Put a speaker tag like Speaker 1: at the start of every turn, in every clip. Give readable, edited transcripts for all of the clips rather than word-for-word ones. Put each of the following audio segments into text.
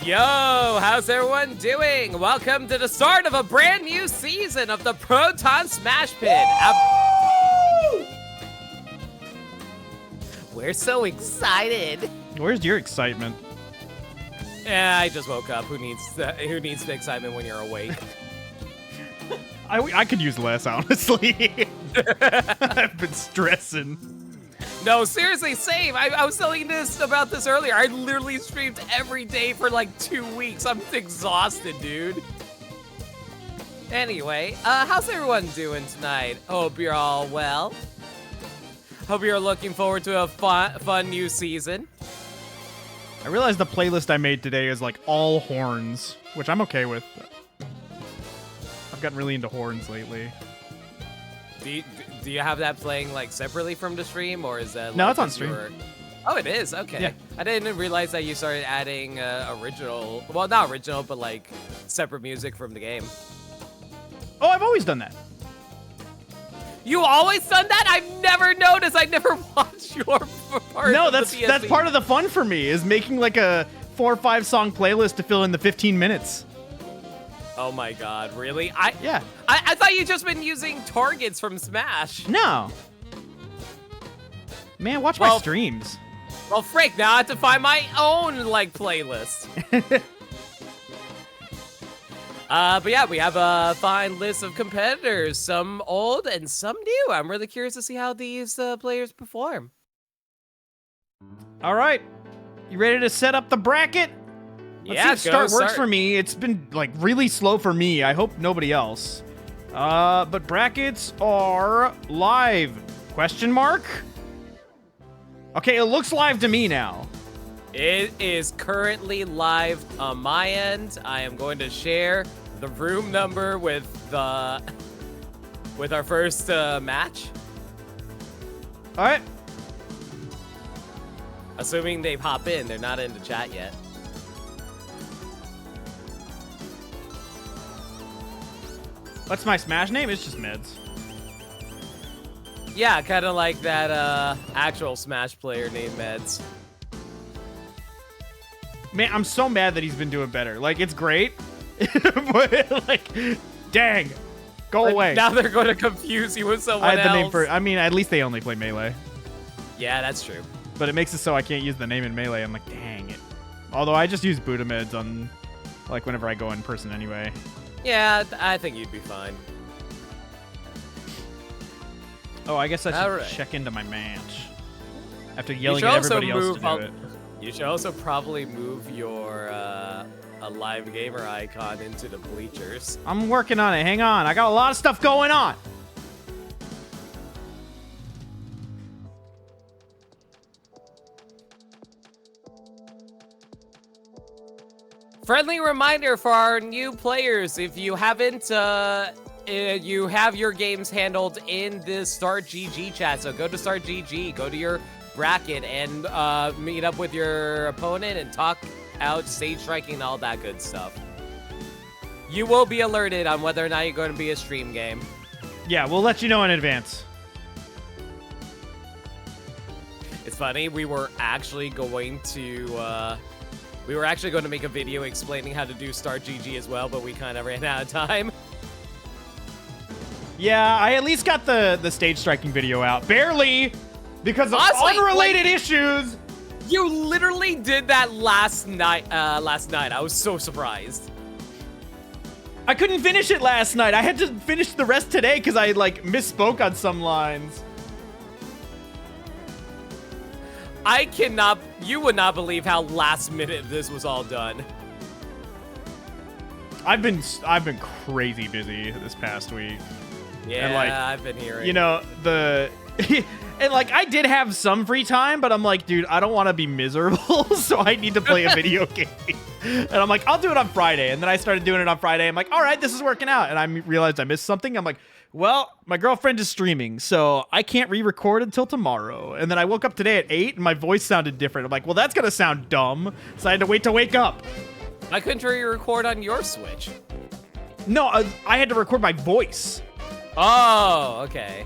Speaker 1: Yo, how's everyone doing? Welcome to the start of a brand new season of the Proton Smash Pit. We're so excited.
Speaker 2: Where's your excitement?
Speaker 1: Yeah, I just woke up. Who needs the excitement when you're awake?
Speaker 2: I could use less, honestly. I've been stressing.
Speaker 1: No, seriously, same. I was telling about this earlier. I literally streamed every day for like 2 weeks. I'm exhausted, dude. Anyway, how's everyone doing tonight? Hope you're all well. Hope you're looking forward to a fun new season.
Speaker 2: I realized the playlist I made today is like all horns, which I'm okay with. I've gotten really into horns lately.
Speaker 1: Do you have that playing like separately from the stream, or is that?
Speaker 2: No,
Speaker 1: like,
Speaker 2: it's on stream.
Speaker 1: Oh, it is. Okay.
Speaker 2: Yeah.
Speaker 1: I didn't realize that you started adding original. Well, not original, but like separate music from the game.
Speaker 2: Oh, I've always done that.
Speaker 1: You always done that? I've never noticed. I never watched your part.
Speaker 2: No,
Speaker 1: of the
Speaker 2: that's
Speaker 1: PSP.
Speaker 2: part of the fun for me is making like a 4 or 5 song playlist to fill in the 15 minutes.
Speaker 1: Oh my god, really?
Speaker 2: Yeah.
Speaker 1: I thought you just been using targets from Smash.
Speaker 2: No. Man, watch my streams.
Speaker 1: Well, frick, now I have to find my own, like, playlist. But yeah, we have a fine list of competitors, some old and some new. I'm really curious to see how these players perform.
Speaker 2: All right. You ready to set up the bracket? Let's see if start works for me. It's been like really slow for me. I hope nobody else. But brackets are live. Question mark? Okay, it looks live to me now.
Speaker 1: It is currently live on my end. I am going to share the room number with our first match.
Speaker 2: All right.
Speaker 1: Assuming they pop in, they're not in the chat yet.
Speaker 2: What's my Smash name? It's just Meds.
Speaker 1: Yeah, kind of like that actual Smash player named Meds.
Speaker 2: Man, I'm so mad that he's been doing better. Like, it's great, but like, dang, go away.
Speaker 1: Now they're going to confuse you with someone else.
Speaker 2: I had the name for. I mean, at least they only play Melee.
Speaker 1: Yeah, that's true.
Speaker 2: But it makes it so I can't use the name in Melee. I'm like, dang it. Although I just use Buddha Meds on, like, whenever I go in person anyway.
Speaker 1: Yeah, I think you'd be fine.
Speaker 2: Oh, I guess I should check into my match. After yelling at everybody else to do it.
Speaker 1: You should also probably move your a live gamer icon into the bleachers.
Speaker 2: I'm working on it. Hang on. I got a lot of stuff going on.
Speaker 1: Friendly reminder for our new players, if you haven't, you have your games handled in the Start GG chat, so go to Start GG, go to your bracket, and meet up with your opponent and talk out stage striking and all that good stuff. You will be alerted on whether or not you're going to be a stream game.
Speaker 2: Yeah, we'll let you know in advance.
Speaker 1: It's funny, we were actually going to make a video explaining how to do Start GG as well, but we kind of ran out of time.
Speaker 2: Yeah, I at least got the stage striking video out. Barely, because of unrelated issues.
Speaker 1: You literally did that last night. I was so surprised.
Speaker 2: I couldn't finish it last night. I had to finish the rest today because I like misspoke on some lines. You would not believe how last minute this was all done. I've been crazy busy this past week.
Speaker 1: Yeah,
Speaker 2: and, like,
Speaker 1: I've been hearing.
Speaker 2: You know, and like I did have some free time, but I'm like, dude, I don't want to be miserable, so I need to play a video game. And I'm like, I'll do it on Friday. And then I started doing it on Friday. I'm like, all right, this is working out. And I realized I missed something. I'm like, well, my girlfriend is streaming, so I can't re-record until tomorrow. And then I woke up today at 8, and my voice sounded different. I'm like, well, that's gonna sound dumb. So I had to wait to wake up.
Speaker 1: Why couldn't you re-record on your Switch?
Speaker 2: No, I had to record my voice.
Speaker 1: Oh, okay.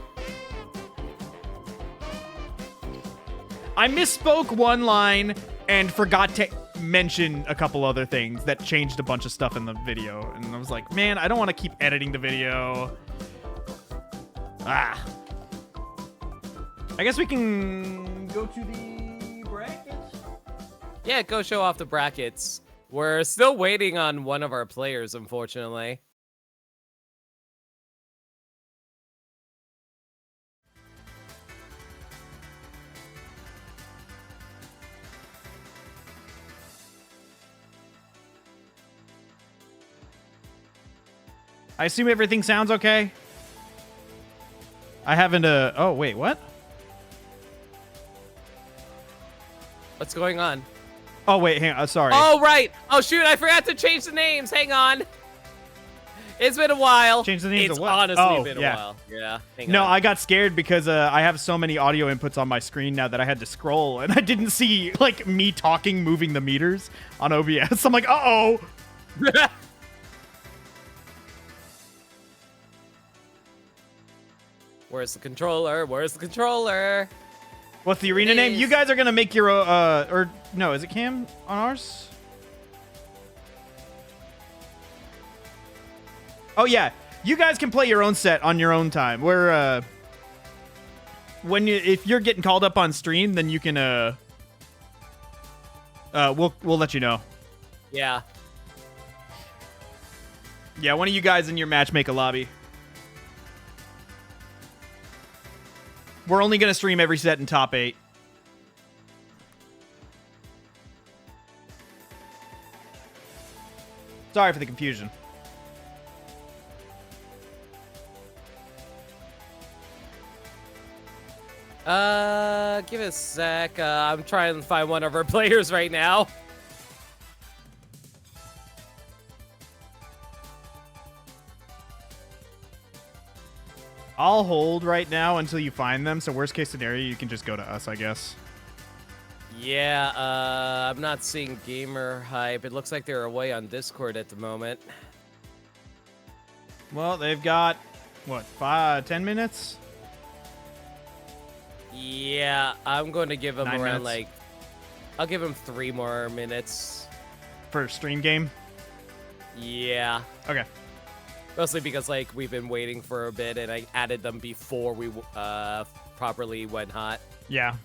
Speaker 2: I misspoke one line and forgot to mention a couple other things that changed a bunch of stuff in the video. And I was like, man, I don't want to keep editing the video. I guess we can go to the brackets.
Speaker 1: Yeah, go show off the brackets. We're still waiting on one of our players, unfortunately.
Speaker 2: I assume everything sounds okay. I haven't, oh, wait, what?
Speaker 1: What's going on?
Speaker 2: Oh, wait, hang on, sorry.
Speaker 1: Oh, right. Oh, shoot, I forgot to change the names. Hang on. It's been a while.
Speaker 2: Change the names
Speaker 1: it's
Speaker 2: of what?
Speaker 1: honestly been a while. Yeah, hang
Speaker 2: no,
Speaker 1: on.
Speaker 2: I got scared because I have so many audio inputs on my screen now that I had to scroll, and I didn't see, like, me talking moving the meters on OBS. I'm like, uh-oh.
Speaker 1: Where's the controller? Where's the controller?
Speaker 2: What's the arena name? You guys are gonna make your or no, is it Cam on ours? Oh yeah, you guys can play your own set on your own time. Where if you're getting called up on stream, then you can we'll let you know.
Speaker 1: Yeah.
Speaker 2: Yeah, one of you guys in your match make a lobby. We're only gonna stream every set in top 8. Sorry for the confusion.
Speaker 1: Give it a sec. I'm trying to find one of our players right now.
Speaker 2: I'll hold right now until you find them. So worst case scenario, you can just go to us, I guess.
Speaker 1: Yeah, I'm not seeing gamer hype. It looks like they're away on Discord at the moment.
Speaker 2: Well, they've got, what, 10 minutes?
Speaker 1: Yeah, I'm going to give them
Speaker 2: 9
Speaker 1: around,
Speaker 2: minutes.
Speaker 1: I'll give them 3 more minutes.
Speaker 2: For a stream game?
Speaker 1: Yeah.
Speaker 2: Okay.
Speaker 1: Mostly because, we've been waiting for a bit, and I added them before we properly went hot.
Speaker 2: Yeah.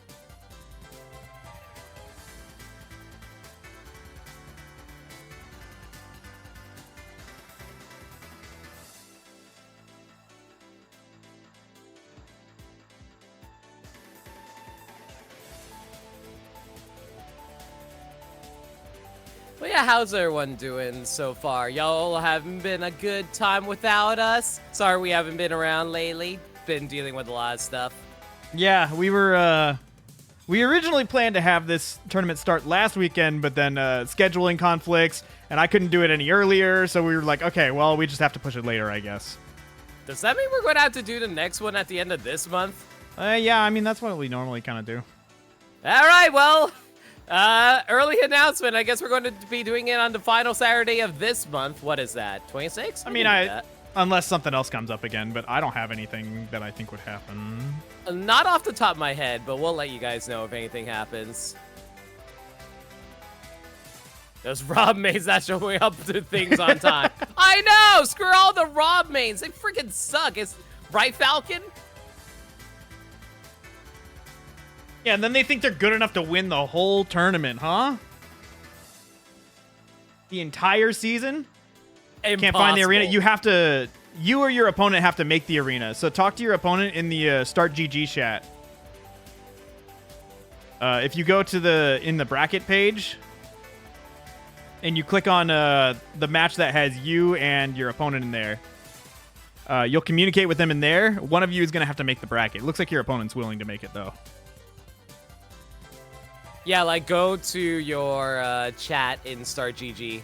Speaker 1: But yeah, how's everyone doing so far? Y'all haven't been a good time without us? Sorry we haven't been around lately. Been dealing with a lot of stuff.
Speaker 2: Yeah, we originally planned to have this tournament start last weekend, but then scheduling conflicts, and I couldn't do it any earlier, so we were like, okay, well, we just have to push it later, I guess.
Speaker 1: Does that mean we're going to have to do the next one at the end of this month?
Speaker 2: Yeah, I mean, that's what we normally kind of do.
Speaker 1: All right, well, early announcement. I guess we're going to be doing it on the final Saturday of this month. What is that, 26?
Speaker 2: I mean, unless something else comes up again, but I don't have anything that I think would happen.
Speaker 1: Not off the top of my head, but we'll let you guys know if anything happens. Those Rob mains not showing up to things on time. I know! Screw all the Rob mains. They freaking suck. It's right, Falcon?
Speaker 2: Yeah, and then they think they're good enough to win the whole tournament, huh? The entire season?
Speaker 1: Impossible.
Speaker 2: Can't find the arena. You or your opponent have to make the arena. So talk to your opponent in the Start GG chat. If you go to in the bracket page and you click on the match that has you and your opponent in there, you'll communicate with them in there. One of you is going to have to make the bracket. Looks like your opponent's willing to make it, though.
Speaker 1: Yeah, go to your chat in Start GG.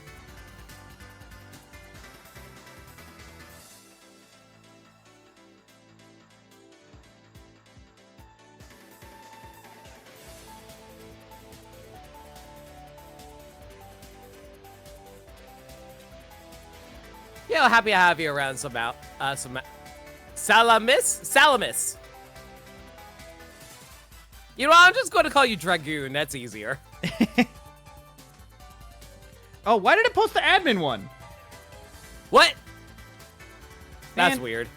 Speaker 1: Yeah, happy to have you around some Salamis. You know, I'm just going to call you Dragoon. That's easier.
Speaker 2: Oh, why did it post the admin one?
Speaker 1: What? That's
Speaker 2: Man.
Speaker 1: weird.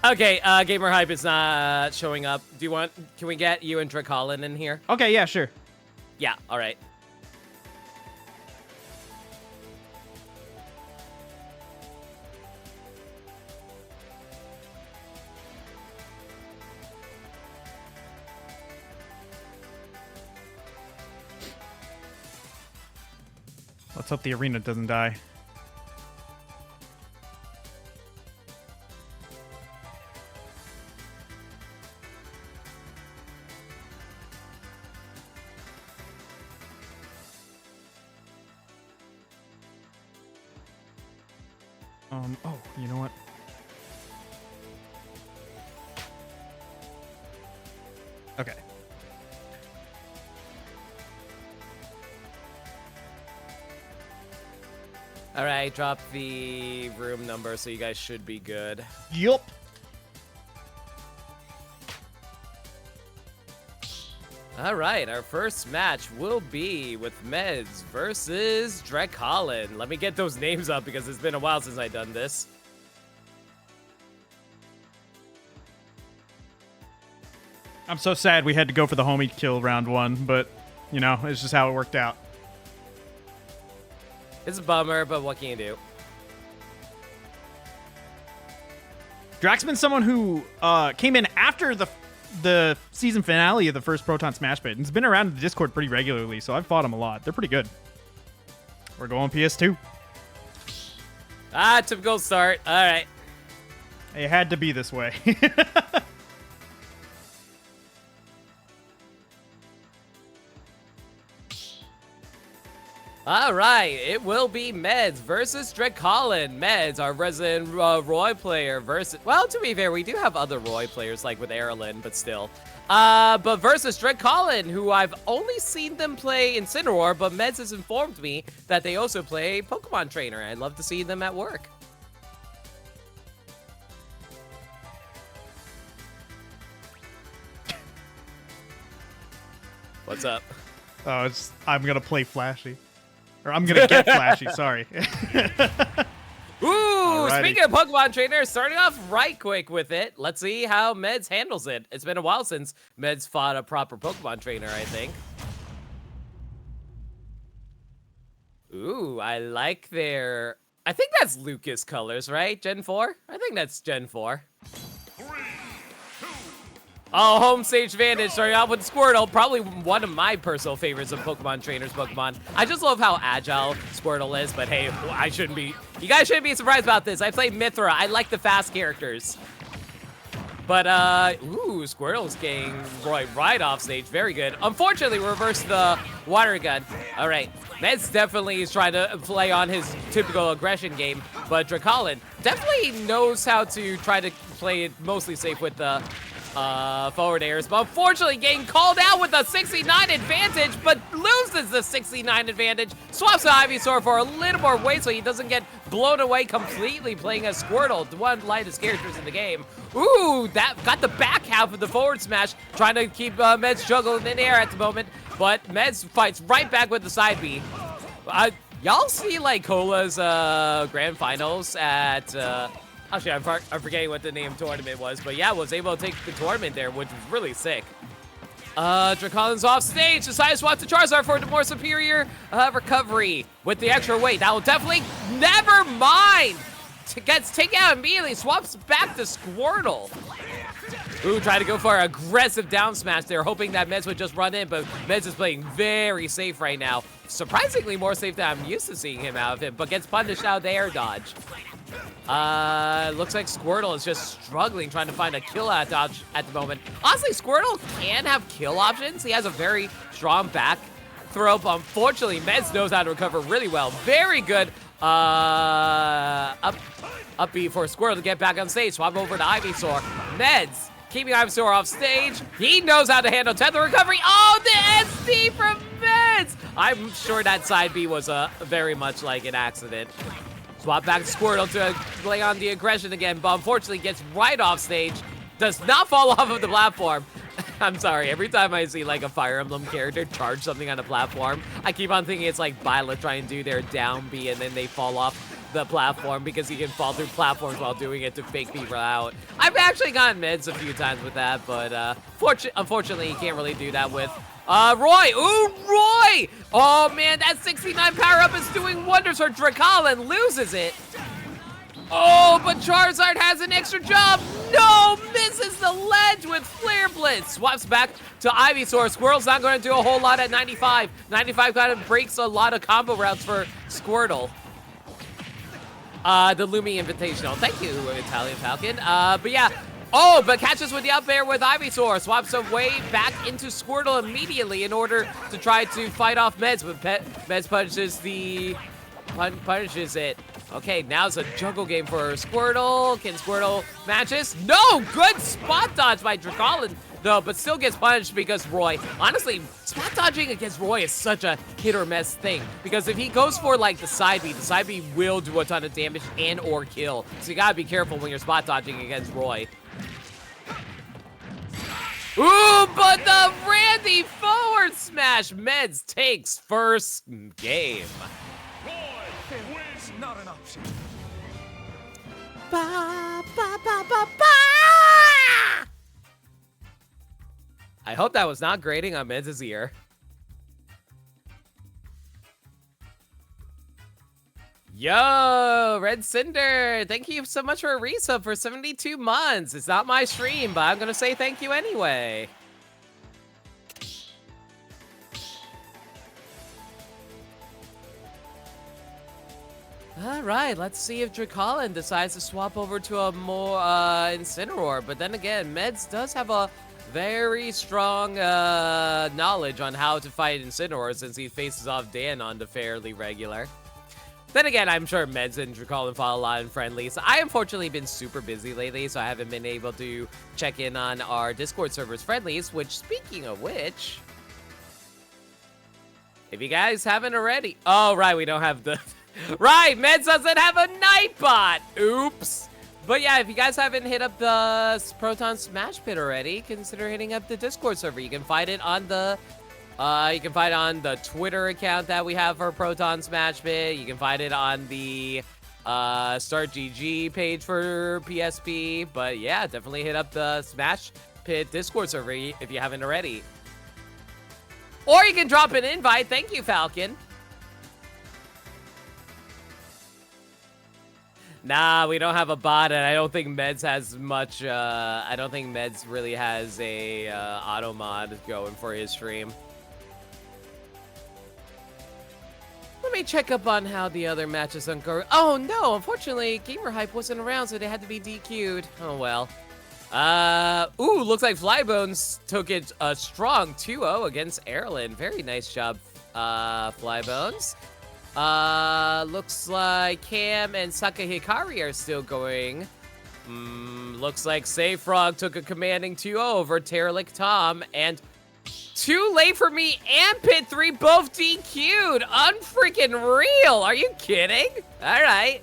Speaker 1: Okay, Gamer Hype is not showing up. Can we get you and Dracolin in here?
Speaker 2: Okay, yeah, sure.
Speaker 1: Yeah, all right.
Speaker 2: Let's hope the arena doesn't die. Oh, you know what? Okay.
Speaker 1: All right, drop the room number so you guys should be good.
Speaker 2: Yup.
Speaker 1: All right, our first match will be with Meds versus Dracolin. Let me get those names up because it's been a while since I've done this.
Speaker 2: I'm so sad we had to go for the homie kill round 1, but, you know, it's just how it worked out.
Speaker 1: It's a bummer, but what can you do?
Speaker 2: Drax's been someone who came in after the season finale of the first Proton Smash Pit, and has been around the Discord pretty regularly, so I've fought him a lot. They're pretty good. We're going PS2.
Speaker 1: Ah, typical start. All right.
Speaker 2: It had to be this way.
Speaker 1: All right, it will be Meds versus Dracolin. Meds, our resident Roy player versus... Well, to be fair, we do have other Roy players, like with Erlin, but still. But versus Dracolin, who I've only seen them play Incineroar, but Meds has informed me that they also play Pokemon Trainer. I'd love to see them at work. What's up?
Speaker 2: Oh, I'm going to play Flashy. Or I'm going to get Flashy, sorry.
Speaker 1: Ooh,
Speaker 2: Alrighty.
Speaker 1: Speaking of Pokemon Trainer, starting off right quick with it. Let's see how Meds handles it. It's been a while since Meds fought a proper Pokemon Trainer, I think. Ooh, I like their... I think that's Lucas colors, right? Gen 4? I think that's Gen 4. Oh, home stage advantage starting out with Squirtle, probably one of my personal favorites of Pokemon Trainers Pokemon. I just love how agile Squirtle is, but hey, you guys shouldn't be surprised about this. I play Mythra. I like the fast characters. But, ooh, Squirtle's getting Roy right off stage. Very good. Unfortunately, reverse the water gun. All right, Meds definitely is trying to play on his typical aggression game, but Dracolin definitely knows how to try to play it mostly safe with the forward airs, but unfortunately getting called out with a 69 advantage, but loses the 69 advantage. Swaps the Ivysaur for a little more weight so he doesn't get blown away completely playing as Squirtle, one of the lightest characters in the game. Ooh, that got the back half of the forward smash, trying to keep Meds juggling in the air at the moment, but Meds fights right back with the side B. Y'all see like Cola's grand finals at actually, I'm forgetting what the name tournament was, but yeah, was able to take the tournament there, which was really sick. Dracolin's off stage, decides to swap to Charizard for the more superior recovery with the extra weight. That will definitely, never mind! Gets taken out immediately, swaps back to Squirtle. Ooh, try to go for an aggressive down smash there, hoping that Meds would just run in, but Meds is playing very safe right now. Surprisingly more safe than I'm used to seeing him out of him, but gets punished out of the air dodge. Looks like Squirtle is just struggling trying to find a kill out dodge at the moment. Honestly, Squirtle can have kill options. He has a very strong back throw, but unfortunately, Meds knows how to recover really well. Very good up B for Squirtle to get back on stage. Swap over to Ivysaur. Meds keeping Ivysaur off stage. He knows how to handle tether recovery. Oh, the SD from Meds! I'm sure that side B was very much like an accident. Swap back to Squirtle to lay on the aggression again, but unfortunately gets right off stage. Does not fall off of the platform. I'm sorry, every time I see like a Fire Emblem character charge something on a platform, I keep on thinking it's like Violet trying to do their down B and then they fall off the platform because he can fall through platforms while doing it to fake people out. I've actually gotten meds a few times with that, but unfortunately, you can't really do that with Roy. Ooh, Roy! Oh man, that 69 power-up is doing wonders for Drakal and loses it. Oh, but Charizard has an extra jump. No, misses the ledge with Flare Blitz. Swaps back to Ivysaur. Squirtle's not going to do a whole lot at 95. 95 kind of breaks a lot of combo routes for Squirtle. The Lumi Invitational. Thank you, Italian Falcon. But yeah. Oh, but catches with the up air with Ivysaur. Swaps away back into Squirtle immediately in order to try to fight off Meds. But Meds punishes it. Okay, now it's a jungle game for Squirtle. Can Squirtle matches? No! Good spot dodge by Drakal, though, but still gets punished because Roy. Honestly, spot dodging against Roy is such a hit or miss thing. Because if he goes for like the side B will do a ton of damage and or kill. So you gotta be careful when you're spot dodging against Roy. Ooh, but the Randy forward smash. Meds takes first game.
Speaker 3: Not an option.
Speaker 1: Ba, ba, ba, ba, ba! I hope that was not grating on Meds' ear. Yo, Red Cinder, thank you so much for a resub for 72 months. It's not my stream, but I'm gonna say thank you anyway. All right, let's see if Drakal decides to swap over to a more Incineroar. But then again, Meds does have a very strong knowledge on how to fight Incineroar since he faces off Dan on the fairly regular. Then again, I'm sure Meds and Drakal follow a lot in friendlies. I unfortunately been super busy lately, so I haven't been able to check in on our Discord server's friendlies, which, speaking of which, if you guys haven't already... Oh, right, we don't have the... Right, Meds doesn't have a Nightbot. Oops. But yeah, if you guys haven't hit up the Proton Smash Pit already, consider hitting up the Discord server. You can find it on the Twitter account that we have for Proton Smash Pit. You can find it on the Start GG page for PSP. But yeah, definitely hit up the Smash Pit Discord server if you haven't already. Or you can drop an invite. Thank you, Falcon. Nah, we don't have a bot, and I don't think Meds has much, I don't think Meds really has a auto mod going for his stream. Let me check up on how the other matches go. Oh no, unfortunately, Gamer Hype wasn't around, so they had to be DQ'd. Oh well. Ooh, looks like Flybones took it a strong 2-0 against Erlen. Very nice job, Flybones. Looks like Cam and Saka Hikari are still going. Looks like Safe Frog took a commanding 2-0 over Terralic Tom, and Too Late for Me and Pit 3 both DQ'd. Unfreaking real. Are you kidding? All right.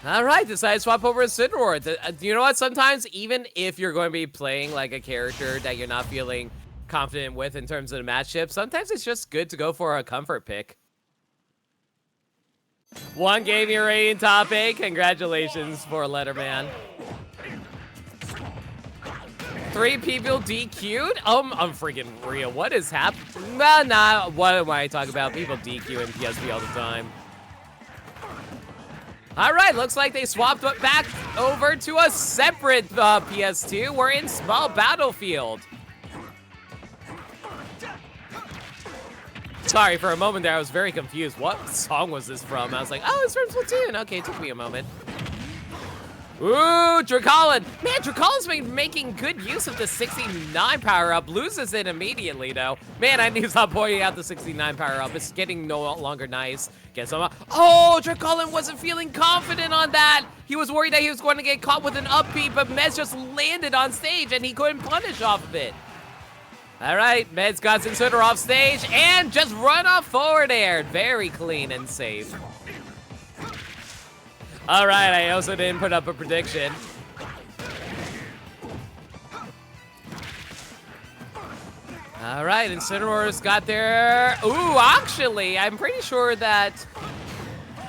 Speaker 1: All right, decide to swap over to Incineroar. You know what? Sometimes, even if you're going to be playing like a character that you're not feeling confident with in terms of the matchup, sometimes it's just good to go for a comfort pick. One game you're rating top 8. Congratulations for Letterman. 3 people DQ'd? I'm freaking real. What is happening? Nah, what am I talking about? People DQ in PSP all the time. All right, looks like they swapped back over to a separate PS2. We're in Small Battlefield. Sorry, for a moment there, I was very confused. What song was this from? I was like, oh, it's from Splatoon. Okay, it took me a moment. Ooh, Drakal. Man, Drakal's been making good use of the 69 power-up. Loses it immediately, though. Man, I need to stop pointing out the 69 power-up. It's getting no longer nice. Guess I'm... Oh, Drakal wasn't feeling confident on that. He was worried that he was going to get caught with an upbeat, but Mez just landed on stage, and he couldn't punish off of it. All right, Meds got Incineroar off stage and just run off forward air. Very clean and safe. All right, I also didn't put up a prediction. All right, Incineroar's got their... Ooh, actually, I'm pretty sure that...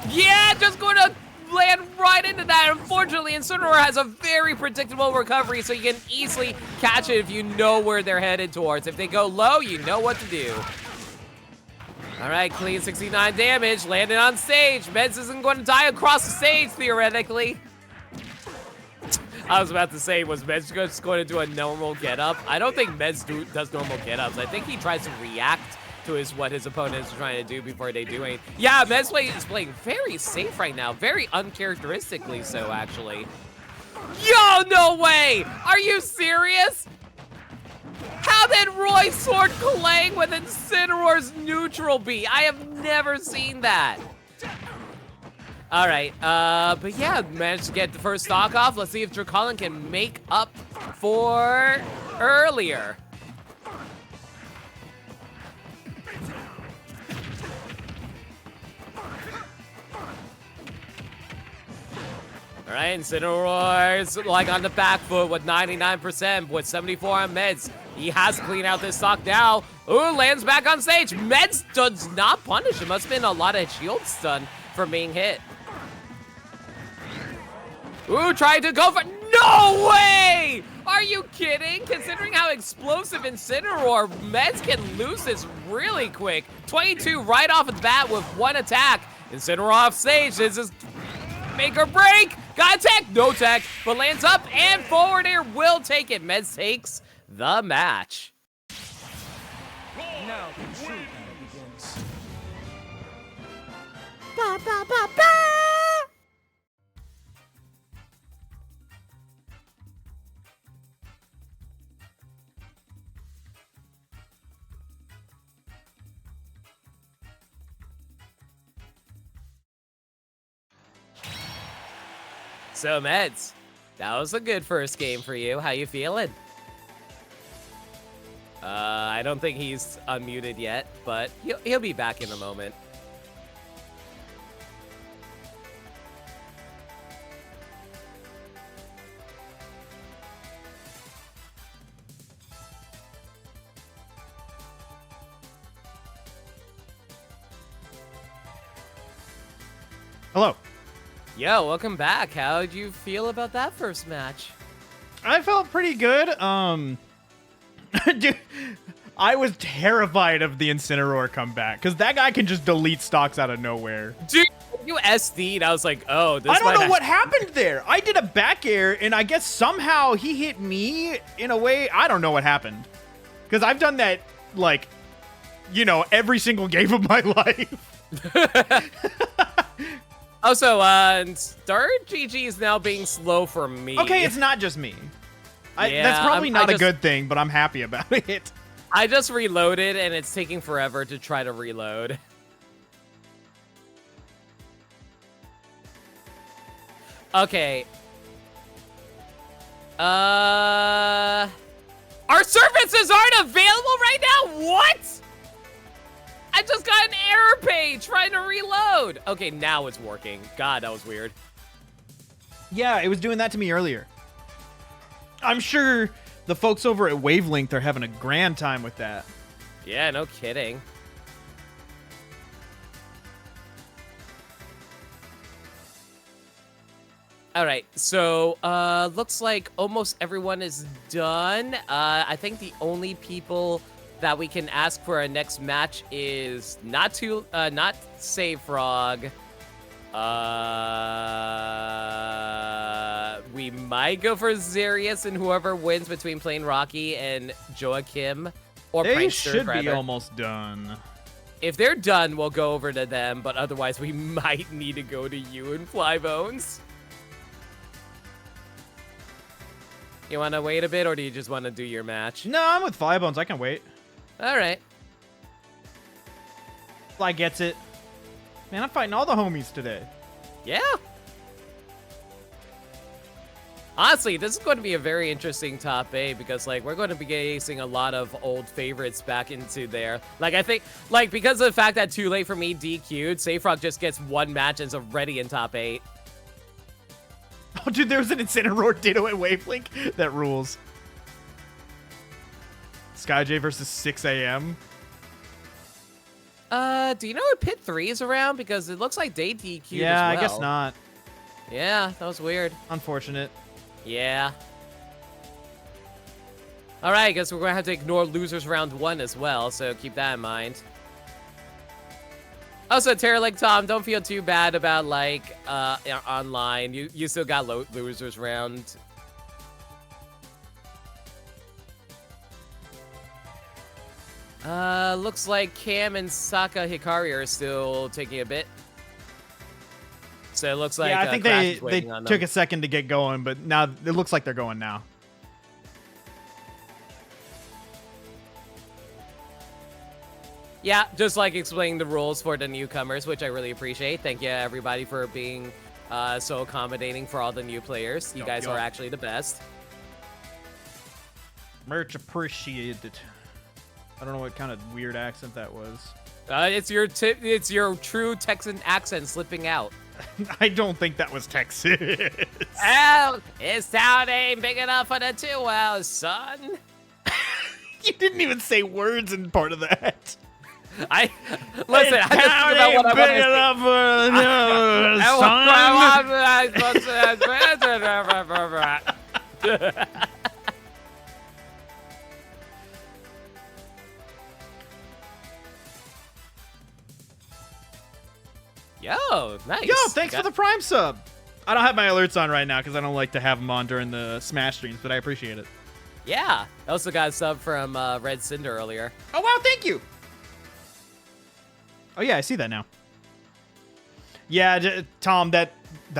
Speaker 1: Yeah, just going to land right into that. Unfortunately, Incineroar has a very predictable recovery, so you can easily catch it if you know where they're headed towards. If they go low, you know what to do. All right, clean 69 damage, landed on stage. Meds isn't going to die across the stage, theoretically. I was about to say, was Meds just going to do a normal get-up? I don't think Meds does normal get-ups. I think he tries to react to what his opponent is trying to do before they do anything. Yeah, Meds is playing very safe right now. Very uncharacteristically so, actually. Yo, no way! Are you serious? How did Roy sword Clang with Incineroar's neutral B? I have never seen that. All right, but yeah, managed to get the first stock off. Let's see if Draculin can make up for earlier. All right, Incineroar's like on the back foot with 99%, with 74 on Meds. He has to clean out this stock now. Ooh, lands back on stage. Meds does not punish him. Must have been a lot of shield stun from being hit. Ooh, trying to go for... No way! Are you kidding? Considering how explosive Incineroar, Meds can lose this really quick. 22 right off the bat with one attack. Incineroar off stage. This is make or break. Got tech, no tech, but lands up and forward air will take it. Meds takes the match.
Speaker 3: Now the true battle begins.
Speaker 1: Ba, ba, ba, ba. So, Meds, that was a good first game for you. How you feeling? I don't think he's unmuted yet, but he'll be back in a moment.
Speaker 2: Hello.
Speaker 1: Yo, welcome back. How'd you feel about that first match?
Speaker 2: I felt pretty good. Dude, I was terrified of the Incineroar comeback because that guy can just delete stocks out of nowhere.
Speaker 1: Dude, you SD'd. I was like, oh, this
Speaker 2: I don't know what happened there. I did a back air, and I guess somehow he hit me in a way. I don't know what happened. Because I've done that, like, you know, every single game of my life.
Speaker 1: Also, Star GG is now being slow for me.
Speaker 2: Okay, it's not just me.
Speaker 1: Yeah,
Speaker 2: that's probably not a good thing, but I'm happy about it.
Speaker 1: I just reloaded, and it's taking forever to try to reload. Okay. Our services aren't available right now? What? I just got an error page trying to reload. Okay, now it's working. God, that was weird.
Speaker 2: Yeah, it was doing that to me earlier. I'm sure the folks over at Wavelength are having a grand time with that.
Speaker 1: Yeah, no kidding. All right, so looks like almost everyone is done. I think the only people that we can ask for our next match is not Save Frog. We might go for Zarius and whoever wins between Plain Rocky and Joachim or
Speaker 2: They
Speaker 1: Prankster,
Speaker 2: should be
Speaker 1: rather.
Speaker 2: almost done.
Speaker 1: If they're done, we'll go over to them, but otherwise we might need to go to you and Flybones. You want to wait a bit, or do you just want to do your match?
Speaker 2: No, I'm with Flybones. I can wait.
Speaker 1: All right.
Speaker 2: Fly gets it. Man, I'm fighting all the homies today.
Speaker 1: Yeah. Honestly, this is going to be a very interesting top 8 because, like, we're going to be facing a lot of old favorites back into there. Like, I think, like, because of the fact that Too Late for Me DQ'd, Safe just gets 1 match and is already in top 8.
Speaker 2: Oh, dude, there was an Incineroar Ditto at Wavelink. That rules. SkyJ versus 6 a.m.
Speaker 1: Do you know if Pit 3 is around? Because it looks like they DQ'd
Speaker 2: Yeah,
Speaker 1: as well.
Speaker 2: I guess not.
Speaker 1: Yeah, that was weird.
Speaker 2: Unfortunate.
Speaker 1: Yeah. All right, I guess we're going to have to ignore losers round 1 as well, so keep that in mind. Also, Terralink Tom, don't feel too bad about, like, online. You still got losers round. Looks like Cam and Saka Hikari are still taking a bit. So it looks like
Speaker 2: Yeah, I think
Speaker 1: Crash
Speaker 2: they
Speaker 1: is waiting on
Speaker 2: took
Speaker 1: them.
Speaker 2: a second to get going, but now it looks like they're going now.
Speaker 1: Yeah, just like explaining the rules for the newcomers, which I really appreciate. Thank you, everybody, for being so accommodating for all the new players. You guys are actually the best.
Speaker 2: Much appreciated. I don't know what kind of weird accent that was.
Speaker 1: It's your true Texan accent slipping out.
Speaker 2: I don't think that was Texas.
Speaker 1: Oh, this town ain't big enough for the 2 wells, son.
Speaker 2: You didn't even say words in part of that.
Speaker 1: Listen. I just think about what I want to say. Yo, nice.
Speaker 2: Yo, thanks for the Prime sub. I don't have my alerts on right now because I don't like to have them on during the Smash streams, but I appreciate it.
Speaker 1: Yeah, I also got a sub from Red Cinder earlier.
Speaker 2: Oh, wow, thank you. Oh, yeah, I see that now. Yeah, Tom, that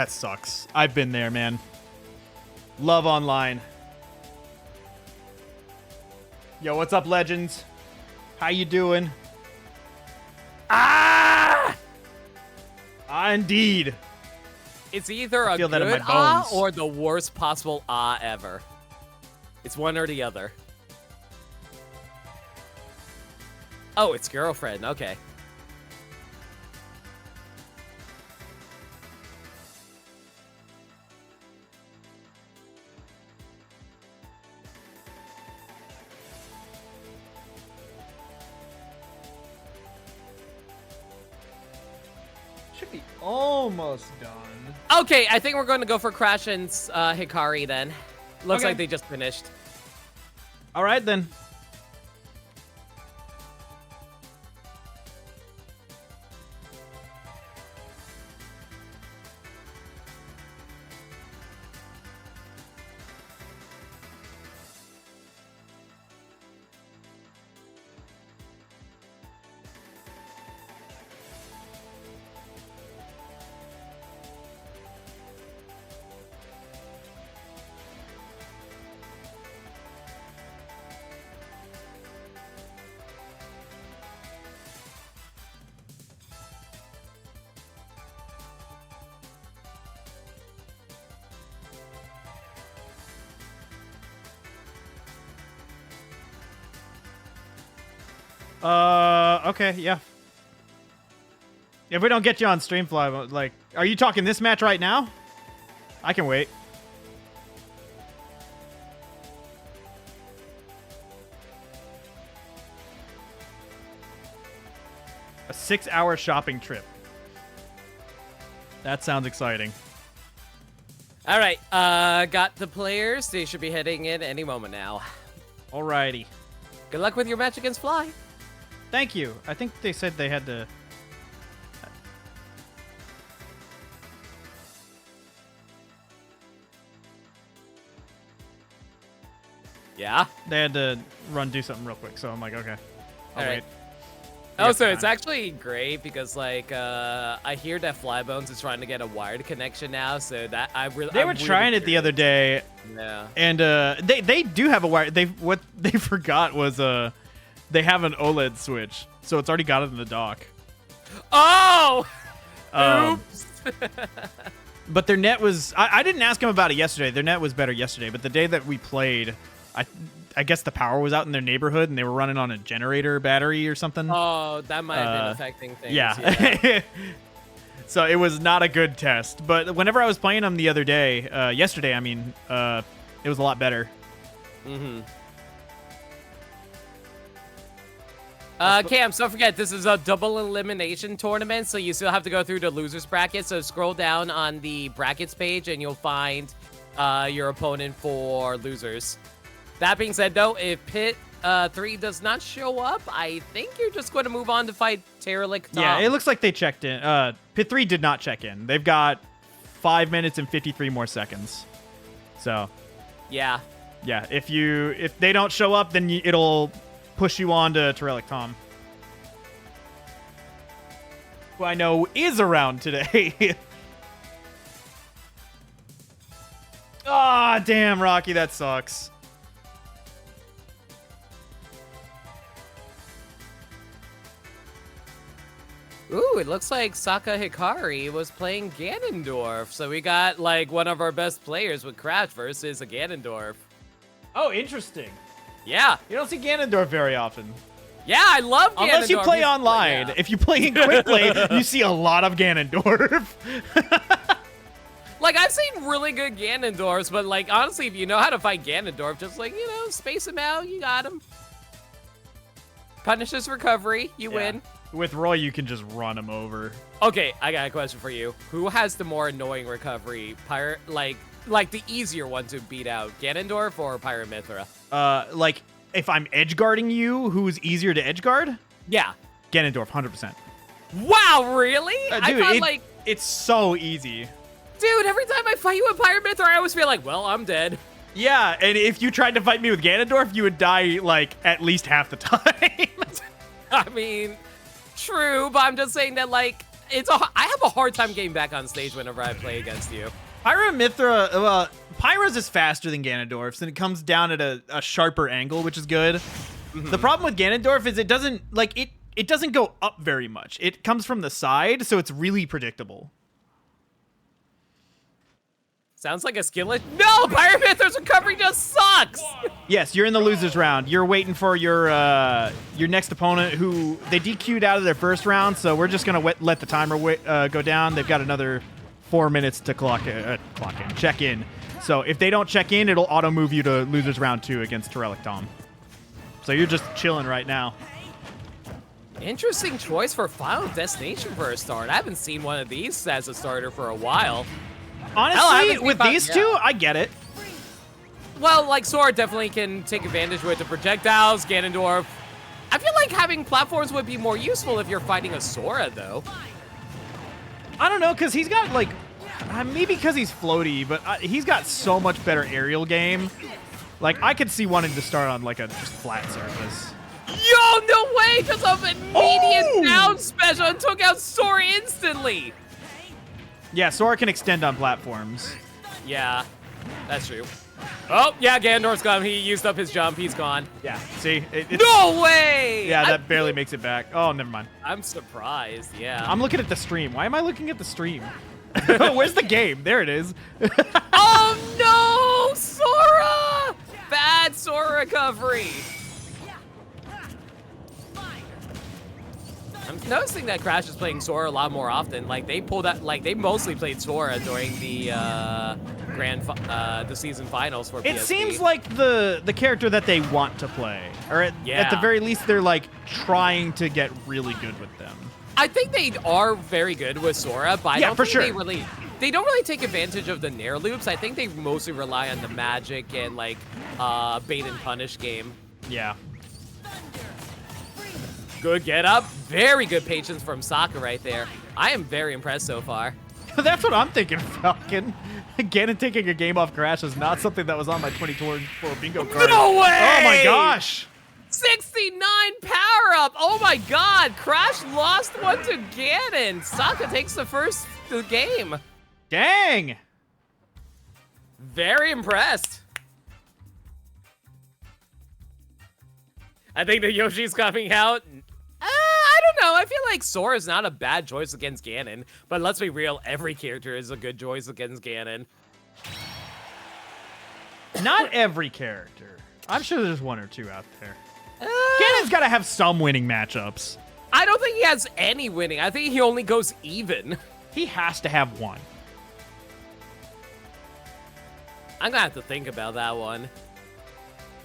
Speaker 2: sucks. I've been there, man. Love online. Yo, what's up, Legends? How you doing? Indeed.
Speaker 1: It's either a
Speaker 2: feel that in
Speaker 1: good
Speaker 2: my bones.
Speaker 1: or the worst possible ever. It's one or the other. Oh, it's girlfriend. Okay.
Speaker 2: Should be almost done.
Speaker 1: Okay, I think we're going to go for Crash and Hikari then. Looks
Speaker 2: Okay.
Speaker 1: like they just finished.
Speaker 2: All right, then. Okay, yeah. If we don't get you on Streamfly, like, are you talking this match right now? I can wait. A 6-hour shopping trip. That sounds exciting.
Speaker 1: All right, got the players. They should be heading in any moment now.
Speaker 2: Alrighty.
Speaker 1: Good luck with your match against Fly.
Speaker 2: Thank you. I think they said they had to...
Speaker 1: Yeah?
Speaker 2: They had to do something real quick, so I'm like, okay. I'll
Speaker 1: All
Speaker 2: wait.
Speaker 1: right. Oh, so
Speaker 2: Yeah,
Speaker 1: it's actually great because, like, I hear that Flybones is trying to get a wired connection now, so that I really
Speaker 2: They were trying it the other day,
Speaker 1: Yeah.
Speaker 2: and they do have a wire. What they forgot was they have an OLED switch, so it's already got it in the dock.
Speaker 1: Oh!
Speaker 2: Um,
Speaker 1: Oops.
Speaker 2: But their net was... I didn't ask him about it yesterday. Their net was better yesterday. But the day that we played, I guess the power was out in their neighborhood, and they were running on a generator battery or something.
Speaker 1: Oh, that might have been affecting things.
Speaker 2: Yeah. So it was not a good test. But whenever I was playing them the other day, yesterday, I mean, it was a lot better.
Speaker 1: Mm-hmm. Cam, don't forget, this is a double elimination tournament, so you still have to go through the losers bracket. So scroll down on the brackets page, and you'll find your opponent for losers. That being said, though, if Pit 3 does not show up, I think you're just going to move on to fight Terralic Tom.
Speaker 2: Yeah, it looks like they checked in. Pit 3 did not check in. They've got 5 minutes and 53 more seconds. So,
Speaker 1: yeah.
Speaker 2: Yeah, if they don't show up, then it'll push you on to Terralic Tom, who I know is around today. Ah, damn, Rocky, that sucks.
Speaker 1: Ooh, it looks like Saka Hikari was playing Ganondorf. So we got, like, one of our best players with Crash versus a Ganondorf.
Speaker 2: Oh, interesting.
Speaker 1: Yeah.
Speaker 2: You don't see Ganondorf very often.
Speaker 1: Yeah, I love Ganondorf.
Speaker 2: Unless you play online.
Speaker 1: Yeah.
Speaker 2: If you play in quick play, you see a lot of Ganondorf.
Speaker 1: Like, I've seen really good Ganondorfs, but, like, honestly, if you know how to fight Ganondorf, just, like, you know, space him out, you got him. Punishes recovery, you win.
Speaker 2: With Roy, you can just run him over.
Speaker 1: Okay, I got a question for you. Who has the more annoying recovery? Like the easier one to beat out, Ganondorf or Pyramithra?
Speaker 2: Like, if I'm edge guarding you, who's easier to edge guard?
Speaker 1: Yeah.
Speaker 2: Ganondorf, 100%.
Speaker 1: Wow, really?
Speaker 2: Dude,
Speaker 1: I thought,
Speaker 2: it's so easy.
Speaker 1: Dude, every time I fight you with Pyramithra, I always feel like, well, I'm dead.
Speaker 2: Yeah, and if you tried to fight me with Ganondorf, you would die, like, at least half the time.
Speaker 1: I mean, true, but I'm just saying that, like, I have a hard time getting back on stage whenever I play against you.
Speaker 2: Pyramithra, Pyra's is faster than Ganondorf's, and it comes down at a sharper angle, which is good. Mm-hmm. The problem with Ganondorf is it doesn't, like, it doesn't go up very much. It comes from the side, so it's really predictable.
Speaker 1: Sounds like a skillet. No, Pyramithra's recovery just sucks!
Speaker 2: Yes, you're in the losers round. You're waiting for your next opponent, who they DQ'd out of their first round, so we're just going to let the timer go down. They've got another 4 minutes to check in. So if they don't check in, it'll auto-move you to losers round 2 against Terralic Tom. So you're just chilling right now.
Speaker 1: Interesting choice for Final Destination for a start. I haven't seen one of these as a starter for a while.
Speaker 2: Honestly, with these two, I get it.
Speaker 1: Well, like, Sora definitely can take advantage with the projectiles, Ganondorf. I feel like having platforms would be more useful if you're fighting a Sora, though.
Speaker 2: I don't know, because he's got, like, maybe because he's floaty, but he's got so much better aerial game. Like, I could see wanting to start on, like, a just flat surface.
Speaker 1: Yo, no way! Just a immediate down special and took out Sora instantly!
Speaker 2: Yeah, Sora can extend on platforms.
Speaker 1: Yeah, that's true. Oh, yeah, Ganondorf's gone. He used up his jump. He's gone.
Speaker 2: Yeah, see?
Speaker 1: No way!
Speaker 2: Yeah, that barely makes it back. Oh, never mind.
Speaker 1: I'm surprised, yeah.
Speaker 2: I'm looking at the stream. Why am I looking at the stream? Where's the game? There it is.
Speaker 1: Oh, no! Sora! Bad Sora recovery. I'm noticing that Crash is playing Sora a lot more often. Like, they mostly played Sora during the the season finals for PSP.
Speaker 2: It seems like the character that they want to play, or at the very least, they're like trying to get really good with them.
Speaker 1: I think they are very good with Sora, but I don't think they don't really take advantage of the Nair loops. I think they mostly rely on the magic and like bait and punish game.
Speaker 2: Yeah.
Speaker 1: Good get up. Very good patience from Sokka right there. I am very impressed so far.
Speaker 2: That's what I'm thinking, Falcon. Ganon taking a game off Crash is not something that was on my 2024 bingo card.
Speaker 1: No way!
Speaker 2: Oh my gosh!
Speaker 1: 69 power up. Oh my god. Crash lost one to Ganon. Sokka takes the first game.
Speaker 2: Dang!
Speaker 1: Very impressed. I think the Yoshi's coming out. I don't don't know. I feel like Sora is not a bad choice against Ganon, but let's be real, every character is a good choice against Ganon.
Speaker 2: Not every character. I'm sure there's one or two out there. Ganon's got to have some winning matchups.
Speaker 1: I don't think he has any winning. I think he only goes even.
Speaker 2: He has to have one.
Speaker 1: I'm gonna have to think about that one.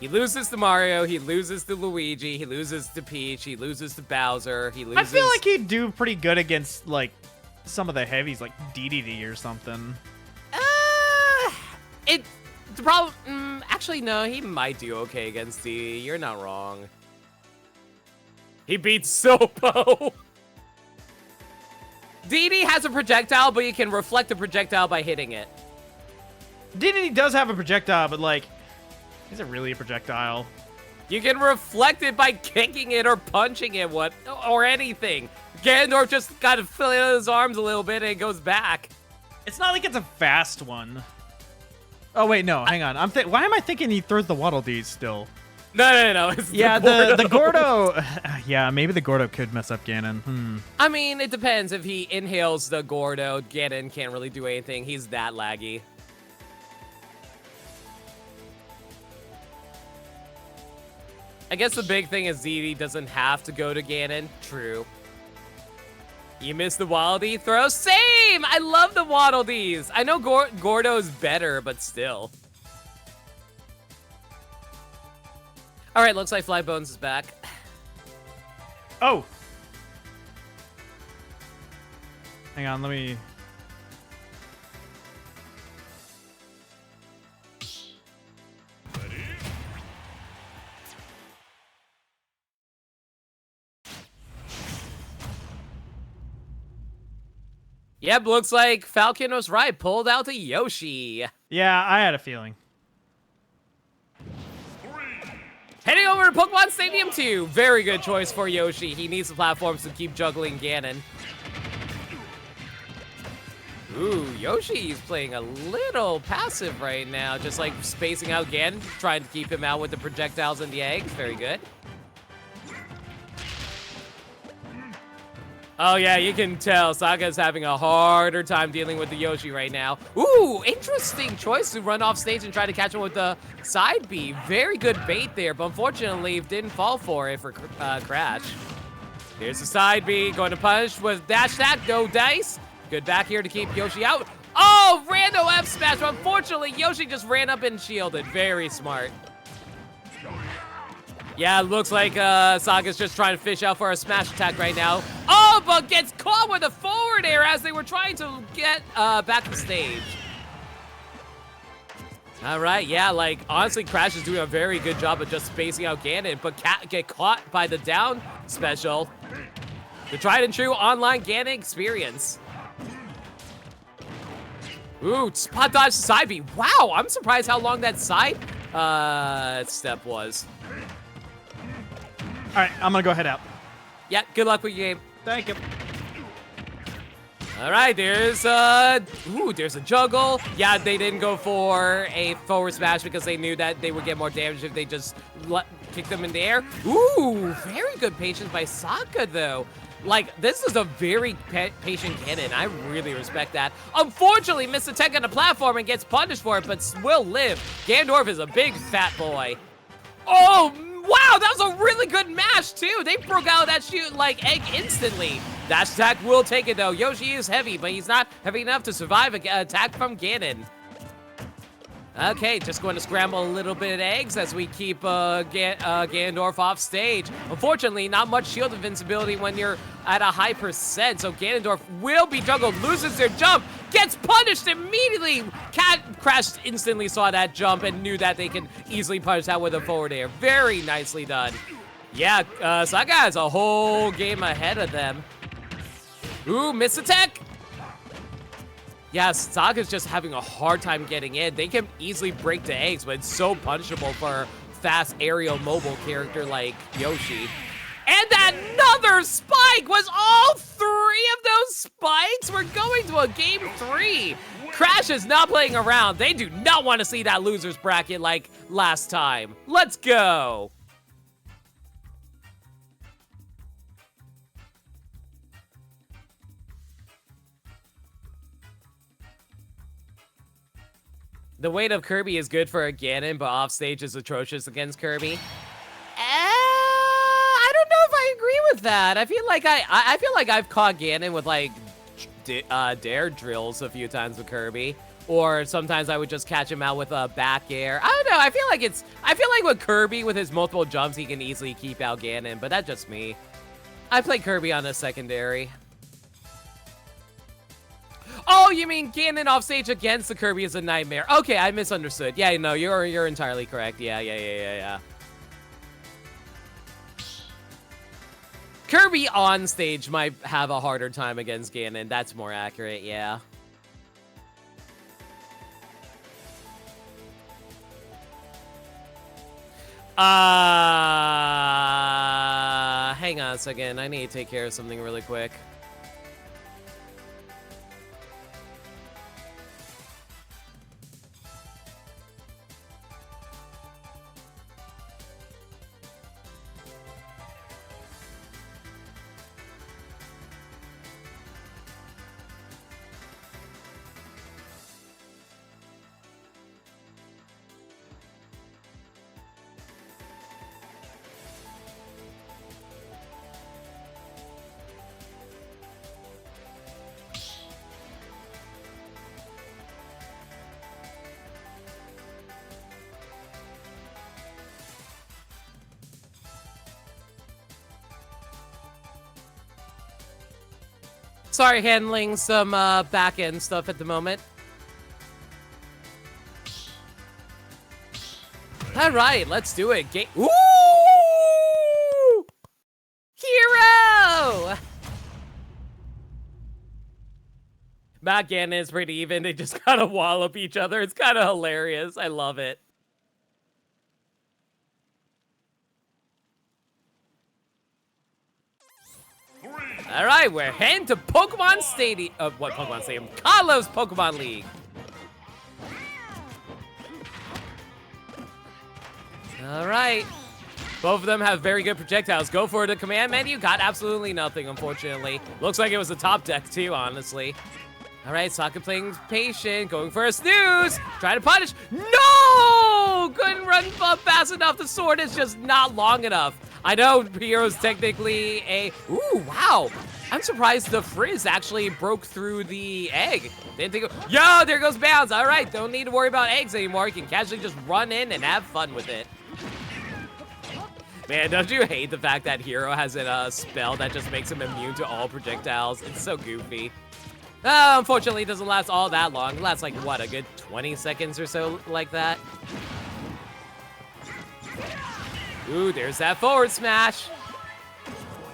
Speaker 1: He loses to Mario, he loses to Luigi, he loses to Peach, he loses to Bowser, he loses...
Speaker 2: I feel like he'd do pretty good against, like, some of the heavies, like DDD or something.
Speaker 1: The problem... actually, no, he might do okay against D. You're not wrong. He beats Sopo. DD has a projectile, but you can reflect the projectile by hitting it.
Speaker 2: DDD does have a projectile, but, like, is it really a projectile?
Speaker 1: You can reflect it by kicking it or punching it, or anything. Ganondorf just got to fill in his arms a little bit and it goes back.
Speaker 2: It's not like it's a fast one. Oh, wait, no, hang on. Why am I thinking he throws the Waddle Dees still?
Speaker 1: No. It's
Speaker 2: yeah, the Gordo... yeah, maybe the Gordo could mess up Ganon.
Speaker 1: I mean, it depends. If he inhales the Gordo, Ganon can't really do anything. He's that laggy. I guess the big thing is ZD doesn't have to go to Ganon. True. You missed the Waddle Dee throw? Same! I love the Waddle Dees. I know Gordo's better, but still. All right, looks like Fly Bones is back.
Speaker 2: Oh! Hang on, let me...
Speaker 1: Yep, looks like Falcon was right. Pulled out to Yoshi.
Speaker 2: Yeah, I had a feeling.
Speaker 1: Heading over to Pokemon Stadium 2. Very good choice for Yoshi. He needs the platforms to keep juggling Ganon. Ooh, Yoshi's playing a little passive right now. Just like spacing out Ganon, trying to keep him out with the projectiles and the eggs. Very good. Oh yeah, you can tell Saga's having a harder time dealing with the Yoshi right now. Ooh, interesting choice to run off stage and try to catch him with the side B. Very good bait there, but unfortunately didn't fall for it for Crash. Here's the side B, going to punish with dash attack, no dice. Good back here to keep Yoshi out. Oh, rando F smash, but unfortunately Yoshi just ran up and shielded. Very smart. Yeah, it looks like Saga's just trying to fish out for a smash attack right now. Oh, but gets caught with a forward air as they were trying to get back to stage. All right, yeah, like, honestly, Crash is doing a very good job of just spacing out Ganon, but get caught by the down special. The tried and true online Ganon experience. Ooh, spot dodge side B. Wow, I'm surprised how long that side step was.
Speaker 2: All right, I'm gonna go head out.
Speaker 1: Yeah, good luck with your game.
Speaker 2: Thank you.
Speaker 1: All right, there's a juggle. Yeah, they didn't go for a forward smash because they knew that they would get more damage if they just kicked them in the air. Ooh, very good patience by Saga though. Like, this is a very patient Ganon. I really respect that. Unfortunately, missed the tech on the platform and gets punished for it, but will live. Ganondorf is a big fat boy. Oh, wow, that was a really good mash, too. They broke out that shoot like egg instantly. Dash attack will take it, though. Yoshi is heavy, but he's not heavy enough to survive an attack from Ganon. Okay, just going to scramble a little bit of eggs as we keep Ganondorf off stage. Unfortunately, not much shield invincibility when you're at a high percent, so Ganondorf will be juggled, loses their jump, gets punished immediately. Crash instantly saw that jump and knew that they can easily punish that with a forward air. Very nicely done. Yeah, Saga has a whole game ahead of them. Ooh, miss attack. Yeah, Saga's just having a hard time getting in. They can easily break the eggs, but it's so punishable for a fast aerial mobile character like Yoshi. And another spike! Was all three of those spikes? We're going to a game 3. Crash is not playing around. They do not want to see that loser's bracket like last time. Let's go. The weight of Kirby is good for a Ganon, but offstage is atrocious against Kirby. I don't know if I agree with that. I feel like I feel like I've caught Ganon with like dare drills a few times with Kirby, or sometimes I would just catch him out with a back air. I don't know. I feel like with Kirby with his multiple jumps, he can easily keep out Ganon, but that's just me. I play Kirby on a secondary. Oh, you mean Ganon offstage against the Kirby is a nightmare. Okay, I misunderstood. Yeah, no, you're entirely correct. Yeah. Kirby on stage might have a harder time against Ganon. That's more accurate, yeah. Hang on a second. I need to take care of something really quick. Sorry, handling some back-end stuff at the moment. All right, let's do it. Ooh! Hero! Matt Ganon is pretty even. They just kind of wallop each other. It's kind of hilarious. I love it. All right, we're heading to Pokemon Stadium. What Pokemon Stadium? Carlos Pokemon League. All right. Both of them have very good projectiles. Go for the command menu. Got absolutely nothing, unfortunately. Looks like it was a top deck, too, honestly. All right, Sokka playing patient. Going for a snooze. Trying to punish. No! Couldn't run up fast enough. The sword is just not long enough. I know Hero's technically a... Ooh, wow. I'm surprised the Frizz actually broke through the egg. Didn't think... Yo, there goes Bounce. All right, don't need to worry about eggs anymore. You can casually just run in and have fun with it. Man, don't you hate the fact that Hero has a spell that just makes him immune to all projectiles? It's so goofy. Unfortunately, it doesn't last all that long. It lasts like, what, a good 20 seconds or so like that? Ooh, there's that forward smash.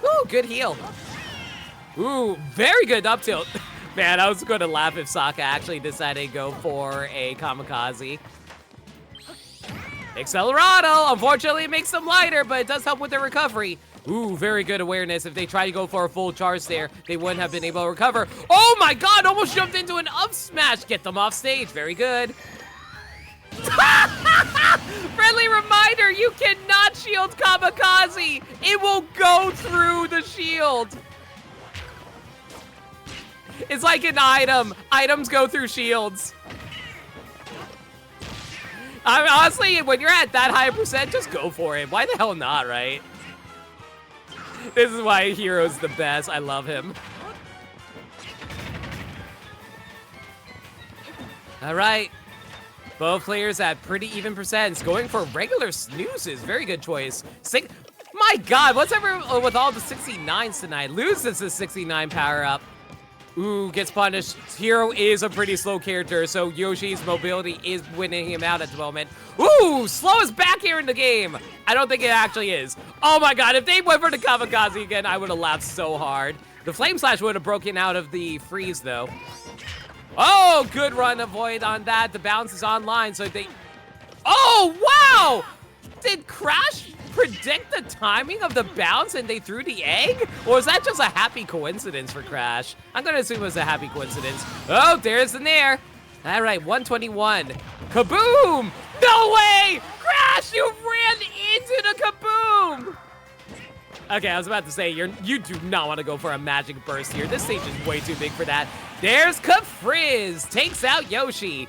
Speaker 1: Ooh, good heal. Ooh, very good up tilt. Man, I was going to laugh if Sokka actually decided to go for a kamikaze. Accelerado! Unfortunately, it makes them lighter, but it does help with their recovery. Ooh, very good awareness. If they try to go for a full charge there, they wouldn't have been able to recover. Oh my god, almost jumped into an up smash. Get them off stage. Very good. Friendly reminder, you cannot shield kamikaze. It will go through the shield. It's like an item. Items go through shields. I mean, honestly, when you're at that high percent, just go for it. Why the hell not, right? This is why Hero's the best. I love him. All right. Both players at pretty even percents. Going for regular snoozes. Very good choice. My god, what's ever with all the 69s tonight? Loses the 69 power-up. Ooh, gets punished. Hero is a pretty slow character, so Yoshi's mobility is winning him out at the moment. Ooh, slowest back here in the game. I don't think it actually is. Oh my god, if they went for the kamikaze again, I would have laughed so hard. The Flame Slash would have broken out of the freeze, though. Oh, good run avoid on that. The bounce is online, so they... Oh, wow! Did Crash predict the timing of the bounce and they threw the egg? Or was that just a happy coincidence for Crash? I'm gonna assume it was a happy coincidence. Oh, there's the Nair. All right, 121. Kaboom! No way! Crash, you ran into the kaboom! Okay, I was about to say, you do not want to go for a magic burst here. This stage is way too big for that. There's Kafrizz, takes out Yoshi.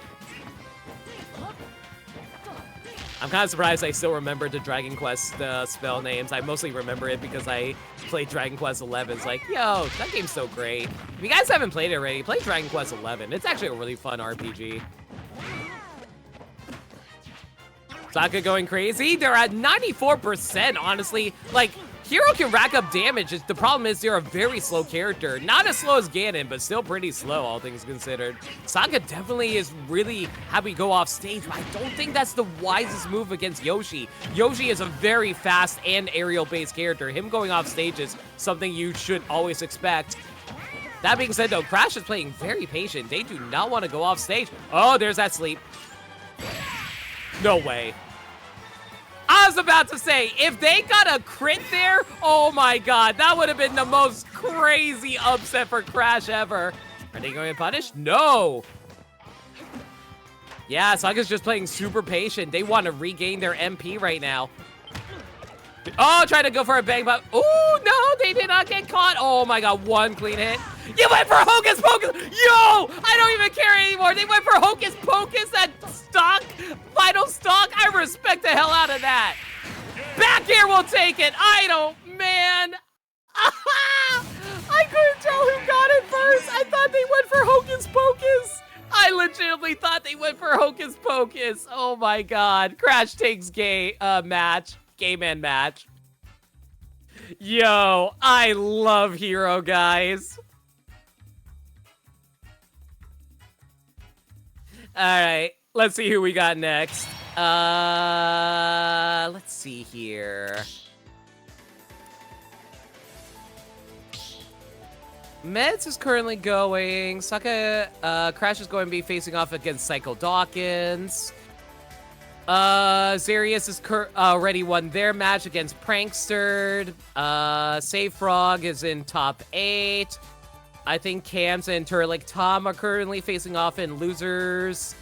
Speaker 1: I'm kind of surprised I still remember the Dragon Quest spell names. I mostly remember it because I played Dragon Quest 11. It's like, yo, that game's so great. If you guys haven't played it already, play Dragon Quest 11. It's actually a really fun RPG. Sokka going crazy. They're at 94%, honestly. Like, Hero can rack up damage. The problem is they're a very slow character. Not as slow as Ganon, but still pretty slow, all things considered. Sokka definitely is really happy to go off stage, but I don't think that's the wisest move against Yoshi. Yoshi is a very fast and aerial-based character. Him going off stage is something you should always expect. That being said, though, Crash is playing very patient. They do not want to go off stage. Oh, there's that sleep. No way. I was about to say, if they got a crit there, oh my god, that would have been the most crazy upset for Crash ever. Are they going to punish? No. Yeah, Sokka's just playing super patient. They want to regain their MP right now. Oh, trying to go for a bang, but oh no, they did not get caught. Oh my god, one clean hit. You went for Hocus Pocus! Yo! I don't even care anymore. They went for Hocus Pocus, that stock, final stock. I respect the hell out of that. Back air will take it. I don't, man. I couldn't tell who got it first. I thought they went for Hocus Pocus. I legitimately thought they went for Hocus Pocus. Oh my god. Crash takes gay match. Gay man match. Yo, I love Hero, guys. All right, let's see who we got next. Let's see here. Meds is currently going. Sokka, Crash is going to be facing off against Psycho Dawkins. Zarius has already won their match against Prankster. Save Frog is in top 8. I think Cams and Turlik Tom are currently facing off in losers.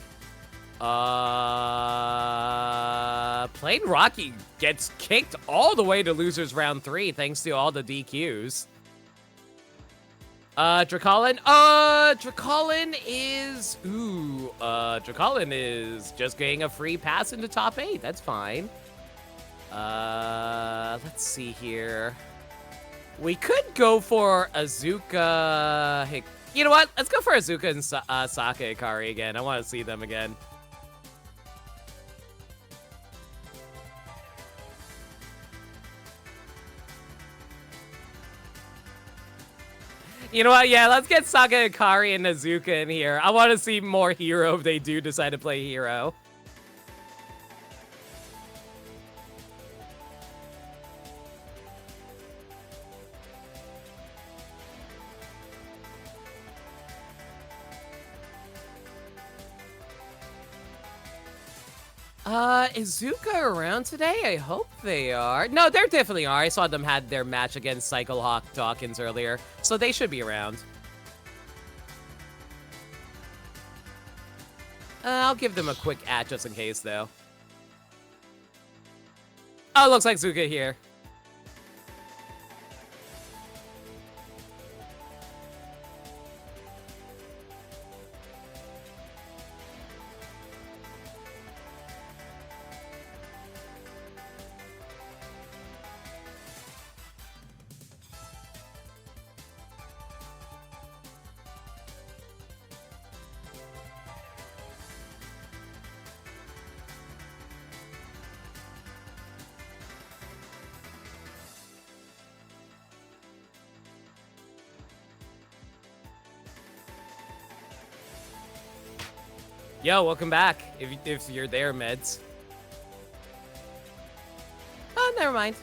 Speaker 1: Plain Rocky gets kicked all the way to losers round 3 thanks to all the DQs. Dracolin. Dracolin is just getting a free pass into top 8. That's fine. Let's see here. We could go for Azuka. Hey, you know what? Let's go for Azuka and Saka Ikari again. I want to see them again. You know what? Yeah, let's get Saka Ikari and Azuka in here. I want to see more Hero if they do decide to play Hero. Is Zuka around today? I hope they are. No, they definitely are. I saw them had their match against Cycle Hawk Dawkins earlier, so they should be around. I'll give them a quick at just in case, though. Oh, looks like Zuka here. Yo, welcome back, if you're there, Meds. Oh, never mind.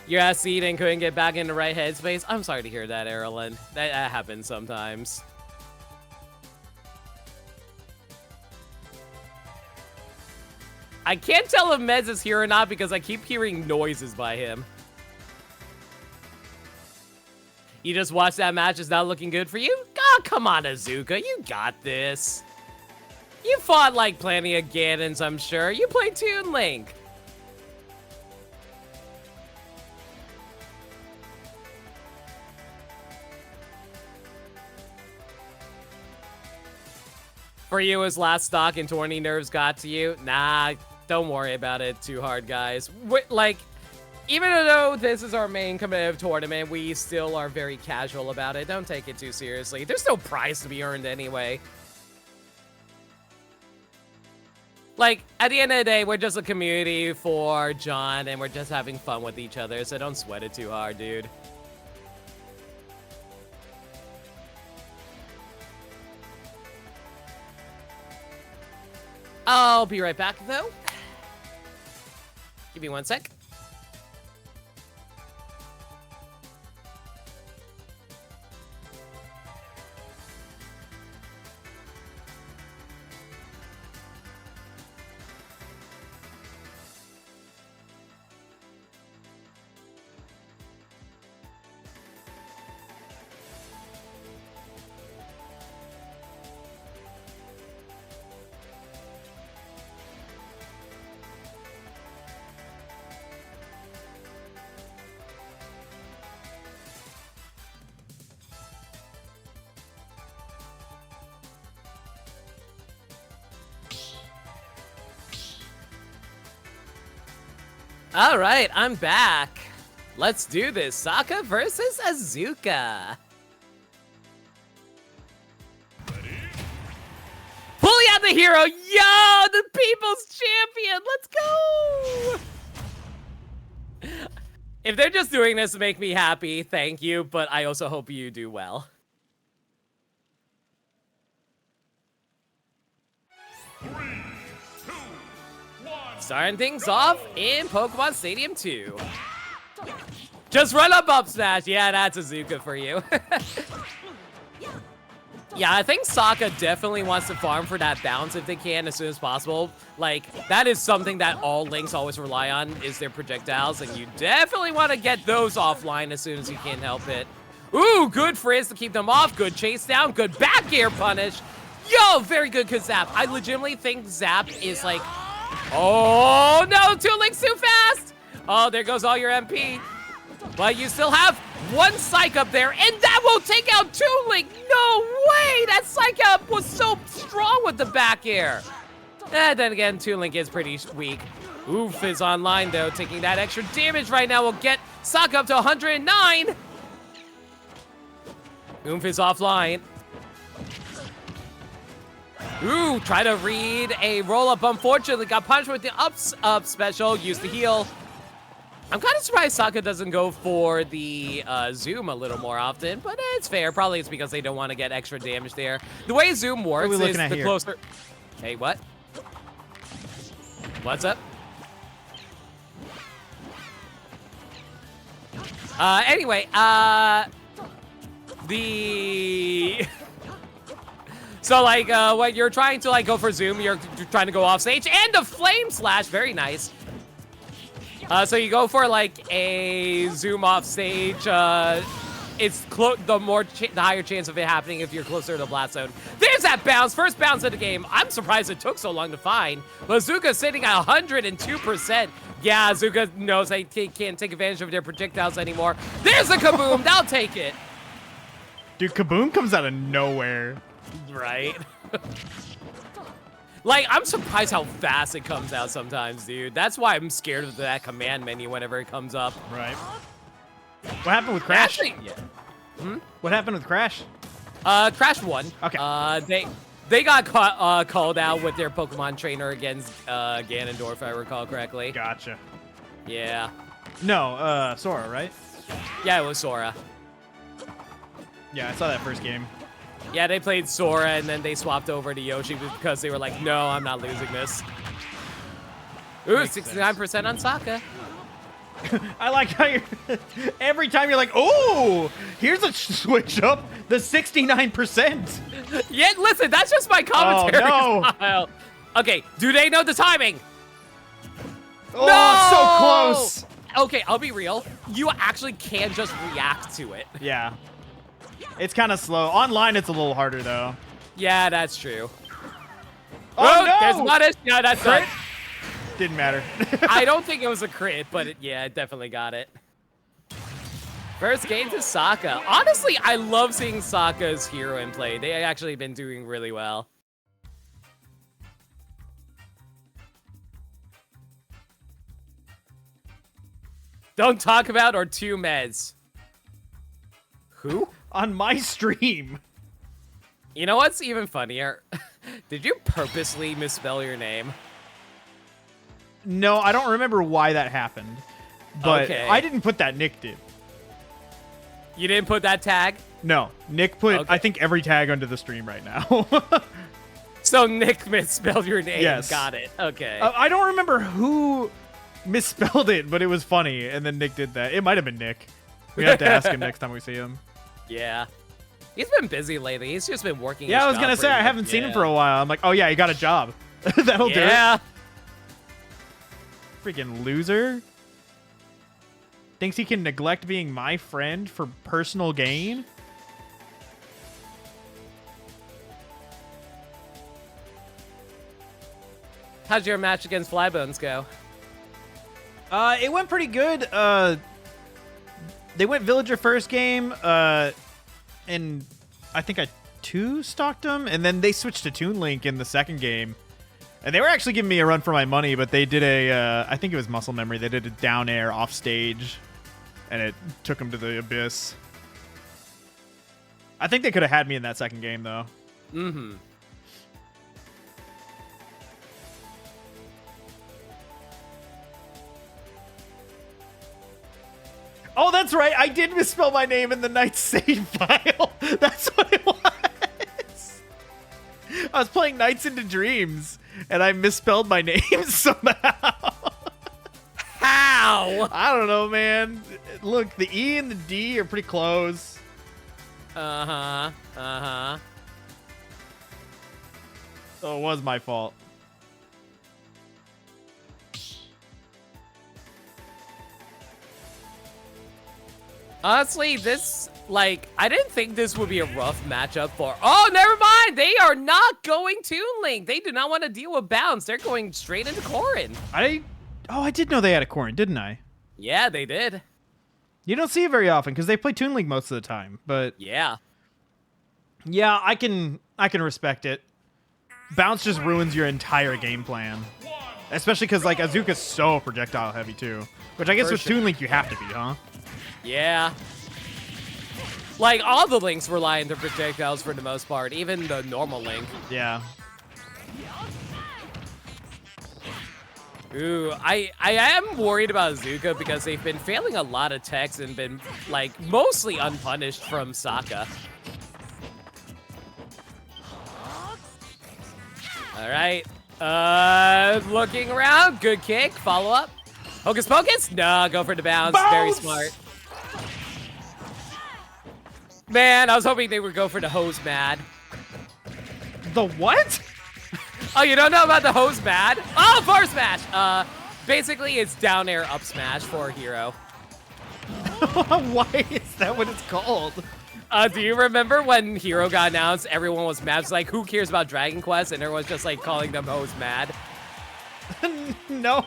Speaker 1: Your ass seat and couldn't get back in the right headspace. I'm sorry to hear that, Erlen. That happens sometimes. I can't tell if Meds is here or not because I keep hearing noises by him. You just watched that match, is not looking good for you? Oh, come on, Azuka, you got this. You fought like plenty of Ganons, I'm sure. You played Toon Link. For you as last stock and tourney nerves got to you? Nah, don't worry about it too hard, guys. Like, even though this is our main competitive tournament, we still are very casual about it. Don't take it too seriously. There's no prize to be earned anyway. Like, at the end of the day, we're just a community for John, and we're just having fun with each other, so don't sweat it too hard, dude. I'll be right back, though. Give me 1 sec. All right, I'm back. Let's do this. Sokka versus Azuka. Pulling out the hero. Yo, the people's champion. Let's go. If they're just doing this to make me happy, thank you. But I also hope you do well. Starting things off in Pokemon Stadium 2. Just run up smash. Yeah, that's Azuka for you. Yeah, I think Sokka definitely wants to farm for that bounce if they can as soon as possible. Like, that is something that all Links always rely on is their projectiles, and you definitely want to get those offline as soon as you can help it. Ooh, good frizz to keep them off. Good chase down. Good back air punish. Yo, very good Zap. I legitimately think Zap is like... Oh, no, 2 Links too fast. Oh, there goes all your MP. But you still have 1 Psych Up there, and that will take out 2 Link. No way, that Psych Up was so strong with the back air. And then again, 2 Link is pretty weak. Oof is online, though, taking that extra damage right now will get Sokka up to 109. Oof is offline. Ooh, try to read a roll-up. Unfortunately, got punched with the up special. Used the heal. I'm kind of surprised Sokka doesn't go for the zoom a little more often, but it's fair. Probably it's because they don't want to get extra damage there. The way zoom works is the closer... Hey, what? What's up? Anyway, So, like, when you're trying to, like, go for zoom, you're trying to go off stage, and a flame slash, very nice. So you go for, like, a zoom off stage, it's the higher chance of it happening if you're closer to the blast zone. There's that bounce, first bounce of the game. I'm surprised it took so long to find, but Azuka's sitting at 102%. Yeah, Azuka knows they can't take advantage of their projectiles anymore. There's a Kaboom, they'll take it.
Speaker 2: Dude, Kaboom comes out of nowhere.
Speaker 1: Right? Like, I'm surprised how fast it comes out sometimes, dude. That's why I'm scared of that command menu whenever it comes up.
Speaker 2: Right. What happened with Crash?
Speaker 1: Actually, yeah.
Speaker 2: What happened with Crash?
Speaker 1: Crash won.
Speaker 2: Okay.
Speaker 1: They got called out with their Pokemon trainer against Ganondorf, if I recall correctly.
Speaker 2: Gotcha.
Speaker 1: Yeah.
Speaker 2: No, Sora, right?
Speaker 1: Yeah, it was Sora.
Speaker 2: Yeah, I saw that first game.
Speaker 1: Yeah, they played Sora, and then they swapped over to Yoshi because they were like, no, I'm not losing this. Ooh, 69% on Sokka.
Speaker 2: I like how you're... Every time you're like, oh, here's a switch up. The 69%.
Speaker 1: Yeah, listen, that's just my commentary
Speaker 2: style.
Speaker 1: Okay, do they know the timing?
Speaker 2: Oh,
Speaker 1: no!
Speaker 2: so close.
Speaker 1: Okay, I'll be real. You actually can just react to it.
Speaker 2: Yeah. It's kind of slow. Online, it's a little harder, though.
Speaker 1: Yeah, that's true.
Speaker 2: Oh, no!
Speaker 1: There's one. No, that's
Speaker 2: crit?
Speaker 1: not.
Speaker 2: Didn't matter.
Speaker 1: I don't think it was a crit, but yeah, it definitely got it. First game to Sokka. Honestly, I love seeing Sokka's hero in play. They actually been doing really well. Don't talk about or two meds. Who?
Speaker 2: On my stream.
Speaker 1: You know what's even funnier? Did you purposely misspell your name?
Speaker 2: No, I don't remember why that happened. But
Speaker 1: Okay.
Speaker 2: I didn't put that, Nick did.
Speaker 1: You didn't put that tag?
Speaker 2: No, Nick put,
Speaker 1: Okay.
Speaker 2: I think, every tag under the stream right now.
Speaker 1: So Nick misspelled your name.
Speaker 2: Yes.
Speaker 1: Got it. Okay.
Speaker 2: I don't remember who misspelled it, but it was funny, and then Nick did that. It might have been Nick. We have to ask him next time we see him.
Speaker 1: Yeah. He's been busy lately. He's just been working.
Speaker 2: Yeah,
Speaker 1: his
Speaker 2: I was
Speaker 1: job
Speaker 2: going to say,
Speaker 1: pretty
Speaker 2: I haven't
Speaker 1: much.
Speaker 2: seen him for a while. I'm like, oh yeah, he got a job. That'll do it.
Speaker 1: Yeah.
Speaker 2: Freaking loser. Thinks he can neglect being my friend for personal gain?
Speaker 1: How'd your match against Flybones go?
Speaker 2: It went pretty good. They went Villager first game, and I think I 2-stocked them, and then they switched to Toon Link in the second game. And they were actually giving me a run for my money, but they did I think it was muscle memory. They did a down air off stage, and it took them to the abyss. I think they could have had me in that second game, though.
Speaker 1: Mm-hmm.
Speaker 2: Oh, that's right. I did misspell my name in the Knight's save file. That's what it was. I was playing Nights into Dreams, and I misspelled my name somehow.
Speaker 1: How?
Speaker 2: I don't know, man. Look, the E and the D are pretty close.
Speaker 1: Uh-huh. Uh-huh.
Speaker 2: So it was my fault.
Speaker 1: Honestly, this, like, I didn't think this would be a rough matchup for... Oh, never mind! They are not going Toon Link! They do not want to deal with bounce. They're going straight into Corrin.
Speaker 2: I did know they had a Corrin, didn't I?
Speaker 1: Yeah, they did.
Speaker 2: You don't see it very often, because they play Toon Link most of the time, but...
Speaker 1: Yeah.
Speaker 2: Yeah, I can respect it. Bounce just ruins your entire game plan. Especially because, like, Azuka's so projectile heavy, too. Which I guess
Speaker 1: For
Speaker 2: with
Speaker 1: sure.
Speaker 2: Toon Link you have to be, huh?
Speaker 1: Yeah. Like, all the Links rely on their projectiles for the most part, even the normal Link.
Speaker 2: Yeah.
Speaker 1: Ooh, I am worried about Azuka because they've been failing a lot of techs and been, like, mostly unpunished from Sokka. All right. Looking around. Good kick. Follow up. Hocus Pocus? No, go for the bounce. Very smart. Man, I was hoping they would go for the hose mad.
Speaker 2: The what?
Speaker 1: Oh, you don't know about the hose mad? Oh, bar smash. Basically, it's down air up smash for a hero.
Speaker 2: Why is that what it's called?
Speaker 1: Do you remember when Hero got announced, everyone was mad? It's like, who cares about Dragon Quest? And everyone's just like calling them hose mad.
Speaker 2: No.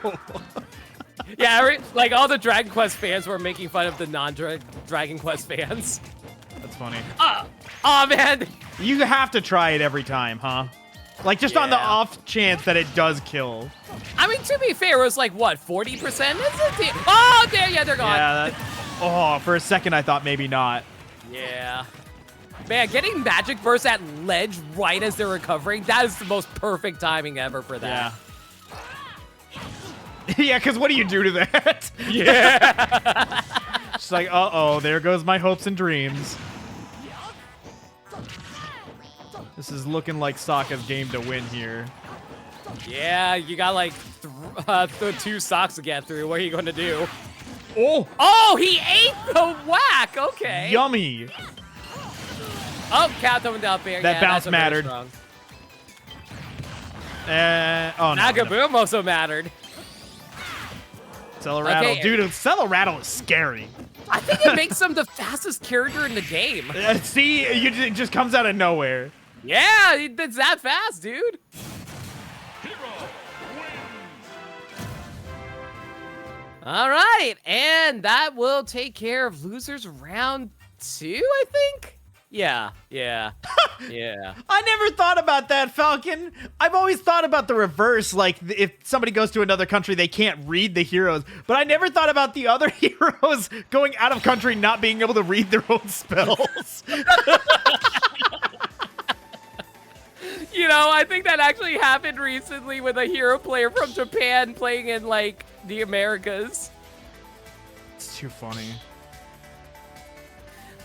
Speaker 1: Yeah, like all the Dragon Quest fans were making fun of the non-Dragon Quest fans.
Speaker 2: That's funny.
Speaker 1: Oh man.
Speaker 2: You have to try it every time, huh? Like, just on the
Speaker 1: Yeah.
Speaker 2: off chance that it does kill.
Speaker 1: I mean, to be fair, it was like, what, 40%? Oh, there, yeah, they're gone.
Speaker 2: Yeah, oh, for a second I thought maybe not.
Speaker 1: Yeah. Man, getting Magic Burst at ledge right as they're recovering, that is the most perfect timing ever for that.
Speaker 2: Yeah. Yeah, because what do you do to that?
Speaker 1: Yeah.
Speaker 2: It's like, uh-oh, there goes my hopes and dreams. This is looking like Sokka's game to win here.
Speaker 1: Yeah, you got like the 2 socks to get through. What are you going to do?
Speaker 2: Oh!
Speaker 1: Oh, he ate the whack. Okay.
Speaker 2: Yummy!
Speaker 1: Oh, cat throwing down there.
Speaker 2: That
Speaker 1: Yeah,
Speaker 2: bounce
Speaker 1: that's a very
Speaker 2: mattered.
Speaker 1: strong.
Speaker 2: Oh, no.
Speaker 1: Nagaboom also mattered.
Speaker 2: Celerattle.
Speaker 1: Okay.
Speaker 2: Dude, Celerattle is scary.
Speaker 1: I think it makes him the fastest character in the game.
Speaker 2: See? It just comes out of nowhere.
Speaker 1: Yeah, it's that fast, dude. All right, and that will take care of losers round 2, I think. Yeah. Yeah.
Speaker 2: I never thought about that, Falcon. I've always thought about the reverse, like if somebody goes to another country, they can't read the heroes. But I never thought about the other heroes going out of country not being able to read their own spells.
Speaker 1: You know, I think that actually happened recently with a hero player from Japan playing in, like, the Americas.
Speaker 2: It's too funny.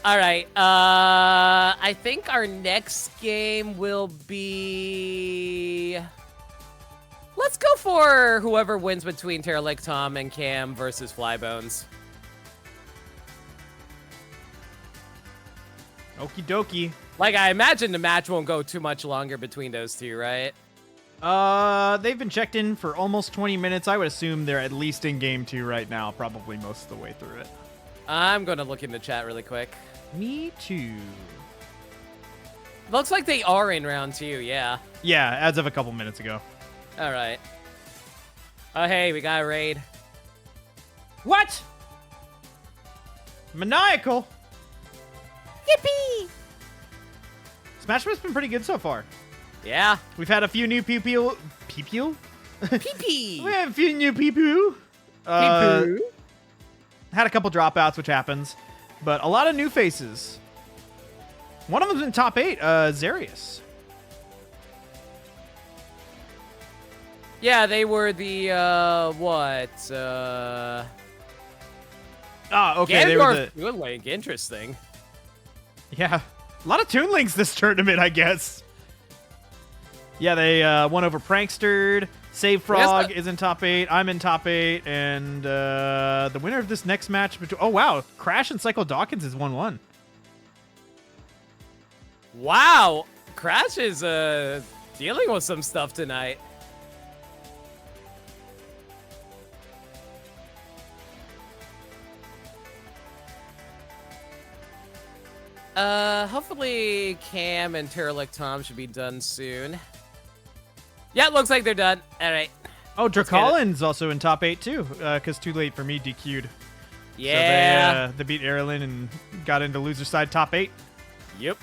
Speaker 1: All right, I think our next game will be... Let's go for whoever wins between Terralic Tom and Cam versus Flybones.
Speaker 2: Okie dokie.
Speaker 1: Like, I imagine the match won't go too much longer between those two, right?
Speaker 2: They've been checked in for almost 20 minutes. I would assume they're at least in game 2 right now, probably most of the way through it.
Speaker 1: I'm gonna look in the chat really quick.
Speaker 2: Me too.
Speaker 1: Looks like they are in round 2, yeah.
Speaker 2: Yeah, as of a couple minutes ago.
Speaker 1: All right. Oh, hey, we got a raid.
Speaker 2: What? Maniacal.
Speaker 1: Yippee!
Speaker 2: Smash Pit's been pretty good so far.
Speaker 1: Yeah.
Speaker 2: We've had a few new people. People?
Speaker 1: Pee-pee.
Speaker 2: We have a few new people. Had a couple dropouts, which happens, but a lot of new faces. One of them's in top 8, Zarius.
Speaker 1: Yeah, they were the, what,
Speaker 2: Ah, okay, they were the...
Speaker 1: Good link, interesting.
Speaker 2: Yeah, a lot of Toon Links this tournament, I guess. Yeah, they won over Prankstered. Save Frog is in top 8. I'm in top 8. And the winner of this next match... Oh, wow. Crash and Cycle Dawkins is 1-1.
Speaker 1: Wow. Crash is, dealing with some stuff tonight. Hopefully Cam and Terralic Tom should be done soon. Yeah, it looks like they're done. All right.
Speaker 2: Oh, Dracolin's also in top 8 too, because Too Late for Me DQ'd.
Speaker 1: Yeah.
Speaker 2: So they beat Erlin and got into loser side top 8.
Speaker 1: Yep.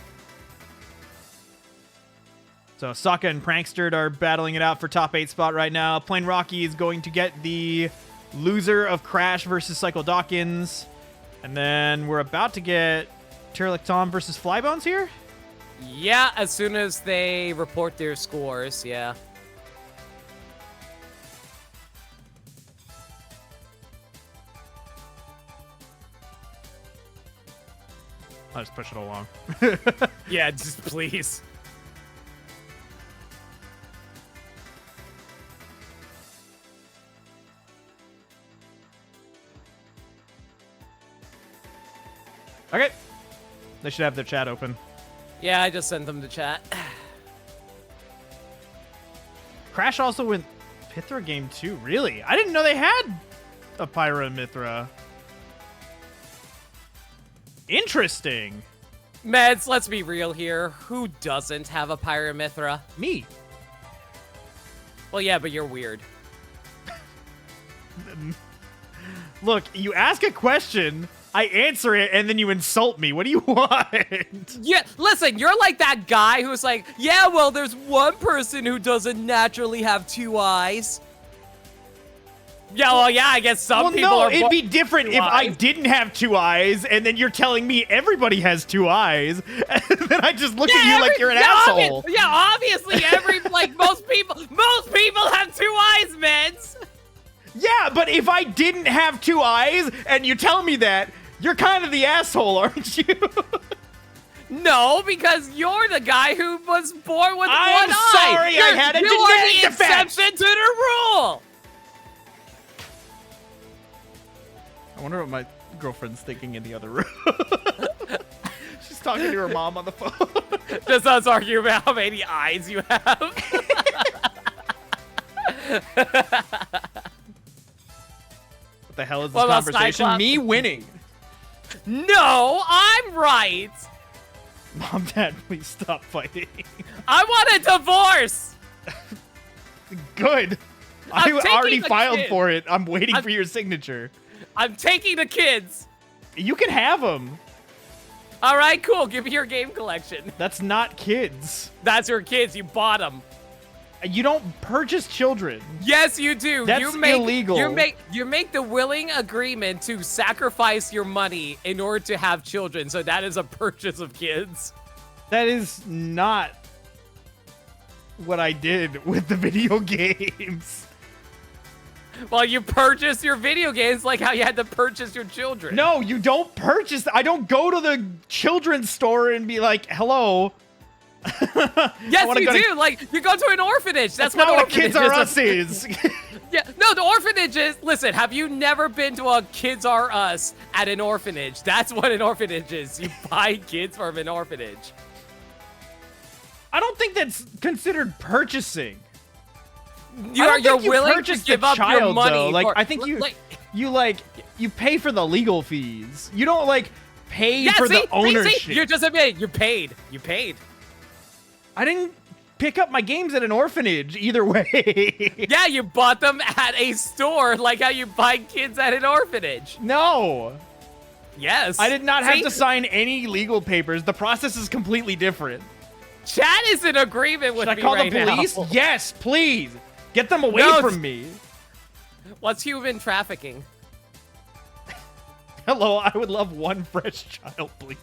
Speaker 2: So Sokka and Prankster are battling it out for top 8 spot right now. Plain Rocky is going to get the loser of Crash versus Cycle Dawkins. And then we're about to get Terralic Tom versus Flybones here?
Speaker 1: Yeah, as soon as they report their scores, yeah.
Speaker 2: I'll just push it along.
Speaker 1: Yeah, just please.
Speaker 2: Okay. They should have their chat open.
Speaker 1: Yeah, I just sent them to chat.
Speaker 2: Crash also went Pythra game 2. Really? I didn't know they had a Pyra and Mithra. Interesting.
Speaker 1: Meds, let's be real here. Who doesn't have a Pyramithra?
Speaker 2: Me.
Speaker 1: Well, yeah, but you're weird.
Speaker 2: Look, you ask a question, I answer it, and then you insult me. What do you want?
Speaker 1: Yeah, listen, you're like that guy who's like, yeah, well, there's one person who doesn't naturally have 2 eyes. Yeah, well, yeah, I guess some people are...
Speaker 2: it'd be different if I didn't have 2 eyes, and then you're telling me everybody has 2 eyes, and then I just look at you like you're an asshole.
Speaker 1: Obviously, like, most people have 2 eyes, Meds.
Speaker 2: Yeah, but if I didn't have 2 eyes, and you tell me that, you're kind of the asshole, aren't you?
Speaker 1: No, because you're the guy who was born with one eye.
Speaker 2: I'm sorry, I had a genetic defect.
Speaker 1: You're the exception to the rule.
Speaker 2: I wonder what my girlfriend's thinking in the other room. She's talking to her mom on the phone.
Speaker 1: Just us arguing about how many eyes you have.
Speaker 2: What the hell is this conversation?
Speaker 1: Cyclops?
Speaker 2: Me winning.
Speaker 1: No, I'm right.
Speaker 2: Mom, Dad, please stop fighting.
Speaker 1: I want a divorce.
Speaker 2: Good. I
Speaker 1: I'm taking
Speaker 2: already
Speaker 1: the
Speaker 2: filed
Speaker 1: kid.
Speaker 2: for it. I'm waiting for your signature.
Speaker 1: I'm taking the kids.
Speaker 2: You can have them.
Speaker 1: All right, cool. Give me your game collection.
Speaker 2: That's not kids.
Speaker 1: That's your kids. You bought them.
Speaker 2: You don't purchase children.
Speaker 1: Yes, you do.
Speaker 2: That's illegal.
Speaker 1: You make the willing agreement to sacrifice your money in order to have children. So that is a purchase of kids.
Speaker 2: That is not what I did with the video games.
Speaker 1: Well, you purchased your video games like how you had to purchase your children.
Speaker 2: No, you don't purchase. I don't go to the children's store and be like, hello.
Speaker 1: Yes, you do. Like, you go to an orphanage. That's
Speaker 2: not what
Speaker 1: orphanage
Speaker 2: Kids R Us is.
Speaker 1: Yeah, no, the orphanage is. Listen, have you never been to a Kids R Us at an orphanage? That's what an orphanage is. You buy kids from an orphanage.
Speaker 2: I don't think that's considered purchasing.
Speaker 1: You're willing to give up your money.
Speaker 2: Though. Like,
Speaker 1: for,
Speaker 2: I think you pay for the legal fees. You don't like pay for the ownership.
Speaker 1: See? You're just admitting you paid. You paid.
Speaker 2: I didn't pick up my games at an orphanage either way.
Speaker 1: Yeah, you bought them at a store like how you buy kids at an orphanage.
Speaker 2: No.
Speaker 1: Yes.
Speaker 2: I did not have to sign any legal papers. The process is completely different.
Speaker 1: Chad is in agreement with me right now.
Speaker 2: Should I call the police? Yes, please. Get them away from me.
Speaker 1: What's human trafficking?
Speaker 2: Hello, I would love one fresh child, please.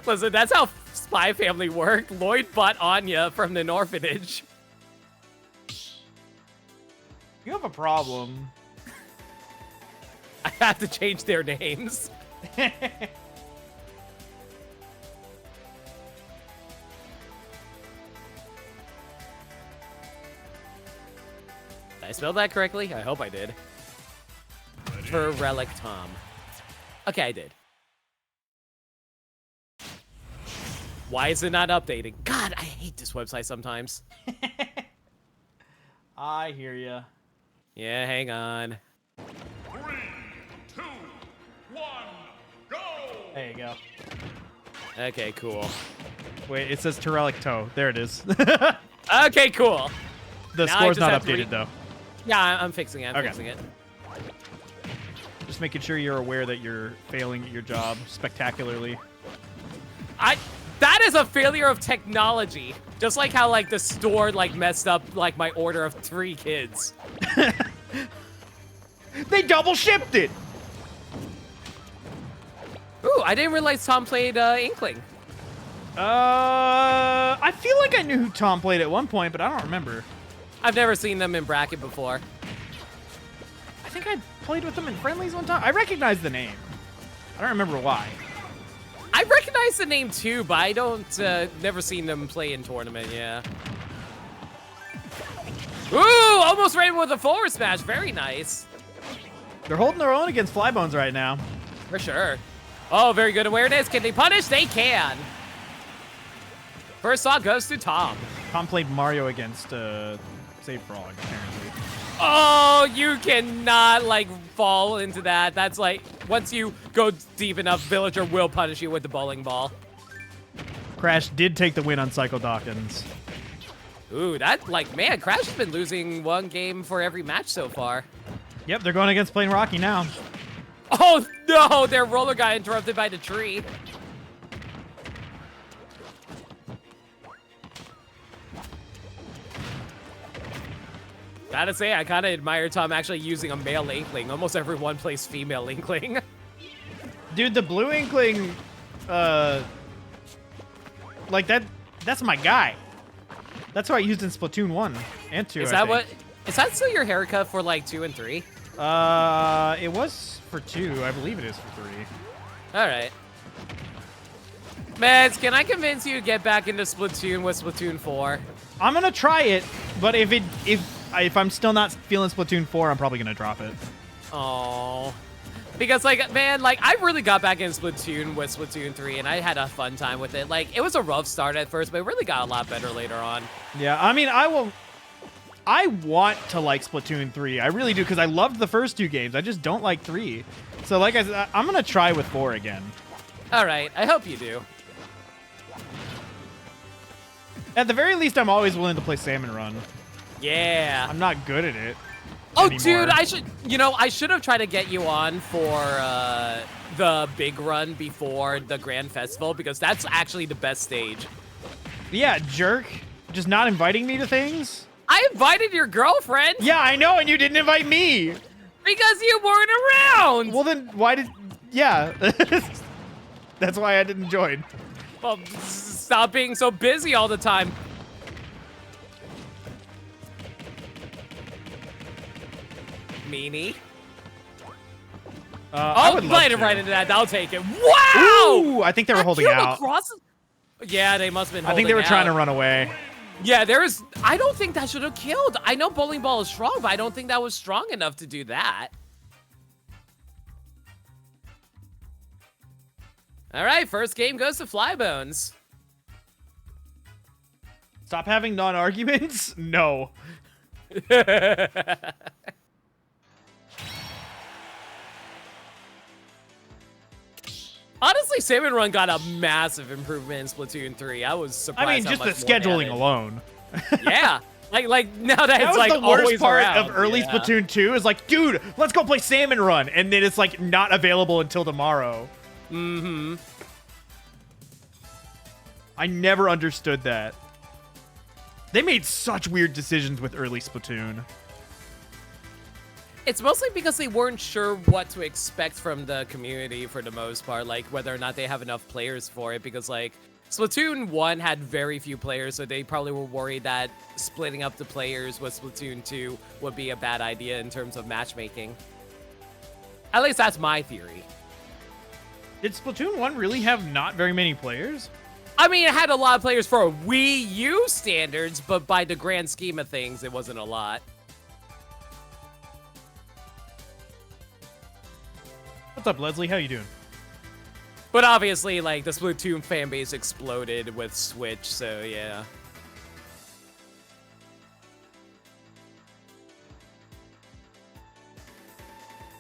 Speaker 1: Listen, that's how Spy Family worked. Lloyd bought Anya from an orphanage.
Speaker 2: You have a problem.
Speaker 1: I have to change their names. Did I spell that correctly? I hope I did. Relic Tom. Okay, I did. Why is it not updating? God, I hate this website sometimes.
Speaker 2: I hear ya.
Speaker 1: Yeah, hang on.
Speaker 4: 3, 2, 1, go!
Speaker 2: There you go.
Speaker 1: Okay, cool.
Speaker 2: Wait, it says Terrelic Toe. There it is.
Speaker 1: Okay, cool.
Speaker 2: The
Speaker 1: Now
Speaker 2: score's
Speaker 1: I just
Speaker 2: not
Speaker 1: have to
Speaker 2: updated, though.
Speaker 1: Yeah, I'm fixing it. I'm
Speaker 2: Okay.
Speaker 1: fixing it.
Speaker 2: Just making sure you're aware that you're failing at your job spectacularly.
Speaker 1: That is a failure of technology. Just like how, like, the store, like, messed up, like, my order of 3 kids.
Speaker 2: They double shipped it!
Speaker 1: Ooh, I didn't realize Tom played Inkling.
Speaker 2: I feel like I knew who Tom played at one point, but I don't remember.
Speaker 1: I've never seen them in bracket before.
Speaker 2: I think I played with them in friendlies one time. I recognize the name. I don't remember why.
Speaker 1: I recognize the name too, but I don't, never seen them play in tournament, yeah. Ooh, almost ran with a forward smash. Very nice.
Speaker 2: They're holding their own against Flybones right now.
Speaker 1: For sure. Oh, very good awareness. Can they punish? They can. First stock goes to Tom.
Speaker 2: Tom played Mario against Save Frog, apparently.
Speaker 1: Oh, you cannot, like, fall into that. That's like, once you go deep enough, Villager will punish you with the bowling ball.
Speaker 2: Crash did take the win on Psycho Dawkins.
Speaker 1: Ooh, that, like, man, Crash has been losing one game for every match so far.
Speaker 2: Yep, they're going against Plain Rocky now.
Speaker 1: Oh, no, their roller got interrupted by the tree. Gotta say, I kind of admire Tom actually using a male Inkling. Almost everyone plays female Inkling.
Speaker 2: Dude, the blue Inkling, like that's my guy. That's who I used in Splatoon 1 and 2,
Speaker 1: Is
Speaker 2: I
Speaker 1: that
Speaker 2: think.
Speaker 1: is that still your haircut for like 2 and 3?
Speaker 2: It was for 2. I believe it is for 3.
Speaker 1: All right. Mads, can I convince you to get back into Splatoon with Splatoon 4?
Speaker 2: I'm gonna try it, but if I'm still not feeling Splatoon 4, I'm probably gonna drop it.
Speaker 1: Oh. Because, like, man, like, I really got back in Splatoon with Splatoon 3, and I had a fun time with it. Like, it was a rough start at first, but it really got a lot better later on.
Speaker 2: Yeah, I mean, I want to like Splatoon 3. I really do, because I loved the first 2 games. I just don't like 3. So, like I said, I'm gonna try with 4 again.
Speaker 1: All right, I hope you do.
Speaker 2: At the very least, I'm always willing to play Salmon Run.
Speaker 1: Yeah.
Speaker 2: I'm not good at it.
Speaker 1: Oh,
Speaker 2: anymore.
Speaker 1: dude, I should have tried to get you on for the big run before the Grand Festival, because that's actually the best stage.
Speaker 2: Yeah, jerk. Just not inviting me to things?
Speaker 1: I invited your girlfriend.
Speaker 2: Yeah, I know, and you didn't invite me.
Speaker 1: Because you weren't around.
Speaker 2: Well, then why did... Yeah. That's why I didn't join.
Speaker 1: Well, stop being so busy all the time. Meanie.
Speaker 2: I would love
Speaker 1: played it
Speaker 2: to.
Speaker 1: right into that. I'll take it. Wow!
Speaker 2: Ooh, I think they were holding
Speaker 1: Killed
Speaker 2: out.
Speaker 1: across the- Yeah, they must have been
Speaker 2: I
Speaker 1: holding
Speaker 2: think they were trying to
Speaker 1: out.
Speaker 2: run away.
Speaker 1: Yeah, I don't think that should have killed. I know bowling ball is strong, but I don't think that was strong enough to do that. All right, first game goes to Flybones.
Speaker 2: Stop having non-arguments? No.
Speaker 1: Honestly, Salmon Run got a massive improvement in Splatoon 3. I was surprised.
Speaker 2: I mean,
Speaker 1: how
Speaker 2: just the
Speaker 1: much more they
Speaker 2: scheduling
Speaker 1: added.
Speaker 2: alone.
Speaker 1: Yeah, like now that,
Speaker 2: That
Speaker 1: it's
Speaker 2: was
Speaker 1: like
Speaker 2: the worst
Speaker 1: always
Speaker 2: part
Speaker 1: around.
Speaker 2: of early
Speaker 1: Yeah.
Speaker 2: Splatoon 2 is like, dude, let's go play Salmon Run. And then it's like not available until tomorrow.
Speaker 1: Mm-hmm.
Speaker 2: I never understood that. They made such weird decisions with early Splatoon.
Speaker 1: It's mostly because they weren't sure what to expect from the community for the most part, like whether or not they have enough players for it, because like Splatoon 1 had very few players, so they probably were worried that splitting up the players with Splatoon 2 would be a bad idea in terms of matchmaking. At least that's my theory.
Speaker 2: Did Splatoon 1 really have not very many players?
Speaker 1: I mean, it had a lot of players for Wii U standards, but by the grand scheme of things, it wasn't a lot.
Speaker 2: What's up, Leslie? How you doing?
Speaker 1: But obviously, like, the Splatoon fan base exploded with Switch, so yeah.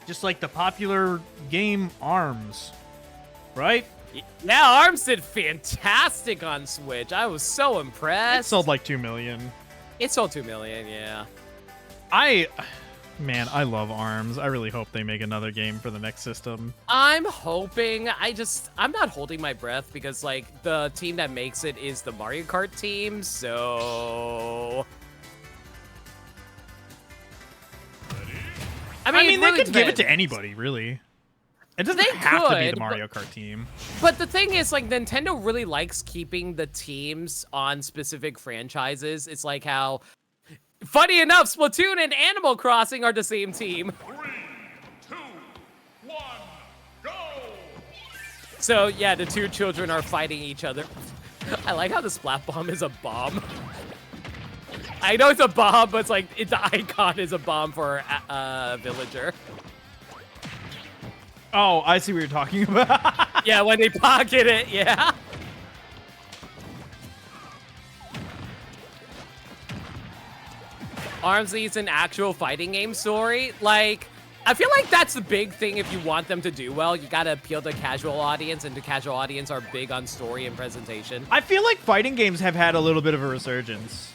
Speaker 2: Just like the popular game ARMS, right?
Speaker 1: Yeah, ARMS did fantastic on Switch. I was so impressed.
Speaker 2: It sold like 2 million.
Speaker 1: It sold 2 million, yeah.
Speaker 2: Man, I love ARMS. I really hope they make another game for the next system.
Speaker 1: I'm hoping. I'm not holding my breath because, like, the team that makes it is the Mario Kart team, so... I mean,
Speaker 2: they
Speaker 1: really
Speaker 2: could give it to
Speaker 1: depends.
Speaker 2: anybody, really. It doesn't
Speaker 1: They
Speaker 2: have to be the
Speaker 1: could,
Speaker 2: Mario Kart team.
Speaker 1: But the thing is, like, Nintendo really likes keeping the teams on specific franchises. It's like how, funny enough, Splatoon and Animal Crossing are the same team.
Speaker 4: 3, 2, 1, go!
Speaker 1: So, yeah, the two children are fighting each other. I like how the Splat Bomb is a bomb. I know it's a bomb, but it's like, the icon is a bomb for a villager.
Speaker 2: Oh, I see what you're talking about.
Speaker 1: Yeah, when they pocket it, yeah. ARMS needs an actual fighting game story. Like, I feel like that's the big thing if you want them to do well. You gotta appeal to the casual audience, and the casual audience are big on story and presentation.
Speaker 2: I feel like fighting games have had a little bit of a resurgence.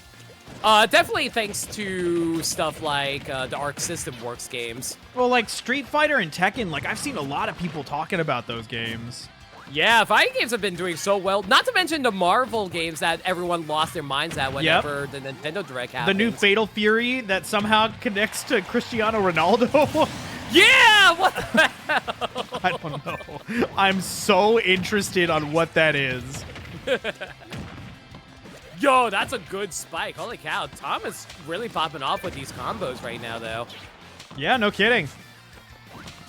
Speaker 1: Definitely thanks to stuff like the Arc System Works games.
Speaker 2: Well, like Street Fighter and Tekken, like I've seen a lot of people talking about those games.
Speaker 1: Yeah, fighting games have been doing so well. Not to mention the Marvel games that everyone lost their minds at whenever the Nintendo Direct happens.
Speaker 2: The new Fatal Fury that somehow connects to Cristiano Ronaldo.
Speaker 1: Yeah! What the hell?
Speaker 2: I don't know. I'm so interested on what that is.
Speaker 1: Yo, that's a good spike. Holy cow. Tom is really popping off with these combos right now, though.
Speaker 2: Yeah, no kidding.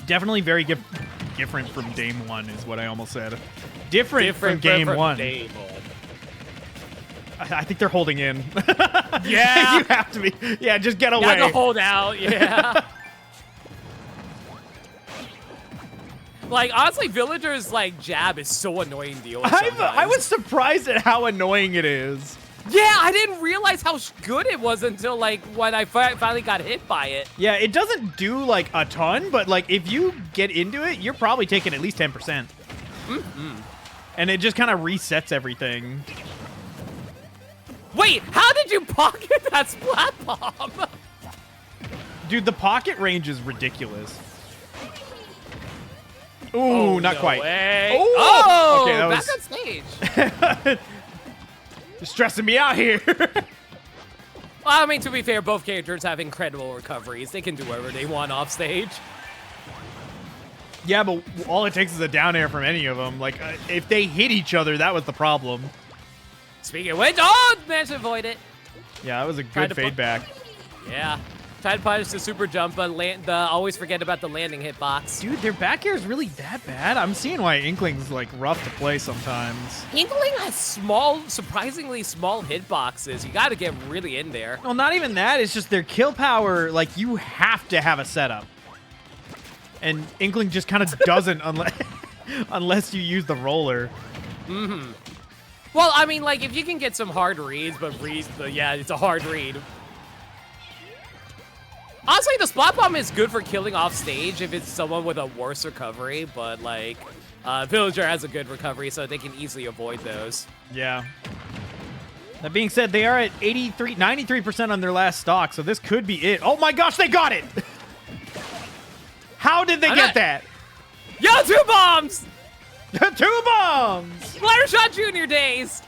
Speaker 2: Definitely very different from Game 1 is what I almost said. Different from Game 1.
Speaker 1: Game 1.
Speaker 2: I think they're holding in.
Speaker 1: Yeah.
Speaker 2: You have to be. Yeah, just get away.
Speaker 1: You have to hold out, yeah. Like, honestly, Villager's, like, jab is so annoying to deal with sometimes.
Speaker 2: I was surprised at how annoying it is.
Speaker 1: Yeah, I didn't realize how good it was until, like, when I finally got hit by it.
Speaker 2: Yeah, it doesn't do, like, a ton, but, like, if you get into it, you're probably taking at least 10%.
Speaker 1: Mm-hmm.
Speaker 2: And it just kind of resets everything.
Speaker 1: Wait, how did you pocket that Splat Bomb?
Speaker 2: Dude, the pocket range is ridiculous. Ooh,
Speaker 1: Oh,
Speaker 2: not
Speaker 1: no
Speaker 2: quite.
Speaker 1: way.
Speaker 2: Ooh.
Speaker 1: Oh,
Speaker 2: Okay, that
Speaker 1: back
Speaker 2: was-
Speaker 1: on stage.
Speaker 2: You're stressing me out here.
Speaker 1: Well, I mean, to be fair, both characters have incredible recoveries. They can do whatever they want off stage.
Speaker 2: Yeah, but all it takes is a down air from any of them. Like, if they hit each other, that was the problem.
Speaker 1: Speaking of which, oh, managed to avoid it.
Speaker 2: Yeah, that was a
Speaker 1: Tried
Speaker 2: good
Speaker 1: to
Speaker 2: fade back.
Speaker 1: Yeah. Tried to punish the super jump, but always forget about the landing hitbox.
Speaker 2: Dude, their back air is really that bad? I'm seeing why Inkling's, like, rough to play sometimes.
Speaker 1: Inkling has surprisingly small hitboxes. You got to get really in there.
Speaker 2: Well, not even that. It's just their kill power, like, you have to have a setup. And Inkling just kind of doesn't unless you use the roller.
Speaker 1: Mm-hmm. Well, I mean, like, if you can get some hard reads, but yeah, it's a hard read. Honestly, the spot bomb is good for killing off stage if it's someone with a worse recovery, but, like, Villager has a good recovery, so they can easily avoid those.
Speaker 2: Yeah. That being said, they are at 93% on their last stock, so this could be it. Oh my gosh, they got it! How did they get that?
Speaker 1: Yo, 2 bombs!
Speaker 2: 2 bombs!
Speaker 1: Fluttershy Junior days!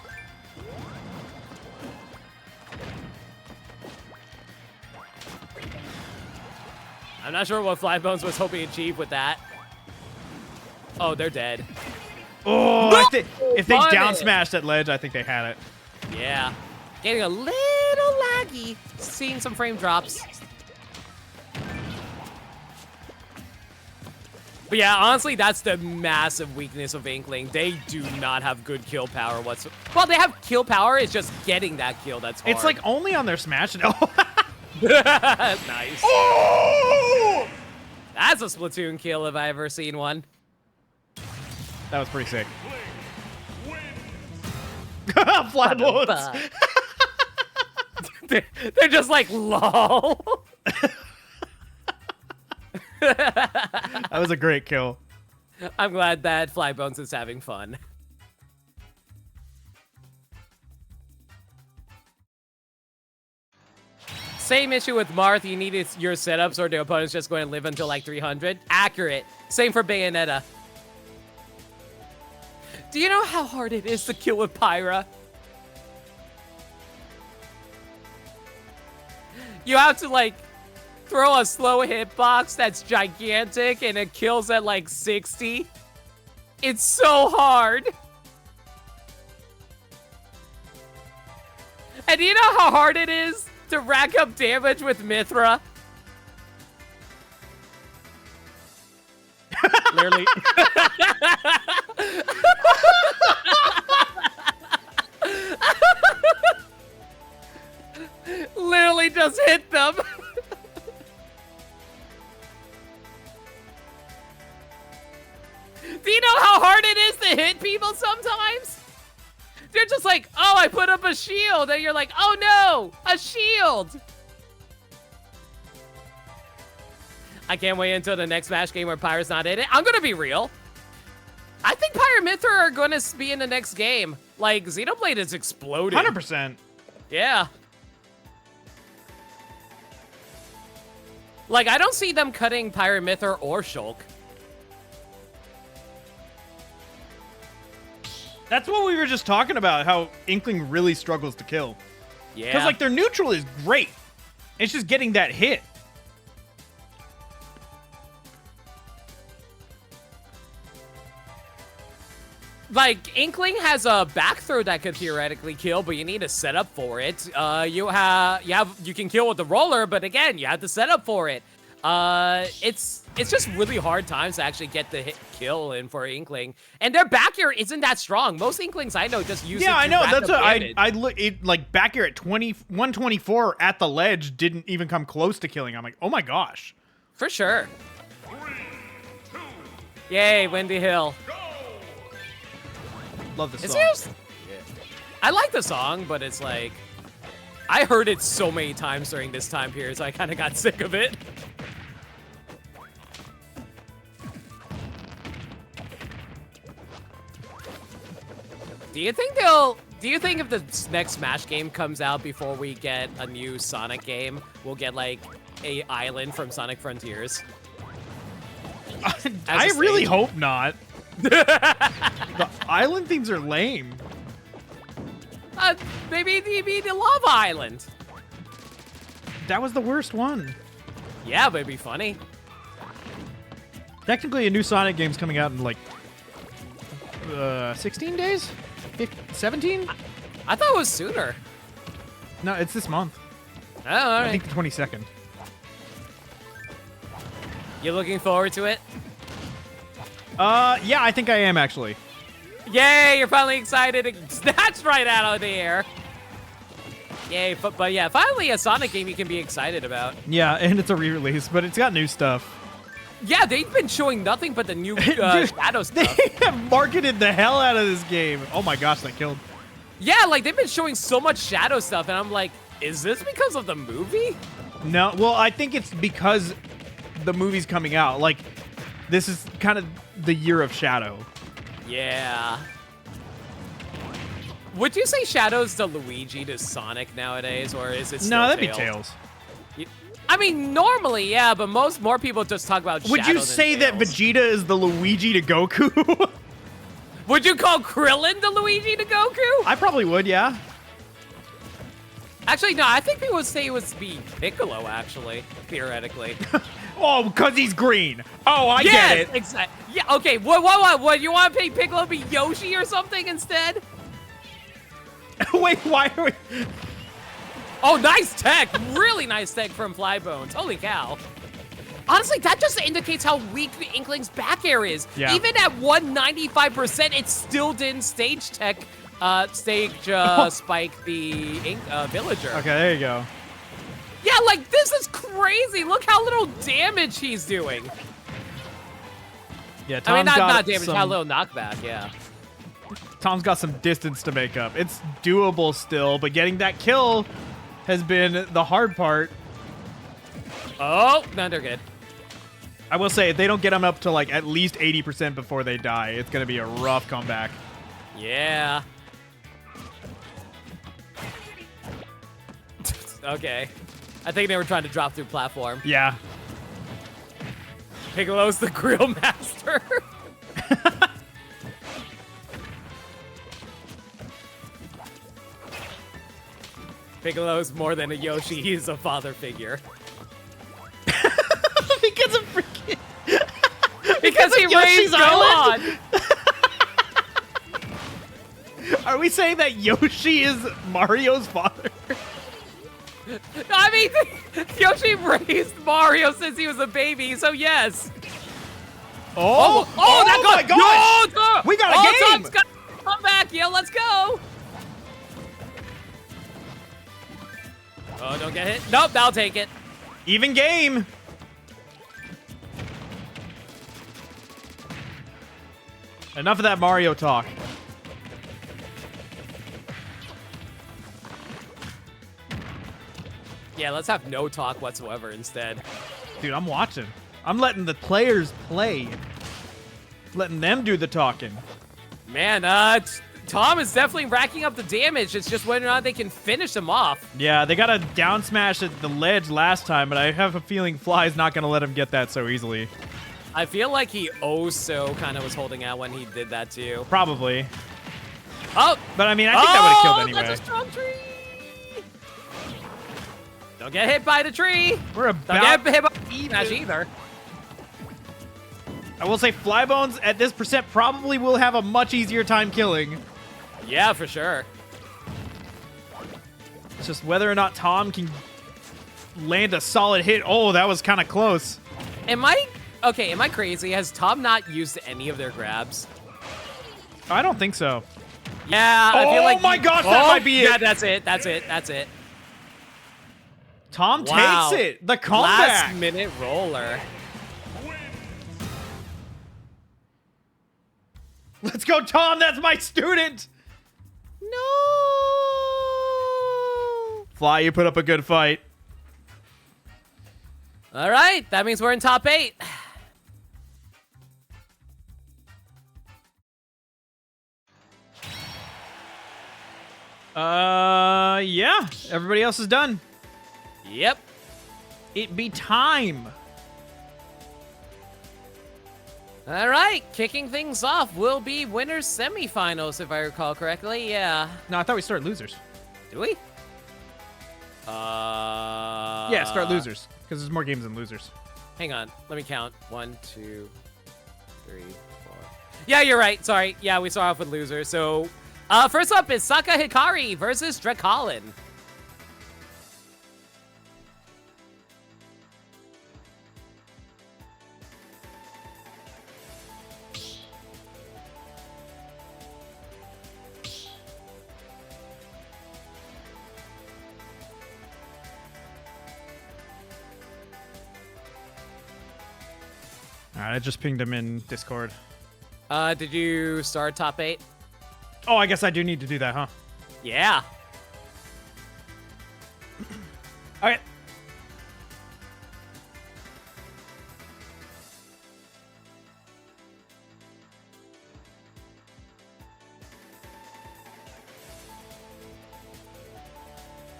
Speaker 1: I'm not sure what Flybones was hoping to achieve with that. Oh, they're dead.
Speaker 2: Oh,
Speaker 1: No!
Speaker 2: if they
Speaker 1: Won
Speaker 2: down
Speaker 1: it.
Speaker 2: smashed that ledge, I think they had it.
Speaker 1: Yeah. Getting a little laggy. Seeing some frame drops. But yeah, honestly, that's the massive weakness of Inkling. They do not have good kill power whatsoever. Well, they have kill power. It's just getting that kill that's hard.
Speaker 2: It's like only on their smash. No.
Speaker 1: Nice.
Speaker 2: Oh!
Speaker 1: That's a Splatoon kill if I ever seen one.
Speaker 2: That was pretty sick. Flatbones.
Speaker 1: They're just like, lol.
Speaker 2: That was a great kill.
Speaker 1: I'm glad that Flybones is having fun. Same issue with Marth. You needed your setups or the opponent's just going to live until like 300. Accurate. Same for Bayonetta. Do you know how hard it is to kill with Pyra? You have to like throw a slow hitbox that's gigantic and it kills at like 60. It's so hard. And do you know how hard it is to rack up damage with Mithra? Literally. Literally just hit them. Do you know how hard it is to hit people sometimes? They're just like, oh, I put up a shield. And you're like, oh no, a shield. I can't wait until the next Smash game where Pyra's not in it. I'm going to be real. I think Pyra and Mithra are going to be in the next game. Like, Xenoblade is exploding.
Speaker 2: 100%.
Speaker 1: Yeah. Like, I don't see them cutting Pyra, Mithra, or Shulk.
Speaker 2: That's what we were just talking about, how Inkling really struggles to kill.
Speaker 1: Yeah.
Speaker 2: Because, like, their neutral is great. It's just getting that hit.
Speaker 1: Like, Inkling has a back throw that could theoretically kill, but you need a setup for it. You can kill with the roller, but again, you have to set up for it. It's just really hard times to actually get the hit kill in for Inkling, and their back air isn't that strong. Most Inklings I know just use.
Speaker 2: Yeah,
Speaker 1: it
Speaker 2: I
Speaker 1: to
Speaker 2: know.
Speaker 1: rack
Speaker 2: That's
Speaker 1: up
Speaker 2: what
Speaker 1: damage.
Speaker 2: I look. It like back here at 124 at the ledge didn't even come close to killing. I'm like, oh my gosh.
Speaker 1: For sure.
Speaker 4: 3, 2,
Speaker 1: Yay, Windy Hill.
Speaker 4: go!
Speaker 2: Love this
Speaker 1: It's
Speaker 2: song.
Speaker 1: just, I like the song, but it's like, I heard it so many times during this time period, so I kind of got sick of it. Do you think if the next Smash game comes out before we get a new Sonic game, we'll get like a island from Sonic Frontiers.
Speaker 2: I
Speaker 1: a
Speaker 2: really
Speaker 1: stage.
Speaker 2: hope not. The island themes are lame.
Speaker 1: Maybe the Lava Island.
Speaker 2: That was the worst one.
Speaker 1: Yeah, but it'd be funny.
Speaker 2: Technically, a new Sonic game's coming out in like 16 days? 17?
Speaker 1: I thought it was sooner.
Speaker 2: No, it's this month.
Speaker 1: Oh, all
Speaker 2: I
Speaker 1: right.
Speaker 2: think the 22nd.
Speaker 1: You looking forward to it?
Speaker 2: Yeah, I think I am actually.
Speaker 1: Yay, you're finally excited. It snatched right out of the air. Yay, but yeah, finally a Sonic game you can be excited about.
Speaker 2: Yeah, and it's a re-release, but it's got new stuff.
Speaker 1: Yeah, they've been showing nothing but the new Shadow stuff.
Speaker 2: They have marketed the hell out of this game. Oh my gosh, that killed.
Speaker 1: Yeah, like they've been showing so much Shadow stuff, and I'm like, is this because of the movie?
Speaker 2: No, well, I think it's because the movie's coming out. Like, this is kind of the year of Shadow.
Speaker 1: Yeah. Would you say Shadow's the Luigi to Sonic nowadays, or is it still
Speaker 2: No, that'd
Speaker 1: Tails?
Speaker 2: be Tails.
Speaker 1: I mean, normally, yeah, but more people just talk about
Speaker 2: Would
Speaker 1: Shadow
Speaker 2: you
Speaker 1: than
Speaker 2: say that
Speaker 1: Tails.
Speaker 2: Vegeta is the Luigi to Goku?
Speaker 1: Would you call Krillin the Luigi to Goku?
Speaker 2: I probably would, yeah.
Speaker 1: Actually, no, I think people would say it would be Piccolo, actually, theoretically.
Speaker 2: Oh, because he's green. Oh, I get it.
Speaker 1: Exactly. Yeah, okay, what? You want to make Piccolo be Yoshi or something instead?
Speaker 2: Wait, why are we...
Speaker 1: Oh, nice tech! Really nice tech from Flybones. Holy cow. Honestly, that just indicates how weak the Inkling's back air is.
Speaker 2: Yeah.
Speaker 1: Even at 195%, it still didn't stage spike the villager.
Speaker 2: Okay, there you go.
Speaker 1: Yeah, like, this is crazy. Look how little damage he's doing.
Speaker 2: Yeah,
Speaker 1: I mean,
Speaker 2: Tom's got
Speaker 1: not damage,
Speaker 2: some,
Speaker 1: how little knockback, yeah.
Speaker 2: Tom's got some distance to make up. It's doable still, but getting that kill has been the hard part.
Speaker 1: Oh, no, they're good.
Speaker 2: I will say, if they don't get him up to like at least 80% before they die, it's going to be a rough comeback.
Speaker 1: Yeah. Okay. I think they were trying to drop through platform.
Speaker 2: Yeah.
Speaker 1: Piccolo's the grill master. Piccolo's more than a Yoshi, he's a father figure.
Speaker 2: Because of freaking...
Speaker 1: Because he
Speaker 2: of Yoshi's
Speaker 1: raised
Speaker 2: Island?
Speaker 1: Gohan!
Speaker 2: Are we saying that Yoshi is Mario's father?
Speaker 1: I mean, Yoshi raised Mario since he was a baby, so yes.
Speaker 2: Oh,
Speaker 1: that
Speaker 2: my
Speaker 1: got,
Speaker 2: gosh!
Speaker 1: Yo,
Speaker 2: We got a game!
Speaker 1: Tom's got a comeback, yo, let's go! Oh, don't get hit. Nope, that'll take it.
Speaker 2: Even game. Enough of that Mario talk.
Speaker 1: Yeah, let's have no talk whatsoever instead.
Speaker 2: Dude, I'm watching. I'm letting the players play. Letting them do the talking.
Speaker 1: Man, Tom is definitely racking up the damage. It's just whether or not they can finish him off.
Speaker 2: Yeah, they got a down smash at the ledge last time, but I have a feeling Fly's not going to let him get that so easily.
Speaker 1: I feel like he also kind of was holding out when he did that too.
Speaker 2: Probably.
Speaker 1: Oh!
Speaker 2: But I mean, I think that would have killed anyway.
Speaker 1: That's a strong tree! Don't get hit by the tree!
Speaker 2: We're
Speaker 1: Don't
Speaker 2: about
Speaker 1: get hit by the smash either.
Speaker 2: I will say Flybones at this percent probably will have a much easier time killing.
Speaker 1: Yeah, for sure.
Speaker 2: It's just whether or not Tom can land a solid hit. Oh, that was kind of close.
Speaker 1: Am I crazy? Has Tom not used any of their grabs?
Speaker 2: I don't think so.
Speaker 1: Yeah, I feel like
Speaker 2: my gosh, that might be it.
Speaker 1: Yeah, that's it.
Speaker 2: Tom
Speaker 1: Wow.
Speaker 2: takes it. The comeback.
Speaker 1: Last minute roller.
Speaker 2: Let's go, Tom. That's my student.
Speaker 1: No.
Speaker 2: Fly, you put up a good fight.
Speaker 1: All right, that means we're in top 8.
Speaker 2: Yeah. Everybody else is done.
Speaker 1: Yep.
Speaker 2: it be time.
Speaker 1: All right, kicking things off will be winners semifinals, if I recall correctly. Yeah.
Speaker 2: No, I thought we started losers.
Speaker 1: Do we?
Speaker 2: Yeah, start losers, because there's more games than losers.
Speaker 1: Hang on, let me count. 1, 2, 3, 4. Yeah, you're right. Sorry. Yeah, we start off with losers. So, first up is Saka Hikari versus Dracolin.
Speaker 2: All right, I just pinged him in Discord.
Speaker 1: Did you start top 8?
Speaker 2: Oh, I guess I do need to do that, huh?
Speaker 1: Yeah.
Speaker 2: Okay.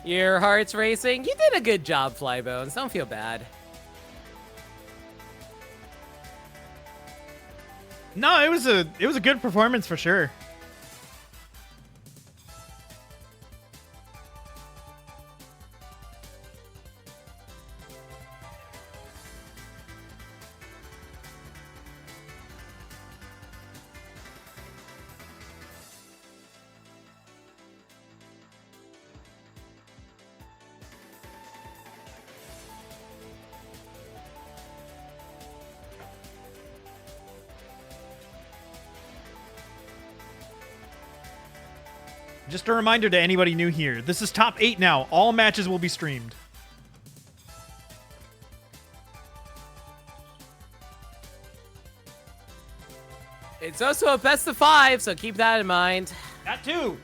Speaker 1: Your heart's racing. You did a good job, Flybones. Don't feel bad.
Speaker 2: No, it was a good performance for sure. Just a reminder to anybody new here. This is top 8 now. All matches will be streamed.
Speaker 1: It's also a best of 5, so keep that in mind.
Speaker 2: That too.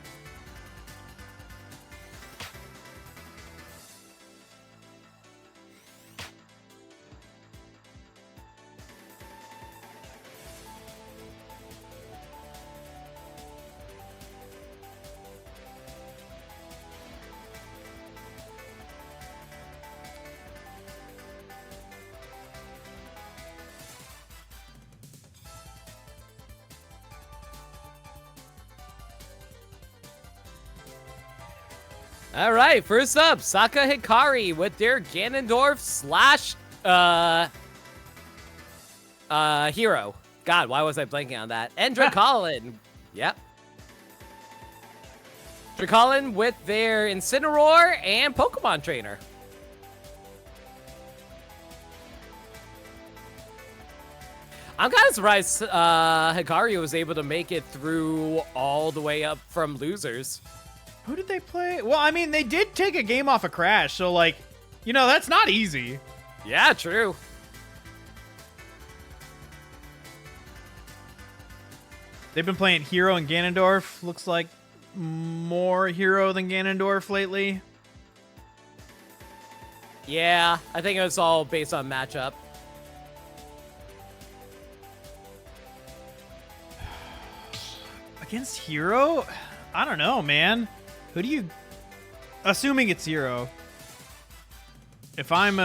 Speaker 1: All right, first up, Saka Hikari with their Ganondorf slash hero. God, why was I blanking on that? And Dracolin. Yep. Dracolin with their Incineroar and Pokemon Trainer. I'm kind of surprised Hikari was able to make it through all the way up from losers.
Speaker 2: Who did they play? Well, I mean, they did take a game off a Crash, so, like, you know, that's not easy.
Speaker 1: Yeah, true.
Speaker 2: They've been playing Hero and Ganondorf. Looks like more Hero than Ganondorf lately.
Speaker 1: Yeah, I think it was all based on matchup.
Speaker 2: Against Hero? I don't know, man. Who do you... Assuming it's Hero. If I'm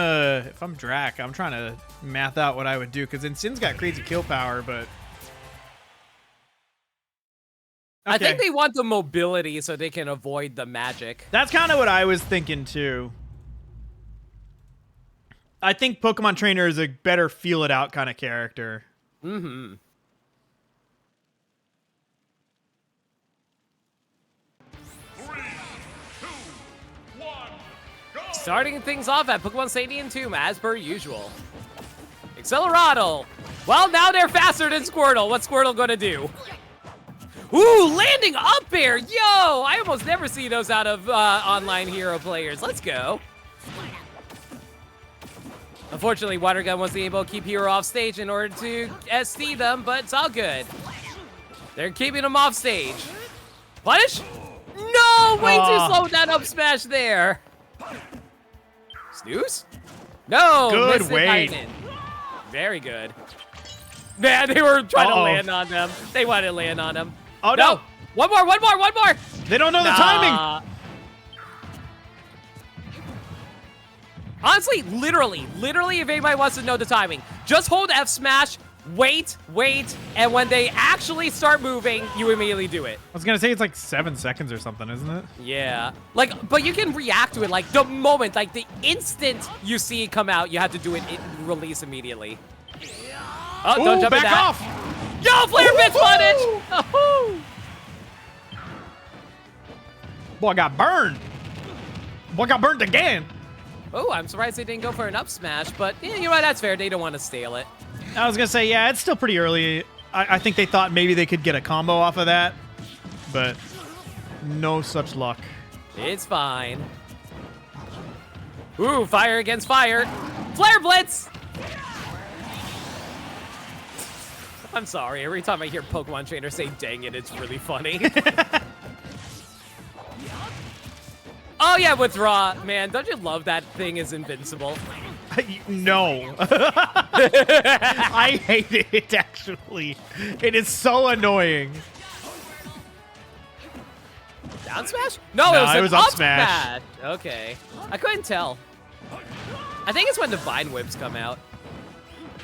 Speaker 2: Drac, I'm trying to math out what I would do, because Sin's got crazy kill power, but... Okay.
Speaker 1: I think they want the mobility so they can avoid the magic.
Speaker 2: That's kind of what I was thinking, too. I think Pokemon Trainer is a better feel-it-out kind of character.
Speaker 1: Mm-hmm. Starting things off at Pokemon Stadium 2, as per usual. Accelerado. Well, now they're faster than Squirtle. What's Squirtle gonna do? Ooh, landing up air. Yo, I almost never see those out of online hero players. Let's go. Unfortunately, Water Gun wasn't able to keep Hero off stage in order to SD them, but it's all good. They're keeping him off stage. Punish? No, way too slow with that up smash there. Snooze? No,
Speaker 2: Good
Speaker 1: missed it,
Speaker 2: wait.
Speaker 1: Titan. Very good. Man, they were trying to land on them. They wanted to land on them.
Speaker 2: Oh, no.
Speaker 1: One more.
Speaker 2: They don't know the timing.
Speaker 1: Honestly, literally, if anybody wants to know the timing, just hold F smash, wait, and when they actually start moving, you immediately do it.
Speaker 2: I was gonna say it's like 7 seconds or something, isn't it?
Speaker 1: Yeah. Like, but you can react to it like the moment, like the instant you see it come out, you have to do it, release immediately. Oh, don't jump in
Speaker 2: back
Speaker 1: that.
Speaker 2: off!
Speaker 1: Yo, flare bits punish! Oh.
Speaker 2: Boy, I got burned. Boy, I got burned again.
Speaker 1: Oh, I'm surprised they didn't go for an up smash, but yeah, you know what? That's fair. They don't want to steal it.
Speaker 2: I was gonna say, yeah, it's still pretty early. I think they thought maybe they could get a combo off of that, but no such luck.
Speaker 1: It's fine. Ooh, fire against fire. Flare blitz! I'm sorry. Every time I hear Pokemon trainers say dang it, it's really funny. Oh, yeah, withdraw. Man, don't you love that thing is invincible?
Speaker 2: No. I hate it, actually. It is so annoying.
Speaker 1: Down smash? No, it was an up smash. Okay. I couldn't tell. I think it's when Divine Whips come out.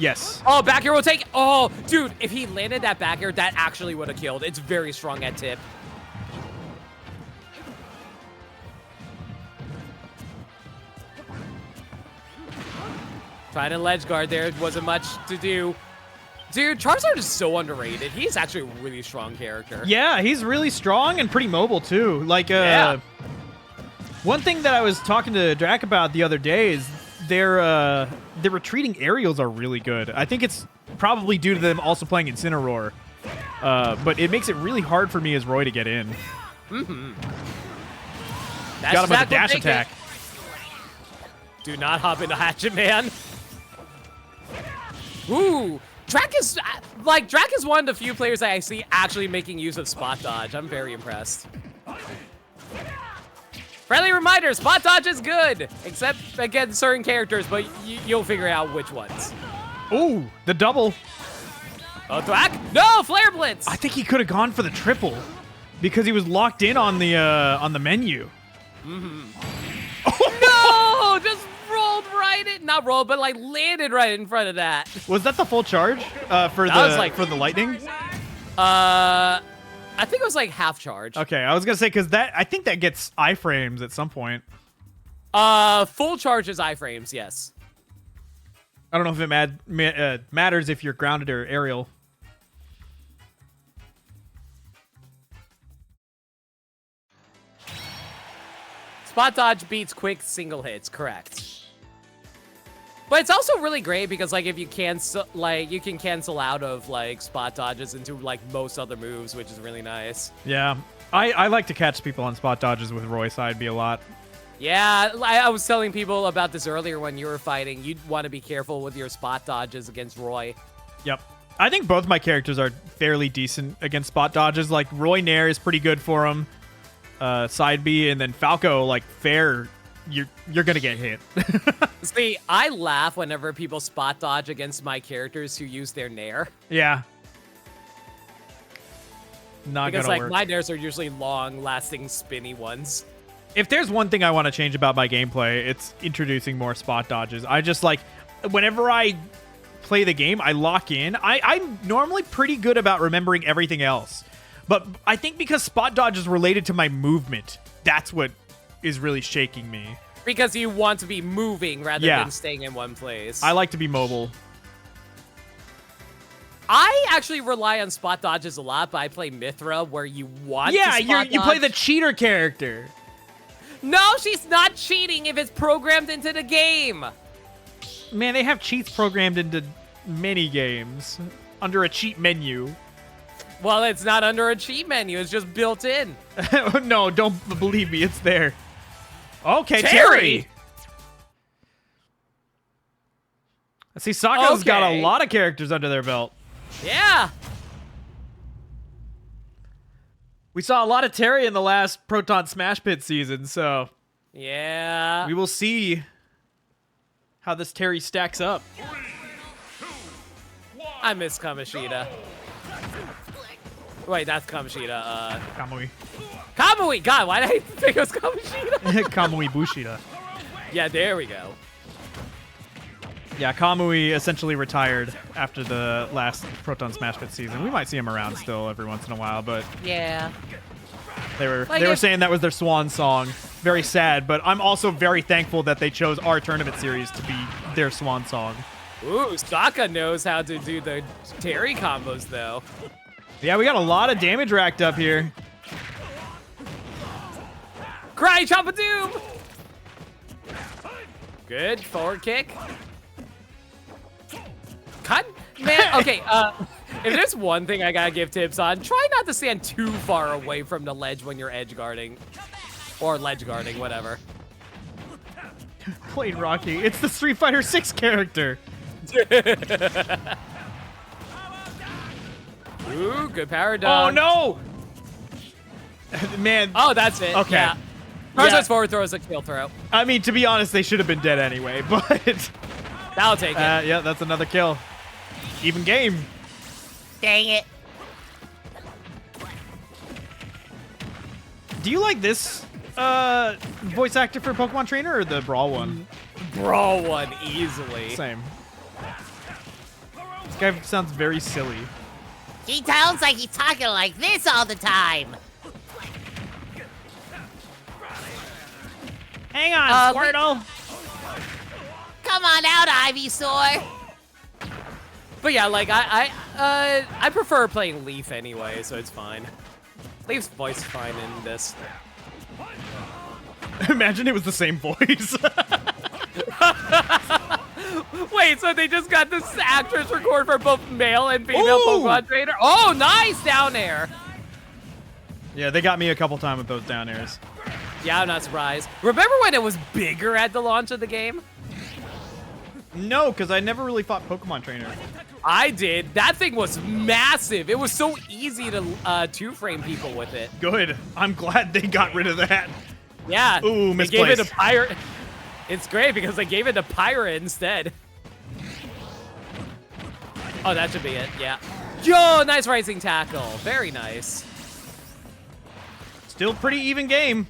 Speaker 2: Yes.
Speaker 1: Oh, back air will take. Oh, dude, if he landed that back air, that actually would have killed. It's very strong at tip. Trying to ledge guard there. Wasn't much to do. Dude, Charizard is so underrated. He's actually a really strong character.
Speaker 2: Yeah, he's really strong and pretty mobile, too. Like,
Speaker 1: Yeah.
Speaker 2: One thing that I was talking to Drac about the other day is their retreating aerials are really good. I think it's probably due to them also playing Incineroar. But it makes it really hard for me as Roy to get in.
Speaker 1: Mm-hmm.
Speaker 2: Got him with a dash attack.
Speaker 1: Do not hop into Hatchet Man. Ooh, Drac is one of the few players that I see actually making use of spot dodge. I'm very impressed. Friendly reminder, spot dodge is good, except against certain characters, but you'll figure out which ones.
Speaker 2: Ooh, the double.
Speaker 1: Oh, Thwack? No, Flare Blitz!
Speaker 2: I think he could have gone for the triple because he was locked in on the menu.
Speaker 1: Mm-hmm. No, just rolled right in, not rolled, but like landed right in front of that.
Speaker 2: Was that the full charge for the lightning?
Speaker 1: I think it was like half charge.
Speaker 2: Okay, I was gonna say because I think that gets iframes at some point.
Speaker 1: Full charge is iframes, yes.
Speaker 2: I don't know if it matters if you're grounded or aerial.
Speaker 1: Spot dodge beats quick single hits, correct. But it's also really great because like if you cancel, like you can cancel out of like spot dodges into like most other moves, which is really nice.
Speaker 2: Yeah, I like to catch people on spot dodges with Roy side B a lot.
Speaker 1: Yeah, I was telling people about this earlier when you were fighting. You'd want to be careful with your spot dodges against Roy.
Speaker 2: Yep. I think both my characters are fairly decent against spot dodges. Like Roy Nair is pretty good for him. Side B, and then Falco, like fair, you're gonna get hit.
Speaker 1: See, I laugh whenever people spot dodge against my characters who use their Nair.
Speaker 2: Yeah. Not
Speaker 1: because
Speaker 2: gonna
Speaker 1: like
Speaker 2: work.
Speaker 1: my Nairs are usually long-lasting, spinny ones.
Speaker 2: If there's one thing I want to change about my gameplay, it's introducing more spot dodges. I just like, whenever I play the game, I lock in. I'm normally pretty good about remembering everything else. But I think because spot dodge is related to my movement, that's what is really shaking me.
Speaker 1: Because you want to be moving rather than staying in one place.
Speaker 2: I like to be mobile.
Speaker 1: I actually rely on spot dodges a lot, but I play Mithra where you want to spot dodge.
Speaker 2: You play the cheater character.
Speaker 1: No, she's not cheating if it's programmed into the game.
Speaker 2: Man, they have cheats programmed into many games under a cheat menu.
Speaker 1: Well, it's not under a cheat menu. It's just built in.
Speaker 2: No, don't believe me. It's there. Okay,
Speaker 1: Terry!
Speaker 2: I see Sako's got a lot of characters under their belt.
Speaker 1: Yeah.
Speaker 2: We saw a lot of Terry in the last Proton Smash Pit season, so...
Speaker 1: Yeah.
Speaker 2: We will see how this Terry stacks up.
Speaker 4: 3, 2, 1.
Speaker 1: I miss Kamoshida. Wait, that's Kamoshida.
Speaker 2: Kamui.
Speaker 1: Kamui! God, why did I think it was Kamoshida?
Speaker 2: Kamui Bushida.
Speaker 1: Yeah, there we go.
Speaker 2: Yeah, Kamui essentially retired after the last Proton Smash Pit season. We might see him around still every once in a while, but
Speaker 1: Yeah.
Speaker 2: they were
Speaker 1: Like
Speaker 2: saying that was their swan song. Very sad, but I'm also very thankful that they chose our tournament series to be their swan song.
Speaker 1: Ooh, Sokka knows how to do the Terry combos, though.
Speaker 2: Yeah, we got a lot of damage racked up here.
Speaker 1: Cry Chop a Doom! Good forward kick. Cut, man. Okay, if there's one thing I gotta give tips on, try not to stand too far away from the ledge when you're edge guarding, or ledge guarding, whatever.
Speaker 2: Played Rocky. It's the Street Fighter 6 character.
Speaker 1: Ooh, good power dunk.
Speaker 2: Oh no! Man.
Speaker 1: Oh, that's it.
Speaker 2: Okay.
Speaker 1: Yeah. Tarzan's forward throw is a kill throw.
Speaker 2: I mean, to be honest, they should have been dead anyway, but
Speaker 1: That'll take it.
Speaker 2: yeah, that's another kill. Even game.
Speaker 5: Dang it.
Speaker 2: Do you like this voice actor for Pokemon Trainer or the Brawl one?
Speaker 1: Brawl one easily.
Speaker 2: Same. This guy sounds very silly.
Speaker 5: He sounds like he's talking like this all the time.
Speaker 2: Hang on, Squirtle.
Speaker 5: Come on out, Ivysaur.
Speaker 1: But yeah, like I prefer playing Leaf anyway, so it's fine. Leaf's voice is fine in this.
Speaker 2: Imagine it was the same voice.
Speaker 1: Wait, so they just got this actress record for both male and female
Speaker 2: Ooh!
Speaker 1: Pokemon trainer? Oh, nice down air.
Speaker 2: Yeah, they got me a couple times with those down airs.
Speaker 1: Yeah, I'm not surprised. Remember when it was bigger at the launch of the game?
Speaker 2: No, because I never really fought Pokemon Trainer.
Speaker 1: I did. That thing was massive. It was so easy to two-frame people with it.
Speaker 2: Good. I'm glad they got rid of that.
Speaker 1: Yeah.
Speaker 2: Ooh,
Speaker 1: they gave it
Speaker 2: misplaced.
Speaker 1: to Pirate. It's great because they gave it to Pirate instead. Oh, that should be it. Yeah. Yo, nice rising tackle. Very nice.
Speaker 2: Still pretty even game.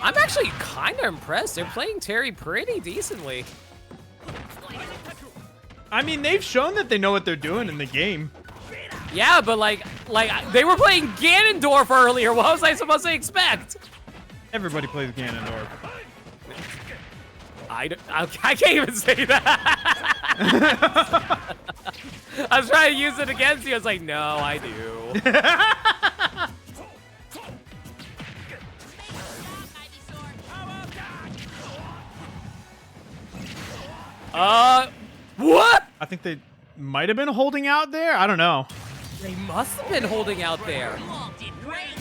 Speaker 1: I'm actually kind of impressed. They're playing Terry pretty decently.
Speaker 2: I mean, they've shown that they know what they're doing in the game.
Speaker 1: Yeah, but like they were playing Ganondorf earlier. What was I supposed to expect?
Speaker 2: Everybody plays Ganondorf.
Speaker 1: I can't even say that. I was trying to use it against you. I was like, no, I do. What?
Speaker 2: I think they might have been holding out there. I don't know.
Speaker 1: They must have been holding out there.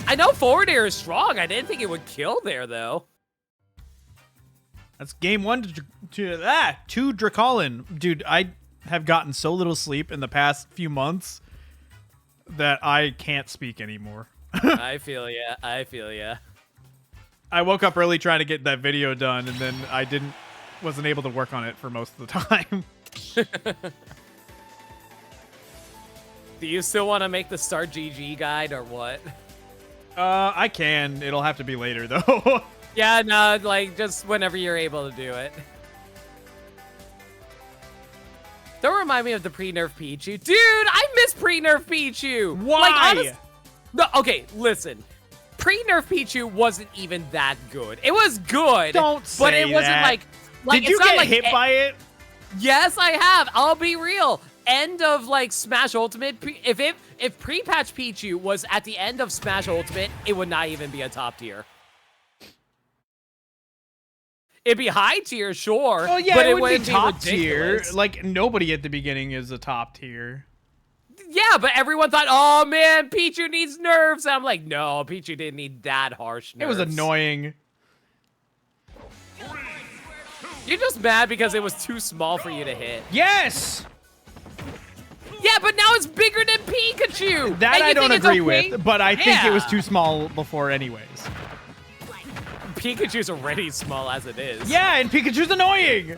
Speaker 1: I know forward air is strong. I didn't think it would kill there, though.
Speaker 2: That's game one to Dracolin. Dude, I have gotten so little sleep in the past few months that I can't speak anymore.
Speaker 1: I feel ya. I feel ya.
Speaker 2: I woke up early trying to get that video done, and then I wasn't able to work on it for most of the time.
Speaker 1: Do you still want to make the Start GG guide or what?
Speaker 2: I can. It'll have to be later, though.
Speaker 1: Yeah, no, like, just whenever you're able to do it. Don't remind me of the pre-nerf Pichu. Dude, I miss pre-nerf Pichu!
Speaker 2: Why?
Speaker 1: Like, no, okay, listen. Pre-nerf Pichu wasn't even that good. It was good,
Speaker 2: Don't say
Speaker 1: but it wasn't
Speaker 2: that.
Speaker 1: like
Speaker 2: Did you
Speaker 1: it's not
Speaker 2: get
Speaker 1: like
Speaker 2: hit by it?
Speaker 1: Yes, I have. I'll be real. End of like Smash Ultimate. If pre-patch Pichu was at the end of Smash Ultimate, it would not even be a top tier. It'd be high tier, sure.
Speaker 2: Oh yeah,
Speaker 1: but
Speaker 2: it would be
Speaker 1: wouldn't
Speaker 2: top tier.
Speaker 1: ridiculous.
Speaker 2: Like nobody at the beginning is a top tier.
Speaker 1: Yeah, but everyone thought, oh man, Pichu needs nerfs. And I'm like, no, Pichu didn't need that harsh nerfs.
Speaker 2: It was annoying.
Speaker 1: You're just mad because it was too small for you to hit.
Speaker 2: Yes!
Speaker 1: Yeah, but now it's bigger than Pikachu!
Speaker 2: That
Speaker 1: And
Speaker 2: I
Speaker 1: you
Speaker 2: don't
Speaker 1: think it's
Speaker 2: agree
Speaker 1: okay?
Speaker 2: with, but I think it was
Speaker 1: Yeah.
Speaker 2: too small before anyways.
Speaker 1: Pikachu's already small as it is.
Speaker 2: Yeah, and Pikachu's annoying!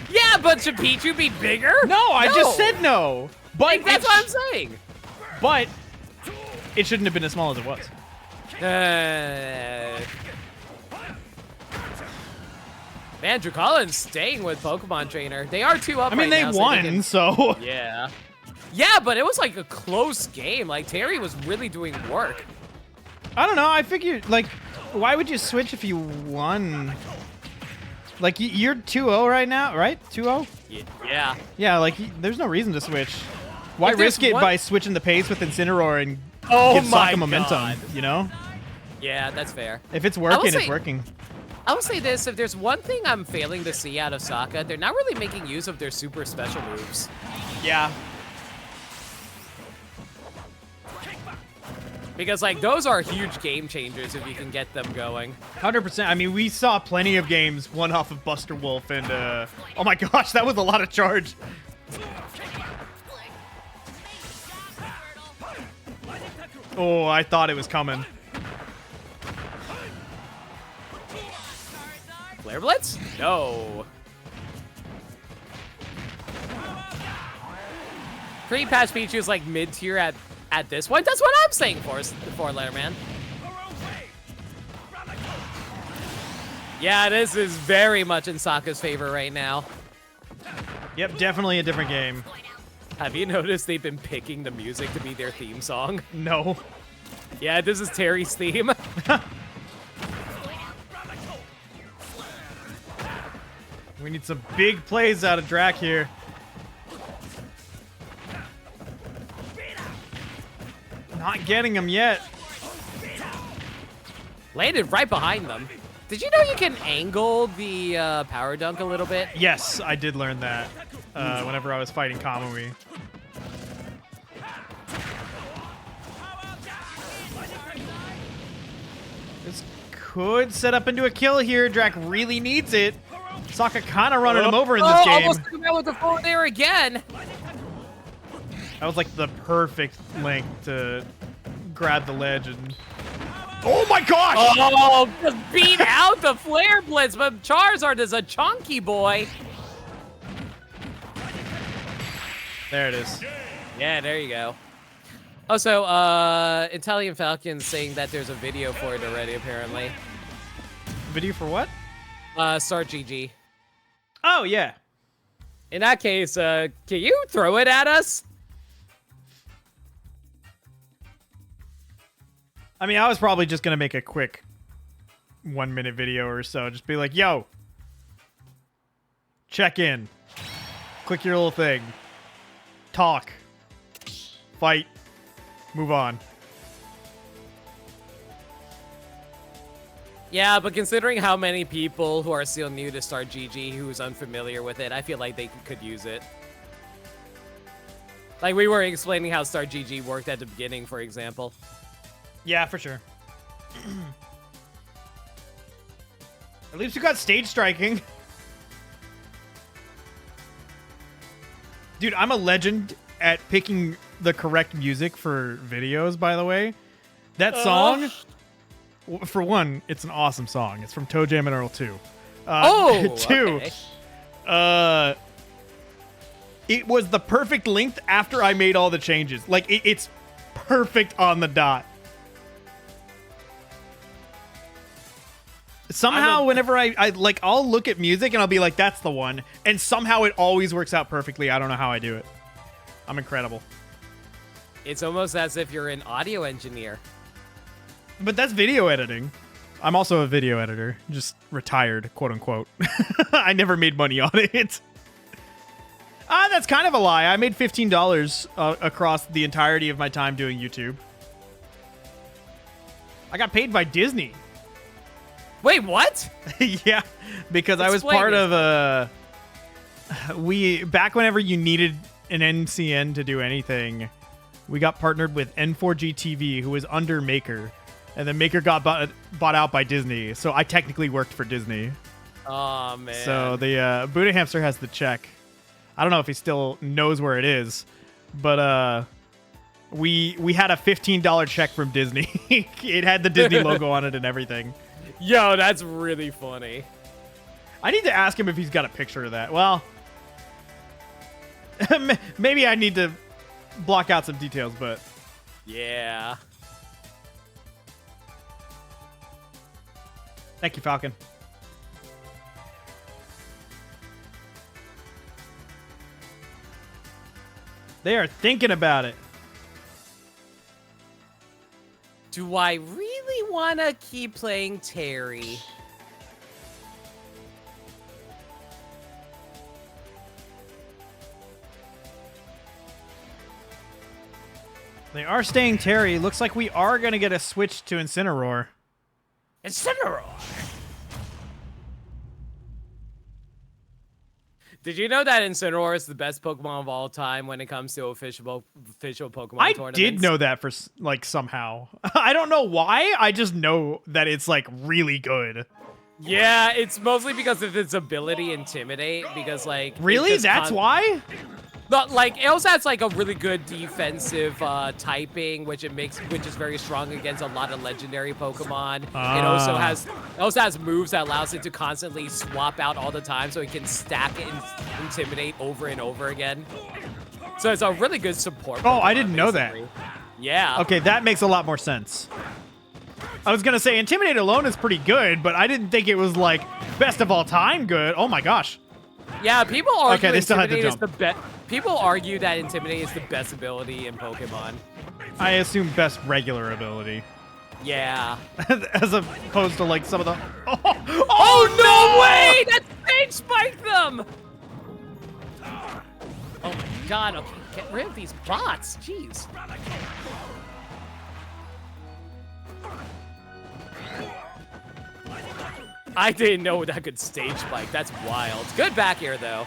Speaker 1: Yeah, but should Pichu be bigger?
Speaker 2: No, I just said no! But
Speaker 1: Like, that's what I'm saying.
Speaker 2: But it shouldn't have been as small as it was.
Speaker 1: Man, Drew Collins staying with Pokemon Trainer. They are 2 up
Speaker 2: I mean,
Speaker 1: right
Speaker 2: they
Speaker 1: now, so
Speaker 2: won,
Speaker 1: can-
Speaker 2: so...
Speaker 1: Yeah. Yeah, but it was like a close game. Like, Terry was really doing work.
Speaker 2: I don't know. I figured, like, why would you switch if you won? Like, you're 2-0 right now, right? 2-0?
Speaker 1: Yeah.
Speaker 2: Yeah, like, there's no reason to switch. Why
Speaker 1: If there's
Speaker 2: risk it
Speaker 1: one-
Speaker 2: by switching the pace with Incineroar and
Speaker 1: Oh
Speaker 2: give
Speaker 1: my
Speaker 2: Sokka momentum,
Speaker 1: God.
Speaker 2: you know?
Speaker 1: Yeah, that's fair.
Speaker 2: If it's working,
Speaker 1: say-
Speaker 2: it's working.
Speaker 1: I will say this, if there's one thing I'm failing to see out of Sokka, they're not really making use of their super special moves.
Speaker 2: Yeah.
Speaker 1: Because, like, those are huge game changers if you can get them going.
Speaker 2: 100%. I mean, we saw plenty of games, one off of Buster Wolf, and, oh my gosh, that was a lot of charge. Oh, I thought it was coming.
Speaker 1: Flare Blitz? No. Pretty Patch Pichu's like mid-tier at this point. That's what I'm saying for Letterman. Yeah, this is very much in Sokka's favor right now.
Speaker 2: Yep, definitely a different game.
Speaker 1: Have you noticed they've been picking the music to be their theme song?
Speaker 2: No.
Speaker 1: Yeah, this is Terry's theme.
Speaker 2: We need some big plays out of Drac here. Not getting him yet.
Speaker 1: Landed right behind them. Did you know you can angle the power dunk a little bit?
Speaker 2: Yes, I did learn that whenever I was fighting Kamui. This could set up into a kill here. Drac really needs it. Sokka kind of running him over in this game.
Speaker 1: Almost took him out with the forward there again.
Speaker 2: That was like the perfect length to grab the ledge and... Oh my gosh!
Speaker 1: Oh, just beat out the Flare Blitz, but Charizard is a chunky boy.
Speaker 2: There it is.
Speaker 1: Yeah, there you go. Also, Italian Falcon saying that there's a video for it already, apparently.
Speaker 2: Video for what?
Speaker 1: Start GG.
Speaker 2: Oh, yeah.
Speaker 1: In that case, can you throw it at us?
Speaker 2: I mean, I was probably just going to make a quick 1-minute video or so. Just be like, yo, check in. Click your little thing. Talk. Fight. Move on.
Speaker 1: Yeah, but considering how many people who are still new to Start GG who's unfamiliar with it, I feel like they could use it. Like, we were explaining how Start GG worked at the beginning, for example.
Speaker 2: Yeah, for sure. At least you got stage striking. Dude, I'm a legend at picking the correct music for videos, by the way. That song, for one, it's an awesome song. It's from Toe Jam and Earl 2. Two,
Speaker 1: okay.
Speaker 2: It was the perfect length after I made all the changes. Like, it's perfect on the dot. Somehow, whenever I like, I'll look at music and I'll be like, that's the one. And somehow it always works out perfectly. I don't know how I do it. I'm incredible.
Speaker 1: It's almost as if you're an audio engineer.
Speaker 2: But that's video editing. I'm also a video editor. Just retired, quote unquote. I never made money on it. That's kind of a lie. I made $15 across the entirety of my time doing YouTube. I got paid by Disney.
Speaker 1: Wait, what?
Speaker 2: Yeah, because I was
Speaker 1: Explain
Speaker 2: part
Speaker 1: it.
Speaker 2: of back whenever you needed an NCN to do anything, we got partnered with N4G TV, who was under Maker, and then Maker got bought out by Disney, so I technically worked for Disney.
Speaker 1: Oh, man.
Speaker 2: So the Buddha Hamster has the check. I don't know if he still knows where it is, but we had a $15 check from Disney. It had the Disney logo on it and everything.
Speaker 1: Yo, that's really funny.
Speaker 2: I need to ask him if he's got a picture of that. Well, maybe I need to block out some details, but...
Speaker 1: Yeah.
Speaker 2: Thank you, Falcon. They are thinking about it.
Speaker 1: Do I really want to keep playing Terry?
Speaker 2: They are staying Terry. Looks like we are going to get a switch to Incineroar.
Speaker 1: Incineroar! Did you know that Incineroar is the best Pokemon of all time when it comes to official Pokemon
Speaker 2: I
Speaker 1: tournaments?
Speaker 2: did know that for, like, somehow. I don't know why. I just know that it's, like, really good.
Speaker 1: Yeah, it's mostly because of its ability Intimidate, because, like...
Speaker 2: Really? That's why?
Speaker 1: But, like, it also has, like, a really good defensive typing, which is very strong against a lot of legendary Pokemon. It also has moves that allows it to constantly swap out all the time, so it can stack it and Intimidate over and over again. So it's a really good support Pokemon,
Speaker 2: I didn't know that.
Speaker 1: Yeah.
Speaker 2: Okay, that makes a lot more sense. I was gonna say Intimidate alone is pretty good, but I didn't think it was, like, best of all time good. Oh my gosh.
Speaker 1: Yeah, people argue
Speaker 2: they still had to
Speaker 1: Intimidate is
Speaker 2: jump.
Speaker 1: the best. People argue that Intimidate is the best ability in Pokemon.
Speaker 2: I assume best regular ability.
Speaker 1: Yeah.
Speaker 2: As opposed to, like, some of the...
Speaker 1: Oh, no way! That stage spiked them! Oh my god, okay, get rid of these bots, jeez. I didn't know that could stage spike, that's wild. Good back air, though.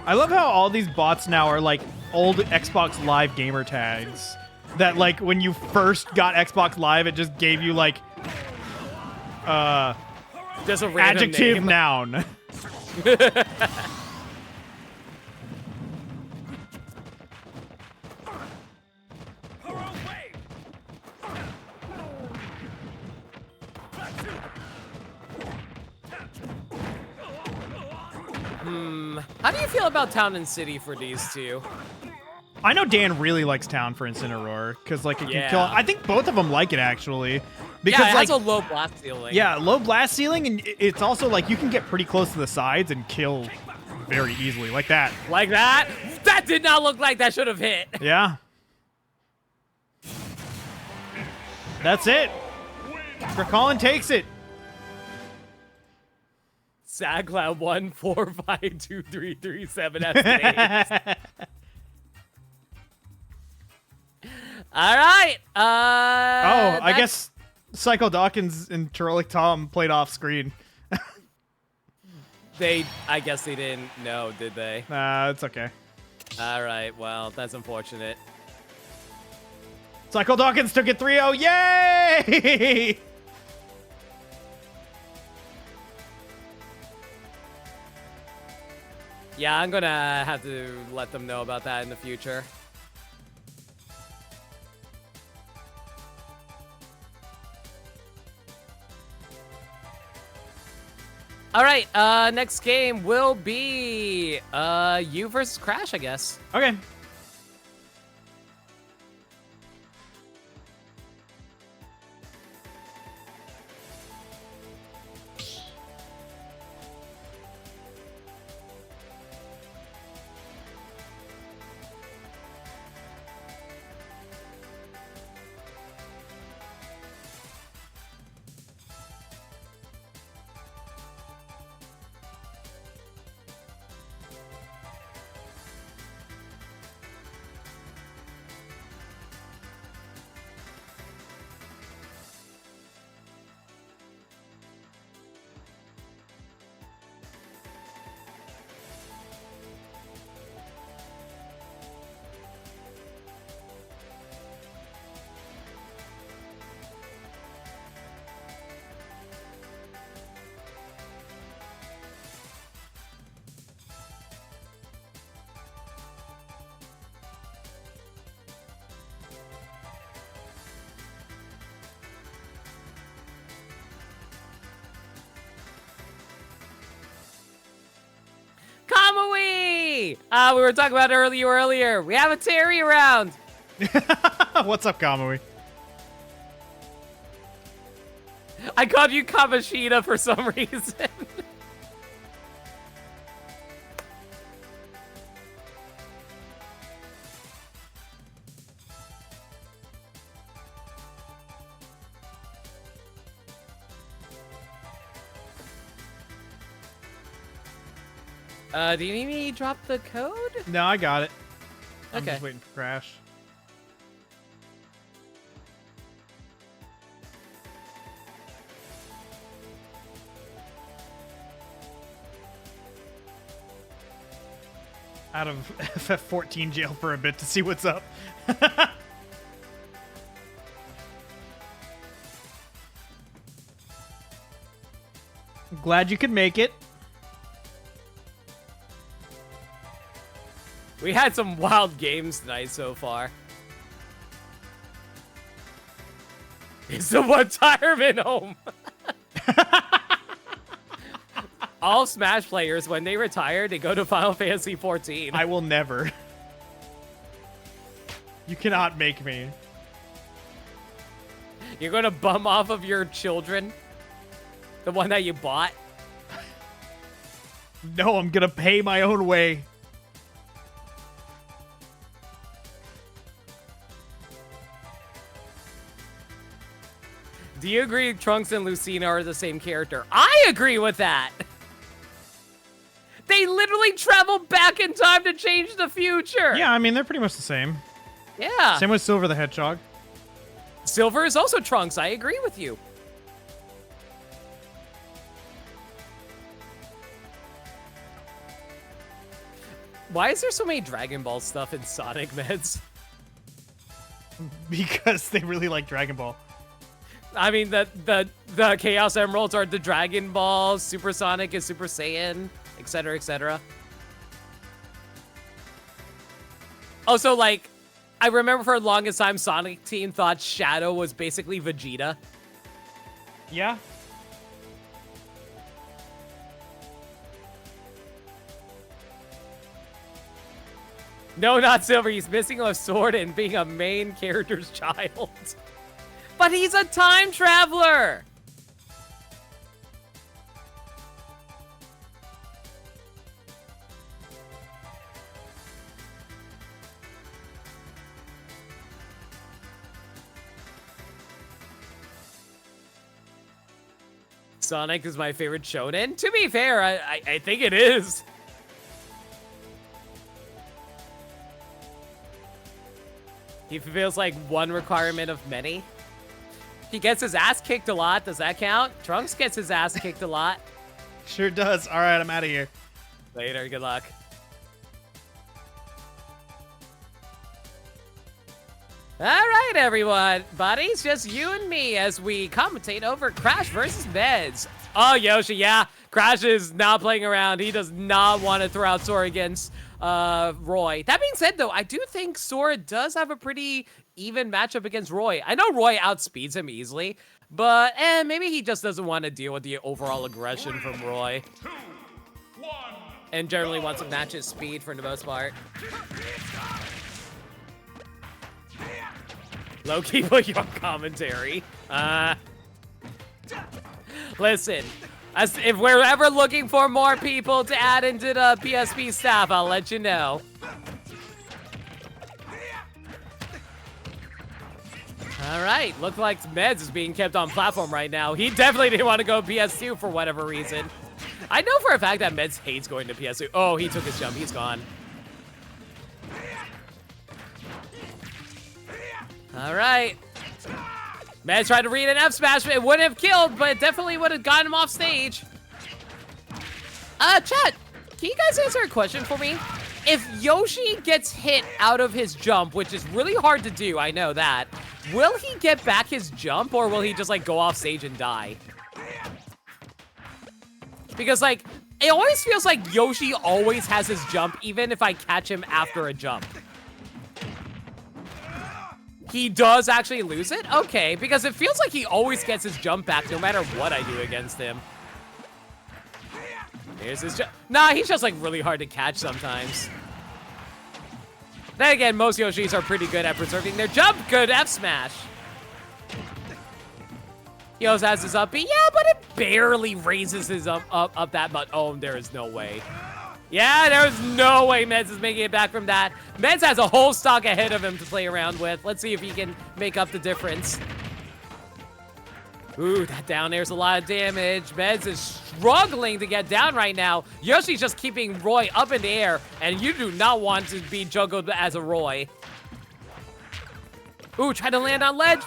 Speaker 2: I love how all these bots now are, like, old Xbox Live gamer tags. That, like, when you first got Xbox Live, it just gave you, like,
Speaker 1: Just a random
Speaker 2: adjective
Speaker 1: name.
Speaker 2: noun.
Speaker 1: How do you feel about Town and City for these two?
Speaker 2: I know Dan really likes Town for Incineroar, because, like, it can
Speaker 1: Yeah.
Speaker 2: kill... I think both of them like it, actually.
Speaker 1: Yeah,
Speaker 2: Because,
Speaker 1: it
Speaker 2: like,
Speaker 1: has a low blast ceiling.
Speaker 2: yeah, low blast ceiling, and it's also, like, you can get pretty close to the sides and kill very easily, like that.
Speaker 1: Like that? That did not look like that should have hit.
Speaker 2: Yeah. That's it. Colin takes it.
Speaker 1: SagCloud 1452337 estimates. All right.
Speaker 2: I guess Psycho Dawkins and Tyrolik Tom played off screen.
Speaker 1: I guess they didn't know, did they?
Speaker 2: Nah, it's okay.
Speaker 1: All right. Well, that's unfortunate.
Speaker 2: Psycho Dawkins took it 3-0. Yay!
Speaker 1: Yeah, I'm gonna have to let them know about that in the future. All right, next game will be you versus Crash, I guess.
Speaker 2: Okay.
Speaker 1: Kamui! We were talking about it earlier. We have a Terry around.
Speaker 2: What's up, Kamui?
Speaker 1: I called you Kamashita for some reason. Do you need me to drop the code?
Speaker 2: No, I got it. I'm
Speaker 1: Okay.
Speaker 2: just waiting for Crash. Out of FF14 jail for a bit to see what's up. Glad you could make it.
Speaker 1: We had some wild games tonight so far. Is the retirement home? All Smash players, when they retire, they go to Final Fantasy 14.
Speaker 2: I will never. You cannot make me.
Speaker 1: You're going to bum off of your children? The one that you bought?
Speaker 2: No, I'm gonna pay my own way.
Speaker 1: Do you agree Trunks and Lucina are the same character? I agree with that! They literally travel back in time to change the future!
Speaker 2: Yeah, I mean, they're pretty much the same.
Speaker 1: Yeah.
Speaker 2: Same with Silver the Hedgehog.
Speaker 1: Silver is also Trunks. I agree with you. Why is there so many Dragon Ball stuff in Sonic meds?
Speaker 2: Because they really like Dragon Ball.
Speaker 1: I mean, the Chaos Emeralds are the Dragon Balls, Super Sonic is Super Saiyan, etc., etc. Also, like, I remember for the longest time, Sonic Team thought Shadow was basically Vegeta.
Speaker 2: Yeah.
Speaker 1: No, not Silver. He's missing a sword and being a main character's child. But he's a time traveler! Sonic is my favorite shonen. To be fair, I think it is. He feels like one requirement of many. He gets his ass kicked a lot. Does that count? Trunks gets his ass kicked a lot.
Speaker 2: Sure does. All right, I'm out of here.
Speaker 1: Later, good luck. All right, everyone. Buddies, just you and me as we commentate over Crash versus Meds. Oh, Yoshi, yeah. Crash is not playing around. He does not want to throw out Sora against Roy. That being said, though, I do think Sora does have a pretty even matchup against Roy. I know Roy outspeeds him easily, but maybe he just doesn't want to deal with the overall aggression from Roy.
Speaker 4: 2, 1.
Speaker 1: And generally wants to match his speed for the most part. Low-key put you on commentary. Listen, if we're ever looking for more people to add into the PSP staff, I'll let you know. All right, looks like Meds is being kept on platform right now. He definitely didn't want to go PS2 for whatever reason. I know for a fact that Meds hates going to PS2. Oh, he took his jump. He's gone. All right. Meds tried to read an F smash. It wouldn't have killed, but it definitely would have gotten him off stage. Chat, can you guys answer a question for me? If Yoshi gets hit out of his jump, which is really hard to do, I know that, will he get back his jump, or will he just, like, go off stage and die? Because, like, it always feels like Yoshi always has his jump, even if I catch him after a jump. He does actually lose it? Okay, because it feels like he always gets his jump back no matter what I do against him. Here's his jump. Nah, he's just like really hard to catch sometimes. Then again, most Yoshis are pretty good at preserving their jump. Good F smash. He also has his up B. Yeah, but it barely raises his up that much. Oh, there is no way. Yeah, there's no way Meds is making it back from that. Meds has a whole stock ahead of him to play around with. Let's see if he can make up the difference. Ooh, that down air's a lot of damage. Meds is struggling to get down right now. Yoshi's just keeping Roy up in the air, and you do not want to be juggled as a Roy. Ooh, try to land on ledge.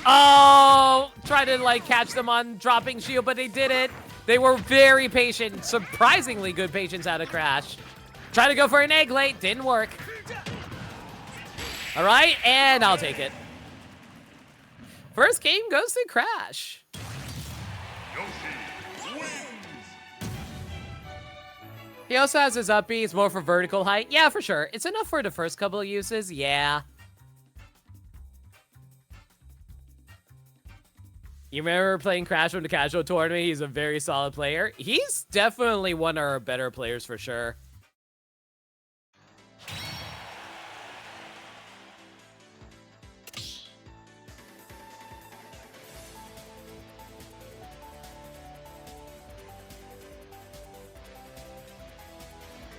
Speaker 1: Oh, try to like catch them on dropping shield, but they did it. They were very patient, surprisingly good patience out of Crash. Try to go for an egg late, didn't work. All right, and I'll take it. First game goes to Crash. He also has his up B. It's more for vertical height. Yeah, for sure. It's enough for the first couple of uses. Yeah. You remember playing Crash from the casual tournament? He's a very solid player. He's definitely one of our better players for sure.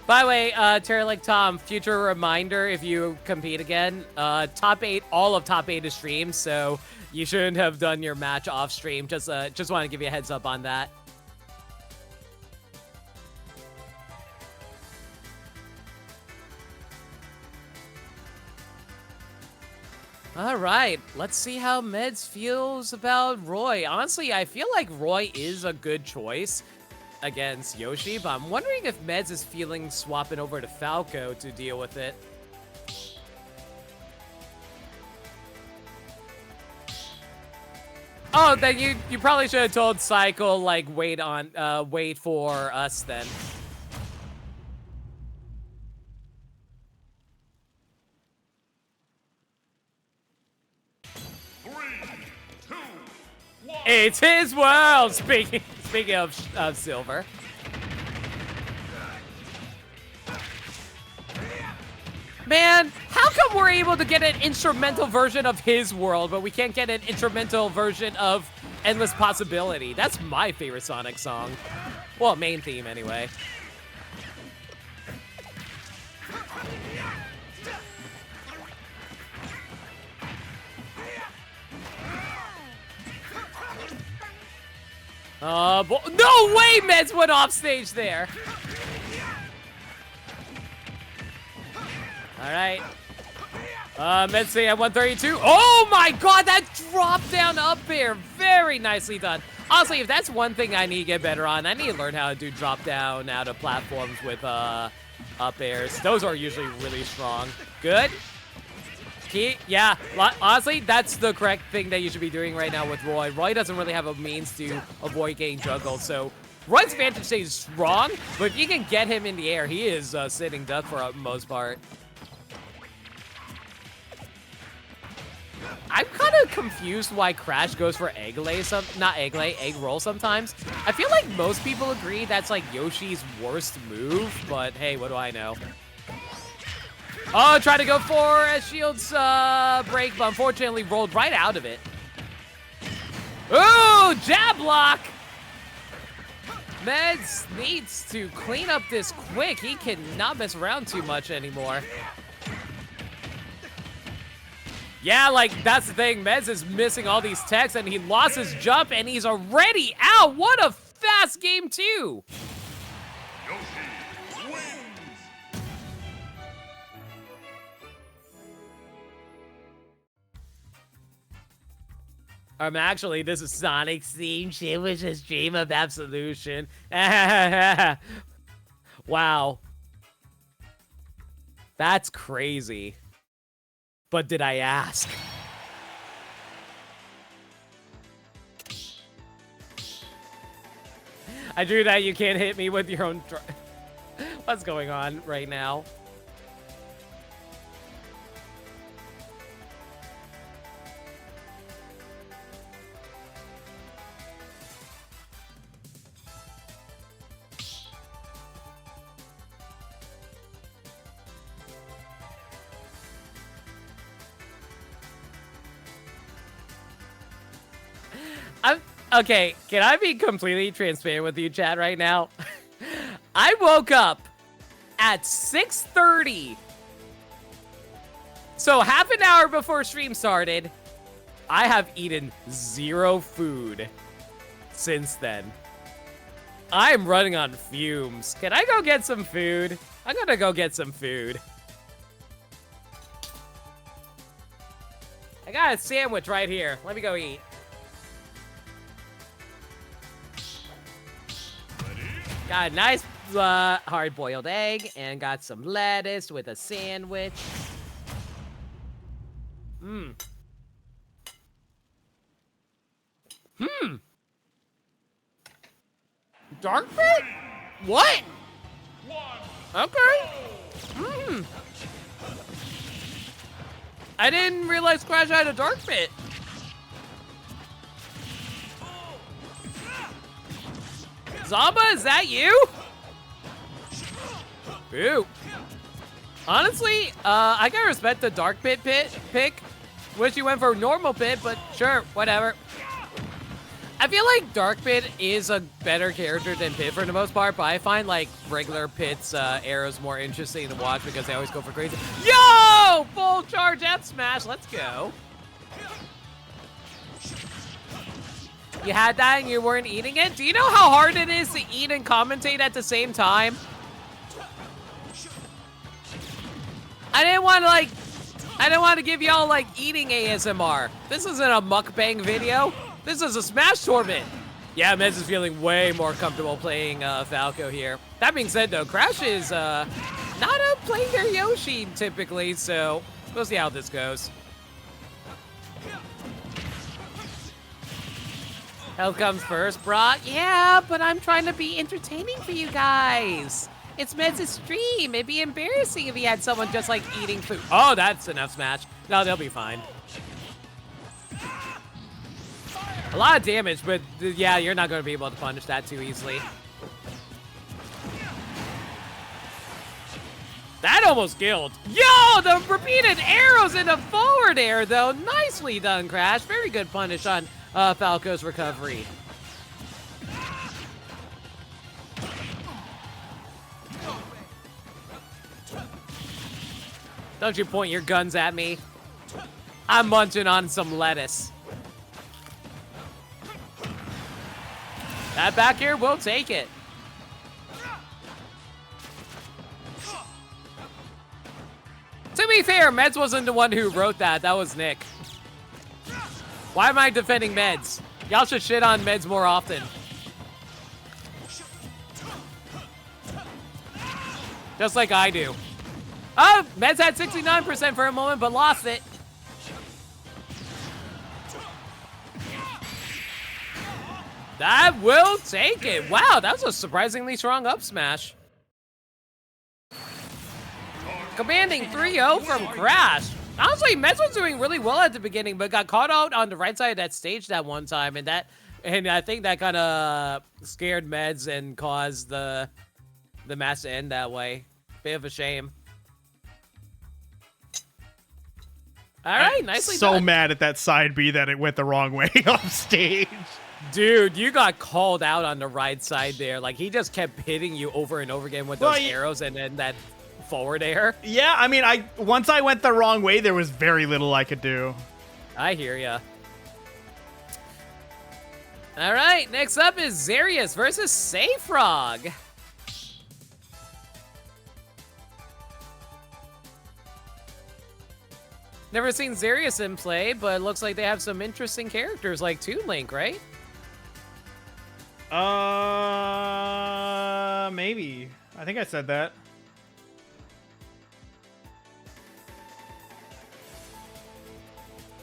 Speaker 1: By the way, Terralic Tom, future reminder, if you compete again, top 8, all of top 8 is streamed, so you shouldn't have done your match off stream. Just want to give you a heads up on that. All right, let's see how Meds feels about Roy. Honestly, I feel like Roy is a good choice against Yoshi, but I'm wondering if Meds is feeling swapping over to Falco to deal with it. Oh, then you probably should have told Cycle, like, wait for us then. It's his world. Speaking of Silver. Man, how come we're able to get an instrumental version of his world, but we can't get an instrumental version of Endless Possibility? That's my favorite Sonic song. Well, main theme anyway. No way Meds went off stage there. All right. Meds say at 132. Oh my God, that drop down up air. Very nicely done. Honestly, if that's one thing I need to get better on, I need to learn how to do drop down out of platforms with up airs. Those are usually really strong. Good. Yeah, honestly, that's the correct thing that you should be doing right now with Roy. Roy doesn't really have a means to avoid getting juggled, so Roy's vantage stage is strong, but if you can get him in the air, he is sitting duck for the most part. I'm kind of confused why Crash goes for egg roll sometimes. I feel like most people agree that's like Yoshi's worst move, but hey, what do I know? Oh, tried to go for a shield's break, but unfortunately rolled right out of it. Ooh, jab block! Meds needs to clean up this quick. He cannot mess around too much anymore. Yeah, like, that's the thing. Meds is missing all these techs, and he lost his jump, and he's already out. What a fast game, too! Actually, this is Sonic's theme. Shit was his dream of absolution. Wow. That's crazy. But did I ask? I drew that you can't hit me with your own... What's going on right now? Okay, can I be completely transparent with you, chat, right now? I woke up at 6:30. So half an hour before stream started. I have eaten 0 food since then. I'm running on fumes. Can I go get some food? I'm gonna go get some food. I got a sandwich right here. Let me go eat. Got a nice hard-boiled egg and got some lettuce with a sandwich. Dark pit? What? Okay. I didn't realize Crash had a dark pit. Zamba, is that you? Boo. Honestly, I gotta respect the dark pit pick. Wish you went for normal pit, but sure, whatever. I feel like Dark Pit is a better character than Pit for the most part, but I find like regular Pit's arrows more interesting to watch because they always go for crazy. Yo! Full charge F smash, let's go. You had that and you weren't eating it? Do you know how hard it is to eat and commentate at the same time? I didn't want to give y'all like eating ASMR. This isn't a mukbang video. This is a Smash tournament. Yeah, Mez is feeling way more comfortable playing Falco here. That being said, though, Crash is not playing their Yoshi typically, so we'll see how this goes. Health comes first, Brock. Yeah, but I'm trying to be entertaining for you guys. It's Mez's stream. It'd be embarrassing if he had someone just like eating food. Oh, that's enough smash. No, they'll be fine. A lot of damage, but yeah, you're not going to be able to punish that too easily. That almost killed. Yo, the repeated arrows in the forward air, though. Nicely done, Crash. Very good punish on Falco's recovery. Don't you point your guns at me. I'm munching on some lettuce. That back air will take it. To be fair, Meds wasn't the one who wrote that. That was Nick. Why am I defending Meds? Y'all should shit on Meds more often. Just like I do. Oh, Meds had 69% for a moment, but lost it. That will take it. Wow, that was a surprisingly strong up smash. Commanding 3-0 from Crash. Honestly, Meds was doing really well at the beginning, but got caught out on the right side of that stage that one time, and I think that kind of scared Meds and caused the match to end that way. Bit of a shame. All right, nicely done.
Speaker 2: So mad at that side B that it went the wrong way off stage.
Speaker 1: Dude, you got called out on the right side there. Like, he just kept hitting you over and over again with those arrows and then that forward air.
Speaker 2: Yeah, I mean, once I went the wrong way, there was very little I could do.
Speaker 1: I hear ya. All right, next up is Zarius versus Sayfrog. Never seen Zarius in play, but it looks like they have some interesting characters like Toon Link, right?
Speaker 2: Maybe. I think I said that.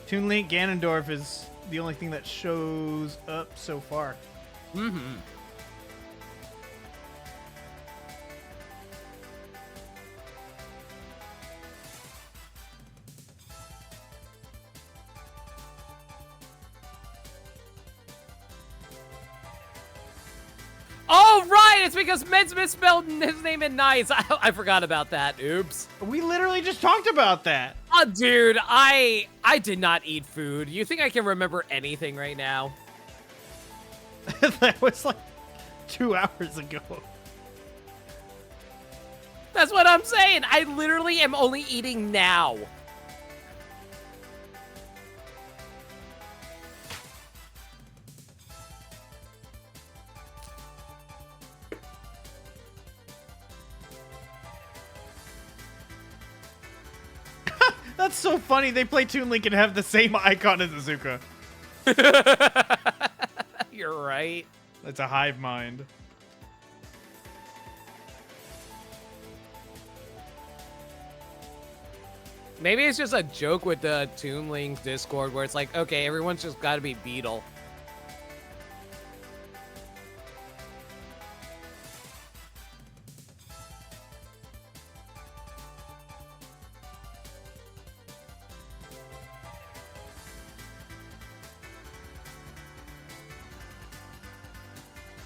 Speaker 2: Toon Link Ganondorf is the only thing that shows up so far.
Speaker 1: Mm-hmm. Oh, right! It's because Meds misspelled his name in Nice. I forgot about that. Oops.
Speaker 2: We literally just talked about that.
Speaker 1: Oh, dude, I did not eat food. You think I can remember anything right now?
Speaker 2: That was like 2 hours ago.
Speaker 1: That's what I'm saying. I literally am only eating now.
Speaker 2: That's so funny. They play Toon Link and have the same icon as Azuka.
Speaker 1: You're right.
Speaker 2: That's a hive mind.
Speaker 1: Maybe it's just a joke with the Toon Link Discord where it's like, okay, everyone's just got to be Beetle.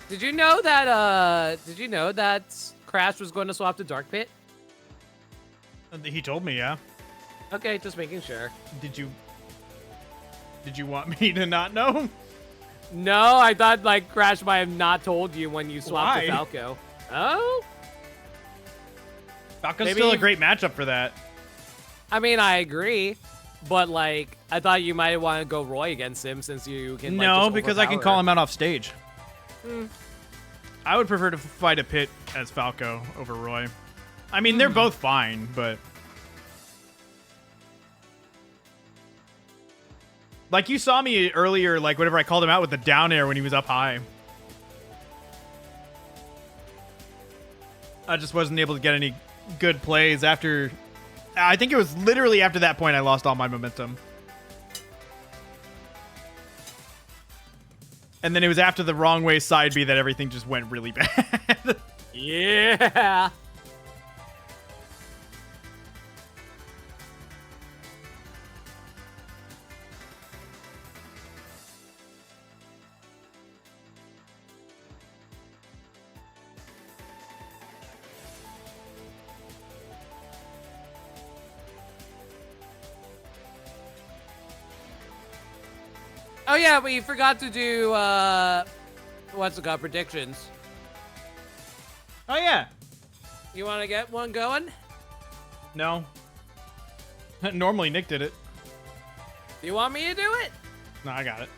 Speaker 1: Did you know that Crash was going to swap to Dark Pit?
Speaker 2: He told me, yeah.
Speaker 1: Okay, just making sure.
Speaker 2: Did you want me to not know?
Speaker 1: No, I thought like Crash might have not told you when you swapped
Speaker 2: Why?
Speaker 1: to Falco. Oh?
Speaker 2: Falco's
Speaker 1: Maybe
Speaker 2: still a great matchup for that.
Speaker 1: I mean, I agree, but like I thought you might want to go Roy against him since you can. Like,
Speaker 2: No,
Speaker 1: just
Speaker 2: because I can
Speaker 1: overpower.
Speaker 2: call him out off stage. I would prefer to fight a Pit as Falco over Roy. I mean, they're both fine, but... Like, you saw me earlier, like, whenever I called him out with the down air when he was up high. I just wasn't able to get any good plays after... I think it was literally after that point I lost all my momentum. And then it was after the wrong way side B that everything just went really bad.
Speaker 1: Yeah. Oh yeah, we forgot to do what's it called, predictions.
Speaker 2: Oh, yeah.
Speaker 1: You want to get one going?
Speaker 2: No. Normally Nick did it.
Speaker 1: You want me to do it?
Speaker 2: No, I got it.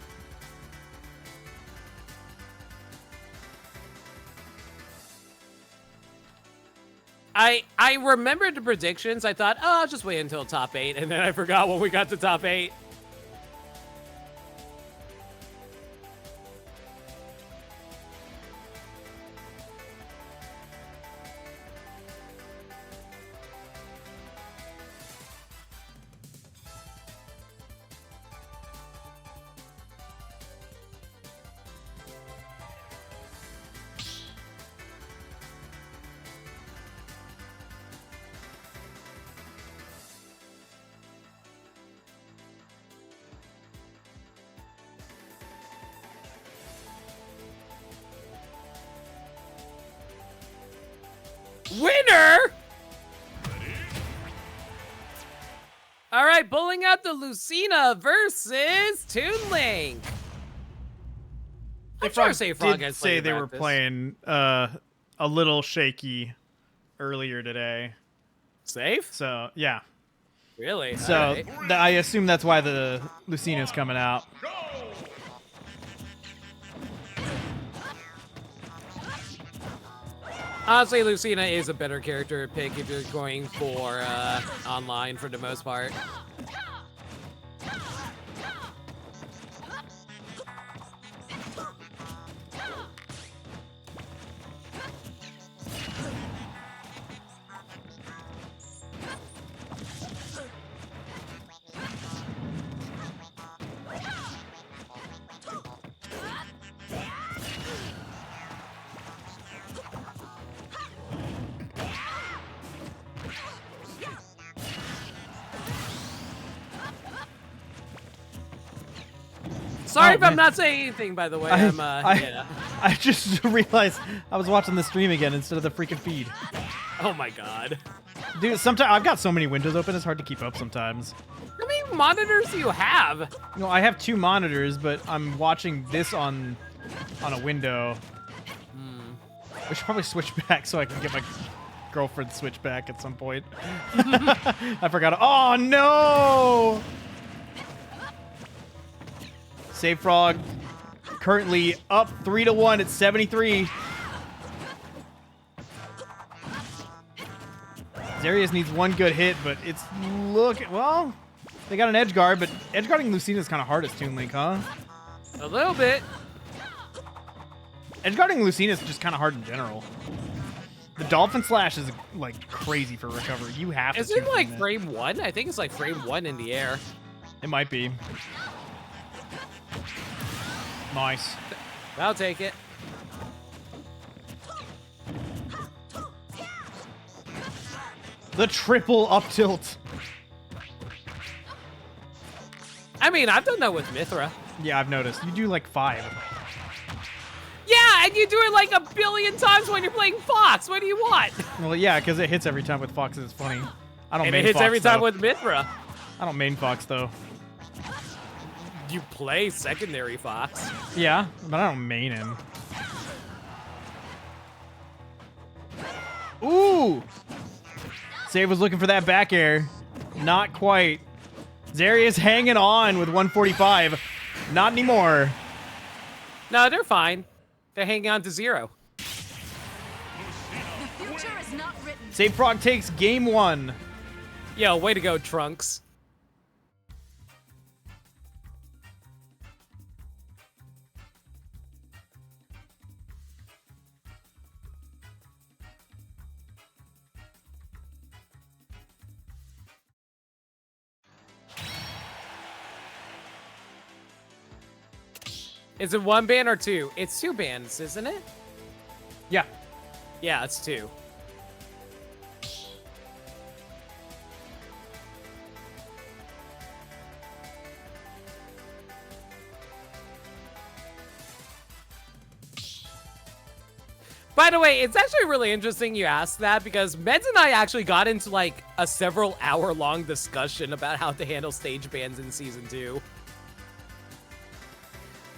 Speaker 1: I remembered the predictions. I thought, oh, I'll just wait until top 8, and then I forgot when we got to top 8. Winner! All right, pulling out the Lucina versus Toon Link. I'm sure Safe Frog
Speaker 2: did
Speaker 1: has
Speaker 2: say
Speaker 1: played
Speaker 2: they were
Speaker 1: practice.
Speaker 2: playing a little shaky earlier today.
Speaker 1: Safe?
Speaker 2: So, yeah.
Speaker 1: Really?
Speaker 2: So,
Speaker 1: All right.
Speaker 2: I assume that's why the Lucina's coming out.
Speaker 1: Honestly, Lucina is a better character to pick if you're going for online for the most part. Sorry if I'm not saying anything, by the way. Yeah.
Speaker 2: I just realized I was watching the stream again instead of the freaking feed.
Speaker 1: Oh my god.
Speaker 2: Dude, sometimes I've got so many windows open, it's hard to keep up sometimes.
Speaker 1: How many monitors do you have?
Speaker 2: No, I have 2 monitors, but I'm watching this on a window. I should probably switch back so I can get my girlfriend switch back at some point. I forgot. Oh no! Save Frog currently up 3-1 at 73. Zarius needs one good hit, but it's well, they got an edge guard, but edge guarding Lucina is kind of hard as Toon Link, huh?
Speaker 1: A little bit.
Speaker 2: Edge guarding Lucina is just kind of hard in general. The Dolphin Slash is like crazy for recovery. You have to.
Speaker 1: Is it like frame 1? I think it's like frame 1 in the air.
Speaker 2: It might be. Nice.
Speaker 1: I'll take it.
Speaker 2: The triple up tilt.
Speaker 1: I mean, I've done that with Mithra.
Speaker 2: Yeah, I've noticed. You do like 5.
Speaker 1: Yeah, and you do it like a billion times when you're playing Fox. What do you want?
Speaker 2: Well, yeah, because it hits every time with Fox. It's funny. I don't
Speaker 1: And
Speaker 2: main
Speaker 1: it hits
Speaker 2: Fox,
Speaker 1: every time
Speaker 2: though.
Speaker 1: with Mithra.
Speaker 2: I don't main Fox though.
Speaker 1: You play secondary Fox.
Speaker 2: Yeah, but I don't main him. Ooh! Save was looking for that back air. Not quite. Zarius hanging on with 145. Not anymore.
Speaker 1: No, they're fine. They're hanging on to 0.
Speaker 6: The future is not written.
Speaker 2: Save Frog takes game 1.
Speaker 1: Yo, way to go, Trunks. Is it 1 ban or 2? It's 2 bans, isn't it?
Speaker 2: Yeah.
Speaker 1: Yeah, it's 2. By the way, it's actually really interesting you asked that because Meds and I actually got into like a several hour-long discussion about how to handle stage bans in Season 2.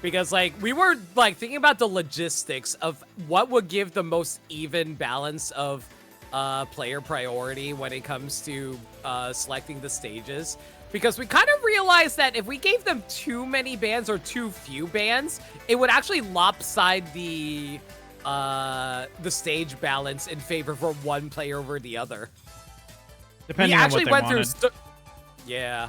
Speaker 1: Because, like, we were, like, thinking about the logistics of what would give the most even balance of player priority when it comes to selecting the stages. Because we kind of realized that if we gave them too many bans or too few bans, it would actually lopside the stage balance in favor for one player over the other.
Speaker 2: Depending on what they wanted.
Speaker 1: Yeah.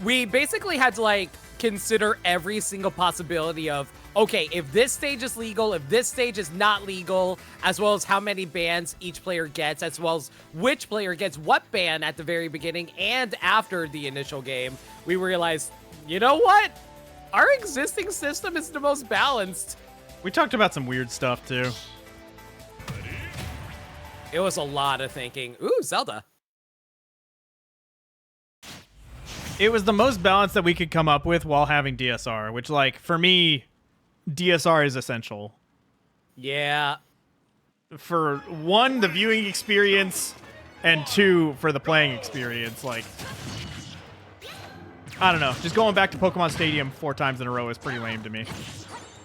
Speaker 1: We basically had to, like, consider every single possibility of, okay, if this stage is legal, if this stage is not legal, as well as how many bans each player gets, as well as which player gets what ban at the very beginning and after the initial game, we realized, you know what? Our existing system is the most balanced.
Speaker 2: We talked about some weird stuff, too.
Speaker 1: It was a lot of thinking. Ooh, Zelda.
Speaker 2: It was the most balanced that we could come up with while having DSR, which, like, for me, DSR is essential.
Speaker 1: Yeah.
Speaker 2: For 1, the viewing experience, and 2, for the playing experience. Like, I don't know. Just going back to Pokemon Stadium 4 times in a row is pretty lame to me.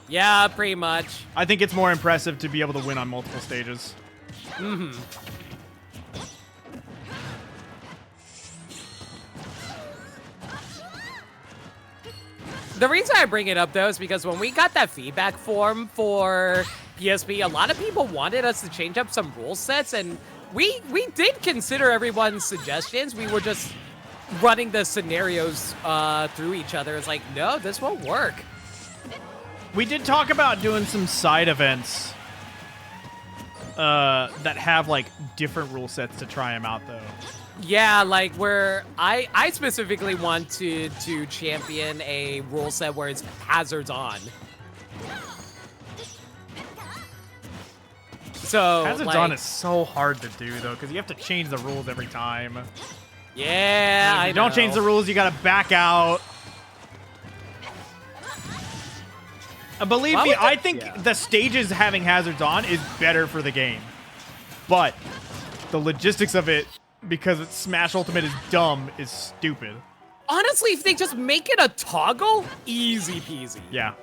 Speaker 1: Yeah, pretty much.
Speaker 2: I think it's more impressive to be able to win on multiple stages.
Speaker 1: Mm-hmm. The reason I bring it up, though, is because when we got that feedback form for PSP, a lot of people wanted us to change up some rule sets, and we did consider everyone's suggestions. We were just running the scenarios through each other. It's like, no, this won't work.
Speaker 2: We did talk about doing some side events that have, like, different rule sets to try them out, though.
Speaker 1: Yeah, like where I specifically want to champion a rule set where it's hazards on. So
Speaker 2: Hazards
Speaker 1: like,
Speaker 2: on is so hard to do, though, because you have to change the rules every time.
Speaker 1: Yeah,
Speaker 2: If
Speaker 1: I
Speaker 2: you don't change the rules, you gotta back out. Believe
Speaker 1: Why
Speaker 2: me,
Speaker 1: would
Speaker 2: I
Speaker 1: that-
Speaker 2: think
Speaker 1: yeah.
Speaker 2: the stages having hazards on is better for the game. But the logistics of it, because it's Smash Ultimate is dumb, is stupid.
Speaker 1: Honestly, if they just make it a toggle, easy peasy.
Speaker 2: Yeah.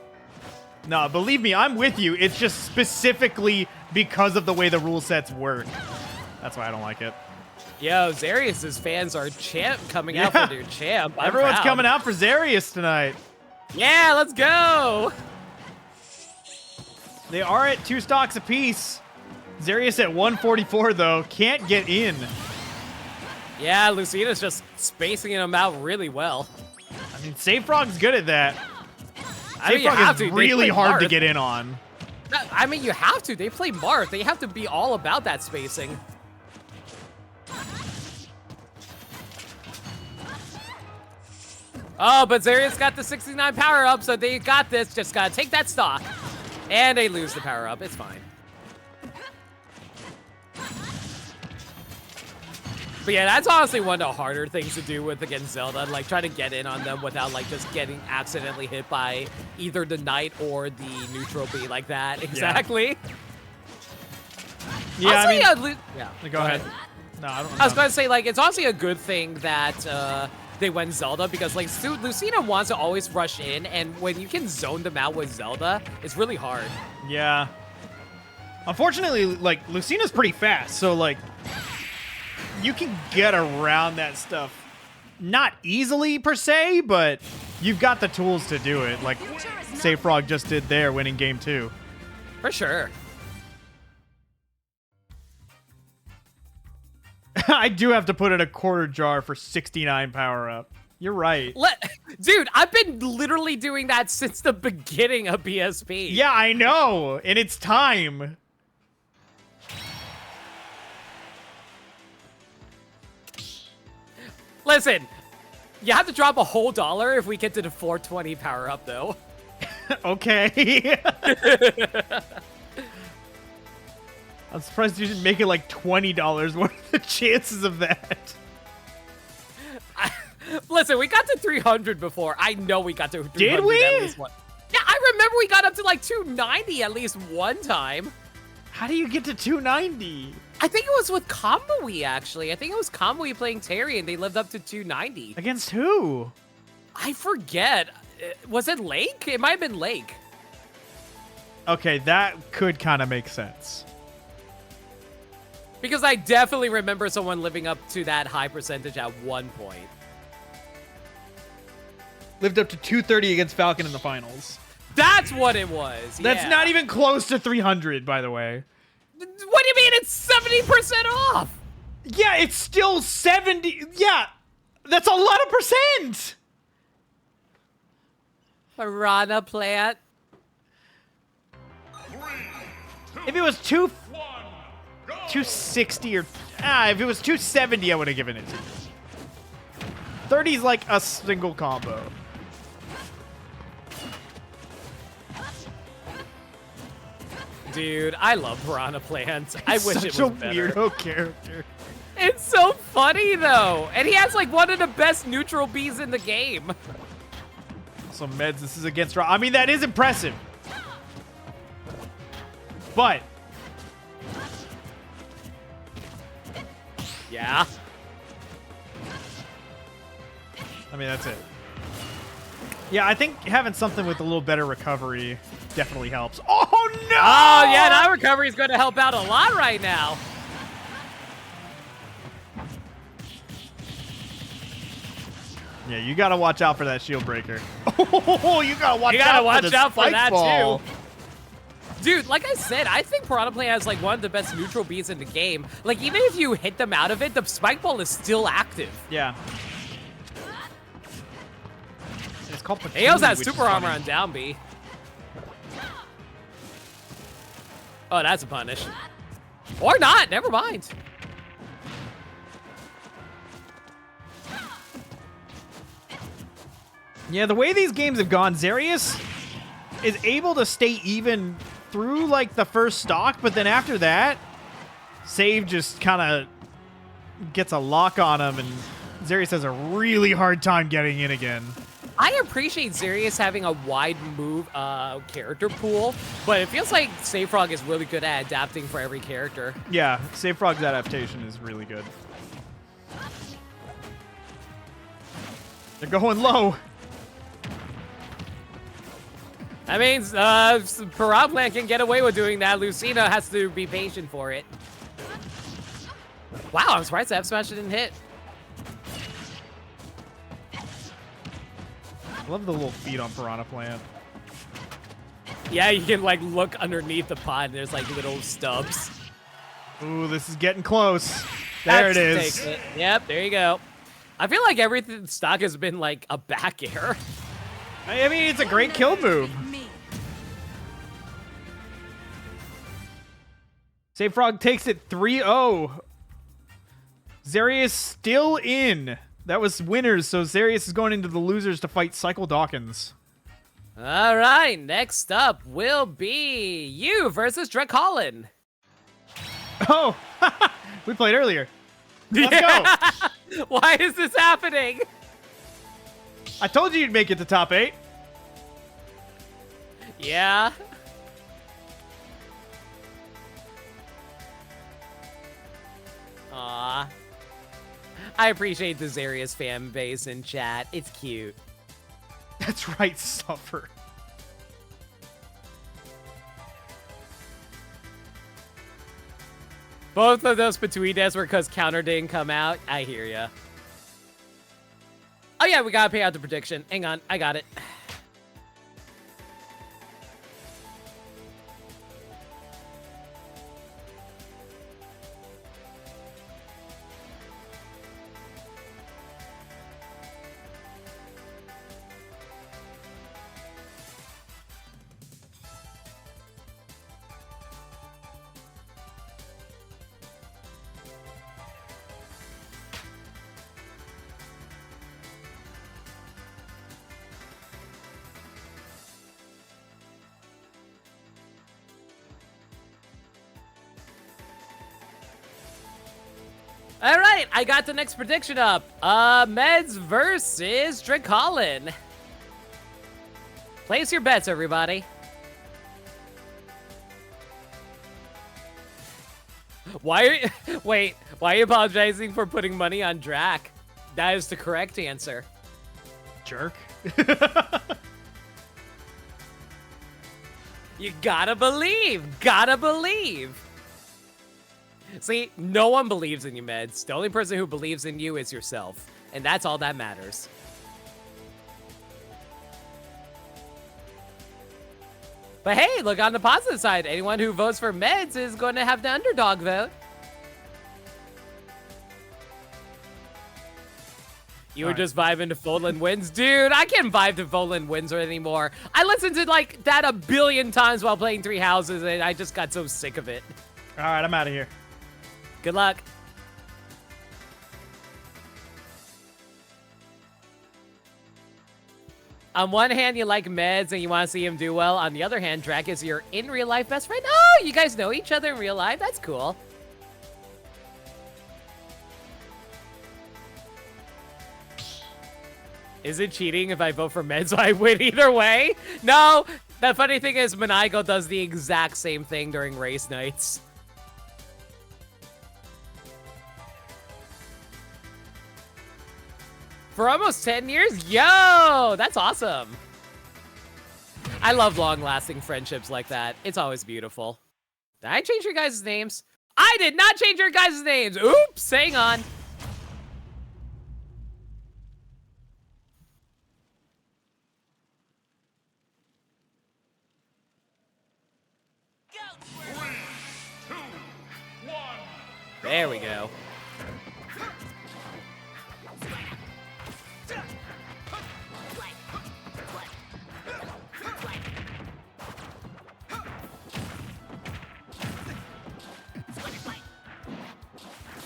Speaker 2: No, believe me, I'm with you. It's just specifically because of the way the rule sets work. That's why I don't like it.
Speaker 1: Yo, Zarius's fans are coming out for their champ. I'm
Speaker 2: Everyone's
Speaker 1: proud.
Speaker 2: coming out for Zarius tonight.
Speaker 1: Yeah, let's go.
Speaker 2: They are at 2 stocks apiece. Zarius at 144 though, can't get in.
Speaker 1: Yeah, Lucina's just spacing him out really well.
Speaker 2: I mean, Save Frog's good at that.
Speaker 1: I mean,
Speaker 2: Save
Speaker 1: you
Speaker 2: Frog
Speaker 1: have
Speaker 2: is
Speaker 1: to. They
Speaker 2: really
Speaker 1: play
Speaker 2: hard to
Speaker 1: Marth.
Speaker 2: get in on.
Speaker 1: I mean, you have to. They play Marth. They have to be all about that spacing. Oh, but Zarius got the 69 power up, so they got this. Just gotta take that stock. And they lose the power up. It's fine. But yeah, that's honestly one of the harder things to do with against Zelda, like try to get in on them without like just getting accidentally hit by either the knight or the neutral bee like that. Exactly.
Speaker 2: Yeah,
Speaker 1: Honestly,
Speaker 2: I mean,
Speaker 1: yeah.
Speaker 2: go ahead. No, I don't.
Speaker 1: I was going to say, like, it's honestly a good thing that they went Zelda because, like, Lucina wants to always rush in, and when you can zone them out with Zelda, it's really hard.
Speaker 2: Yeah. Unfortunately, like, Lucina's pretty fast, so, like, you can get around that stuff. Not easily, per se, but you've got the tools to do it, like Save Frog just did there, winning game 2.
Speaker 1: For sure.
Speaker 2: I do have to put in a quarter jar for 69 power up. You're right.
Speaker 1: Dude, I've been literally doing that since the beginning of BSP.
Speaker 2: Yeah, I know, and it's time.
Speaker 1: Listen, you have to drop a whole $1 if we get to the 420 power up, though.
Speaker 2: Okay. I'm surprised you didn't make it like $20. What are the chances of that?
Speaker 1: Listen, we got to 300 before. I know we got to 300
Speaker 2: Did we?
Speaker 1: at least one. Yeah, I remember we got up to like 290 at least one time.
Speaker 2: How do you get to 290?
Speaker 1: I think it was with Kamui, actually. I think it was Kamui playing Terry, and they lived up to 290.
Speaker 2: Against who?
Speaker 1: I forget. Was it Lake? It might have been Lake.
Speaker 2: Okay, that could kind of make sense.
Speaker 1: Because I definitely remember someone living up to that high percentage at one point.
Speaker 2: Lived up to 230 against Falcon in the finals.
Speaker 1: That's what it was.
Speaker 2: That's
Speaker 1: yeah.
Speaker 2: not even close to 300, by the way.
Speaker 1: What do you mean it's 70% off?
Speaker 2: Yeah, it's still 70. Yeah, that's a lot of percent.
Speaker 1: Piranha plant.
Speaker 2: If it was 260 or if it was 270, I would have given it to you. 30's like a single combo.
Speaker 1: Dude, I love Piranha Plant. I wish it was
Speaker 2: such a
Speaker 1: better.
Speaker 2: weirdo character.
Speaker 1: It's so funny, though. And he has, like, one of the best neutral bees in the game.
Speaker 2: So, Meds, this is against Rob. I mean, that is impressive. But.
Speaker 1: Yeah.
Speaker 2: I mean, that's it. Yeah, I think having something with a little better recovery definitely helps. Oh, no!
Speaker 1: Oh, yeah, that recovery is going to help out a lot right now.
Speaker 2: Yeah, you got to watch out for that shield breaker. Oh, you got to watch
Speaker 1: out for that,
Speaker 2: ball.
Speaker 1: too. Dude, like I said, I think Piranha Plant has, like, one of the best neutral beats in the game. Like, even if you hit them out of it, the spike ball is still active.
Speaker 2: Yeah. It's called Patootie,
Speaker 1: He also has
Speaker 2: which is
Speaker 1: super armor
Speaker 2: funny.
Speaker 1: on down B. Oh, that's a punish. Or not, never mind.
Speaker 2: Yeah, the way these games have gone, Zarius is able to stay even through, like, the first stock, but then after that, Save just kind of gets a lock on him, and Zarius has a really hard time getting in again.
Speaker 1: I appreciate Zarius having a wide move character pool, but it feels like Save Frog is really good at adapting for every character.
Speaker 2: Yeah, Save Frog's adaptation is really good. They're going low.
Speaker 1: That means Piranha Plant can get away with doing that. Lucina has to be patient for it. Wow, I'm surprised F Smash didn't hit.
Speaker 2: I love the little feet on Piranha Plant.
Speaker 1: Yeah, you can like look underneath the pod and there's like little stubs.
Speaker 2: Ooh, this is getting close. There it is.
Speaker 1: Takes it. Yep, there you go. I feel like everything stock has been like a back air.
Speaker 2: I mean, it's a great kill move. Save Frog takes it 3-0. Zarius still in. That was winners, so Zarius is going into the losers to fight Cycle Dawkins.
Speaker 1: All right, next up will be you versus Dracolin.
Speaker 2: Oh, we played earlier. Let's go.
Speaker 1: Why is this happening?
Speaker 2: I told you you'd make it to top 8.
Speaker 1: Yeah. Aw. I appreciate the Zarius fan base in chat. It's cute.
Speaker 2: That's right, Suffer.
Speaker 1: Both of those between us were because counter didn't come out. I hear ya. Oh yeah, we gotta pay out the prediction. Hang on, I got it. All right, I got the next prediction up. Meds versus Dracolin. Place your bets, everybody. Why are you apologizing for putting money on Drac? That is the correct answer.
Speaker 2: Jerk.
Speaker 1: You gotta believe. Gotta believe. See, no one believes in you, Meds. The only person who believes in you is yourself. And that's all that matters. But hey, look on the positive side. Anyone who votes for Meds is going to have the underdog vote. You were just vibing to Foldland wins. Dude, I can't vibe to Foldland wins anymore. I listened to like that a billion times while playing Three Houses, and I just got so sick of it.
Speaker 2: All right, I'm out of here.
Speaker 1: Good luck. On one hand, you like Meds and you want to see him do well. On the other hand, Drac is your in real life best friend. Oh, you guys know each other in real life. That's cool. Is it cheating if I vote for Meds so I win either way? No. The funny thing is, Maniacal does the exact same thing during race nights. For almost 10 years? Yo, that's awesome. I love long-lasting friendships like that. It's always beautiful. Did I change your guys' names? I did not change your guys' names. Oops, hang on. There we go.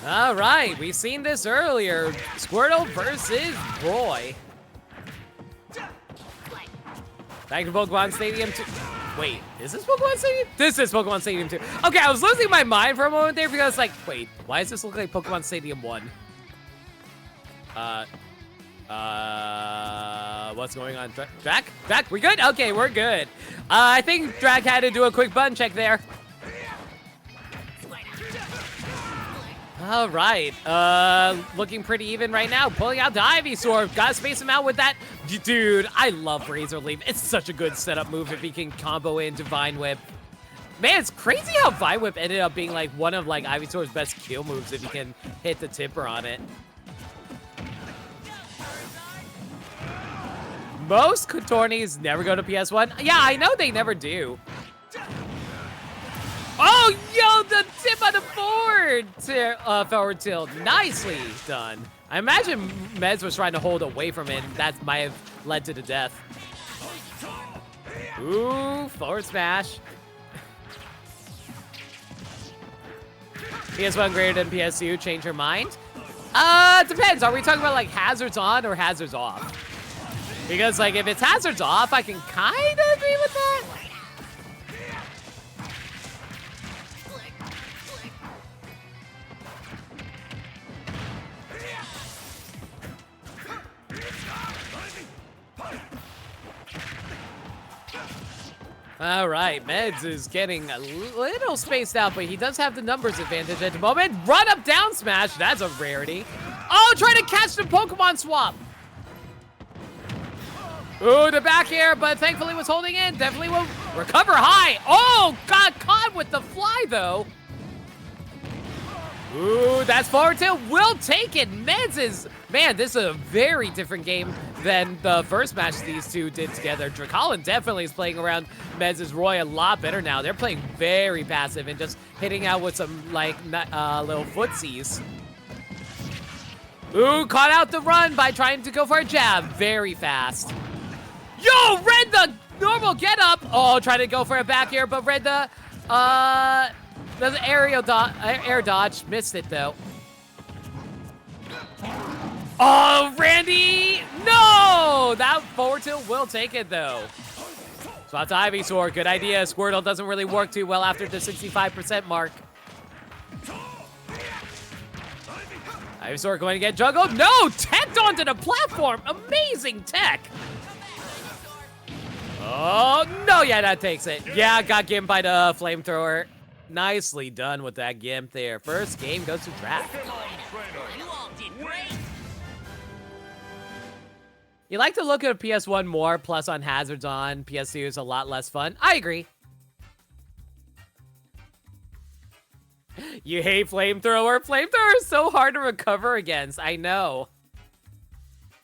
Speaker 1: All right, we've seen this earlier. Squirtle versus Roy. Back to Pokemon Stadium 2. Wait, is this Pokemon Stadium? This is Pokemon Stadium 2. Okay, I was losing my mind for a moment there because like, wait, why does this look like Pokemon Stadium 1? What's going on? Drac? Drac, we good? Okay, we're good. I think Drac had to do a quick button check there. All right, looking pretty even right now. Pulling out the Ivysaur. Gotta space him out with that. Dude, I love Razor Leaf. It's such a good setup move if he can combo into Vine Whip. Man, it's crazy how Vine Whip ended up being like one of like Ivysaur's best kill moves if he can hit the tipper on it. Most Kotornis never go to PS1. Yeah, I know they never do. Oh, yo, the tip of the forward forward tilt. Nicely done. I imagine Mez was trying to hold away from it, and that might have led to the death. Ooh, forward smash. PS1 greater than PS2, change your mind? Depends. Are we talking about like hazards on or hazards off? Because like if it's hazards off, I can kind of agree with that. All right, Meds is getting a little spaced out, but he does have the numbers advantage at the moment. Run up down smash, that's a rarity. Oh, trying to catch the Pokemon swap. Ooh, the back air, but thankfully was holding in. Definitely will recover high. Oh, got caught with the fly though. Ooh, that's forward tilt. Will take it. Meds is, man, this is a very different game than the first match these two did together. Dracolin definitely is playing around Meds' Roy a lot better now. They're playing very passive and just hitting out with some, like, little footsies. Ooh, caught out the run by trying to go for a jab. Very fast. Yo, read the normal get up. Oh, tried to go for a back air, but read the air dodge. Missed it, though. Oh, Randy! No! That forward tilt will take it, though. Swap to Ivysaur. Good idea. Squirtle doesn't really work too well after the 65% mark. Ivysaur going to get juggled. No! Teched onto the platform. Amazing tech. Oh, no. Yeah, that takes it. Yeah, got gimped by the flamethrower. Nicely done with that gimp there. First game goes to Drac. You like to look at PS1 more, plus on hazards on. PS2 is a lot less fun. I agree. You hate flamethrower? Flamethrower is so hard to recover against. I know.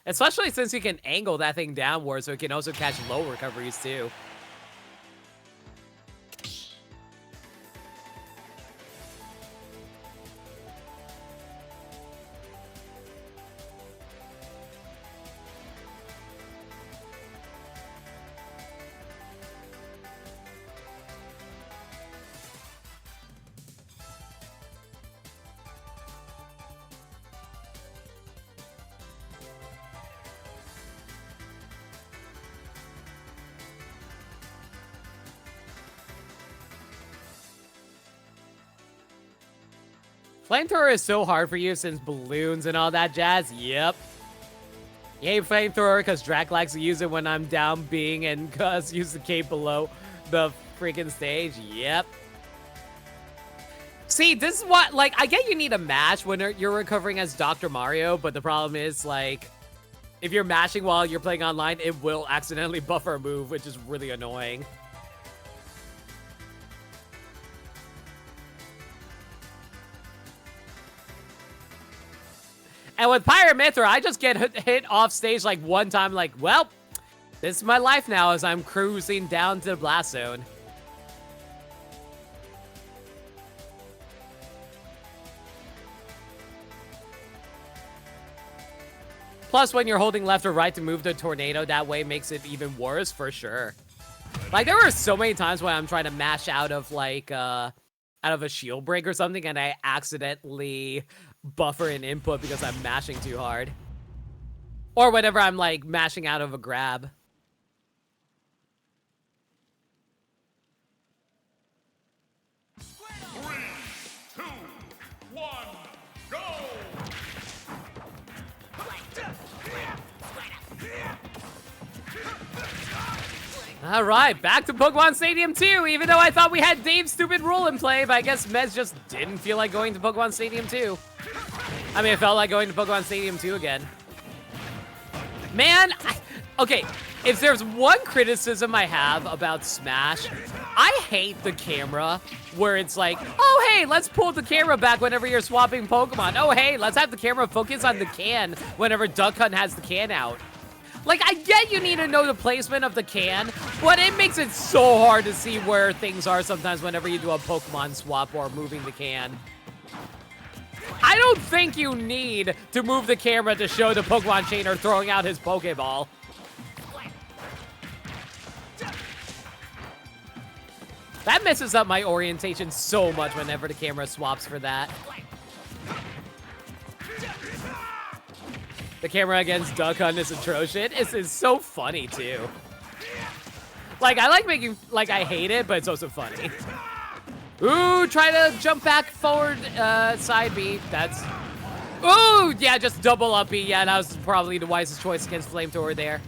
Speaker 1: Especially since you can angle that thing downward, so it can also catch low recoveries too. Flamethrower is so hard for you since balloons and all that jazz. Yep. You hate flamethrower because Drac likes to use it when I'm down being and cuz use the cape below the freaking stage. Yep. See, this is what, like, I get you need a mash when you're recovering as Dr. Mario, but the problem is, like, if you're mashing while you're playing online, it will accidentally buffer a move, which is really annoying. And with Pyramithra, I just get hit off stage like one time, like, well, this is my life now as I'm cruising down to the blast zone. Plus, when you're holding left or right to move the tornado, that way makes it even worse for sure. Like, there were so many times when I'm trying to mash out of, like, out of a shield break or something, and I accidentally buffer an input because I'm mashing too hard. Or whenever I'm, like, mashing out of a grab. All right, back to Pokemon Stadium 2, even though I thought we had Dave's stupid rule in play, but I guess Mez just didn't feel like going to Pokemon Stadium 2. I mean, it felt like going to Pokemon Stadium 2 again. Man, okay, if there's one criticism I have about Smash, I hate the camera where it's like, oh, hey, let's pull the camera back whenever you're swapping Pokemon. Oh, hey, let's have the camera focus on the can whenever Duck Hunt has the can out. Like, I get you need to know the placement of the can, but it makes it so hard to see where things are sometimes whenever you do a Pokemon swap or moving the can. I don't think you need to move the camera to show the Pokemon trainer throwing out his Pokeball. That messes up my orientation so much whenever the camera swaps for that. The camera against Duck Hunt is atrocious. It's so funny, too. Like, I like making, like, I hate it, but it's also funny. Ooh, try to jump back forward, side B. That's... Ooh, yeah, just double up B. Yeah, that was probably the wisest choice against Flamethrower there.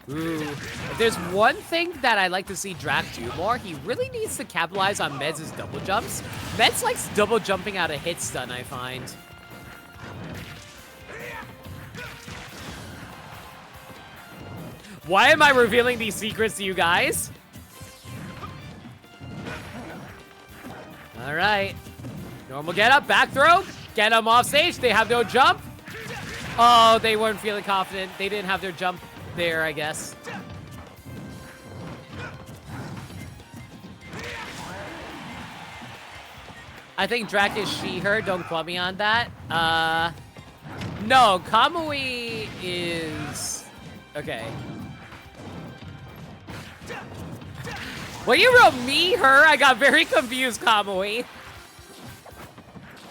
Speaker 1: Ooh. If there's one thing that I'd like to see Drac do more, he really needs to capitalize on Meds' double jumps. Meds likes double jumping out of hit stun, I find. Why am I revealing these secrets to you guys? All right. Normal get up, back throw. Get them off stage. They have no jump. Oh, they weren't feeling confident. They didn't have their jump there, I guess. I think Drac is she, her. Don't quote me on that. No, Kamui is... Okay. Well, you wrote me, her. I got very confused, Kamui.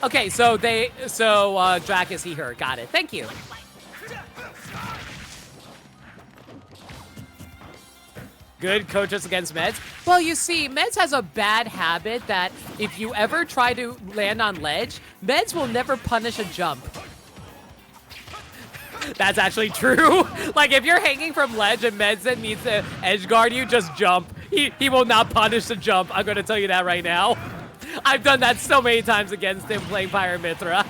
Speaker 1: Okay, so Drac is he, her. Got it. Thank you. Good coaches against Meds. Well, you see, Meds has a bad habit that if you ever try to land on ledge, Meds will never punish a jump. That's actually true. Like, if you're hanging from ledge and Meds then needs to edge guard you, just jump. He will not punish the jump. I'm going to tell you that right now. I've done that so many times against him playing Pyramithra.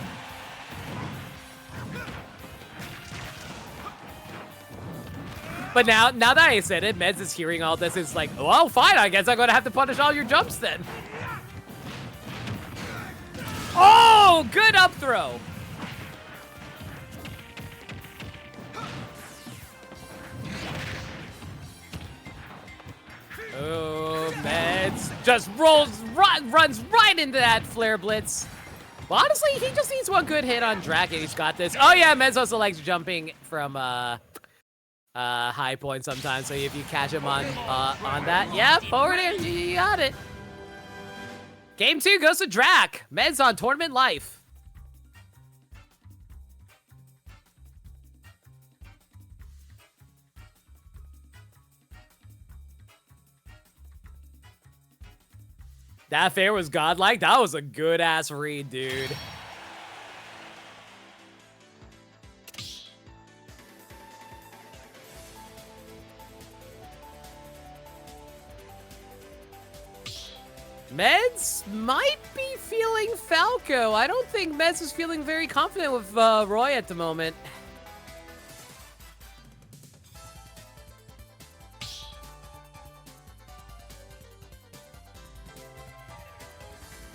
Speaker 1: But now that I said it, Meds is hearing all this. It's like, well, fine. I guess I'm going to have to punish all your jumps then. Oh, good up throw. Oh, Meds just runs right into that Flare Blitz. Well, honestly, he just needs one good hit on Drac and he's got this. Oh, yeah, Meds also likes jumping from high point sometimes, so if you catch him on that, yeah, forward air, you got it. Game 2 goes to Drac. Meds on Tournament Life. That fair was godlike. That was a good-ass read, dude. Meds might be feeling Falco. I don't think Meds is feeling very confident with Roy at the moment.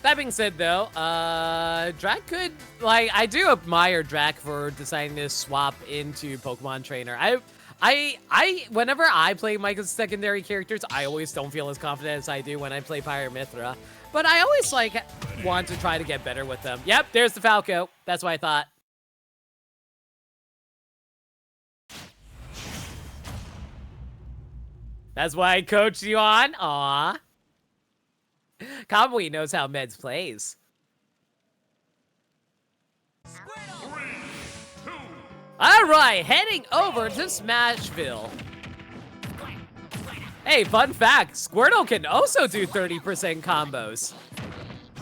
Speaker 1: That being said, though, Drac could, like, I do admire Drac for deciding to swap into Pokemon Trainer. Whenever I play my secondary characters, I always don't feel as confident as I do when I play Pyramithra. But I always, like, want to try to get better with them. Yep, there's the Falco. That's what I thought. That's why I coached you on. Aw. Kamui knows how Meds plays.
Speaker 4: 3, 2,
Speaker 1: All right, heading over to Smashville. Hey, fun fact, Squirtle can also do 30% combos.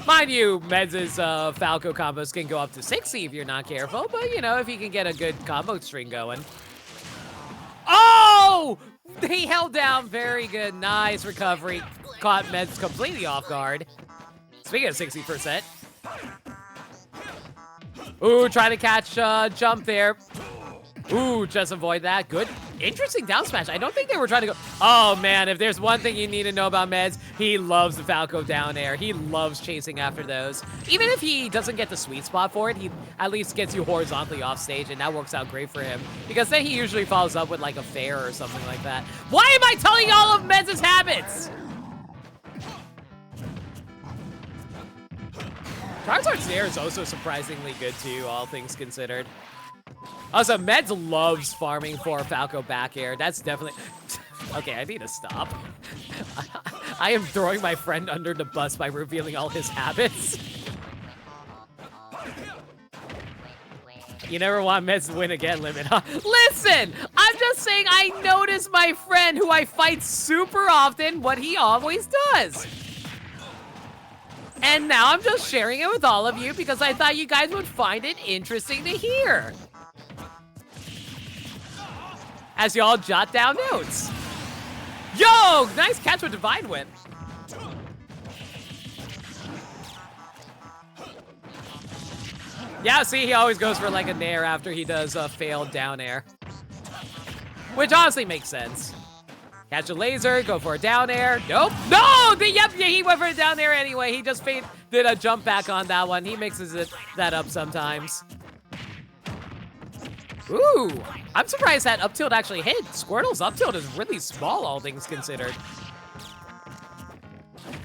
Speaker 1: Mind you, Meds' Falco combos can go up to 60 if you're not careful, but you know, if you can get a good combo string going. Oh! He held down, very good, nice recovery. Caught Meds completely off guard. Speaking of 60%. Ooh, trying to catch jump there. Ooh, just avoid that. Good. Interesting down smash. I don't think they were trying to go. Oh, man, if there's one thing you need to know about Meds, he loves the Falco down air. He loves chasing after those. Even if he doesn't get the sweet spot for it, he at least gets you horizontally off stage, and that works out great for him. Because then he usually follows up with, like, a fair or something like that. Why am I telling you all of Meds' habits? Charizard's Nair is also surprisingly good, too, all things considered. Also, Meds loves farming for Falco back air. That's definitely... Okay, I need to stop. I am throwing my friend under the bus by revealing all his habits. You never want Meds to win again, Limit, huh? Listen! I'm just saying I notice my friend, who I fight super often, what he always does. And now I'm just sharing it with all of you because I thought you guys would find it interesting to hear. As you all jot down notes. Yo, nice catch with Divine Whip. Yeah, see, he always goes for like a nair after he does a failed down air. Which honestly makes sense. Catch a laser, go for a down air. Nope. No! Yep, he went for a down air anyway. He just did a jump back on that one. He mixes that up sometimes. Ooh, I'm surprised that up tilt actually hit. Squirtle's up tilt is really small, all things considered.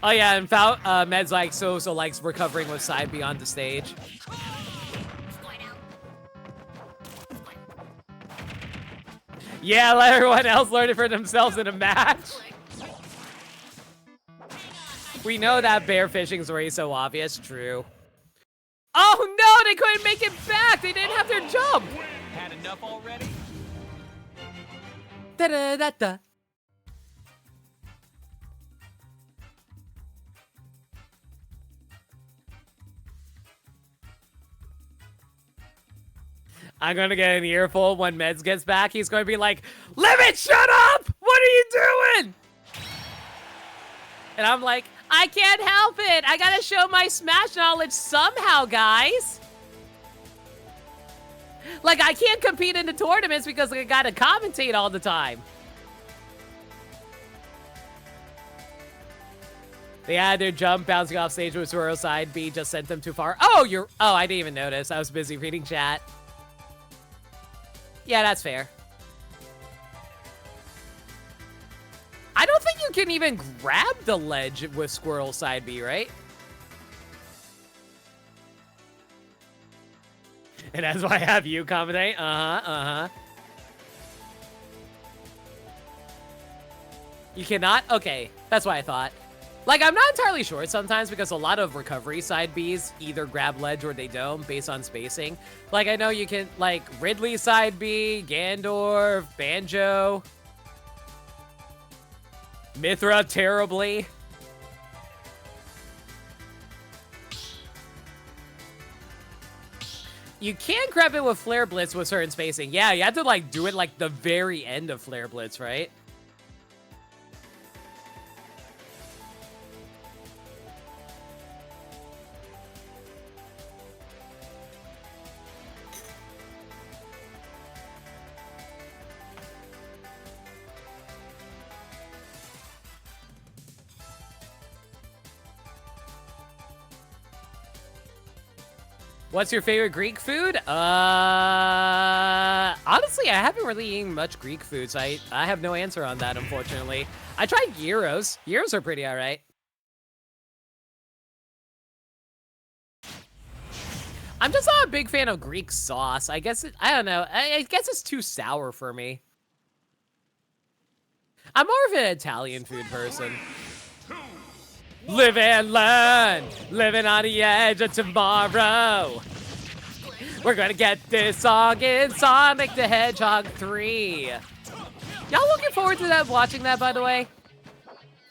Speaker 1: Oh yeah, and Med's like so likes recovering with side B on the stage. Yeah, let everyone else learn it for themselves in a match. We know that bear fishing's already so obvious. True. Oh no, they couldn't make it back. They didn't have their jump.
Speaker 4: Had enough already?
Speaker 1: Da-da-da-da. I'm gonna get an earful when Meds gets back. He's gonna be like, Limit, shut up! What are you doing? And I'm like, I can't help it. I gotta show my Smash knowledge somehow, guys. Like, I can't compete in the tournaments because I gotta commentate all the time. They had their jump bouncing off stage with Swirl side B just sent them too far. Oh, I didn't even notice. I was busy reading chat. Yeah, that's fair. I don't think you can even grab the ledge with Squirrel side B, right? And that's why I have you commentate. You cannot? Okay, that's what I thought. Like, I'm not entirely sure sometimes because a lot of recovery side Bs either grab ledge or they don't based on spacing. Like, I know you can, like, Ridley side B, Gandorf, Banjo, Mithra terribly. You can grab it with Flare Blitz with certain spacing. Yeah, you have to, like, do it, like, the very end of Flare Blitz, right? What's your favorite Greek food? Honestly, I haven't really eaten much Greek food, so I have no answer on that, unfortunately. I tried gyros. Gyros are pretty alright. I'm just not a big fan of Greek sauce. I guess I don't know. I guess it's too sour for me. I'm more of an Italian food person. Live and learn, living on the edge of tomorrow. We're gonna get this song in Sonic the Hedgehog 3. Y'all looking forward to that? Watching that, by the way?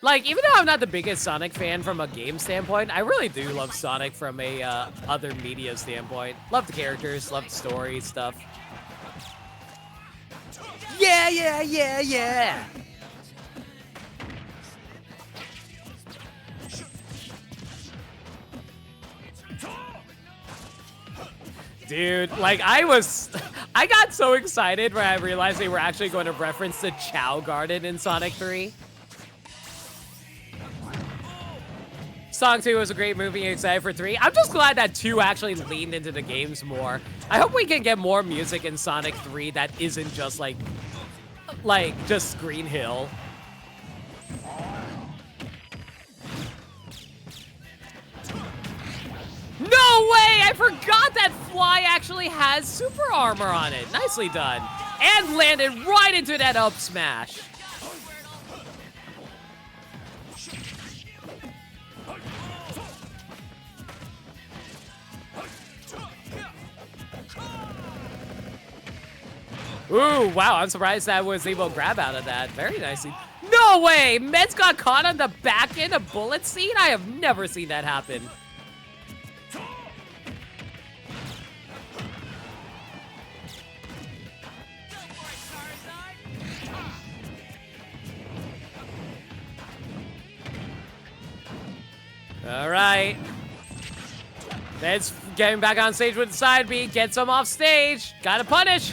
Speaker 1: Like, even though I'm not the biggest Sonic fan from a game standpoint, I really do love Sonic from a other media standpoint. Love the characters, love the story stuff. Yeah, yeah, yeah, yeah. Dude, like, I was I got so excited when I realized they were actually going to reference the Chow Garden in Sonic 3. Sonic 2 was a great movie, excited for 3. I'm just glad that 2 actually leaned into the games more. I hope we can get more music in Sonic 3 that isn't just like just Green Hill. No way! I forgot that Fly actually has super armor on it. Nicely done. And landed right into that up smash. Ooh, wow, I'm surprised that was able to grab out of that. Very nicely. No way! Meds got caught on the back end of bullet scene? I have never seen that happen. All right. Meds getting back on stage with the side B. Gets him off stage. Gotta punish.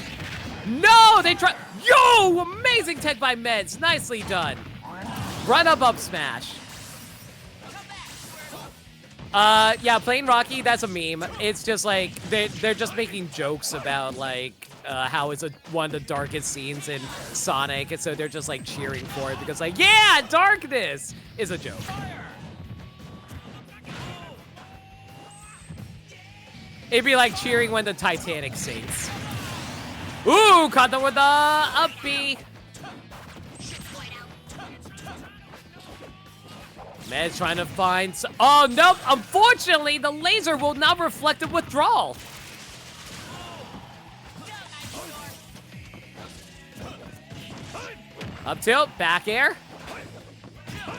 Speaker 1: No, they try. Yo, amazing tech by Meds. Nicely done. Run up smash. Yeah, playing Rocky, that's a meme. It's just like, they're just making jokes about like, how it's one of the darkest scenes in Sonic. And so they're just like cheering for it because like, yeah, darkness is a joke. It'd be like cheering when the Titanic sinks. Ooh, caught them with the up B. Med's trying to find oh, nope. Unfortunately, the laser will not reflect the withdrawal. Up tilt, back air.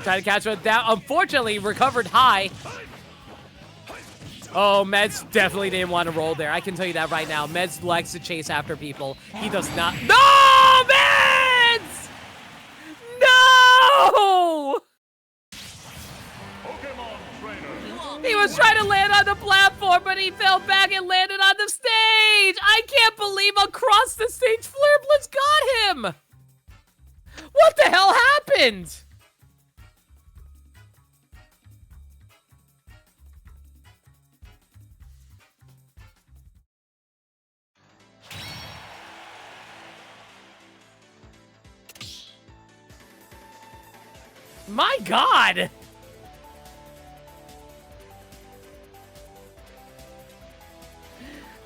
Speaker 1: Trying to catch it down. Unfortunately, recovered high. Oh, Meds definitely didn't want to roll there. I can tell you that right now. Meds likes to chase after people. He does not. No, Meds! No! He was trying to land on the platform, but he fell back and landed on the stage. I can't believe across the stage, Flare Blitz got him. What the hell happened? My God!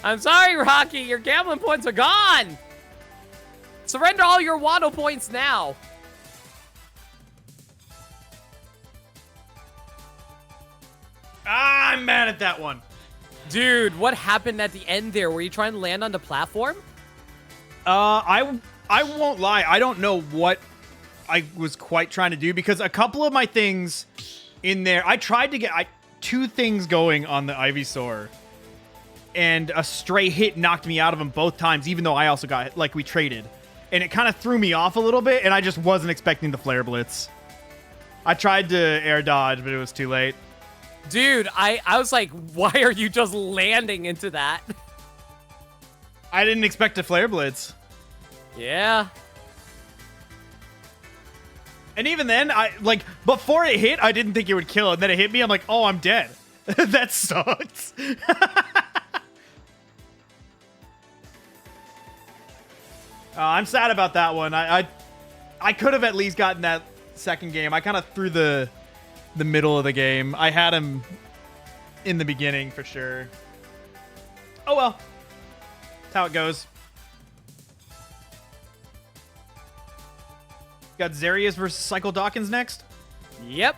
Speaker 1: I'm sorry, Rocky. Your gambling points are gone. Surrender all your Waddle points now.
Speaker 2: Ah, I'm mad at that one.
Speaker 1: Dude, what happened at the end there? Were you trying to land on the platform?
Speaker 2: I won't lie. I don't know what I was quite trying to do because a couple of my things in there, I tried to get two things going on the Ivysaur, and a stray hit knocked me out of them both times, even though I also got hit, like we traded, and it kind of threw me off a little bit, and I just wasn't expecting the Flare Blitz. I tried to air dodge, but it was too late.
Speaker 1: Dude, I was like, why are you just landing into that?
Speaker 2: I didn't expect a Flare Blitz.
Speaker 1: Yeah.
Speaker 2: And even then, before it hit, I didn't think it would kill. And then it hit me. I'm like, oh, I'm dead. That sucks. I'm sad about that one. I could have at least gotten that second game. I kind of threw the middle of the game. I had him in the beginning for sure. Oh, well. That's how it goes. Got Zarius versus Cycle Dawkins next.
Speaker 1: Yep.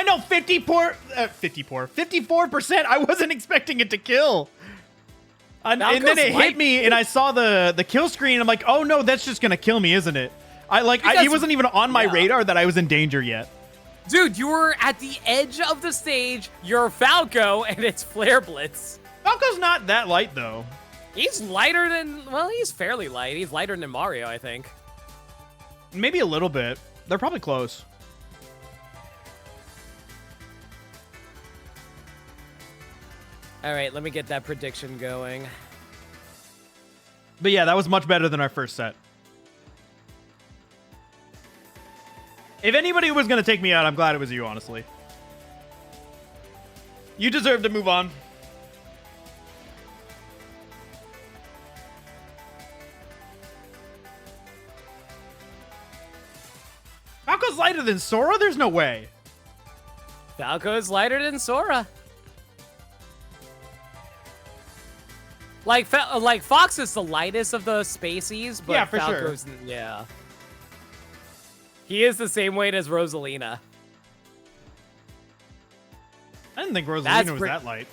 Speaker 2: I know 54%. I wasn't expecting it to kill. And then it hit me, and I saw the kill screen. I'm like, oh no, that's just gonna kill me, isn't it? He wasn't even on my radar that I was in danger yet.
Speaker 1: Dude, you were at the edge of the stage. You're Falco, and it's Flare Blitz.
Speaker 2: Falco's not that light though.
Speaker 1: He's lighter than, well, he's fairly light. He's lighter than Mario, I think.
Speaker 2: Maybe a little bit. They're probably close.
Speaker 1: All right, let me get that prediction going.
Speaker 2: But yeah, that was much better than our first set. If anybody was going to take me out, I'm glad it was you, honestly. You deserve to move on. Falco's lighter than Sora? There's no way.
Speaker 1: Falco is lighter than Sora. Like Fox is the lightest of the Spaceys, but
Speaker 2: yeah, for
Speaker 1: Falco's,
Speaker 2: sure.
Speaker 1: Yeah. He is the same weight as Rosalina.
Speaker 2: I didn't think Rosalina was that light.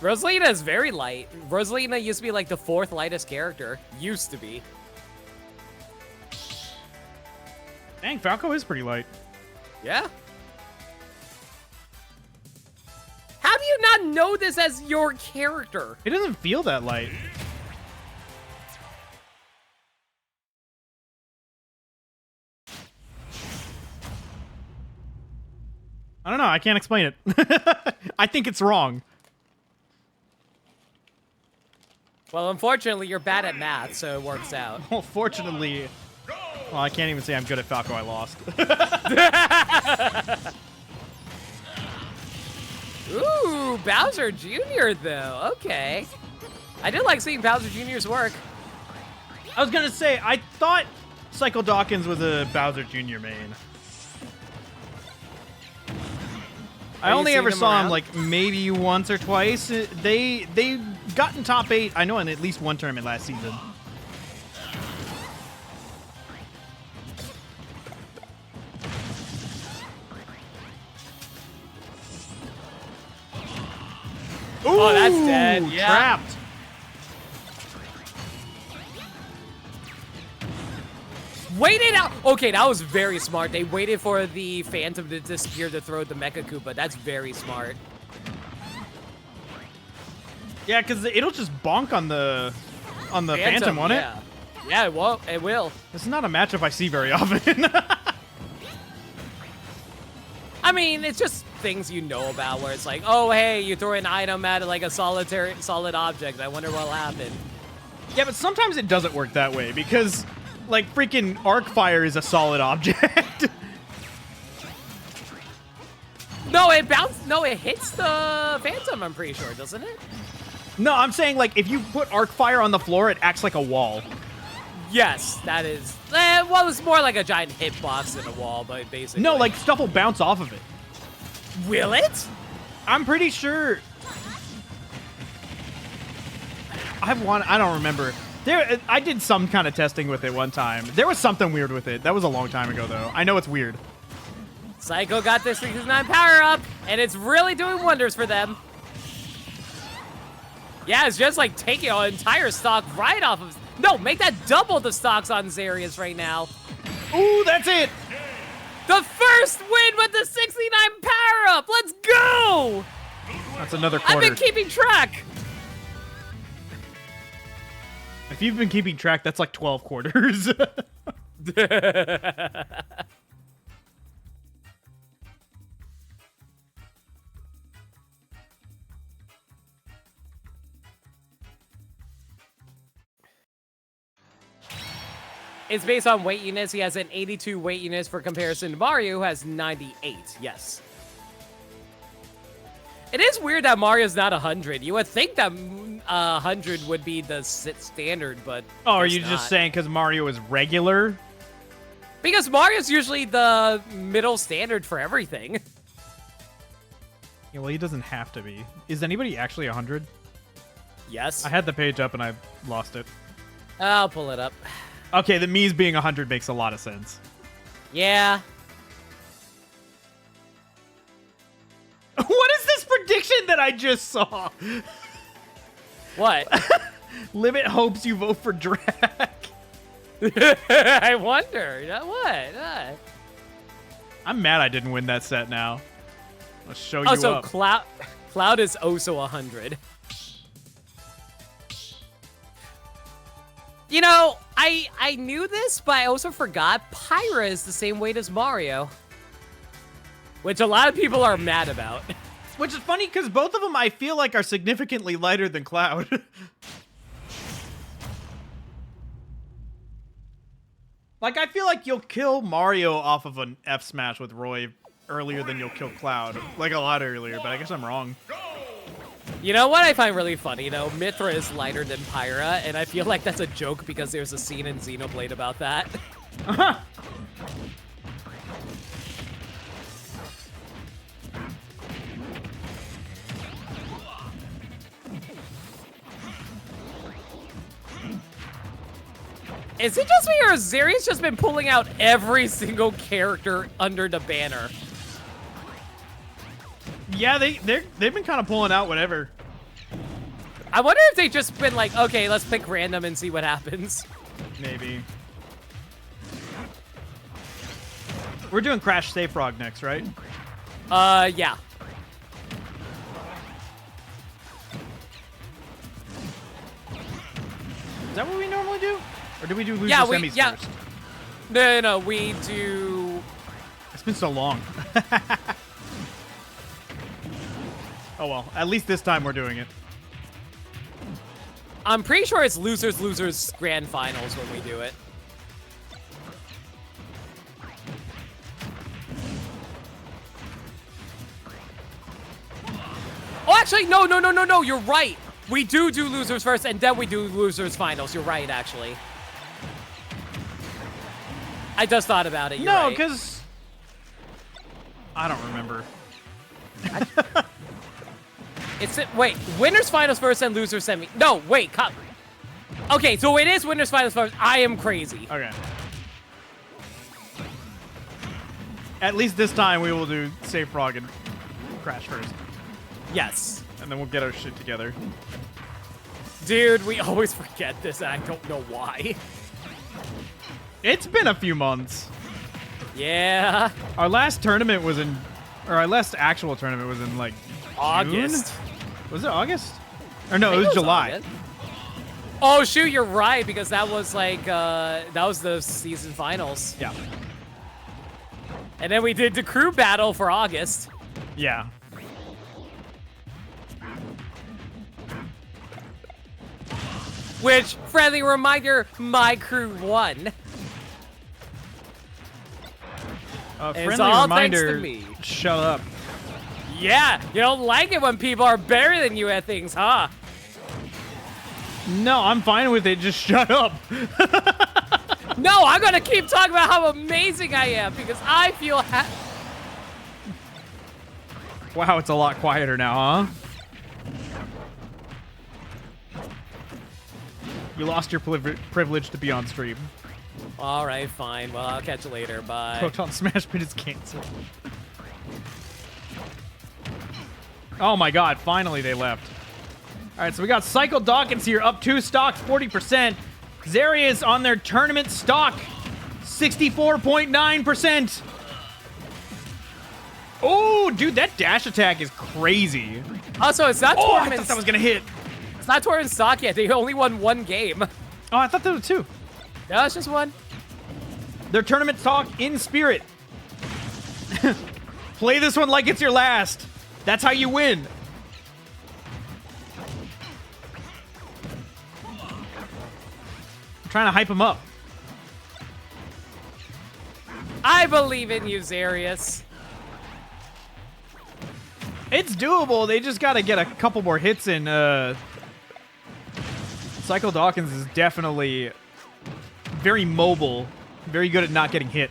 Speaker 1: Rosalina is very light. Rosalina used to be like the 4th lightest character. Used to be.
Speaker 2: Dang, Falco is pretty light.
Speaker 1: Yeah. How do you not know this as your character?
Speaker 2: It doesn't feel that light. I don't know. I can't explain it. I think it's wrong.
Speaker 1: Well, unfortunately, you're bad at math, so it works out.
Speaker 2: Well, fortunately... Well, I can't even say I'm good at Falco. I lost.
Speaker 1: Ooh, Bowser Jr., though. Okay. I did like seeing Bowser Jr.'s work.
Speaker 2: I was going to say, I thought Psycho Dawkins was a Bowser Jr. main. I only ever saw him like maybe once or twice. They got in top 8, I know, in at least one tournament last season. Ooh,
Speaker 1: oh, that's dead. Yeah.
Speaker 2: Trapped.
Speaker 1: Waited out. Okay, that was very smart. They waited for the Phantom to disappear to throw the Mecha Koopa. That's very smart.
Speaker 2: Yeah, because it'll just bonk on the Phantom, won't it?
Speaker 1: Yeah, it will. It will.
Speaker 2: This is not a matchup I see very often.
Speaker 1: I mean, it's just things you know about where it's like, oh, hey, you throw an item at like a solid object. I wonder what'll happen.
Speaker 2: Yeah, but sometimes it doesn't work that way because, like, freaking arc fire is a solid object.
Speaker 1: No, it hits the Phantom, I'm pretty sure, doesn't it?
Speaker 2: No, I'm saying, like, if you put arc fire on the floor, it acts like a wall.
Speaker 1: Yes, that is. Well, it's more like a giant hitbox than a wall, but basically.
Speaker 2: No, like, stuff will bounce off of it.
Speaker 1: Will it?
Speaker 2: I'm pretty sure. I don't remember. I did some kind of testing with it one time. There was something weird with it. That was a long time ago, though. I know it's weird.
Speaker 1: Psycho got this 69 power up, and it's really doing wonders for them. Yeah, it's just like taking an entire stock right off of... No, make that double the stocks on Zarius right now.
Speaker 2: Ooh, that's it.
Speaker 1: The first win with the 69 power up. Let's go.
Speaker 2: That's another quarter.
Speaker 1: I've been keeping track.
Speaker 2: If you've been keeping track, that's like 12 quarters.
Speaker 1: It's based on weight units. He has an 82 weight units for comparison to Mario, who has 98. Yes. It is weird that Mario's not 100. You would think that 100 would be the standard, but
Speaker 2: oh, are you just saying because Mario is regular?
Speaker 1: Because Mario's usually the middle standard for everything.
Speaker 2: Yeah, well, he doesn't have to be. Is anybody actually 100?
Speaker 1: Yes.
Speaker 2: I had the page up and I lost it.
Speaker 1: I'll pull it up.
Speaker 2: Okay, the Mii's being 100 makes a lot of sense.
Speaker 1: Yeah.
Speaker 2: that I just saw.
Speaker 1: What?
Speaker 2: Limit hopes you vote for drag.
Speaker 1: I wonder. What?
Speaker 2: I'm mad I didn't win that set now. Let's show you
Speaker 1: Also,
Speaker 2: up.
Speaker 1: Cloud is also 100. You know, I knew this, but I also forgot Pyra is the same weight as Mario. Which a lot of people are mad about.
Speaker 2: Which is funny because both of them I feel like are significantly lighter than Cloud. Like, I feel like you'll kill Mario off of an F smash with Roy earlier than you'll kill Cloud. Like, a lot earlier, but I guess I'm wrong.
Speaker 1: You know what I find really funny, though? Mithra is lighter than Pyra, and I feel like that's a joke because there's a scene in Xenoblade about that.
Speaker 2: Uh-huh.
Speaker 1: Is it just me, or has Zeri's just been pulling out every single character under the banner?
Speaker 2: Yeah, they've been kind of pulling out whatever.
Speaker 1: I wonder if they've just been like, okay, let's pick random and see what happens.
Speaker 2: Maybe. We're doing Crash Safe Frog next, right?
Speaker 1: Yeah.
Speaker 2: Is that what we normally do? Or do we do loser semis first?
Speaker 1: No, we do...
Speaker 2: It's been so long. Oh well, at least this time we're doing it.
Speaker 1: I'm pretty sure it's losers grand finals when we do it. Oh, actually, no, you're right. We do losers first, and then we do losers finals. You're right, actually. I just thought about it. You're
Speaker 2: No,
Speaker 1: right.
Speaker 2: because... I don't remember.
Speaker 1: Wait, winners finals first and losers semi. No, wait, okay, so it is winners finals first. I am crazy.
Speaker 2: Okay. At least this time we will do Safe Frog and Crash first.
Speaker 1: Yes.
Speaker 2: And then we'll get our shit together.
Speaker 1: Dude, we always forget this, and I don't know why.
Speaker 2: It's been a few months.
Speaker 1: Yeah.
Speaker 2: Our last tournament was in... Or our last actual tournament was in, like,
Speaker 1: August.
Speaker 2: June? Was it August? Or no, it was July.
Speaker 1: August. Oh, shoot, you're right, because that was, like, that was the season finals.
Speaker 2: Yeah.
Speaker 1: And then we did the crew battle for August.
Speaker 2: Yeah.
Speaker 1: Which, friendly reminder, my crew won. It's
Speaker 2: Friendly
Speaker 1: all thanks
Speaker 2: reminder,
Speaker 1: to me.
Speaker 2: shut up.
Speaker 1: Yeah, you don't like it when people are better than you at things, huh?
Speaker 2: No, I'm fine with it. Just shut up.
Speaker 1: No, I'm gonna keep talking about how amazing I am because I feel
Speaker 2: Wow, it's a lot quieter now, huh? You lost your privilege to be on stream.
Speaker 1: All right, fine. Well, I'll catch you later. Bye.
Speaker 2: Proton Smash Pit is canceled. Oh my god, finally they left. All right, so we got Cycle Dawkins here, up 2 stocks, 40%. Zarius on their tournament stock, 64.9%. Oh, dude, that dash attack is crazy.
Speaker 1: Also, it's not
Speaker 2: Oh, I
Speaker 1: tournament.
Speaker 2: thought that was gonna hit.
Speaker 1: It's not tournament stock yet. They only won 1 game.
Speaker 2: Oh, I thought there were 2.
Speaker 1: No, it's just 1.
Speaker 2: Their tournament talk in spirit. Play this one like it's your last. That's how you win. I'm trying to hype him up.
Speaker 1: I believe in you, Zarius.
Speaker 2: It's doable. They just got to get a couple more hits in. Cycle Dawkins is definitely very mobile, very good at not getting hit.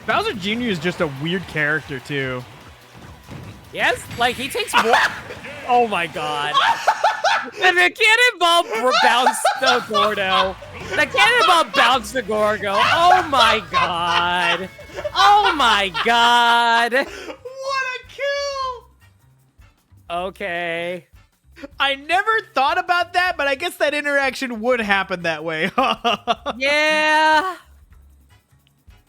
Speaker 2: Bowser Jr. is just a weird character, too.
Speaker 1: Yes, like he takes more. Oh my god. The cannonball bounced the Gordo. The cannonball bounced the Gorgo. Oh my god. Oh my god. Okay.
Speaker 2: I never thought about that, but I guess that interaction would happen that way.
Speaker 1: Yeah.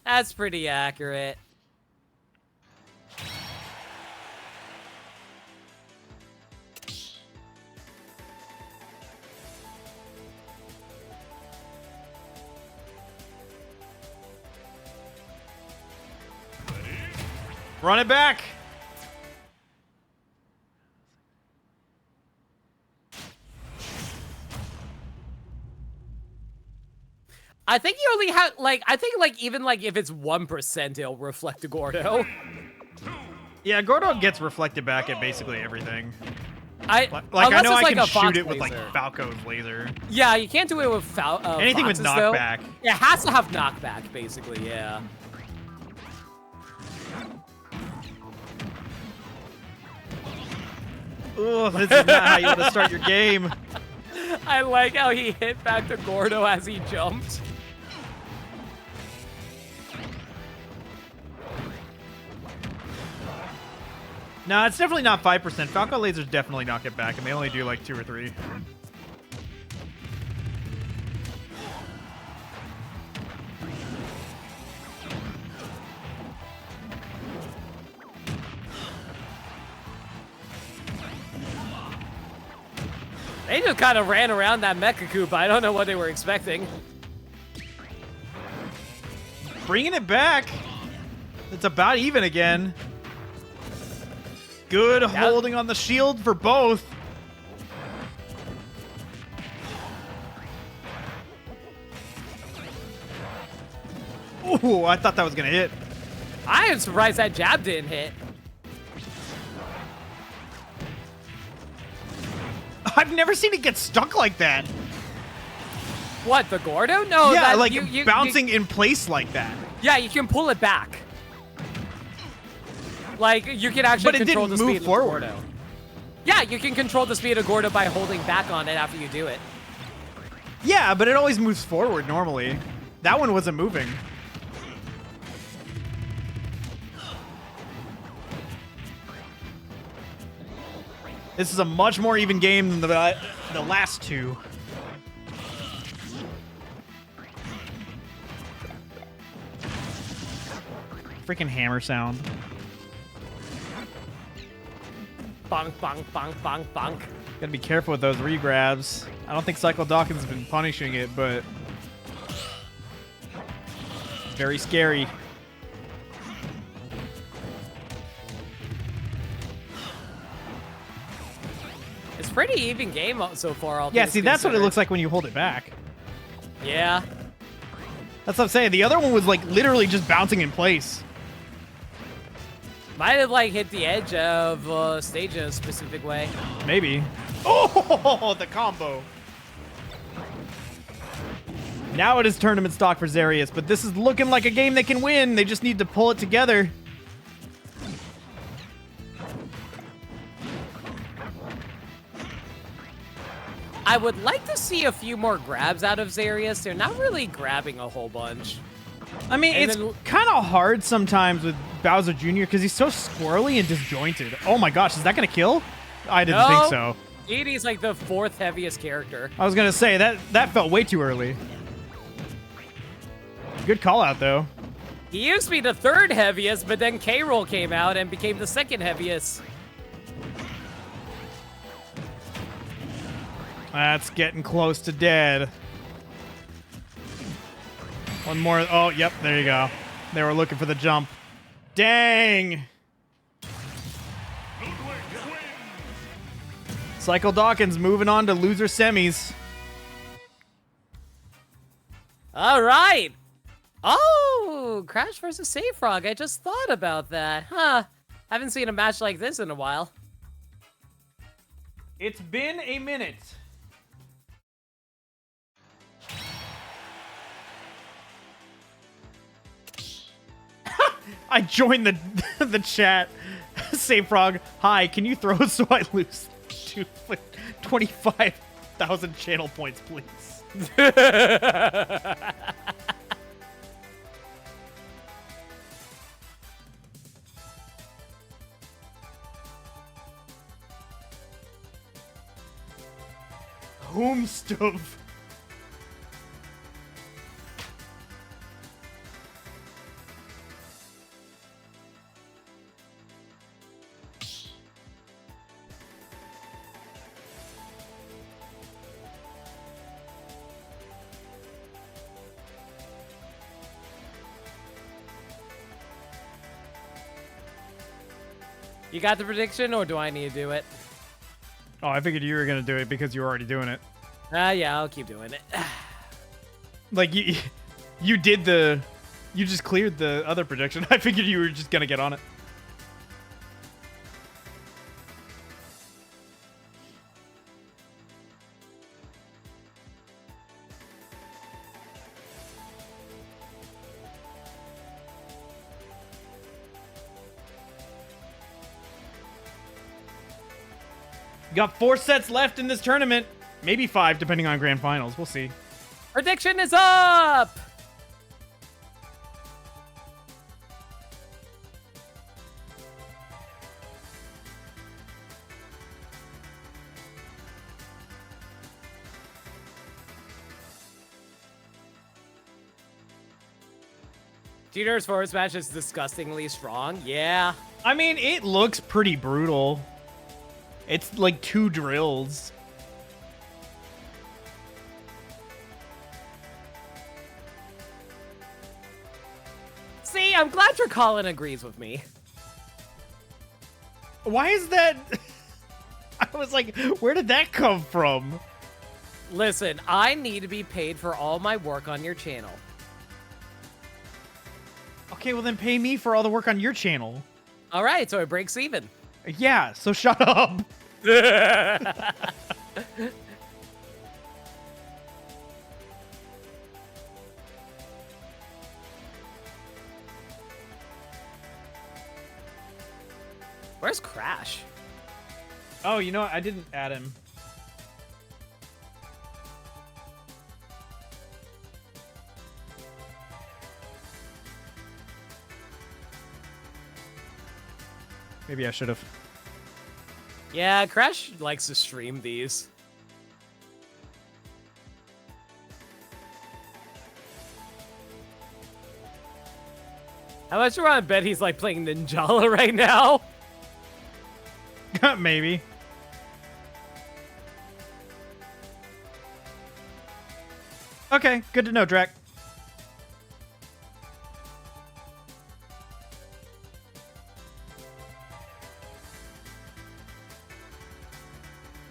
Speaker 1: That's pretty accurate.
Speaker 2: Run it back.
Speaker 1: I think you only have, like, I think, like, even, like, if it's 1%, it'll reflect a Gordo.
Speaker 2: Yeah, Gordo gets reflected back at basically everything.
Speaker 1: I
Speaker 2: I know I
Speaker 1: like
Speaker 2: can shoot it with, like,
Speaker 1: laser.
Speaker 2: Falco's laser.
Speaker 1: Yeah, you can't do it with
Speaker 2: Anything with
Speaker 1: Foxes, though.
Speaker 2: knockback.
Speaker 1: It has to have knockback, basically, yeah.
Speaker 2: Oh, this is not how you want to start your game.
Speaker 1: I like how he hit back to Gordo as he jumped.
Speaker 2: No, it's definitely not 5%. Falco lasers definitely knock it back, and they only do like 2 or 3.
Speaker 1: They just kind of ran around that Mecha Koopa. I don't know what they were expecting.
Speaker 2: Bringing it back. It's about even again. Good holding on the shield for both. Ooh, I thought that was going to hit.
Speaker 1: I am surprised that jab didn't hit.
Speaker 2: I've never seen it get stuck like that.
Speaker 1: What, the Gordo? No,
Speaker 2: Yeah,
Speaker 1: that,
Speaker 2: like
Speaker 1: you,
Speaker 2: bouncing in place like that.
Speaker 1: Yeah, you can pull it back. Like, you can actually
Speaker 2: But it
Speaker 1: control
Speaker 2: didn't
Speaker 1: the
Speaker 2: move
Speaker 1: speed
Speaker 2: forward.
Speaker 1: of Gordo. Yeah, you can control the speed of Gordo by holding back on it after you do it.
Speaker 2: Yeah, but it always moves forward normally. That one wasn't moving. This is a much more even game than the last two. Freaking hammer sound.
Speaker 1: Bonk, bonk, bonk, bonk, bonk.
Speaker 2: Gotta be careful with those regrabs. I don't think Cycle Dawkins has been punishing it, but it's very scary.
Speaker 1: It's pretty even game so far. All
Speaker 2: Yeah,
Speaker 1: things
Speaker 2: see, that's what it
Speaker 1: considered.
Speaker 2: looks like when you hold it back.
Speaker 1: Yeah.
Speaker 2: That's what I'm saying. The other one was like literally just bouncing in place.
Speaker 1: Might have, like, hit the edge of stage in a specific way.
Speaker 2: Maybe. Oh, the combo. Now it is tournament stock for Zarius, but this is looking like a game they can win. They just need to pull it together.
Speaker 1: I would like to see a few more grabs out of Zarius. They're not really grabbing a whole bunch.
Speaker 2: I mean,
Speaker 1: And
Speaker 2: it's
Speaker 1: then-
Speaker 2: kind of hard sometimes with Bowser Jr. because he's so squirrely and disjointed. Oh my gosh, is that going to kill? I didn't think so.
Speaker 1: Edie's like the 4th heaviest character.
Speaker 2: I was going to say, that felt way too early. Good call out, though.
Speaker 1: He used to be the 3rd heaviest, but then K-Roll came out and became the 2nd heaviest.
Speaker 2: That's getting close to dead. One more. Oh, yep, there you go. They were looking for the jump. Dang! Cycle Dawkins moving on to loser semis.
Speaker 1: All right. Oh, Crash versus Save Frog. I just thought about that. Huh. Haven't seen a match like this in a while.
Speaker 2: It's been a minute. I joined the chat. Save Frog, hi, can you throw so I lose 25,000 channel points, please? Whomstuff.
Speaker 1: You got the prediction, or do I need to do it?
Speaker 2: Oh, I figured you were gonna do it because you were already doing it.
Speaker 1: Yeah, I'll keep doing it.
Speaker 2: Like you just cleared the other prediction. I figured you were just gonna get on it. You got 4 sets left in this tournament. Maybe 5, depending on grand finals. We'll see.
Speaker 1: Prediction is up! Jeter's forward smash is disgustingly strong. Yeah.
Speaker 2: I mean, it looks pretty brutal. It's like 2 drills.
Speaker 1: See, I'm glad your Colin agrees with me.
Speaker 2: Why is that? I was like, where did that come from?
Speaker 1: Listen, I need to be paid for all my work on your channel.
Speaker 2: Okay, well then pay me for all the work on your channel.
Speaker 1: All right, so it breaks even.
Speaker 2: Yeah, so shut up.
Speaker 1: Where's Crash?
Speaker 2: Oh, you know what? I didn't add him. Maybe I should have.
Speaker 1: Yeah, Crash likes to stream these. How much do I bet he's like playing Ninjala right now?
Speaker 2: Maybe. Okay, good to know, Drac.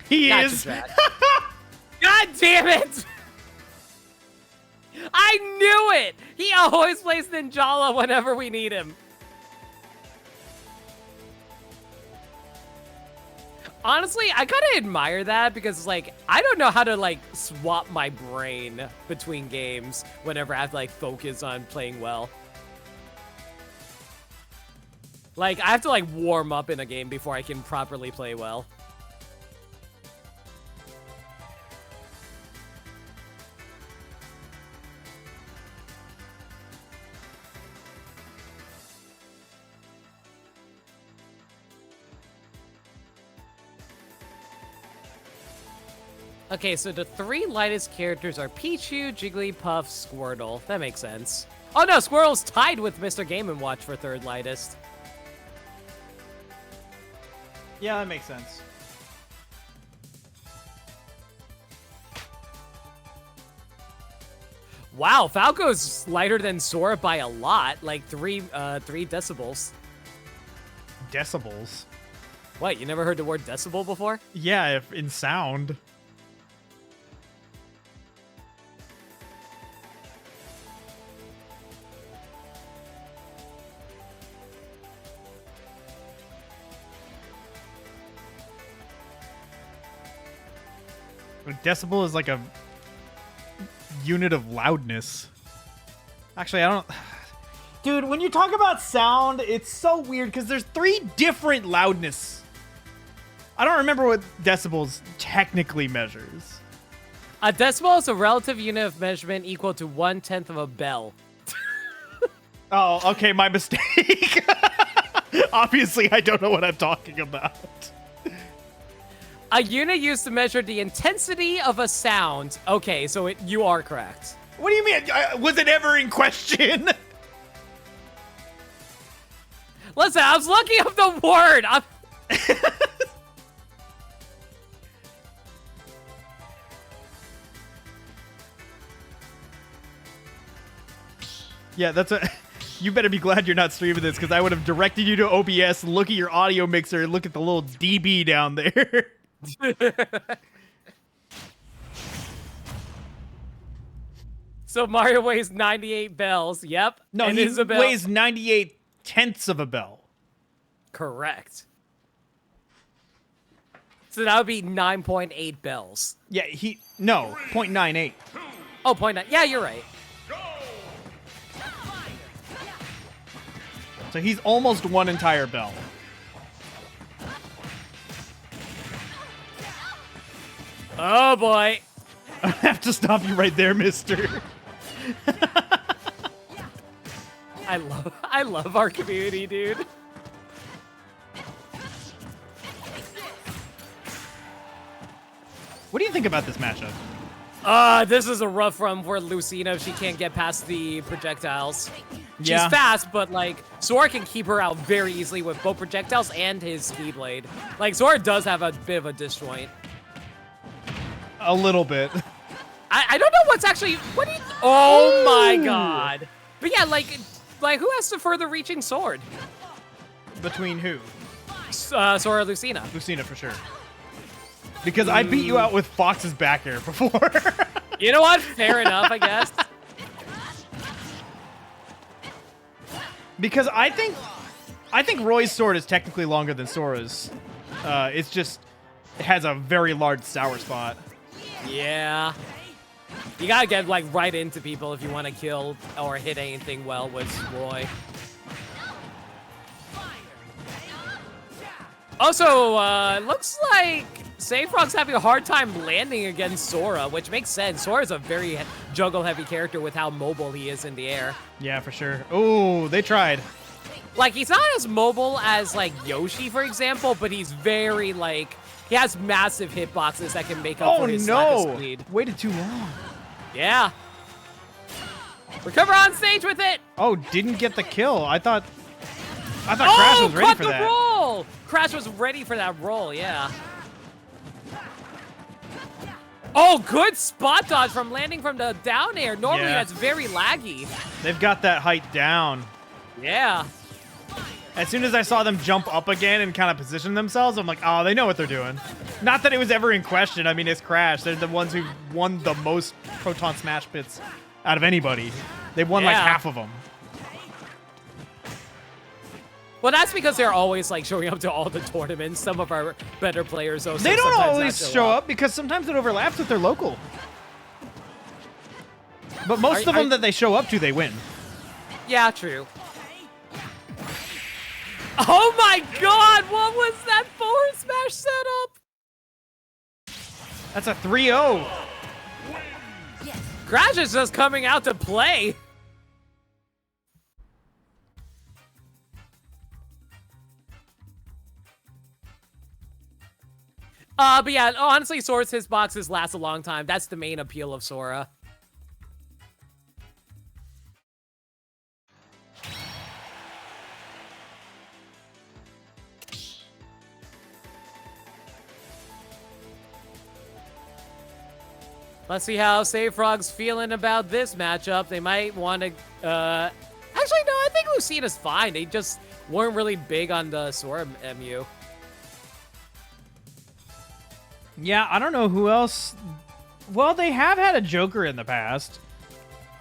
Speaker 2: He
Speaker 1: Gotcha,
Speaker 2: is.
Speaker 1: Drac. God damn it! I knew it! He always plays Ninjala whenever we need him. Honestly, I kind of admire that because, like, I don't know how to, like, swap my brain between games whenever I have to, like, focus on playing well. Like, I have to, like, warm up in a game before I can properly play well. Okay, so the 3 lightest characters are Pichu, Jigglypuff, Squirtle. That makes sense. Oh no, Squirtle's tied with Mr. Game & Watch for 3rd lightest.
Speaker 2: Yeah, that makes sense.
Speaker 1: Wow, Falco's lighter than Sora by a lot, like 3 decibels.
Speaker 2: Decibels.
Speaker 1: What, you never heard the word decibel before?
Speaker 2: Yeah, if in sound. A decibel is like a unit of loudness. Actually, I don't... Dude, when you talk about sound, it's so weird because there's 3 different loudness. I don't remember what decibels technically measures.
Speaker 1: A decibel is a relative unit of measurement equal to 1/10 of a bell.
Speaker 2: Oh, okay, my mistake. Obviously, I don't know what I'm talking about.
Speaker 1: A unit used to measure the intensity of a sound. Okay, so you are correct.
Speaker 2: What do you mean? Was it ever in question?
Speaker 1: Listen, I was looking up the word.
Speaker 2: Yeah, that's a... You better be glad you're not streaming this, because I would have directed you to OBS, look at your audio mixer, and look at the little DB down there.
Speaker 1: So Mario weighs 98 bells. Yep.
Speaker 2: No,
Speaker 1: and
Speaker 2: he
Speaker 1: Isabelle
Speaker 2: weighs 98 tenths of a bell.
Speaker 1: Correct. So that would be 9.8 bells.
Speaker 2: Yeah, no, 0.98.
Speaker 1: Oh, 0.9. Yeah, you're right.
Speaker 2: So he's almost one entire bell.
Speaker 1: Oh boy.
Speaker 2: I have to stop you right there, mister.
Speaker 1: I love our community, dude.
Speaker 2: What do you think about this matchup?
Speaker 1: This is a rough run for Lucina if she can't get past the projectiles. She's
Speaker 2: Yeah.
Speaker 1: fast, but like Sora can keep her out very easily with both projectiles and his speed blade. Like Sora does have a bit of a disjoint.
Speaker 2: A little bit.
Speaker 1: I don't know what's actually oh
Speaker 2: Ooh.
Speaker 1: my god. But yeah, like who has the further reaching sword?
Speaker 2: Between who?
Speaker 1: Sora Lucina.
Speaker 2: Lucina, for sure. Because I beat you out with Fox's back air before.
Speaker 1: You know what? Fair enough, I guess.
Speaker 2: Because I think Roy's sword is technically longer than Sora's. It's just it has a very large sour spot.
Speaker 1: Yeah. You gotta get like right into people if you want to kill or hit anything well with Roy. Also, looks like Frog's having a hard time landing against Sora, which makes sense. Sora's a very juggle-heavy character with how mobile he is in the air.
Speaker 2: Yeah, for sure. Oh, they tried.
Speaker 1: Like, he's not as mobile as, like, Yoshi, for example, but he's very, like, he has massive hitboxes that can make up for his lack of speed.
Speaker 2: Waited too long.
Speaker 1: Yeah. Recover on stage with it!
Speaker 2: Oh, didn't get the kill. I thought Crash was ready
Speaker 1: caught
Speaker 2: for
Speaker 1: the
Speaker 2: that.
Speaker 1: roll! Crash was ready for that roll, yeah. Oh, good spot dodge from landing from the down air. Normally,
Speaker 2: Yeah.
Speaker 1: that's very laggy.
Speaker 2: They've got that height down.
Speaker 1: Yeah.
Speaker 2: As soon as I saw them jump up again and kind of position themselves, I'm like, oh, they know what they're doing. Not that it was ever in question. I mean, it's Crash. They're the ones who won the most Proton Smash Pits out of anybody. They won like
Speaker 1: Yeah.
Speaker 2: half of them.
Speaker 1: Well, that's because they're always, like, showing up to all the tournaments. Some of our better players, though,
Speaker 2: They don't
Speaker 1: sometimes
Speaker 2: always
Speaker 1: not
Speaker 2: show up because sometimes it overlaps with their local. But most of them that they show up to, they win.
Speaker 1: Yeah, true. Oh my god, what was that forward smash setup?
Speaker 2: That's a 3-0.
Speaker 1: Crash is just coming out to play. But yeah, honestly, Sora's hitboxes last a long time. That's the main appeal of Sora. Let's see how Frog's feeling about this matchup. They might want to, actually, no, I think Lucina's fine. They just weren't really big on the Sora MU.
Speaker 2: Yeah, I don't know who else. Well, they have had a Joker in the past.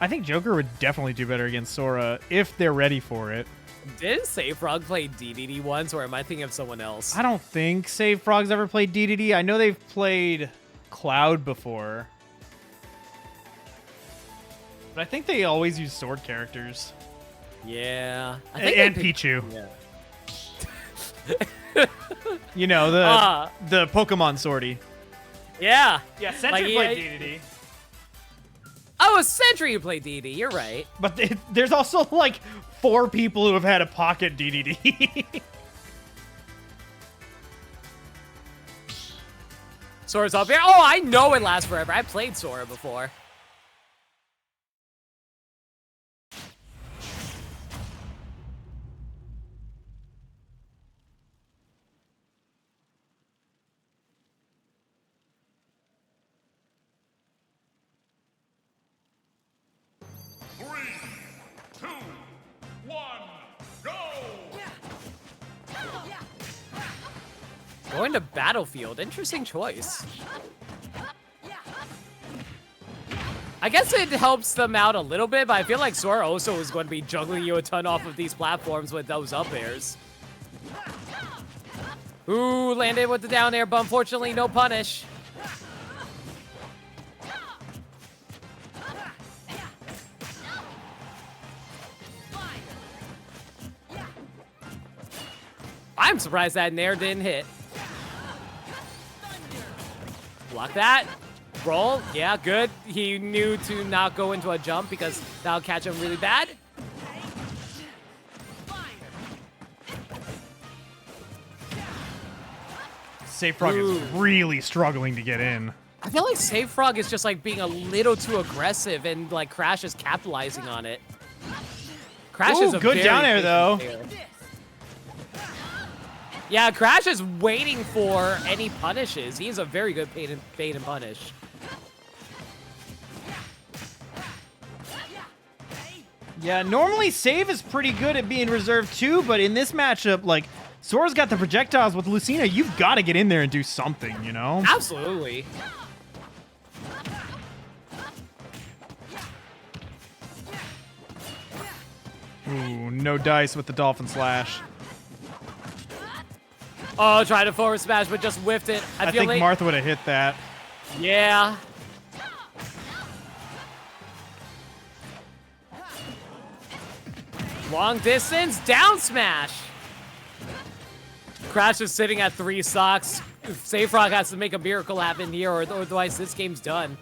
Speaker 2: I think Joker would definitely do better against Sora if they're ready for it.
Speaker 1: Did Frog play DDD once, or am I thinking of someone else?
Speaker 2: I don't think Save Frog's ever played DDD. I know they've played Cloud before. But I think they always use sword characters.
Speaker 1: Yeah. I think
Speaker 2: And
Speaker 1: they
Speaker 2: Pichu.
Speaker 1: Yeah.
Speaker 2: You know, the Pokemon sortie.
Speaker 1: Yeah.
Speaker 2: Yeah, Sentry
Speaker 1: Like,
Speaker 2: played DDD.
Speaker 1: Oh, a Sentry who played DD. You're right.
Speaker 2: But there's also like 4 people who have had a pocket DDD.
Speaker 1: Sora's up here. Oh, I know it lasts forever. I played Sora before. Going to Battlefield. Interesting choice. I guess it helps them out a little bit, but I feel like Sora also is going to be juggling you a ton off of these platforms with those up airs. Ooh, landed with the down air, but unfortunately no punish. I'm surprised that nair didn't hit. Block that. Roll. Yeah, good. He knew to not go into a jump because that'll catch him really bad.
Speaker 2: Safe Frog is really struggling to get in.
Speaker 1: I feel like Safe Frog is just like being a little too aggressive and like Crash is capitalizing on it. Crash is a
Speaker 2: good
Speaker 1: very
Speaker 2: down air though.
Speaker 1: player. Yeah, Crash is waiting for any punishes. He's a very good bait and punish.
Speaker 2: Yeah, normally Save is pretty good at being reserved too, but in this matchup, like, Sora's got the projectiles with Lucina. You've got to get in there and do something, you know?
Speaker 1: Absolutely.
Speaker 2: Ooh, no dice with the Dolphin Slash.
Speaker 1: Oh, tried to forward smash, but just whiffed it.
Speaker 2: I
Speaker 1: feel
Speaker 2: think
Speaker 1: like
Speaker 2: Martha would have hit that.
Speaker 1: Yeah. Long distance, down smash. Crash is sitting at 3 stocks. Safe Frog has to make a miracle happen here, or otherwise this game's done.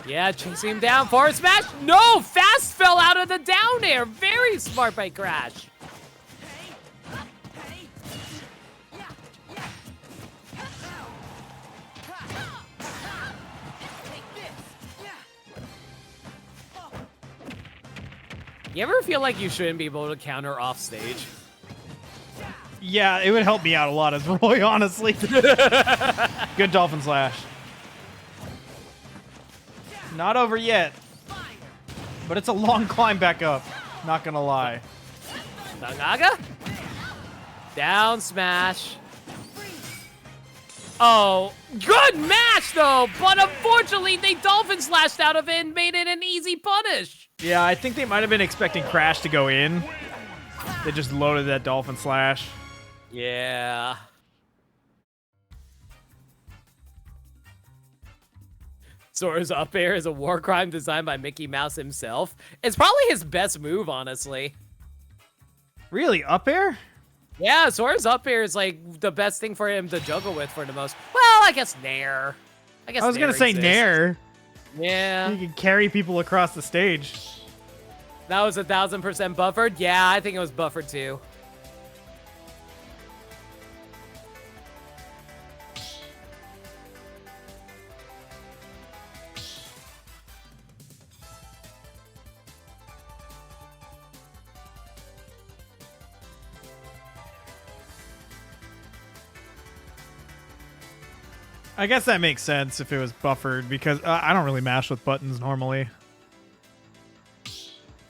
Speaker 1: Yeah, chasing him down. Forward smash. No! Fast fell out of the down air. Very smart by Crash. You ever feel like you shouldn't be able to counter off stage?
Speaker 2: Yeah, it would help me out a lot as Roy, honestly. Good Dolphin Slash. Not over yet. But it's a long climb back up. Not gonna lie.
Speaker 1: Nagaga? Down smash. Oh, good match though, but unfortunately they Dolphin Slashed out of it and made it an easy punish.
Speaker 2: Yeah, I think they might have been expecting Crash to go in. They just loaded that Dolphin Slash.
Speaker 1: Yeah. Sora's up air is a war crime designed by Mickey Mouse himself. It's probably his best move, honestly.
Speaker 2: Really? Up air?
Speaker 1: Yeah, Sora's up air is like the best thing for him to juggle with for the most. Well, I guess Nair.
Speaker 2: I was gonna say Nair.
Speaker 1: Yeah.
Speaker 2: You can carry people across the stage.
Speaker 1: That was 1000% buffered. Yeah, I think it was buffered too.
Speaker 2: I guess that makes sense if it was buffered, because I don't really mash with buttons normally.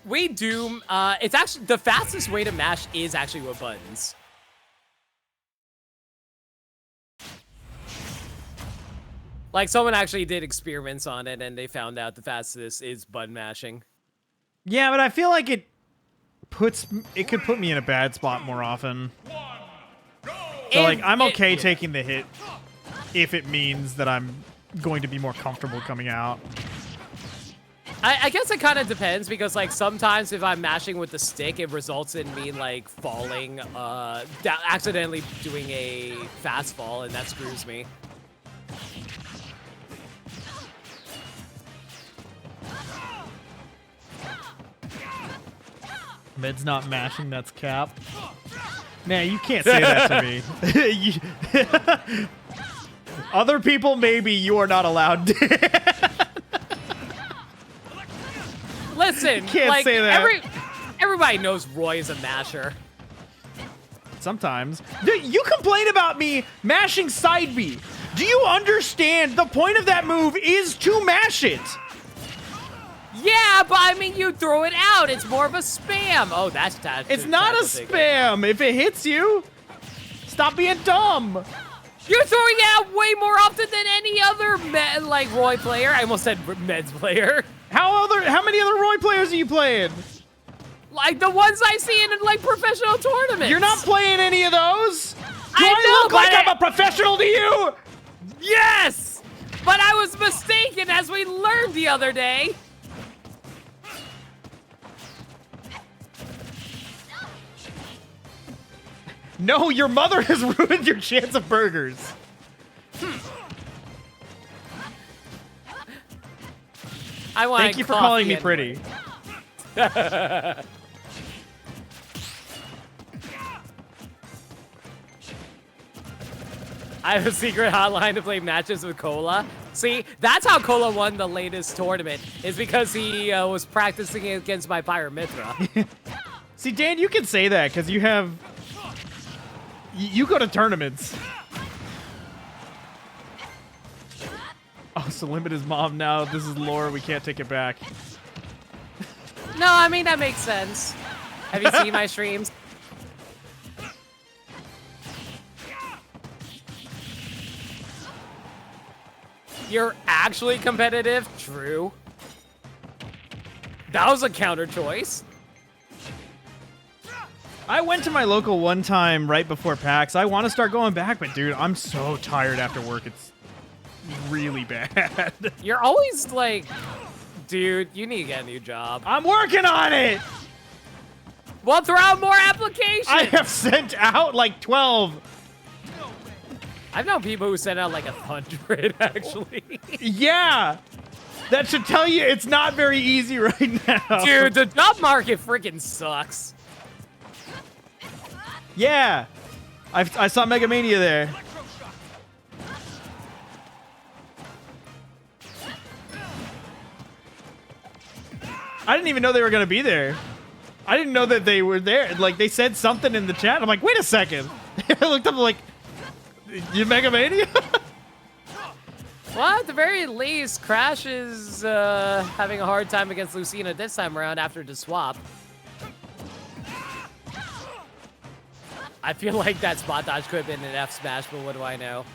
Speaker 1: We do. It's actually the fastest way to mash is actually with buttons. Like someone actually did experiments on it, and they found out the fastest is button mashing.
Speaker 2: Yeah, but I feel like it could put me in a bad spot more often. So like I'm okay taking the hit if it means that I'm going to be more comfortable coming out.
Speaker 1: I guess it kind of depends, because like sometimes if I'm mashing with the stick, it results in me like falling, accidentally doing a fast fall, and that screws me.
Speaker 2: Mid's not mashing, that's cap. Man, you can't say that to me. Other people, maybe. You are not allowed.
Speaker 1: Listen,
Speaker 2: Can't
Speaker 1: like,
Speaker 2: say that.
Speaker 1: everybody knows Roy is a masher.
Speaker 2: Sometimes. Dude, you complain about me mashing side B. Do you understand the point of that move is to mash it?
Speaker 1: Yeah, but I mean, you throw it out. It's more of a spam. Oh, that's
Speaker 2: It's not a spam. If it hits you, stop being dumb.
Speaker 1: You're throwing it out way more often than any other Roy player. I almost said Meds player.
Speaker 2: How many other Roy players are you playing?
Speaker 1: Like the ones I see in like professional tournaments.
Speaker 2: You're not playing any of those. Do
Speaker 1: I know,
Speaker 2: look like
Speaker 1: but
Speaker 2: I'm a professional to you?
Speaker 1: Yes, but I was mistaken, as we learned the other day.
Speaker 2: No, your mother has ruined your chance of burgers.
Speaker 1: I want.
Speaker 2: Thank you for calling me pretty.
Speaker 1: I have a secret hotline to play matches with Cola. See, that's how Cola won the latest tournament, is because he was practicing against my Pyramithra.
Speaker 2: See, Dan, you can say that because you have... You go to tournaments. Oh, so limit his mom now. This is lore. We can't take it back.
Speaker 1: No, I mean, that makes sense. Have you seen my streams? You're actually competitive? True. That was a counter choice.
Speaker 2: I went to my local one time right before PAX. I want to start going back, but dude, I'm so tired after work. It's really bad.
Speaker 1: You're always like, dude, you need to get a new job.
Speaker 2: I'm working on it!
Speaker 1: Well, throw out more applications!
Speaker 2: I have sent out like 12.
Speaker 1: I've known people who sent out like 100, actually.
Speaker 2: Yeah! That should tell you it's not very easy right now.
Speaker 1: Dude, the job market freaking sucks.
Speaker 2: Yeah! I saw Mega Mania there. I didn't even know they were gonna be there. I didn't know that they were there. Like, they said something in the chat. I'm like, wait a second. I looked up, like, you Mega Mania?
Speaker 1: Well, at the very least, Crash is having a hard time against Lucina this time around after the swap. I feel like that spot dodge could have been an F smash, but what do I know?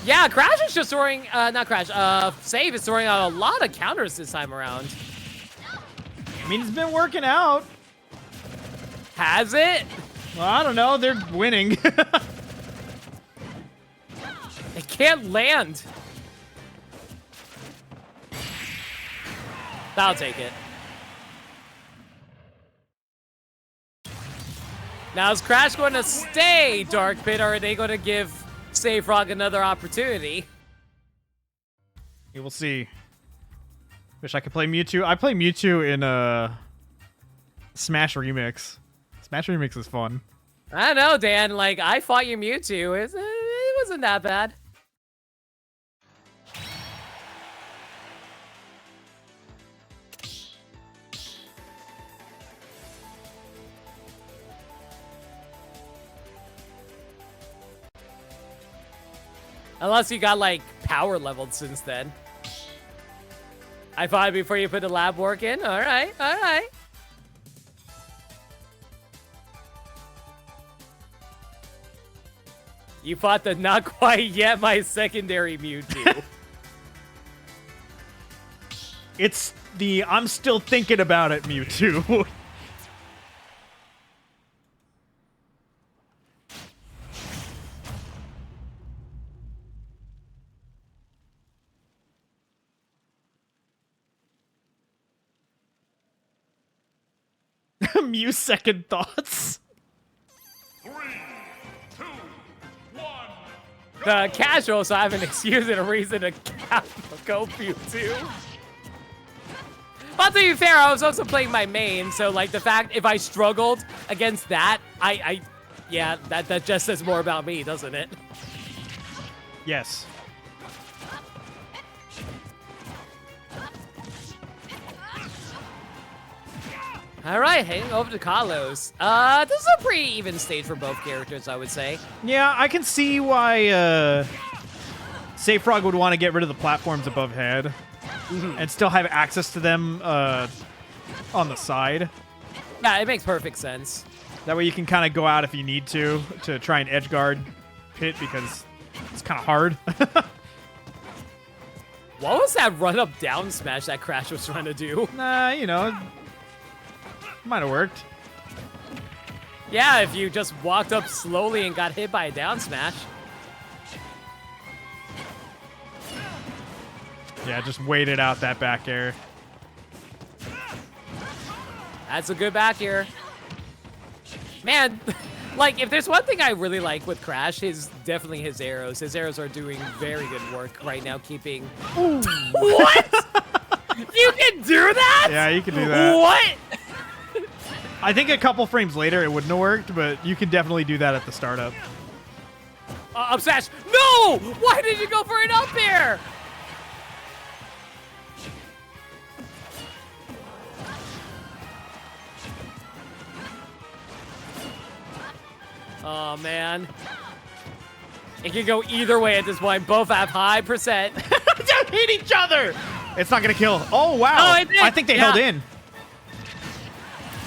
Speaker 1: Yeah, Crash is just throwing, not Crash, Save is throwing out a lot of counters this time around.
Speaker 2: I mean, it's been working out.
Speaker 1: Has it?
Speaker 2: Well, I don't know. They're winning.
Speaker 1: It can't land. I'll take it. Now, is Crash going to stay Dark Pit, or are they going to give Save Frog another opportunity?
Speaker 2: We will see. Wish I could play Mewtwo. I play Mewtwo in Smash Remix. Smash Remix is fun.
Speaker 1: I don't know, Dan. Like, I fought your Mewtwo. It wasn't that bad. Unless you got, like, power leveled since then. I fought before you put the lab work in? Alright, alright. You fought the not quite yet my secondary Mewtwo.
Speaker 2: It's the I'm still thinking about it Mewtwo. Mew second thoughts.
Speaker 4: 3, 2, 1.
Speaker 1: The casuals have an excuse and a reason to go Mewtwo. But to be fair, I was also playing my main, so like the fact if I struggled against that, yeah, that just says more about me, doesn't it?
Speaker 2: Yes.
Speaker 1: All right, heading over to Kalos. This is a pretty even stage for both characters, I would say.
Speaker 2: Yeah, I can see why Safe Frog would want to get rid of the platforms above head and still have access to them on the side.
Speaker 1: Yeah, it makes perfect sense.
Speaker 2: That way you can kind of go out if you need to try and edge guard Pit because it's kind of hard.
Speaker 1: What was that run-up down smash that Crash was trying to do?
Speaker 2: Nah, you know, might have worked.
Speaker 1: Yeah, if you just walked up slowly and got hit by a down smash.
Speaker 2: Yeah, just waited out that back air.
Speaker 1: That's a good back air. Man, like, if there's one thing I really like with Crash, is definitely his arrows. His arrows are doing very good work right now, keeping... What? You can do that?
Speaker 2: Yeah, you can do that.
Speaker 1: What?
Speaker 2: I think a couple frames later it wouldn't have worked, but you can definitely do that at the startup.
Speaker 1: Up smash. No! Why did you go for an up air? Oh, man. It can go either way at this point. Both have high percent.
Speaker 2: Don't hit each other! It's not going to kill. Oh, wow.
Speaker 1: Oh, it did.
Speaker 2: I think they held in.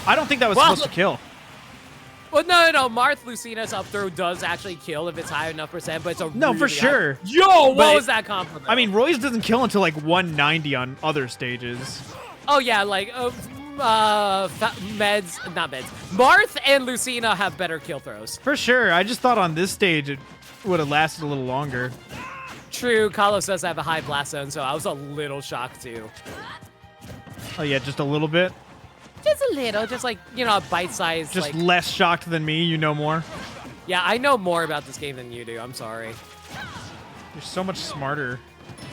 Speaker 2: I don't think that was supposed to kill.
Speaker 1: Well, no. Marth Lucina's up throw does actually kill if it's high enough percent, but it's a
Speaker 2: No,
Speaker 1: really
Speaker 2: for sure.
Speaker 1: Yo, what
Speaker 2: But
Speaker 1: was that comp for, though?
Speaker 2: I mean, Roy's doesn't kill until like 190 on other stages.
Speaker 1: Oh, yeah, like, meds, not meds. Marth and Lucina have better kill throws.
Speaker 2: For sure. I just thought on this stage it would have lasted a little longer.
Speaker 1: True, Kalos does have a high blast zone, so I was a little shocked, too.
Speaker 2: Oh, yeah, just a little bit.
Speaker 1: Just a little, just like, you know, a bite-sized,
Speaker 2: Just
Speaker 1: like...
Speaker 2: less shocked than me. You know more.
Speaker 1: Yeah, I know more about this game than you do. I'm sorry.
Speaker 2: You're so much smarter.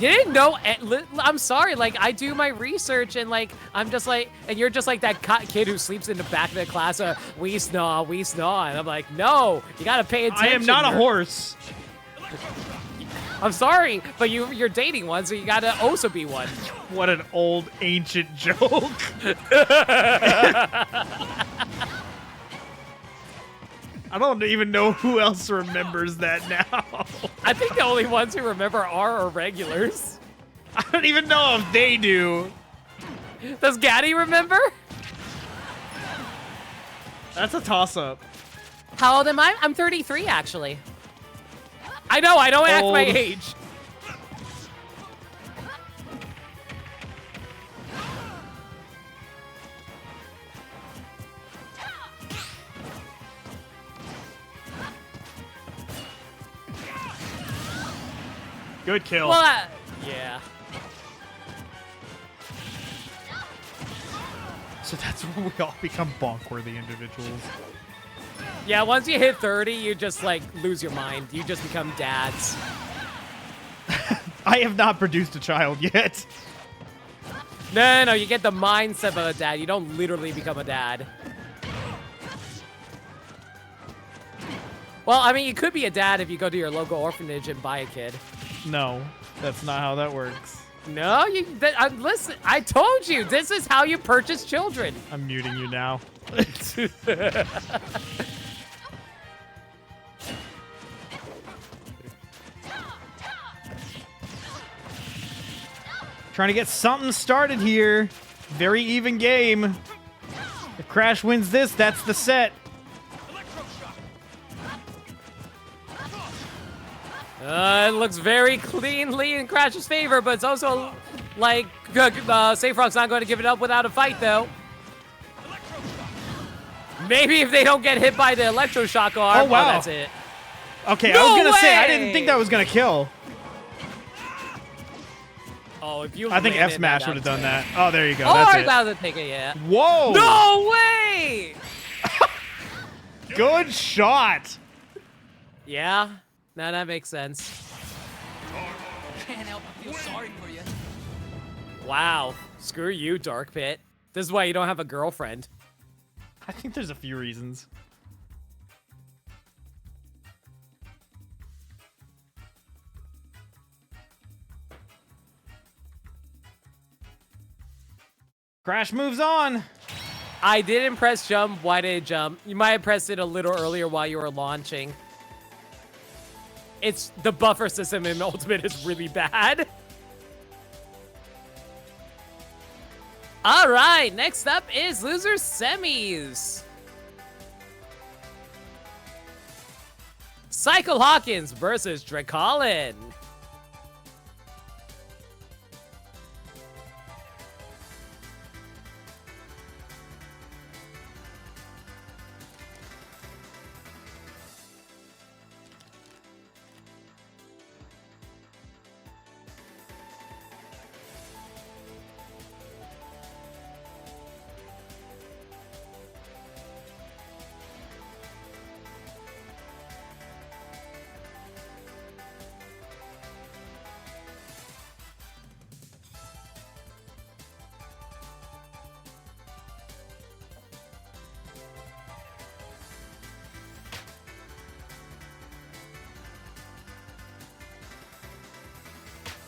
Speaker 1: You didn't know... I'm sorry. Like, I do my research, and, like, I'm just like... And you're just like that kid who sleeps in the back of the class, we snaw. And I'm like, no, you gotta pay attention.
Speaker 2: I am not a horse.
Speaker 1: I'm sorry, but you're dating one, so you gotta also be one.
Speaker 2: What an old ancient joke. I don't even know who else remembers that now.
Speaker 1: I think the only ones who remember are our regulars.
Speaker 2: I don't even know if they do.
Speaker 1: Does Gaddy remember?
Speaker 2: That's a toss-up.
Speaker 1: How old am I? I'm 33, actually. I know, I don't act my age.
Speaker 2: Good kill.
Speaker 1: Well, yeah.
Speaker 2: So that's when we all become bonk-worthy individuals.
Speaker 1: Yeah, once you hit 30, you just, like, lose your mind. You just become dads.
Speaker 2: I have not produced a child yet.
Speaker 1: No, you get the mindset of a dad. You don't literally become a dad. Well, I mean, you could be a dad if you go to your local orphanage and buy a kid.
Speaker 2: No, that's not how that works.
Speaker 1: No, listen, I told you, this is how you purchase children.
Speaker 2: I'm muting you now. Trying to get something started here. Very even game. If Crash wins this, that's the set.
Speaker 1: It looks very cleanly in Crash's favor, but it's also like Safe Frog's not going to give it up without a fight, though. Maybe if they don't get hit by the electroshock arm,
Speaker 2: Oh, wow.
Speaker 1: that's it.
Speaker 2: Okay,
Speaker 1: No
Speaker 2: I was gonna say I
Speaker 1: way!
Speaker 2: didn't think that was gonna kill.
Speaker 1: Oh, if you
Speaker 2: I think
Speaker 1: landed
Speaker 2: F Smash
Speaker 1: that,
Speaker 2: would have done that.
Speaker 1: that's
Speaker 2: Oh, there you go.
Speaker 1: it. Oh,
Speaker 2: That's
Speaker 1: I
Speaker 2: it.
Speaker 1: thought to take it, yeah.
Speaker 2: Whoa!
Speaker 1: No way!
Speaker 2: Good shot.
Speaker 1: Yeah, now that makes sense.
Speaker 3: Can't help but feel sorry for you.
Speaker 1: Wow. Screw you, Dark Pit. This is why you don't have a girlfriend.
Speaker 2: I think there's a few reasons. Crash moves on.
Speaker 1: I didn't press jump. Why did it jump? You might have pressed it a little earlier while you were launching. It's the buffer system in Ultimate is really bad. All right, next up is Losers Semis. Cycle Hawkins versus Dracolin.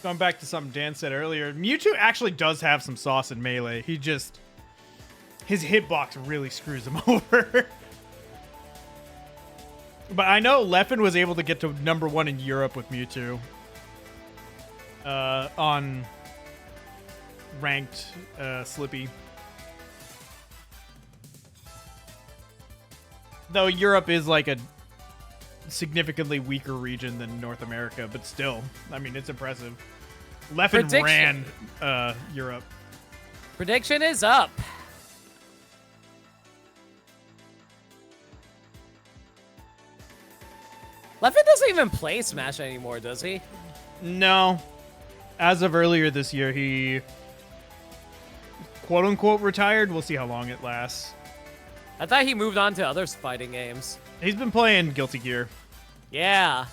Speaker 2: Going back to something Dan said earlier, Mewtwo actually does have some sauce in Melee. He just... his hitbox really screws him over. But I know Leffen was able to get to #1 in Europe with Mewtwo. On ranked Slippy. Though Europe is like a significantly weaker region than North America, but still, I mean, it's impressive. Leffen ran Europe.
Speaker 1: Prediction is up. Leffen doesn't even play Smash anymore, does he?
Speaker 2: No. As of earlier this year, he quote-unquote retired. We'll see how long it lasts.
Speaker 1: I thought he moved on to other fighting games.
Speaker 2: He's been playing Guilty Gear.
Speaker 1: Yeah.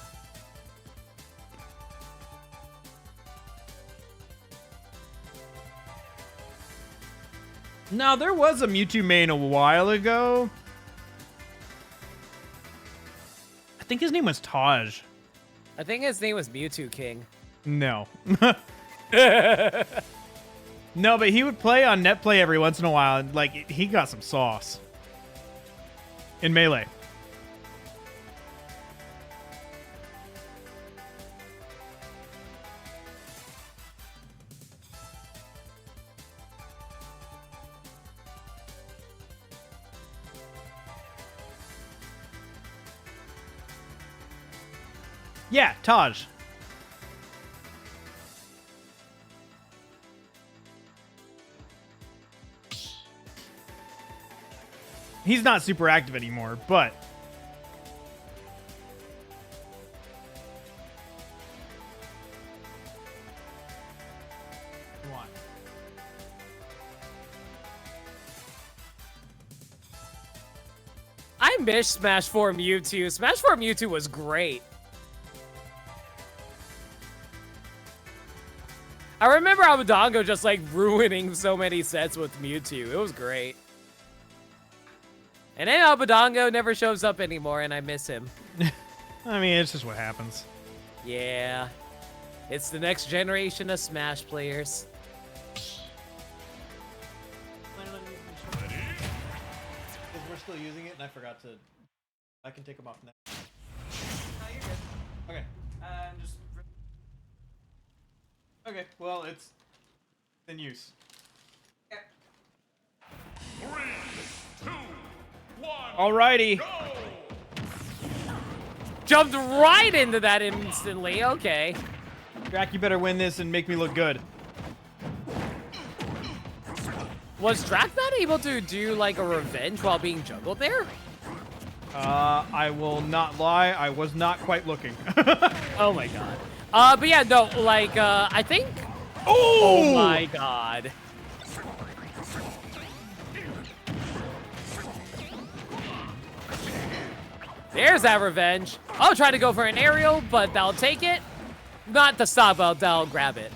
Speaker 2: No, there was a Mewtwo main a while ago. I think his name was Taj.
Speaker 1: I think his name was Mewtwo King.
Speaker 2: No. No, but he would play on NetPlay every once in a while, and like he got some sauce in Melee. Yeah, Taj. He's not super active anymore, but come on.
Speaker 1: I miss Smash 4 Mewtwo. Smash 4 Mewtwo was great. I remember Abadongo just like ruining so many sets with Mewtwo. It was great. And then Abadongo never shows up anymore, and I miss him.
Speaker 2: I mean, it's just what happens.
Speaker 1: Yeah. It's the next generation of Smash players.
Speaker 2: Because we're still using it, and I forgot to... I can take them off now.
Speaker 1: No, you're good.
Speaker 2: Okay.
Speaker 1: Just...
Speaker 2: Okay, well, it's in use.
Speaker 4: 3, 2, 1.
Speaker 2: Alrighty.
Speaker 4: Go!
Speaker 1: Jumped right into that instantly. Okay.
Speaker 2: Drac, you better win this and make me look good.
Speaker 1: Was Drac not able to do like a revenge while being juggled there?
Speaker 2: I will not lie, I was not quite looking.
Speaker 1: Oh my god. But yeah, no, like, I think...
Speaker 2: Oh
Speaker 1: my god. There's that revenge. I'll try to go for an aerial, but that'll take it. Not the stop, but that'll grab it.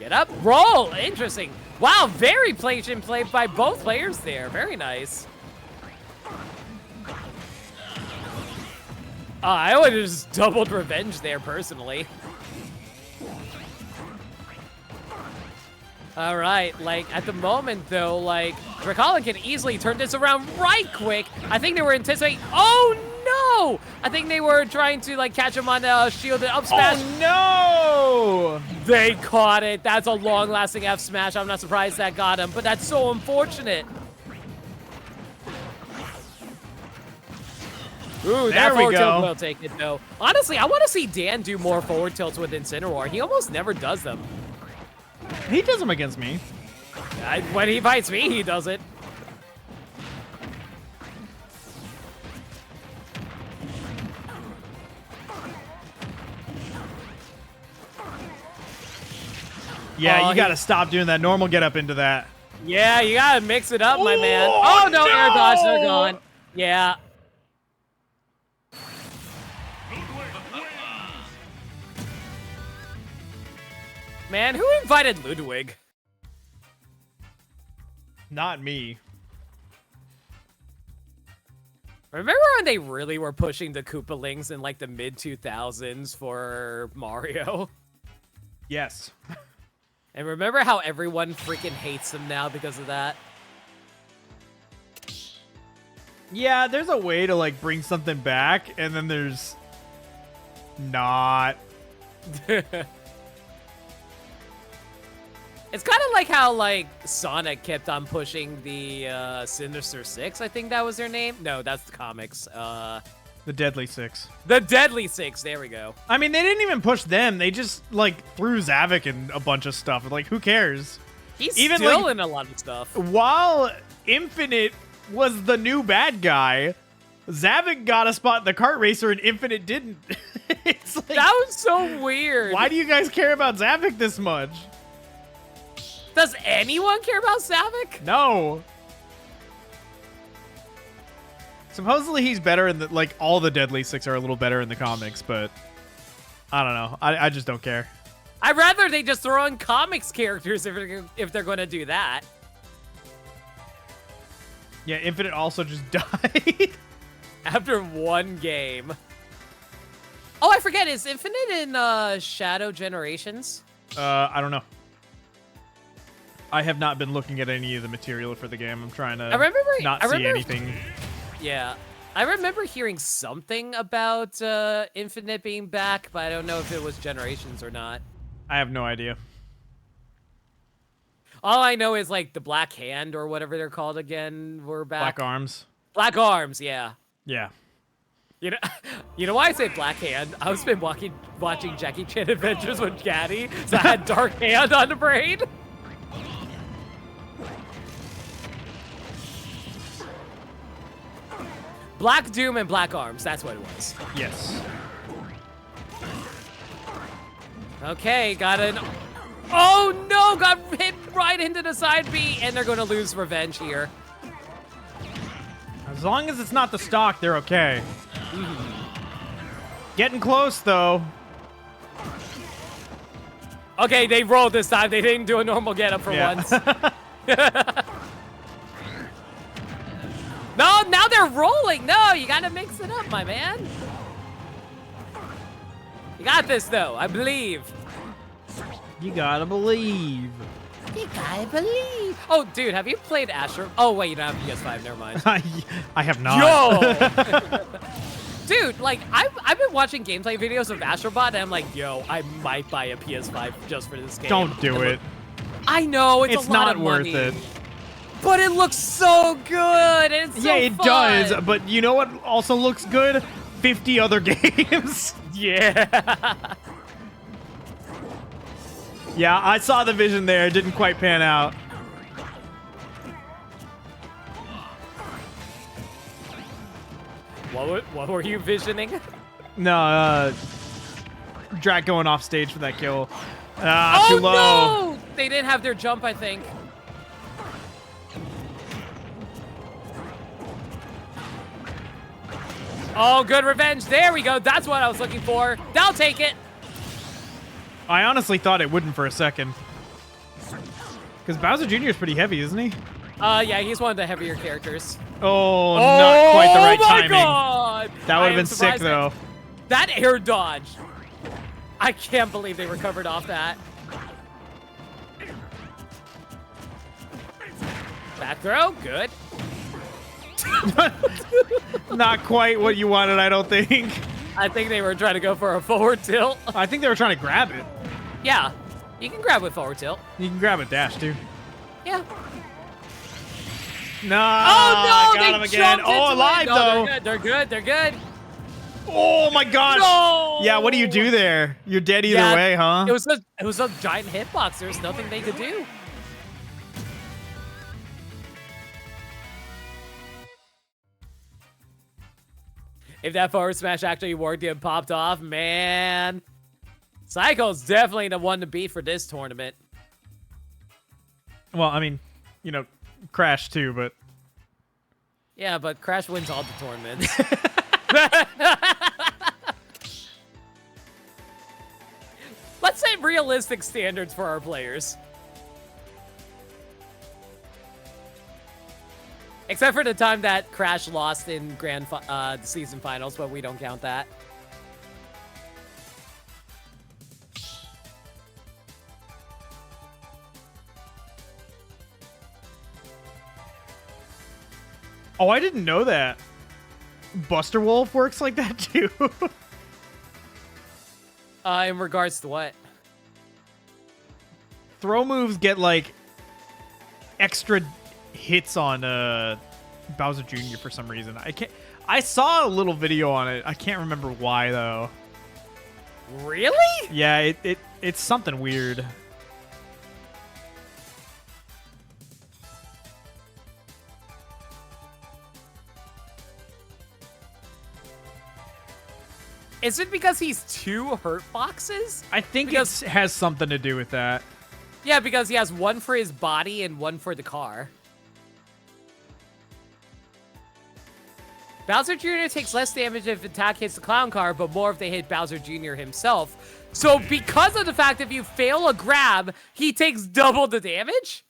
Speaker 1: Get up, roll. Interesting. Wow, very patient play by both players there. Very nice. I would have just doubled revenge there personally. All right, like at the moment though, like Dracolin can easily turn this around right quick. I think they were anticipating. Oh no! I think they were trying to like catch him on a shielded up smash.
Speaker 2: Oh no!
Speaker 1: They caught it. That's a long-lasting F smash. I'm not surprised that got him, but that's so unfortunate. Ooh, that
Speaker 2: There we
Speaker 1: forward tilt
Speaker 2: go.
Speaker 1: will take it though. Honestly, I want to see Dan do more forward tilts with Incineroar. He almost never does them.
Speaker 2: He does them against me.
Speaker 1: When he fights me, he does it.
Speaker 2: Yeah,
Speaker 1: Oh,
Speaker 2: you gotta stop doing that normal get up into that.
Speaker 1: Yeah, you gotta mix it up, my man.
Speaker 2: Oh,
Speaker 1: Oh no,
Speaker 2: no!
Speaker 1: air dodge, they're gone. Yeah. Man, who invited Ludwig?
Speaker 2: Not me.
Speaker 1: Remember when they really were pushing the Koopalings in like the mid-2000s for Mario?
Speaker 2: Yes.
Speaker 1: And remember how everyone freaking hates them now because of that?
Speaker 2: Yeah, there's a way to like bring something back, and then there's not.
Speaker 1: It's kind of like how like Sonic kept on pushing the Sinister Six. I think that was their name. No, that's the comics.
Speaker 2: The Deadly Six.
Speaker 1: The Deadly Six. There we go.
Speaker 2: I mean, they didn't even push them. They just like threw Zavik in a bunch of stuff. Like, who cares?
Speaker 1: He's
Speaker 2: Even,
Speaker 1: still
Speaker 2: like-
Speaker 1: in a lot of stuff.
Speaker 2: While Infinite was the new bad guy, Zavik got a spot in the kart racer and Infinite didn't. It's like,
Speaker 1: That was so weird.
Speaker 2: why do you guys care about Zavik this much?
Speaker 1: Does anyone care about Savik?
Speaker 2: No. Supposedly he's better in the, like, all the Deadly Six are a little better in the comics, but I don't know. I just don't care.
Speaker 1: I'd rather they just throw in comics characters if they're going to do that.
Speaker 2: Yeah, Infinite also just died.
Speaker 1: After one game. Oh, I forget. Is Infinite in Shadow Generations?
Speaker 2: I don't know. I have not been looking at any of the material for the game. I'm trying to not see anything.
Speaker 1: Yeah. I remember hearing something about Infinite being back, but I don't know if it was Generations or not.
Speaker 2: I have no idea.
Speaker 1: All I know is like the Black Hand or whatever they're called again were back.
Speaker 2: Black Arms.
Speaker 1: Black Arms, yeah.
Speaker 2: Yeah.
Speaker 1: You know why I say Black Hand? I've been watching Jackie Chan Adventures with Gaddy, so I had Dark Hand on the brain. Black Doom and Black Arms, that's what it was.
Speaker 2: Yes.
Speaker 1: Okay, got an... Oh no, got hit right into the side B, and they're going to lose revenge here.
Speaker 2: As long as it's not the stock, they're okay. Getting close, though.
Speaker 1: Okay, they rolled this time. They didn't do a normal getup for once. No, now they're rolling. No, you got to mix it up, my man. You got this, though. I believe.
Speaker 2: You gotta believe.
Speaker 5: You gotta believe.
Speaker 1: Oh, dude, have you played Astro? Oh, wait, you don't have PS5. Never mind.
Speaker 2: I have not.
Speaker 1: Yo! Dude, like, I've been watching gameplay videos of Astrobot, and I'm like, yo, I might buy a PS5 just for this game.
Speaker 2: Don't do it.
Speaker 1: I know, it's a lot
Speaker 2: not
Speaker 1: of
Speaker 2: worth
Speaker 1: money,
Speaker 2: it.
Speaker 1: But it looks so good, and it's so
Speaker 2: Yeah, it
Speaker 1: fun.
Speaker 2: does. But you know what also looks good? 50 other games.
Speaker 1: Yeah.
Speaker 2: Yeah, I saw the vision there. It didn't quite pan out.
Speaker 1: What were you visioning?
Speaker 2: No, Drak going off stage for that kill.
Speaker 1: Oh,
Speaker 2: Too low.
Speaker 1: no! They didn't have their jump, I think. Oh, good revenge. There we go. That's what I was looking for. They'll take it.
Speaker 2: I honestly thought it wouldn't for a second. Because Bowser Jr. is pretty heavy, isn't he?
Speaker 1: Yeah, he's one of the heavier characters.
Speaker 2: Oh, not quite the right timing.
Speaker 1: God!
Speaker 2: That would have been sick, though.
Speaker 1: That air dodge. I can't believe they recovered off that. Back throw, good.
Speaker 2: Not quite what you wanted, I don't think.
Speaker 1: I think they were trying to go for a forward tilt.
Speaker 2: I think they were trying to grab it.
Speaker 1: Yeah, you can grab with forward tilt.
Speaker 2: You can grab it, dash, too.
Speaker 1: Yeah.
Speaker 2: No.
Speaker 1: Oh, no,
Speaker 2: got him again. Oh, alive, though.
Speaker 1: They're good, they're good.
Speaker 2: Oh, my gosh.
Speaker 1: No!
Speaker 2: Yeah, what do you do there? You're dead either way, huh?
Speaker 1: It was a giant hitbox. There's nothing they could do. If that forward smash actually worked and popped off, man. Psycho's definitely the one to beat for this tournament.
Speaker 2: Well, I mean, you know, Crash too, but...
Speaker 1: Yeah, but Crash wins all the tournaments. Let's set realistic standards for our players. Except for the time that Crash lost in the season finals, but we don't count that.
Speaker 2: Oh, I didn't know that. Buster Wolf works like that too.
Speaker 1: In regards to what?
Speaker 2: Throw moves get like extra hits on Bowser Jr. for some reason. I saw a little video on it. I can't remember why though.
Speaker 1: Really?
Speaker 2: Yeah, it's something weird.
Speaker 1: Is it because he's two hurt boxes?
Speaker 2: I think it has something to do with that.
Speaker 1: Yeah, because he has one for his body and one for the car. Bowser Jr. takes less damage if attack hits the clown car, but more if they hit Bowser Jr. himself. So because of the fact if you fail a grab, he takes double the damage?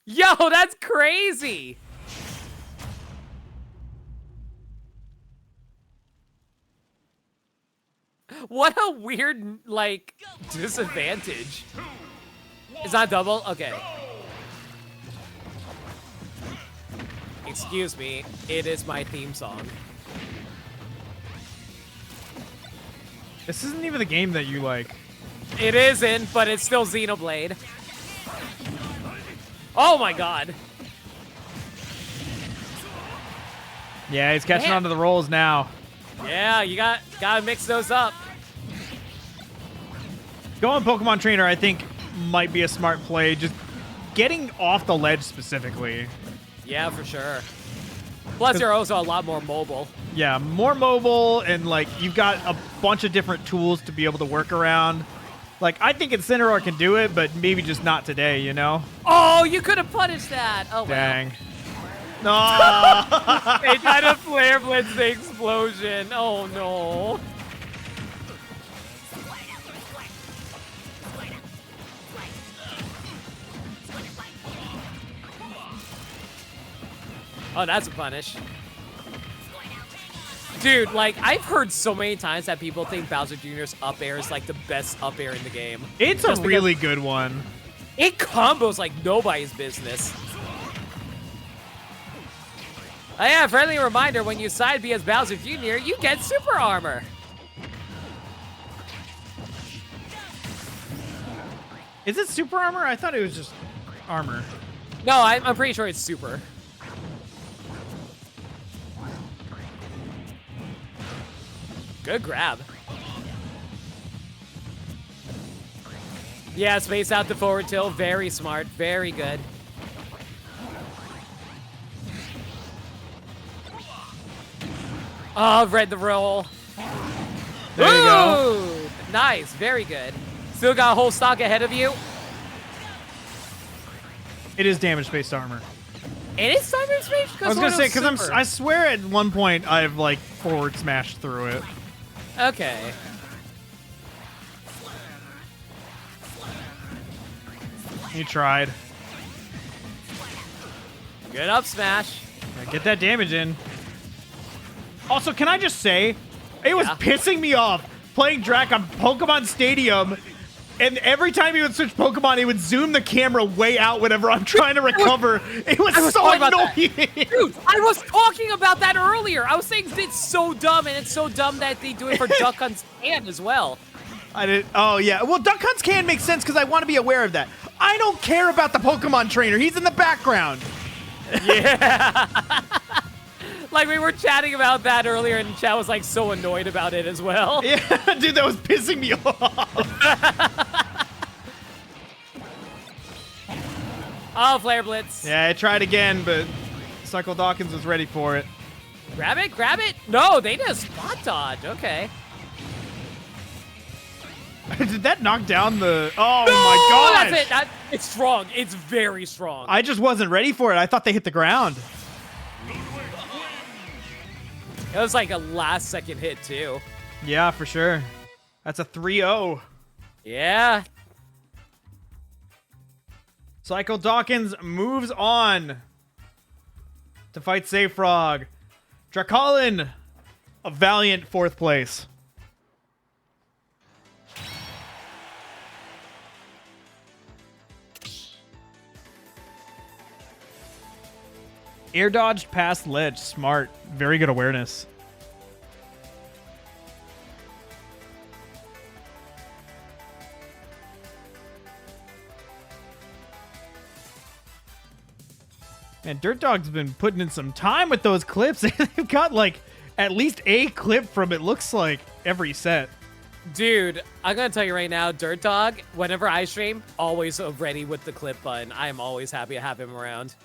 Speaker 1: Yo, that's crazy! What a weird, like, disadvantage. Is that double? Okay. Excuse me, it is my theme song.
Speaker 2: This isn't even the game that you like.
Speaker 1: It isn't, but it's still Xenoblade. Oh my god.
Speaker 2: Yeah, he's catching
Speaker 1: Man.
Speaker 2: on to the rolls now.
Speaker 1: Yeah, you gotta mix those up.
Speaker 2: Going Pokemon Trainer, I think, might be a smart play. Just getting off the ledge specifically.
Speaker 1: Yeah, for sure. Plus, you're also a lot more mobile.
Speaker 2: Yeah, more mobile, and like you've got a bunch of different tools to be able to work around. Like, I think Incineroar can do it, but maybe just not today, you know?
Speaker 1: Oh, you could have punished that. Oh,
Speaker 2: dang.
Speaker 1: Well.
Speaker 2: No.
Speaker 1: They tried to flare blitz the explosion. Oh no. Oh, that's a punish. Dude, like, I've heard so many times that people think Bowser Jr.'s up air is like the best up air in the game.
Speaker 2: It's a really good one.
Speaker 1: It combos like nobody's business. Oh yeah, friendly reminder, when you side B as Bowser Jr., you get super armor.
Speaker 2: Is it super armor? I thought it was just armor.
Speaker 1: No, I'm pretty sure it's super. Good grab. Yeah, space out the forward tilt. Very smart. Very good. Oh, read the roll.
Speaker 2: There you go.
Speaker 1: Nice. Very good. Still got a whole stock ahead of you.
Speaker 2: It is damage-based armor.
Speaker 1: It is damage space?
Speaker 2: I was gonna say, because I swear at one point I've like forward smashed through it.
Speaker 1: Okay.
Speaker 2: He tried.
Speaker 1: Good up smash.
Speaker 2: Get that damage in. Also, can I just say, it was pissing me off playing Drac on Pokemon Stadium, and every time he would switch Pokemon, he would zoom the camera way out whenever I'm trying to recover. It was so annoying.
Speaker 1: Dude, I was talking about that earlier. I was saying it's so dumb, and it's so dumb that they do it for Duck Hunt's Can as well.
Speaker 2: I did. Oh, yeah. Well, Duck Hunt's Can make sense because I want to be aware of that. I don't care about the Pokemon trainer. He's in the background.
Speaker 1: Yeah. Like, we were chatting about that earlier, and chat was, like, so annoyed about it as well.
Speaker 2: Yeah, dude, that was pissing me off.
Speaker 1: Oh, Flare Blitz.
Speaker 2: Yeah, I tried again, but Cycle Dawkins was ready for it.
Speaker 1: Grab it, grab it. No, they did a spot dodge. Okay.
Speaker 2: Did that knock down the... Oh,
Speaker 1: No,
Speaker 2: my gosh.
Speaker 1: that's it. It's strong. It's very strong.
Speaker 2: I just wasn't ready for it. I thought they hit the ground.
Speaker 1: It was like a last-second hit, too.
Speaker 2: Yeah, for sure. That's a 3-0.
Speaker 1: Yeah.
Speaker 2: Cycle Dawkins moves on to fight Safe Frog. Dracolin, a valiant 4th place. Air dodged past ledge. Smart. Very good awareness. And Dirt Dog's been putting in some time with those clips. They've got like at least a clip from it looks like every set.
Speaker 1: Dude, I'm going to tell you right now, Dirt Dog, whenever I stream, always ready with the clip button. I am always happy to have him around.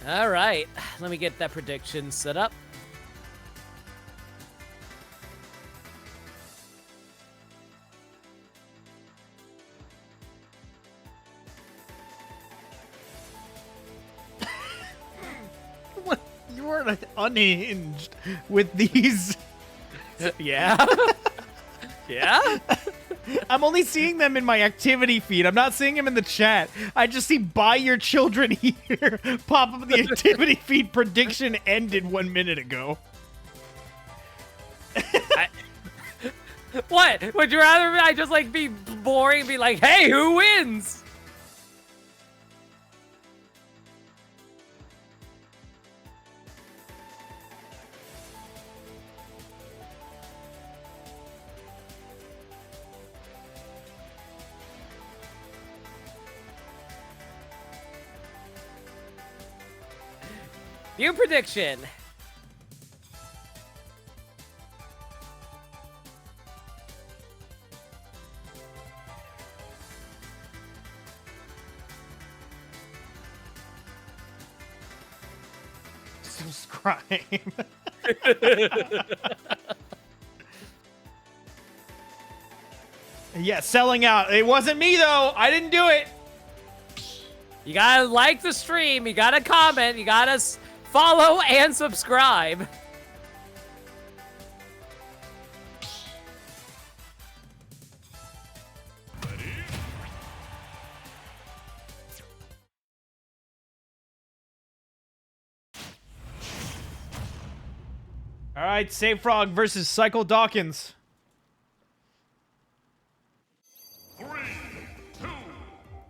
Speaker 1: All right, let me get that prediction set up.
Speaker 2: What? You are unhinged with these.
Speaker 1: Yeah? Yeah?
Speaker 2: I'm only seeing them in my activity feed. I'm not seeing them in the chat. I just see "buy your children" here pop up. The activity feed prediction ended 1 minute ago.
Speaker 1: What? Would you rather I just like be boring and be like, hey, who wins? View prediction.
Speaker 2: Subscribe. Yeah, selling out. It wasn't me though. I didn't do it.
Speaker 1: You gotta like the stream, you gotta comment, you gotta follow and subscribe.
Speaker 2: All right, Safe Frog versus Cycle Dawkins.
Speaker 4: 3, 2,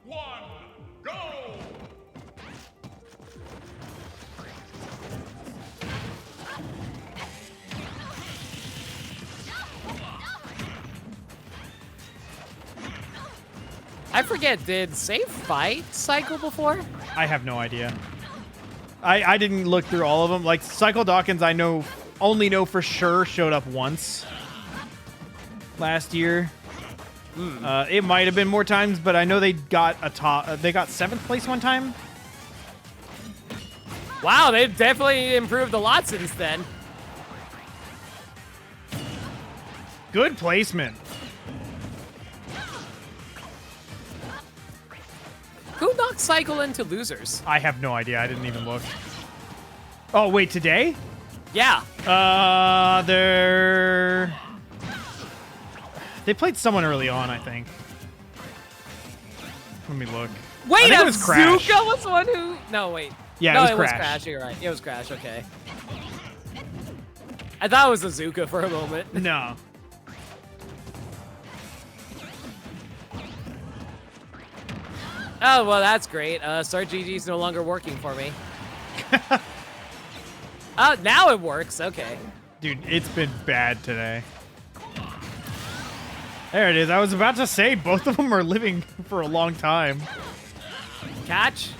Speaker 4: 1, go!
Speaker 1: I forget, did Safe fight Cycle before?
Speaker 2: I have no idea. I didn't look through all of them. Like Cycle Dawkins, I only know for sure showed up once last year. It might have been more times, but I know they got they got 7th place one time.
Speaker 1: Wow, they've definitely improved a lot since then.
Speaker 2: Good placement.
Speaker 1: Who knocked Cycle into losers?
Speaker 2: I have no idea. I didn't even look. Oh, wait, today?
Speaker 1: Yeah.
Speaker 2: They played someone early on, I think. Let me look.
Speaker 1: Wait,
Speaker 2: I think it was Crash.
Speaker 1: Azuka was the one who... No, wait.
Speaker 2: Yeah,
Speaker 1: no,
Speaker 2: it was Crash.
Speaker 1: Crash. You're right. It was Crash, okay. I thought it was Azuka for a moment.
Speaker 2: No.
Speaker 1: Oh, well, that's great. Start GG's no longer working for me. Oh, now it works. Okay.
Speaker 2: Dude, it's been bad today. There it is. I was about to say both of them are living for a long time.
Speaker 1: Catch.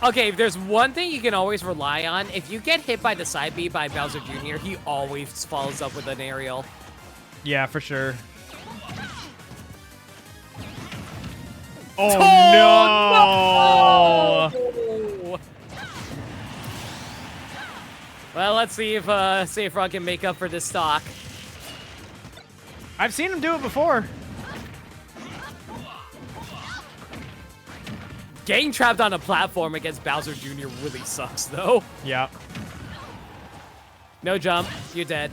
Speaker 1: Okay, if there's one thing you can always rely on, if you get hit by the side B by Bowser Jr., he always follows up with an aerial.
Speaker 2: Yeah, for sure. Oh, no!
Speaker 1: Well, let's see if Frog can make up for this stock.
Speaker 2: I've seen him do it before.
Speaker 1: Getting trapped on a platform against Bowser Jr. really sucks, though.
Speaker 2: Yeah.
Speaker 1: No jump. You're dead.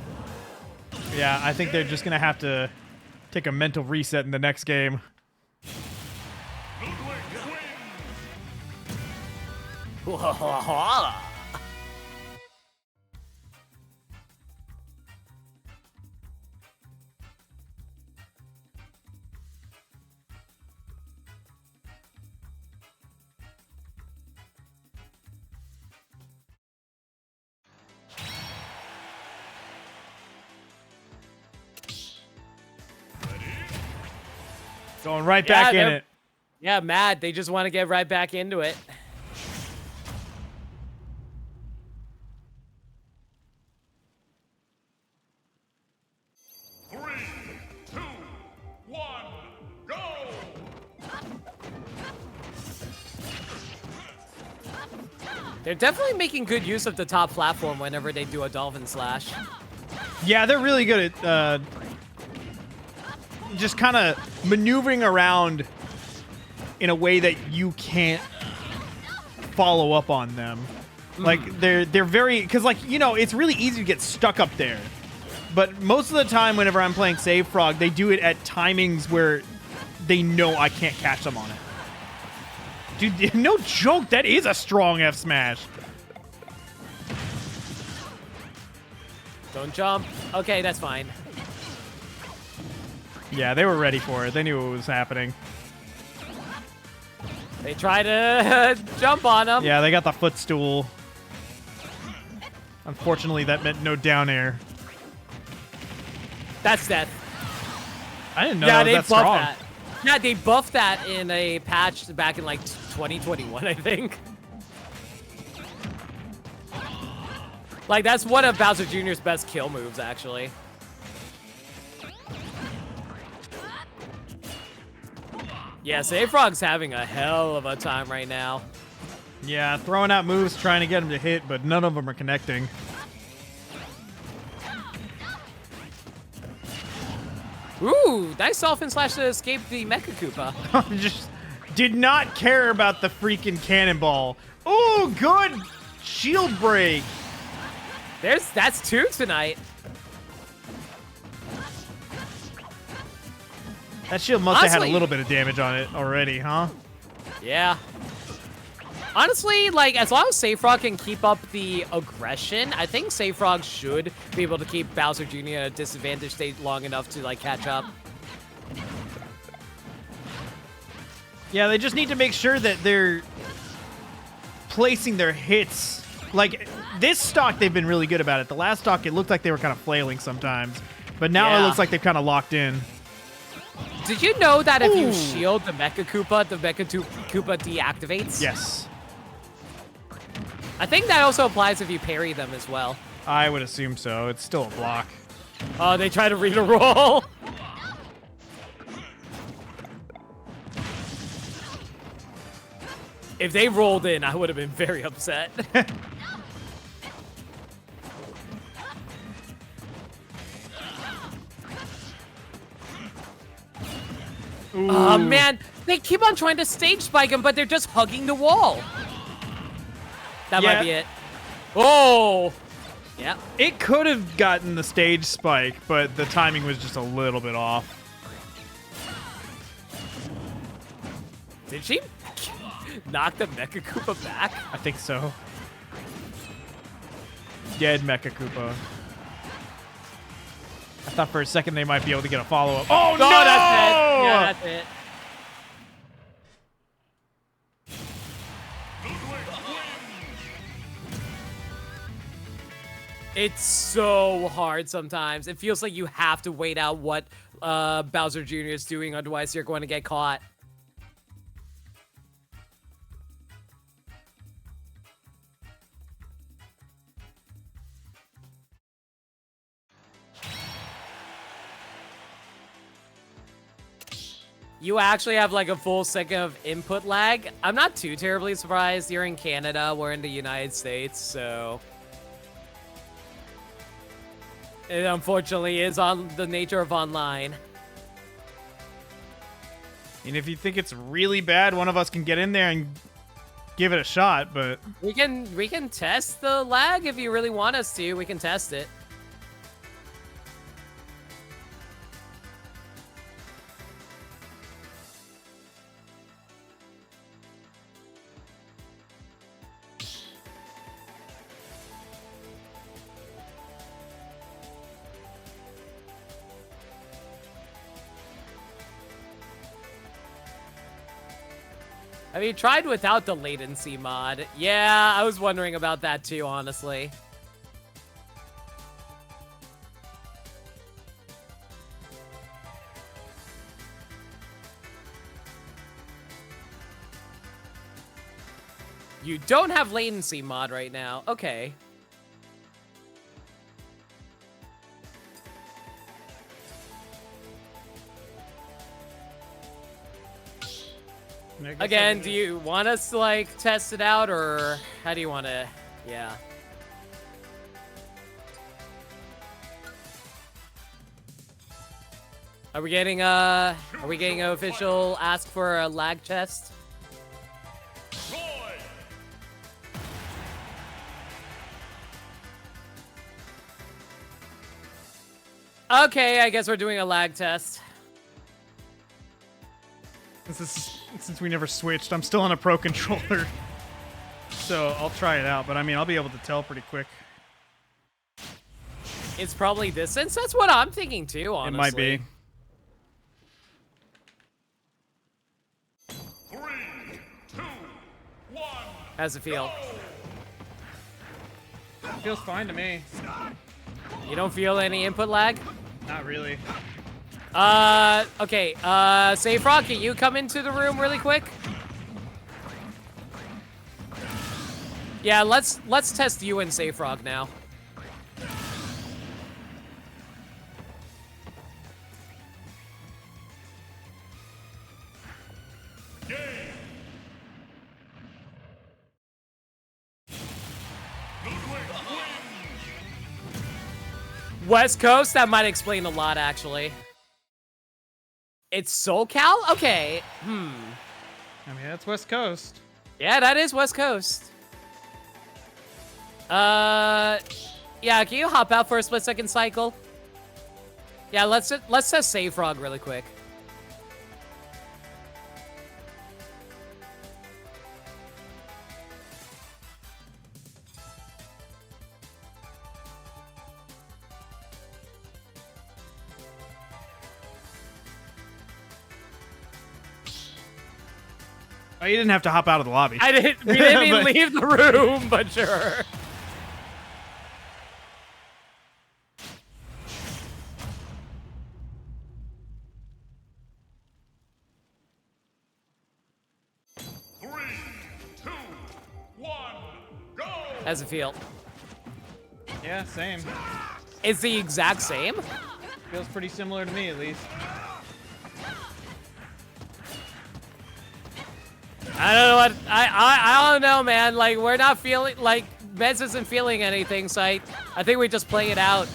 Speaker 2: Yeah, I think they're just going to have to take a mental reset in the next game. Going right back in it.
Speaker 1: Yeah, mad. They just want to get right back into it.
Speaker 4: Three, two, one, go!
Speaker 1: They're definitely making good use of the top platform whenever they do a Dolphin Slash.
Speaker 2: Yeah, they're really good at just kind of maneuvering around in a way that you can't follow up on them. Like they're very, because like, you know, it's really easy to get stuck up there. But most of the time whenever I'm playing Save Frog, they do it at timings where they know I can't catch them on it. Dude, no joke, that is a strong F smash.
Speaker 1: Don't jump. Okay, that's fine.
Speaker 2: Yeah, they were ready for it. They knew what was happening.
Speaker 1: They try to jump on him.
Speaker 2: Yeah, they got the footstool. Unfortunately, that meant no down air.
Speaker 1: That's death.
Speaker 2: I didn't know
Speaker 1: Yeah,
Speaker 2: that
Speaker 1: they
Speaker 2: was that
Speaker 1: buffed
Speaker 2: strong.
Speaker 1: that. Yeah, they buffed that in a patch back in like 2021, I think. Like, that's one of Bowser Jr.'s best kill moves, actually. Yeah, Save Frog's having a hell of a time right now.
Speaker 2: Yeah, throwing out moves, trying to get him to hit, but none of them are connecting.
Speaker 1: Ooh, nice Dolphin Slash to escape the Mecha Koopa.
Speaker 2: Just did not care about the freaking cannonball. Oh, good shield break.
Speaker 1: That's two tonight.
Speaker 2: That shield must have had a
Speaker 1: Honestly-
Speaker 2: little bit of damage on it already, huh?
Speaker 1: Yeah. Honestly, like, as long as Save Frog can keep up the aggression, I think Save Frog should be able to keep Bowser Jr. at a disadvantage state long enough to, like, catch up.
Speaker 2: Yeah, they just need to make sure that they're placing their hits. Like, this stock, they've been really good about it. The last stock, it looked like they were kind of flailing sometimes. But now it
Speaker 1: Yeah.
Speaker 2: looks like they've kind of locked in.
Speaker 1: Did you know that if you
Speaker 2: Ooh.
Speaker 1: shield the Mecha Koopa, the Mecha Koopa deactivates?
Speaker 2: Yes.
Speaker 1: I think that also applies if you parry them as well.
Speaker 2: I would assume so. It's still a block.
Speaker 1: Oh, they try to read a roll. If they rolled in, I would have been very upset. Oh, man. They keep on trying to stage spike him, but they're just hugging the wall. That might be it. Oh! Yeah.
Speaker 2: It could have gotten the stage spike, but the timing was just a little bit off.
Speaker 1: Did she knock the Mecha Koopa back?
Speaker 2: I think so. Dead Mecha Koopa. I thought for a second they might be able to get a follow-up. Oh, no!
Speaker 1: That's it. Yeah, that's it. It's so hard sometimes. It feels like you have to wait out what Bowser Jr. is doing, otherwise you're going to get caught. You actually have like a full second of input lag. I'm not too terribly surprised. You're in Canada, we're in the United States, so... It unfortunately is on the nature of online.
Speaker 2: And if you think it's really bad, one of us can get in there and give it a shot, but...
Speaker 1: We can test the lag if you really want us to. We can test it. Have you tried without the latency mod? Yeah, I was wondering about that too, honestly. You don't have latency mod right now. Okay. Again, do you want us to, like, test it out, or how do you want to... Yeah. Are we getting an official ask for a lag test? Okay, I guess we're doing a lag test.
Speaker 2: Since we never switched, I'm still on a Pro controller. So I'll try it out, but I mean, I'll be able to tell pretty quick.
Speaker 1: It's probably distance. That's what I'm thinking too, honestly.
Speaker 2: It might be.
Speaker 4: 3, 2, 1.
Speaker 1: How's it feel?
Speaker 2: It feels fine to me.
Speaker 1: You don't feel any input lag?
Speaker 2: Not really.
Speaker 1: Okay, Safe Rock, can you come into the room really quick? Yeah, let's test you and Safe Rock now. West Coast? That might explain a lot, actually. It's SoCal? Okay.
Speaker 2: I mean, that's West Coast.
Speaker 1: Yeah, that is West Coast. Yeah, can you hop out for a split-second cycle? Yeah, let's test Safe Frog really quick.
Speaker 2: Oh, you didn't have to hop out of the lobby.
Speaker 1: We didn't even leave the room, but sure. How's it feel?
Speaker 2: Yeah, same.
Speaker 1: It's the exact same?
Speaker 2: Feels pretty similar to me, at least.
Speaker 1: I don't know what I don't know, man. Like we're not feeling like Mez isn't feeling anything, so I think we just play it out.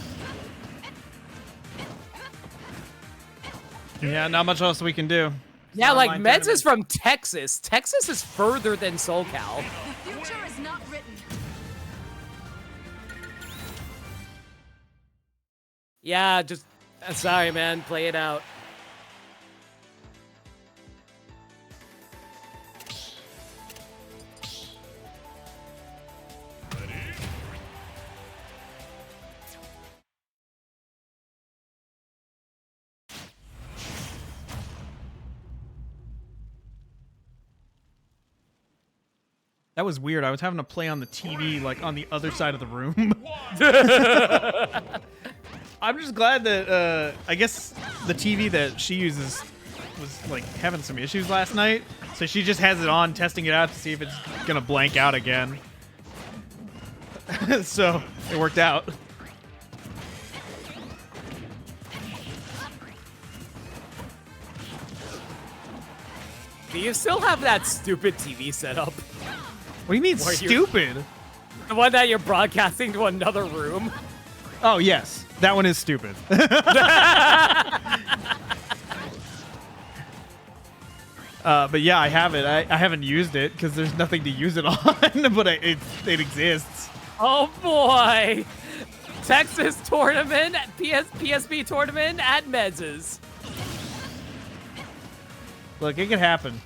Speaker 2: Yeah, not much else we can do.
Speaker 1: Yeah, like
Speaker 2: Online
Speaker 1: Meds
Speaker 2: tournament.
Speaker 1: is from Texas. Texas is further than SoCal.
Speaker 6: The future is not written.
Speaker 1: Yeah, just sorry, man. Play it out.
Speaker 2: That was weird. I was having to play on the TV, like, on the other side of the room. I'm just glad that, I guess the TV that she uses was, like, having some issues last night. So she just has it on, testing it out to see if it's gonna blank out again. So, it worked out.
Speaker 1: Do you still have that stupid TV setup?
Speaker 2: What do you mean,
Speaker 1: Where you-
Speaker 2: stupid?
Speaker 1: The one that you're broadcasting to another room?
Speaker 2: Oh, yes. That one is stupid. But yeah, I have it. I haven't used it because there's nothing to use it on, but it exists.
Speaker 1: Oh boy! Texas tournament, PSP tournament at Mez's.
Speaker 2: Look, it could happen.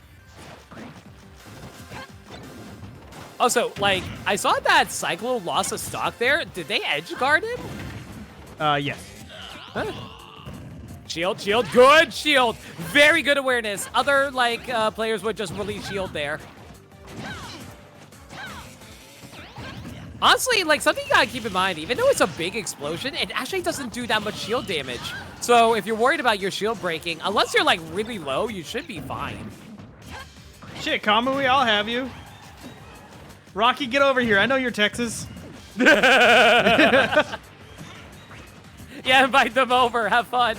Speaker 1: Also, like, I saw that Cyclo lost a stock there. Did they edge guard him?
Speaker 2: Yes.
Speaker 1: Huh. Shield, shield, good shield. Very good awareness. Other, like, players would just release shield there. Honestly, like, something you gotta keep in mind, even though it's a big explosion, it actually doesn't do that much shield damage. So if you're worried about your shield breaking, unless you're, like, really low, you should be fine.
Speaker 2: Shit, Kamui, I'll have you. Rocky, get over here. I know you're Texas.
Speaker 1: Yeah, invite them over. Have fun.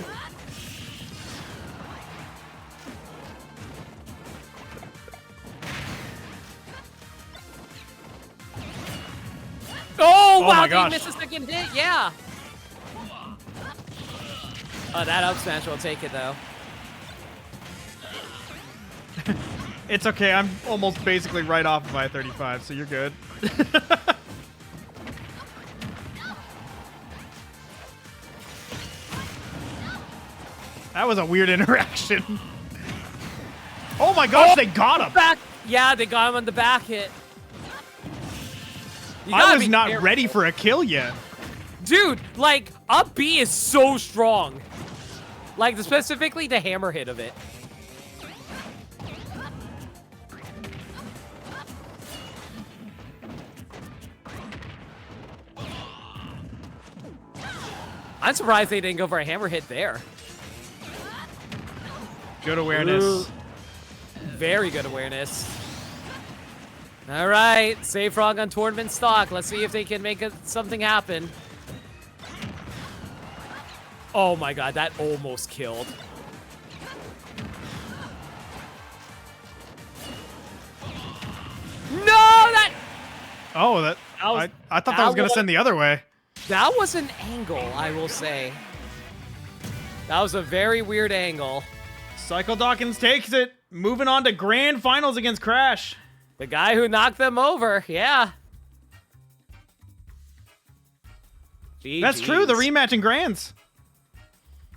Speaker 1: Oh, wow,
Speaker 2: my
Speaker 1: did he
Speaker 2: gosh.
Speaker 1: miss a second hit? Yeah. Oh, that up smash will take it, though.
Speaker 2: It's okay. I'm almost basically right off of I-35, so you're good. That was a weird interaction. Oh my gosh, they got him.
Speaker 1: Back. Yeah, they got him on the back hit. You
Speaker 2: I
Speaker 1: gotta
Speaker 2: was
Speaker 1: be
Speaker 2: not
Speaker 1: careful.
Speaker 2: ready for a kill yet.
Speaker 1: Dude, like, up B is so strong. Like, specifically the hammer hit of it. I'm surprised they didn't go for a hammer hit there.
Speaker 2: Good awareness.
Speaker 1: Ooh. Very good awareness. All right, Save Frog on tournament stock. Let's see if they can make something happen. Oh my god, that almost killed. No, that
Speaker 2: Oh, that
Speaker 1: was-
Speaker 2: I thought that was
Speaker 1: that
Speaker 2: gonna
Speaker 1: was-
Speaker 2: send the other way.
Speaker 1: that was an angle, I will say. That was a very weird angle.
Speaker 2: Cycle Dawkins takes it. Moving on to grand finals against Crash.
Speaker 1: The guy who knocked them over, yeah.
Speaker 2: That's true. The
Speaker 1: GGs.
Speaker 2: rematch in grands.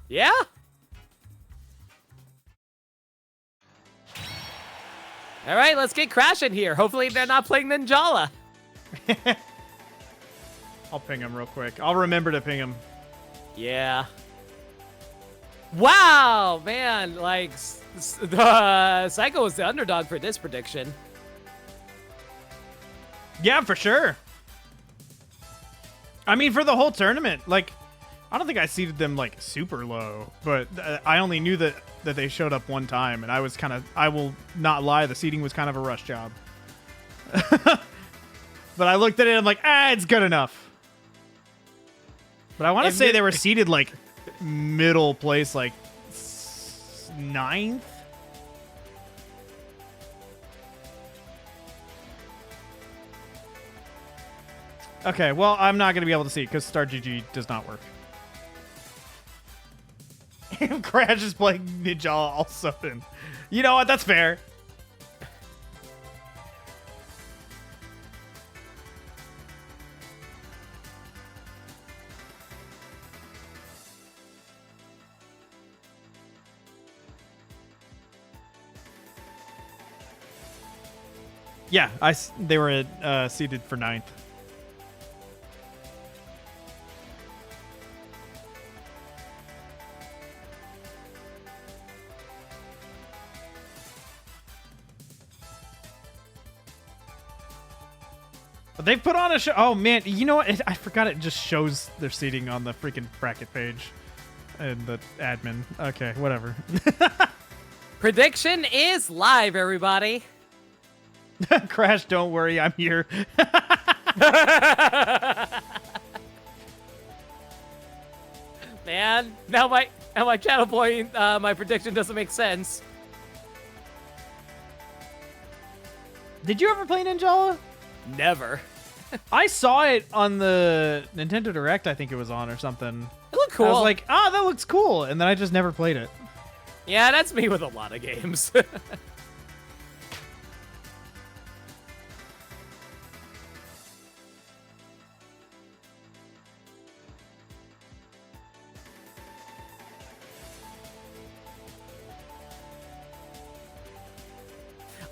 Speaker 1: Yeah. All right, let's get Crash in here. Hopefully they're not playing Ninjala.
Speaker 2: I'll ping him real quick. I'll remember to ping him.
Speaker 1: Yeah. Wow, man. Like, Psycho was the underdog for this prediction.
Speaker 2: Yeah, for sure. I mean, for the whole tournament, like, I don't think I seeded them, like, super low, but I only knew that they showed up one time, and I was kind of, I will not lie, the seeding was kind of a rush job. But I looked at it, and I'm like, it's good enough. But I want to
Speaker 1: If
Speaker 2: say
Speaker 1: it-
Speaker 2: they were seeded, like, middle place, like, 9th? Okay, well, I'm not going to be able to see because Star GG does not work. And Crash is playing Ninja all sudden. You know what? That's fair. Yeah, they were seeded for 9th. But they've put on a show. Oh, man. You know what? I forgot it just shows their seating on the freaking bracket page and the admin. Okay, whatever.
Speaker 1: Prediction is live, everybody.
Speaker 2: Crash, don't worry, I'm here.
Speaker 1: Man, now my channel point, my prediction doesn't make sense.
Speaker 2: Did you ever play Ninjala?
Speaker 1: Never.
Speaker 2: I saw it on the Nintendo Direct, I think it was on or something.
Speaker 1: It looked cool.
Speaker 2: I was like, oh, that looks cool. And then I just never played it.
Speaker 1: Yeah, that's me with a lot of games.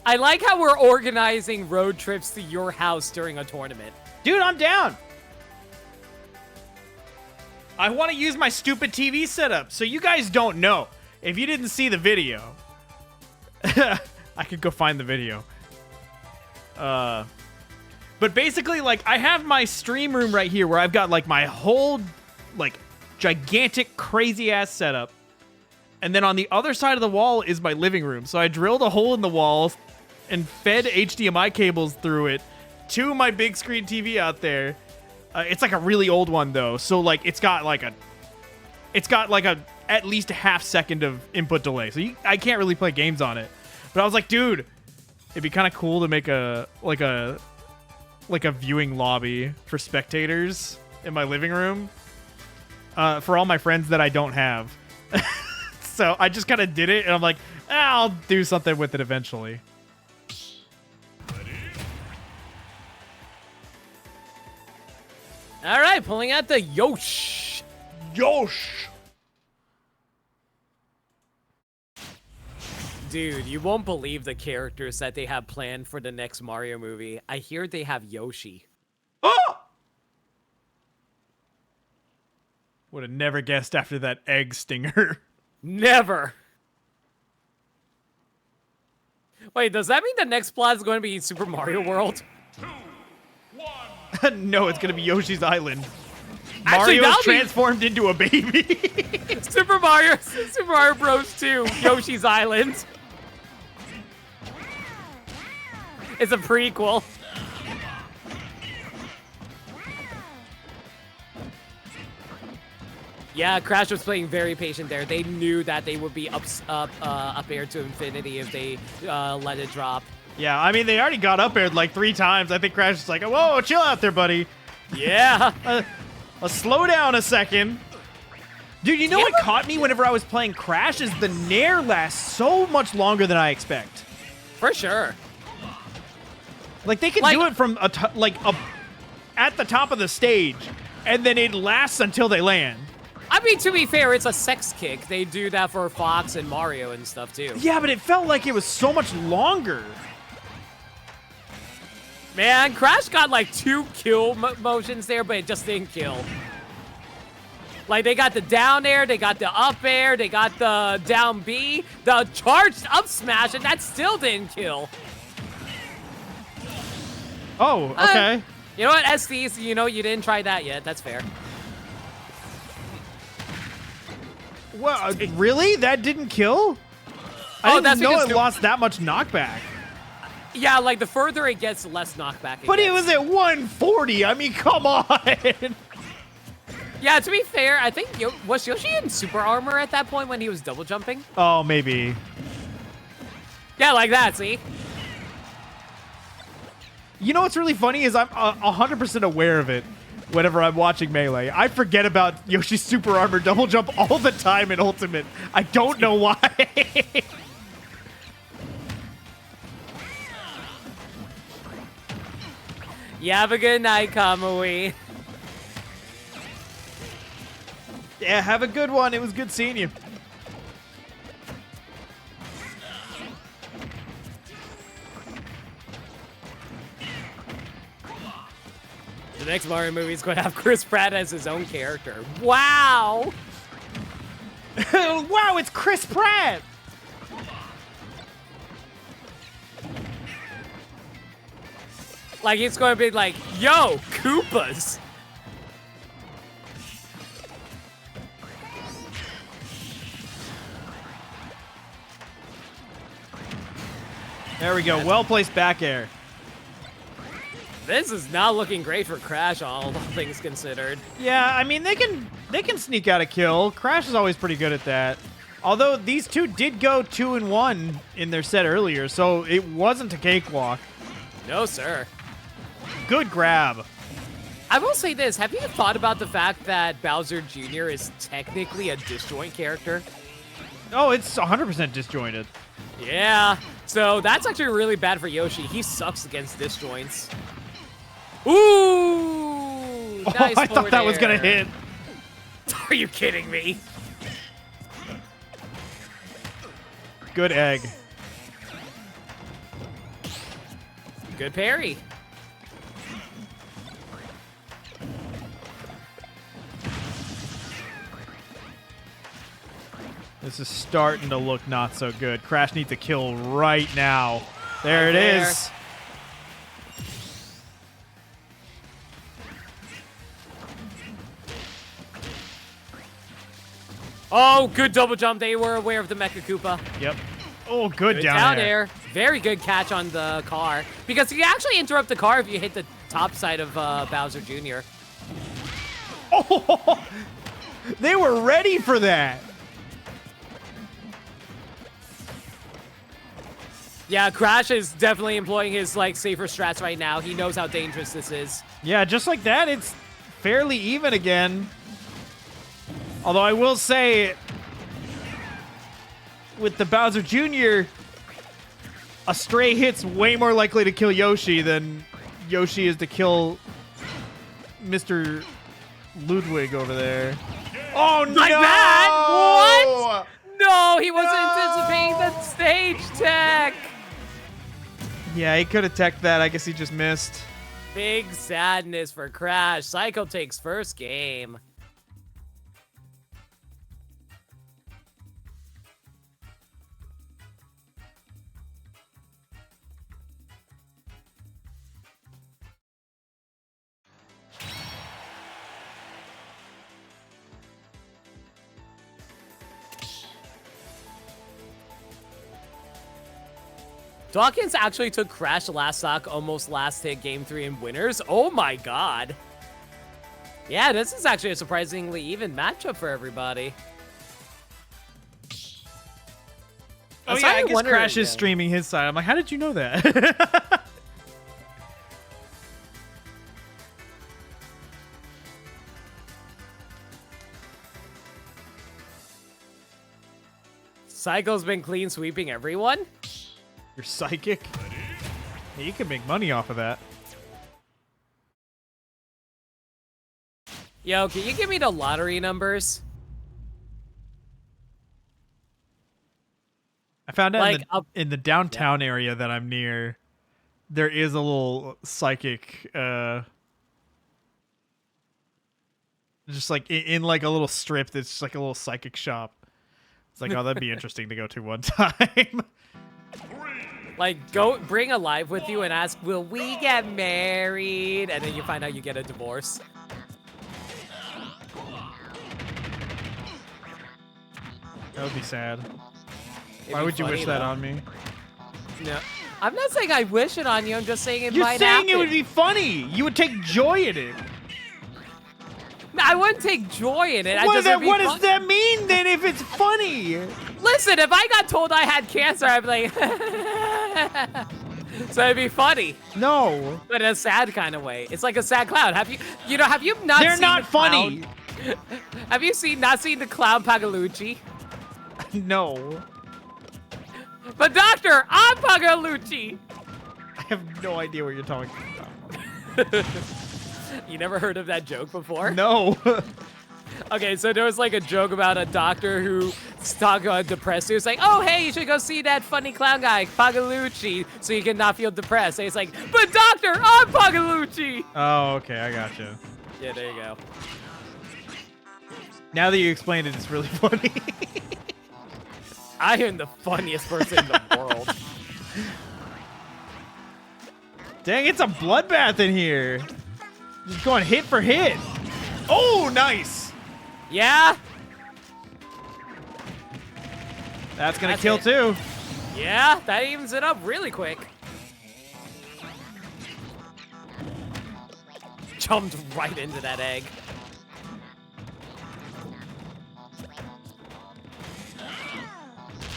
Speaker 1: I like how we're organizing road trips to your house during a tournament.
Speaker 2: Dude, I'm down. I want to use my stupid TV setup, so you guys don't know. If you didn't see the video, I could go find the video. But basically, like, I have my stream room right here where I've got, like, my whole, like, gigantic, crazy-ass setup. And then on the other side of the wall is my living room. So I drilled a hole in the wall and fed HDMI cables through it to my big screen TV out there. It's like a really old one though, so like it's got like a at least a half second of input delay. So I can't really play games on it. But I was like, dude, it'd be kind of cool to make a viewing lobby for spectators in my living room for all my friends that I don't have. So I just kind of did it, and I'm like, I'll do something with it eventually.
Speaker 1: All right, pulling out the Yosh.
Speaker 2: Yosh!
Speaker 1: Dude, you won't believe the characters that they have planned for the next Mario movie. I hear they have Yoshi.
Speaker 2: Oh! Would have never guessed after that egg stinger.
Speaker 1: Never. Wait, does that mean the next plot is going to be Super Mario World?
Speaker 4: 2, 1.
Speaker 2: No, it's going to be Yoshi's Island.
Speaker 1: Actually,
Speaker 2: Mario's
Speaker 1: that'll be-
Speaker 2: transformed into a baby.
Speaker 1: Super Mario Bros. 2, Yoshi's Island. It's a prequel. Yeah, Crash was playing very patient there. They knew that they would be up air to infinity if they let it drop.
Speaker 2: Yeah, I mean, they already got up aired like 3 times. I think Crash is like, whoa, chill out there, buddy.
Speaker 1: Yeah.
Speaker 2: Slow down a second. Dude, you know what caught me whenever I was playing Crash is the Nair lasts so much longer than I expect.
Speaker 1: For sure.
Speaker 2: Like, they can do it from at the top of the stage, and then it lasts until they land.
Speaker 1: I mean, to be fair, it's a sex kick. They do that for Fox and Mario and stuff, too.
Speaker 2: Yeah, but it felt like it was so much longer.
Speaker 1: Man, Crash got like 2 kill motions there, but it just didn't kill. Like, they got the down air, they got the up air, they got the down B, the charged up smash, and that still didn't kill.
Speaker 2: Oh, okay.
Speaker 1: You know what, SDs, you know, you didn't try that yet. That's fair.
Speaker 2: Well, really? That didn't kill? I didn't
Speaker 1: that's
Speaker 2: know
Speaker 1: because
Speaker 2: it lost that much knockback.
Speaker 1: Yeah, like, the further it gets, the less knockback it
Speaker 2: But
Speaker 1: gets.
Speaker 2: it was at 140. I mean, come on.
Speaker 1: Yeah, to be fair, I think, was Yoshi in super armor at that point when he was double jumping?
Speaker 2: Oh, maybe.
Speaker 1: Yeah, like that, see?
Speaker 2: You know what's really funny is I'm 100% aware of it whenever I'm watching Melee. I forget about Yoshi's super armor double jump all the time in Ultimate. I don't know why.
Speaker 1: You have a good night, Kamui.
Speaker 2: Yeah, have a good one. It was good seeing you.
Speaker 1: The next Mario movie is going to have Chris Pratt as his own character. Wow!
Speaker 2: Wow, it's Chris Pratt!
Speaker 1: Like, it's going to be like, yo, Koopas!
Speaker 2: There we go. Well-placed back air.
Speaker 1: This is not looking great for Crash, all things considered.
Speaker 2: Yeah, I mean, they can sneak out a kill. Crash is always pretty good at that. Although these two did go 2-1 in their set earlier, so it wasn't a cakewalk.
Speaker 1: No, sir.
Speaker 2: Good grab.
Speaker 1: I will say this. Have you thought about the fact that Bowser Jr. is technically a disjoint character?
Speaker 2: Oh, it's 100% disjointed.
Speaker 1: Yeah. So that's actually really bad for Yoshi. He sucks against disjoints. Ooh!
Speaker 2: Oh,
Speaker 1: Nice
Speaker 2: I thought that was going to
Speaker 1: air.
Speaker 2: hit.
Speaker 1: Are you kidding me?
Speaker 2: Good egg.
Speaker 1: Good parry.
Speaker 2: This is starting to look not so good. Crash needs a kill right now. There
Speaker 1: Right
Speaker 2: it
Speaker 1: there.
Speaker 2: is.
Speaker 1: Oh, good double jump. They were aware of the Mecha Koopa.
Speaker 2: Yep. Oh, good,
Speaker 1: Good
Speaker 2: down
Speaker 1: air. Very good catch on the car. Because you can actually interrupt the car if you hit the top side of Bowser Jr.
Speaker 2: Oh, they were ready for that.
Speaker 1: Yeah, Crash is definitely employing his like safer strats right now. He knows how dangerous this is.
Speaker 2: Yeah, just like that, it's fairly even again. Although I will say, with the Bowser Jr., a stray hit's way more likely to kill Yoshi than Yoshi is to kill Mr. Ludwig over there. Oh, no!
Speaker 1: Like that? What? No, he wasn't anticipating that stage tech.
Speaker 2: Yeah, he could have teched that. I guess he just missed.
Speaker 1: Big sadness for Crash. Psycho takes first game. Dawkins actually took Crash last stock, almost last hit game 3 in winners. Oh my god. Yeah, this is actually a surprisingly even matchup for everybody.
Speaker 2: Oh yeah, I guess Crash is streaming his side. I'm like, how did you know that?
Speaker 1: Psycho's been clean sweeping everyone.
Speaker 2: You're psychic? Yeah, you can make money off of that.
Speaker 1: Yo, can you give me the lottery numbers?
Speaker 2: I found out
Speaker 1: Like,
Speaker 2: in the downtown area that I'm near, there is a little psychic, just like in like a little strip that's just like a little psychic shop. It's like, oh, that'd be interesting to go to one time.
Speaker 1: Like, go bring a live with you and ask, will we get married? And then you find out you get a divorce.
Speaker 2: That would be sad.
Speaker 1: It'd
Speaker 2: Why
Speaker 1: be
Speaker 2: would you
Speaker 1: funny,
Speaker 2: wish that
Speaker 1: though.
Speaker 2: on me?
Speaker 1: No. I'm not saying I wish it on you. I'm just saying it
Speaker 2: You're
Speaker 1: might
Speaker 2: saying
Speaker 1: happen.
Speaker 2: it would be funny. You would take joy in it.
Speaker 1: No, I wouldn't take joy in it.
Speaker 2: What does that mean then if it's funny?
Speaker 1: Listen, if I got told I had cancer, I'd be like, So it'd be funny,
Speaker 2: No.
Speaker 1: but in a sad kind of way. It's like a sad clown. Have you not
Speaker 2: They're
Speaker 1: seen
Speaker 2: not
Speaker 1: the
Speaker 2: funny.
Speaker 1: clown? Have you not seen the clown Pagalucci?
Speaker 2: No.
Speaker 1: But Doctor, I'm Pagalucci.
Speaker 2: I have no idea what you're talking about.
Speaker 1: You never heard of that joke before?
Speaker 2: No.
Speaker 1: Okay, so there was like a joke about a doctor who's talking about depressed. He was like, oh, hey, you should go see that funny clown guy, Pagalucci, so you can not feel depressed. And he's like, but doctor, I'm Pagalucci.
Speaker 2: Oh, okay, I gotcha.
Speaker 1: Yeah, there you go.
Speaker 2: Now that you explained it, it's really funny.
Speaker 1: I am the funniest person in the world.
Speaker 2: Dang, it's a bloodbath in here. Just going hit for hit. Oh, nice.
Speaker 1: Yeah?
Speaker 2: That's gonna
Speaker 1: That's
Speaker 2: kill
Speaker 1: it.
Speaker 2: too.
Speaker 1: Yeah, that evens it up really quick. Jumped right into that egg.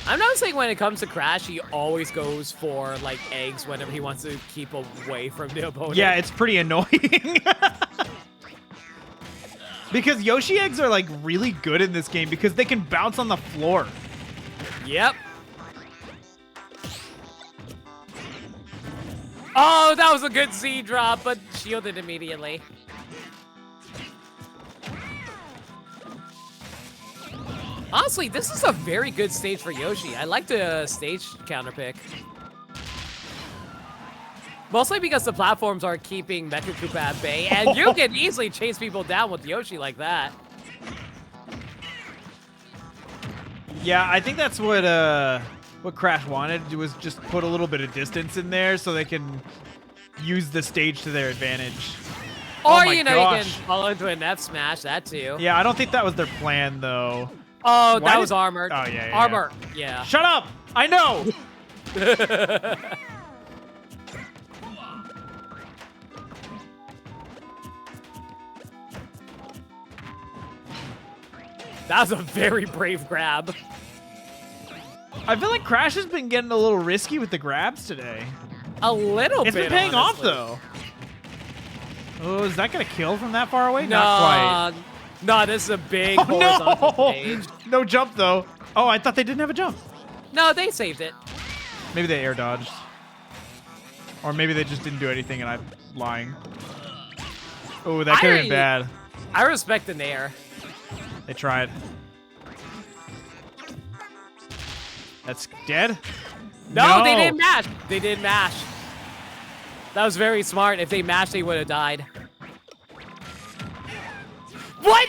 Speaker 1: I'm noticing when it comes to Crash, he always goes for like eggs whenever he wants to keep away from the opponent.
Speaker 2: Yeah, it's pretty annoying. Because Yoshi eggs are like really good in this game because they can bounce on the floor.
Speaker 1: Yep. Oh, that was a good Z drop, but shielded immediately. Honestly, this is a very good stage for Yoshi. I like the stage counter pick. Mostly because the platforms are keeping Mecha Koopa at bay, and you can easily chase people down with Yoshi like that.
Speaker 2: Yeah, I think that's what Crash wanted, was just put a little bit of distance in there so they can use the stage to their advantage.
Speaker 1: Or,
Speaker 2: oh my
Speaker 1: you know,
Speaker 2: gosh.
Speaker 1: you can fall into an F smash, that too.
Speaker 2: Yeah, I don't think that was their plan, though.
Speaker 1: Oh,
Speaker 2: Why
Speaker 1: that
Speaker 2: did-
Speaker 1: was armored.
Speaker 2: Oh, yeah, yeah,
Speaker 1: Armor, yeah.
Speaker 2: Shut up! I know!
Speaker 1: That was a very brave grab.
Speaker 2: I feel like Crash has been getting a little risky with the grabs today.
Speaker 1: A little
Speaker 2: It's
Speaker 1: bit,
Speaker 2: been paying
Speaker 1: honestly.
Speaker 2: off, though. Oh, is that going to kill from that far away?
Speaker 1: No,
Speaker 2: Not
Speaker 1: no, this is a big
Speaker 2: quite.
Speaker 1: horizontal
Speaker 2: Oh,
Speaker 1: stage.
Speaker 2: no! No jump, though. Oh, I thought they didn't have a jump.
Speaker 1: No, they saved it.
Speaker 2: Maybe they air dodged. Or maybe they just didn't do anything and I'm lying. Oh, that could have been bad.
Speaker 1: I respect the Nair.
Speaker 2: They tried. That's dead?
Speaker 1: No, they didn't mash. They didn't mash. That was very smart. If they mashed, they would have died. What?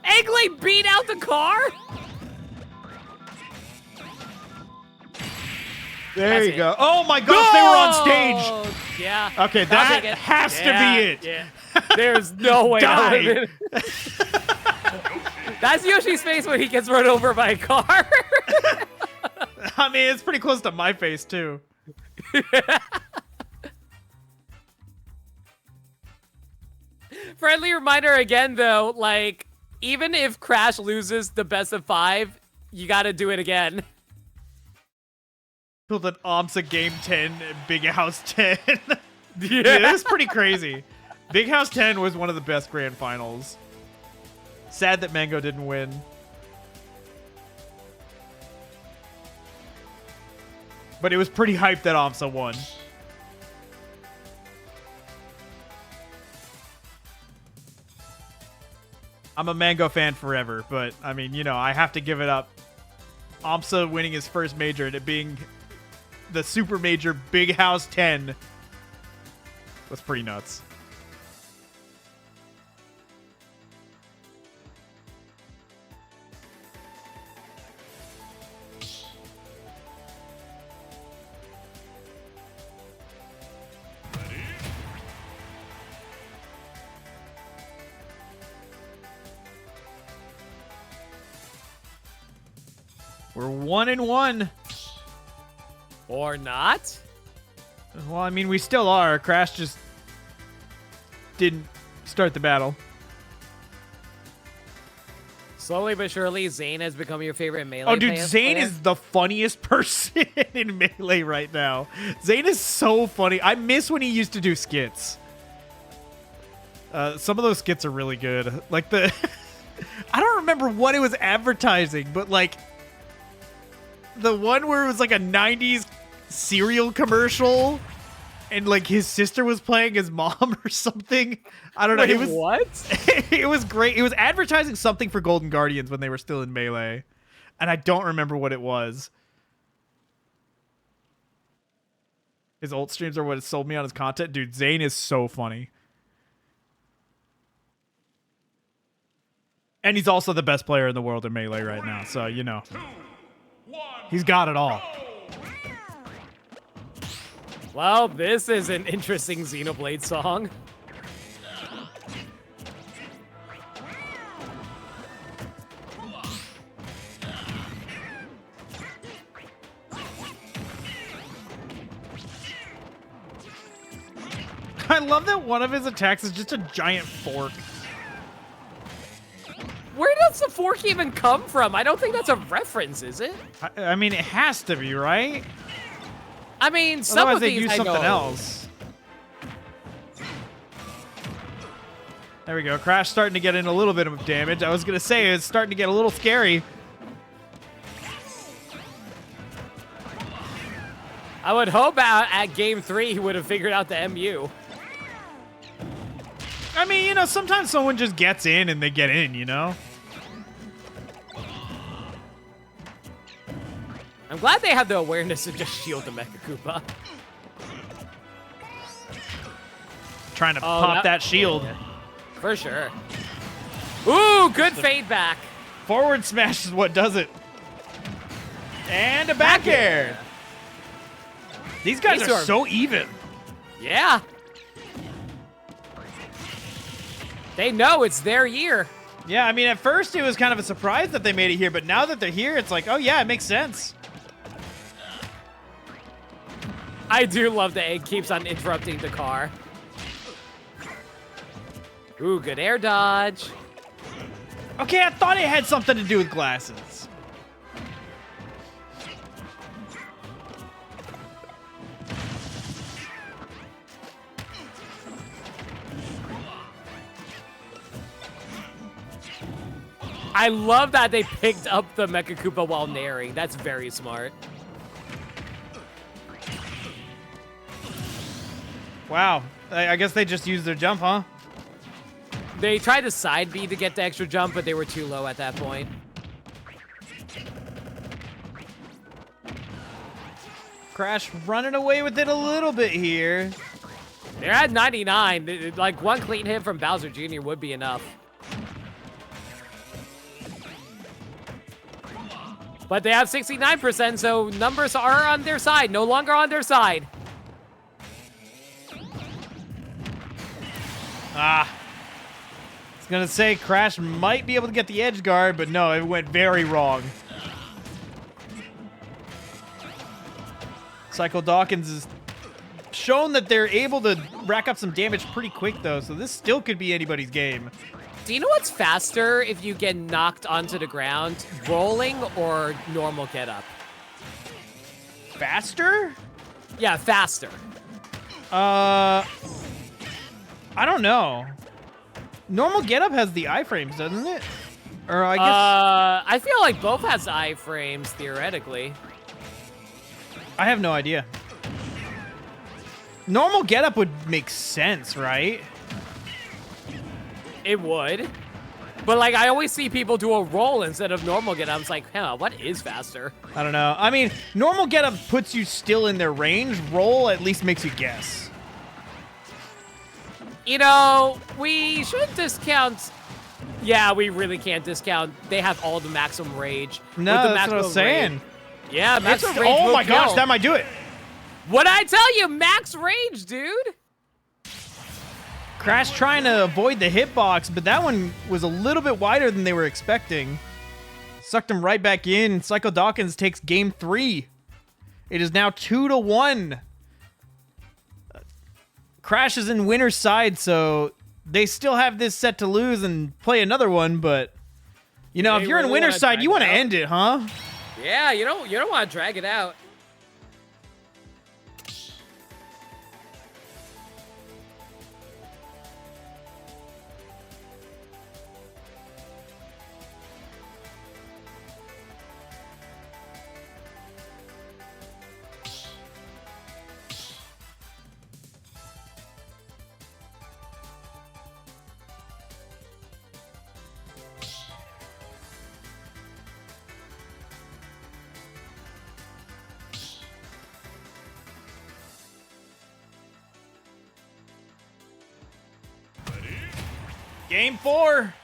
Speaker 1: Eggley beat out the car?
Speaker 2: There
Speaker 1: That's
Speaker 2: you
Speaker 1: it.
Speaker 2: go. Oh my gosh, they were on stage.
Speaker 1: stage. Yeah.
Speaker 2: Okay,
Speaker 1: I'll
Speaker 2: that
Speaker 1: take it.
Speaker 2: has to
Speaker 1: Yeah,
Speaker 2: be it.
Speaker 1: Yeah. There's no way. that
Speaker 2: Die.
Speaker 1: would've been- That's Yoshi's face when he gets run over by a car.
Speaker 2: I mean, it's pretty close to my face, too.
Speaker 1: Friendly reminder again, though, like, even if Crash loses the best of 5, you gotta do it again.
Speaker 2: Built an OMSA Game 10, Big House 10.
Speaker 1: Yeah.
Speaker 2: Yeah, that's pretty crazy. Big House 10 was one of the best grand finals. Sad that Mango didn't win. But it was pretty hyped that OMSA won. I'm a Mango fan forever, but I mean, you know, I have to give it up. OMSA winning his first major and it being the super major Big House 10 was pretty nuts. We're 1-1.
Speaker 1: Or not?
Speaker 2: Well, I mean, we still are. Crash just didn't start the battle.
Speaker 1: Slowly but surely, Zane has become your favorite melee.
Speaker 2: Oh, dude, Zane is the funniest person in Melee right now. Zane is so funny. I miss when he used to do skits. Some of those skits are really good. Like the... I don't remember what it was advertising, but like... The one where it was like a 90s cereal commercial... And like his sister was playing his mom or something. I don't know.
Speaker 1: Wait,
Speaker 2: It was
Speaker 1: what?
Speaker 2: it was great. It was advertising something for Golden Guardians when they were still in Melee. And I don't remember what it was. His ult streams are what sold me on his content. Dude, Zane is so funny. And he's also the best player in the world in Melee right now. So, you know. He's got it all.
Speaker 1: Well, this is an interesting Xenoblade song.
Speaker 2: I love that one of his attacks is just a giant fork.
Speaker 1: Where does the fork even come from? I don't think that's a reference, is it?
Speaker 2: I mean, it has to be, right?
Speaker 1: I mean, some
Speaker 2: Otherwise
Speaker 1: of
Speaker 2: they
Speaker 1: these
Speaker 2: use
Speaker 1: I
Speaker 2: something
Speaker 1: know.
Speaker 2: else. There we go. Crash starting to get in a little bit of damage. I was going to say, it's starting to get a little scary.
Speaker 1: I would hope at game 3 he would have figured out the MU.
Speaker 2: I mean, you know, sometimes someone just gets in and they get in, you know?
Speaker 1: I'm glad they have the awareness to just shield the Mecha Koopa.
Speaker 2: Trying to pop that shield.
Speaker 1: For sure. Ooh, good fade back.
Speaker 2: Forward smash is what does it. And a back air. These guys
Speaker 1: These
Speaker 2: are
Speaker 1: are-
Speaker 2: so even.
Speaker 1: Yeah. They know it's their year.
Speaker 2: Yeah, I mean, at first it was kind of a surprise that they made it here, but now that they're here, it's like, oh yeah, it makes sense.
Speaker 1: I do love that it keeps on interrupting the car. Ooh, good air dodge.
Speaker 2: Okay, I thought it had something to do with glasses.
Speaker 1: I love that they picked up the Mecha Koopa while nairing. That's very smart.
Speaker 2: Wow. I guess they just used their jump, huh?
Speaker 1: They tried to side B to get the extra jump, but they were too low at that point.
Speaker 2: Crash running away with it a little bit here.
Speaker 1: They're at 99. Like, one clean hit from Bowser Jr. would be enough. But they have 69%, so numbers are on their side. No longer on their side.
Speaker 2: Ah. I was gonna say Crash might be able to get the edge guard, but no, it went very wrong. Psycho Dawkins has shown that they're able to rack up some damage pretty quick, though, so this still could be anybody's game.
Speaker 1: Do you know what's faster if you get knocked onto the ground? Rolling or normal get up?
Speaker 2: Faster?
Speaker 1: Yeah, faster.
Speaker 2: I don't know. Normal getup has the iframes, doesn't it? Or I guess
Speaker 1: I feel like both has iframes, theoretically.
Speaker 2: I have no idea. Normal getup would make sense, right?
Speaker 1: It would. But, like, I always see people do a roll instead of normal get up. It's like, huh, what is faster?
Speaker 2: I don't know. I mean, normal getup puts you still in their range. Roll at least makes you guess.
Speaker 1: You know, we shouldn't discount... Yeah, we really can't discount. They have all the maximum rage.
Speaker 2: No,
Speaker 1: With the
Speaker 2: that's what I was saying.
Speaker 1: Rage. Yeah, maximum rage
Speaker 2: Oh
Speaker 1: will
Speaker 2: my gosh,
Speaker 1: kill.
Speaker 2: that might do it.
Speaker 1: What'd I tell you? Max rage, dude.
Speaker 2: Crash trying to avoid the hitbox, but that one was a little bit wider than they were expecting. Sucked him right back in. Psycho Dawkins takes game 3. It is now 2-1. Crash is in winner's side, so they still have this set to lose and play another one, but You know,
Speaker 1: They
Speaker 2: if you're in
Speaker 1: really wanna
Speaker 2: winner's side,
Speaker 1: drag
Speaker 2: you
Speaker 1: it
Speaker 2: want to
Speaker 1: out.
Speaker 2: end it, huh?
Speaker 1: Yeah, you don't want to drag it out.
Speaker 2: Game 4.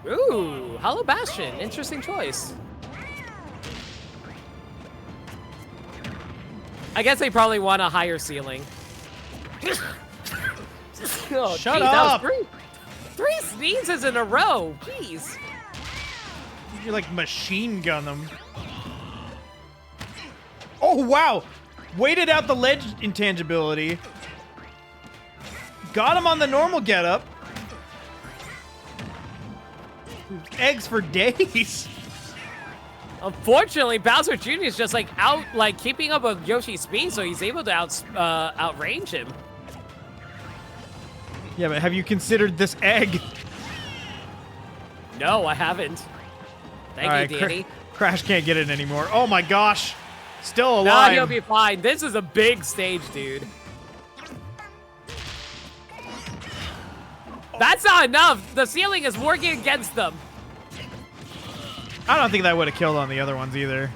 Speaker 1: Ooh, Hollow Bastion. Interesting choice. I guess they probably want a higher ceiling. Oh,
Speaker 2: Shut
Speaker 1: geez,
Speaker 2: up.
Speaker 1: That was three sneezes in a row. Jeez.
Speaker 2: You like machine gun them. Oh, wow. Waited out the ledge intangibility. Got him on the normal getup. Eggs for days.
Speaker 1: Unfortunately, Bowser Jr. is just like keeping up with Yoshi's speed, so he's able to outrange him.
Speaker 2: Yeah, but have you considered this egg?
Speaker 1: No, I haven't. Thank
Speaker 2: All right,
Speaker 1: you, Danny.
Speaker 2: Crash can't get it anymore. Oh my gosh. Still
Speaker 1: No,
Speaker 2: alive.
Speaker 1: he'll be fine. This is a big stage, dude. That's not enough. The ceiling is working against them.
Speaker 2: I don't think that would have killed on the other ones either.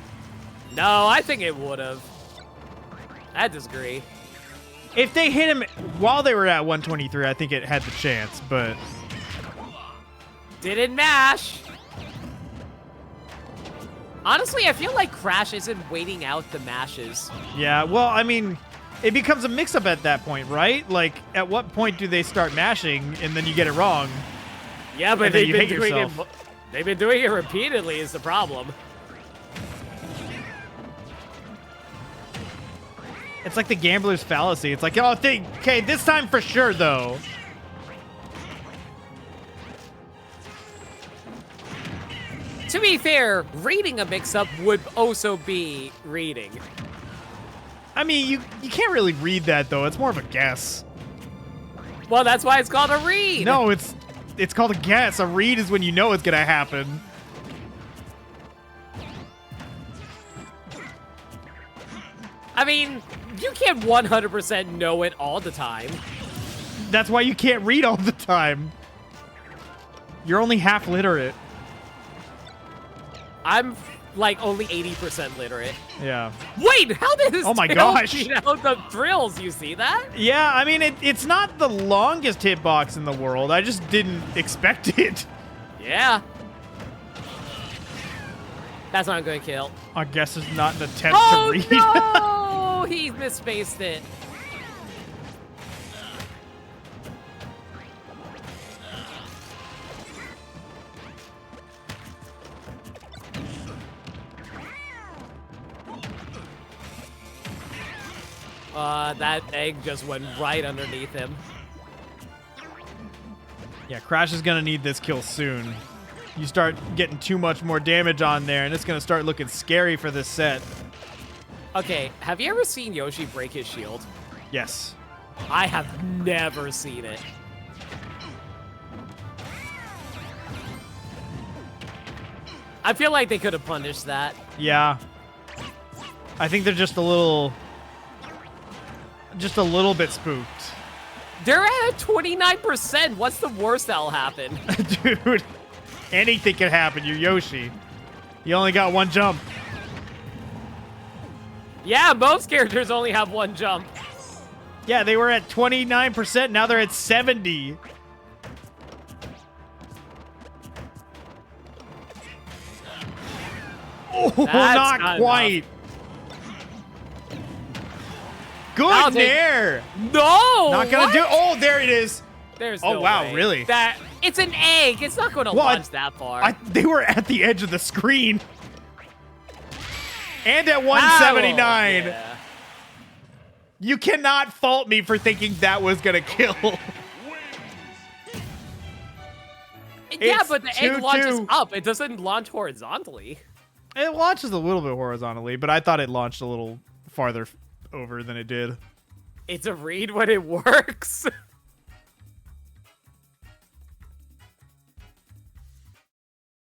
Speaker 1: No, I think it would have. I disagree.
Speaker 2: If they hit him while they were at 123, I think it had the chance, but...
Speaker 1: Didn't mash. Honestly, I feel like Crash isn't waiting out the mashes.
Speaker 2: Yeah, well, I mean, it becomes a mix-up at that point, right? Like, at what point do they start mashing and then you get it wrong?
Speaker 1: Yeah, but
Speaker 2: And then
Speaker 1: they've
Speaker 2: you
Speaker 1: been
Speaker 2: hate
Speaker 1: doing it.
Speaker 2: yourself.
Speaker 1: They've been doing it repeatedly. Is the problem?
Speaker 2: It's like the gambler's fallacy. It's like, oh, okay, this time for sure, though.
Speaker 1: To be fair, reading a mix-up would also be reading.
Speaker 2: I mean, you can't really read that, though. It's more of a guess.
Speaker 1: Well, that's why it's called a read.
Speaker 2: No, it's called a guess. A read is when you know it's going to happen.
Speaker 1: I mean, you can't 100% know it all the time.
Speaker 2: That's why you can't read all the time. You're only half literate.
Speaker 1: I'm like only 80% literate.
Speaker 2: Yeah.
Speaker 1: Wait, how did this
Speaker 2: Oh my
Speaker 1: tail
Speaker 2: gosh.
Speaker 1: beat out the drills? You see that?
Speaker 2: Yeah, I mean, it's not the longest hitbox in the world. I just didn't expect it.
Speaker 1: Yeah. That's not a good kill.
Speaker 2: I guess it's not an attempt
Speaker 1: Oh
Speaker 2: to read.
Speaker 1: no! He misspaced it. That egg just went right underneath him.
Speaker 2: Yeah, Crash is going to need this kill soon. You start getting too much more damage on there, and it's going to start looking scary for this set.
Speaker 1: Okay, have you ever seen Yoshi break his shield?
Speaker 2: Yes.
Speaker 1: I have never seen it. I feel like they could have punished that.
Speaker 2: Yeah. I think they're just a little bit spooked.
Speaker 1: They're at 29%. What's the worst that'll happen?
Speaker 2: Dude, anything can happen. You're Yoshi. You only got one jump.
Speaker 1: Yeah, most characters only have one jump.
Speaker 2: Yeah, they were at 29%. Now they're at 70. Oh,
Speaker 1: That's
Speaker 2: not
Speaker 1: not
Speaker 2: quite. Good nair.
Speaker 1: No!
Speaker 2: Not gonna do. Oh, there it is.
Speaker 1: There's
Speaker 2: Oh,
Speaker 1: no
Speaker 2: wow,
Speaker 1: way.
Speaker 2: really?
Speaker 1: It's an egg. It's not going to
Speaker 2: Well,
Speaker 1: launch that far.
Speaker 2: They were at the edge of the screen. And at 179.
Speaker 1: Yeah.
Speaker 2: You cannot fault me for thinking that was gonna kill.
Speaker 1: Yeah,
Speaker 2: It's
Speaker 1: but the egg launches
Speaker 2: 2-2.
Speaker 1: up. It doesn't launch horizontally.
Speaker 2: It launches a little bit horizontally, but I thought it launched a little farther over than it did.
Speaker 1: It's a read when it works.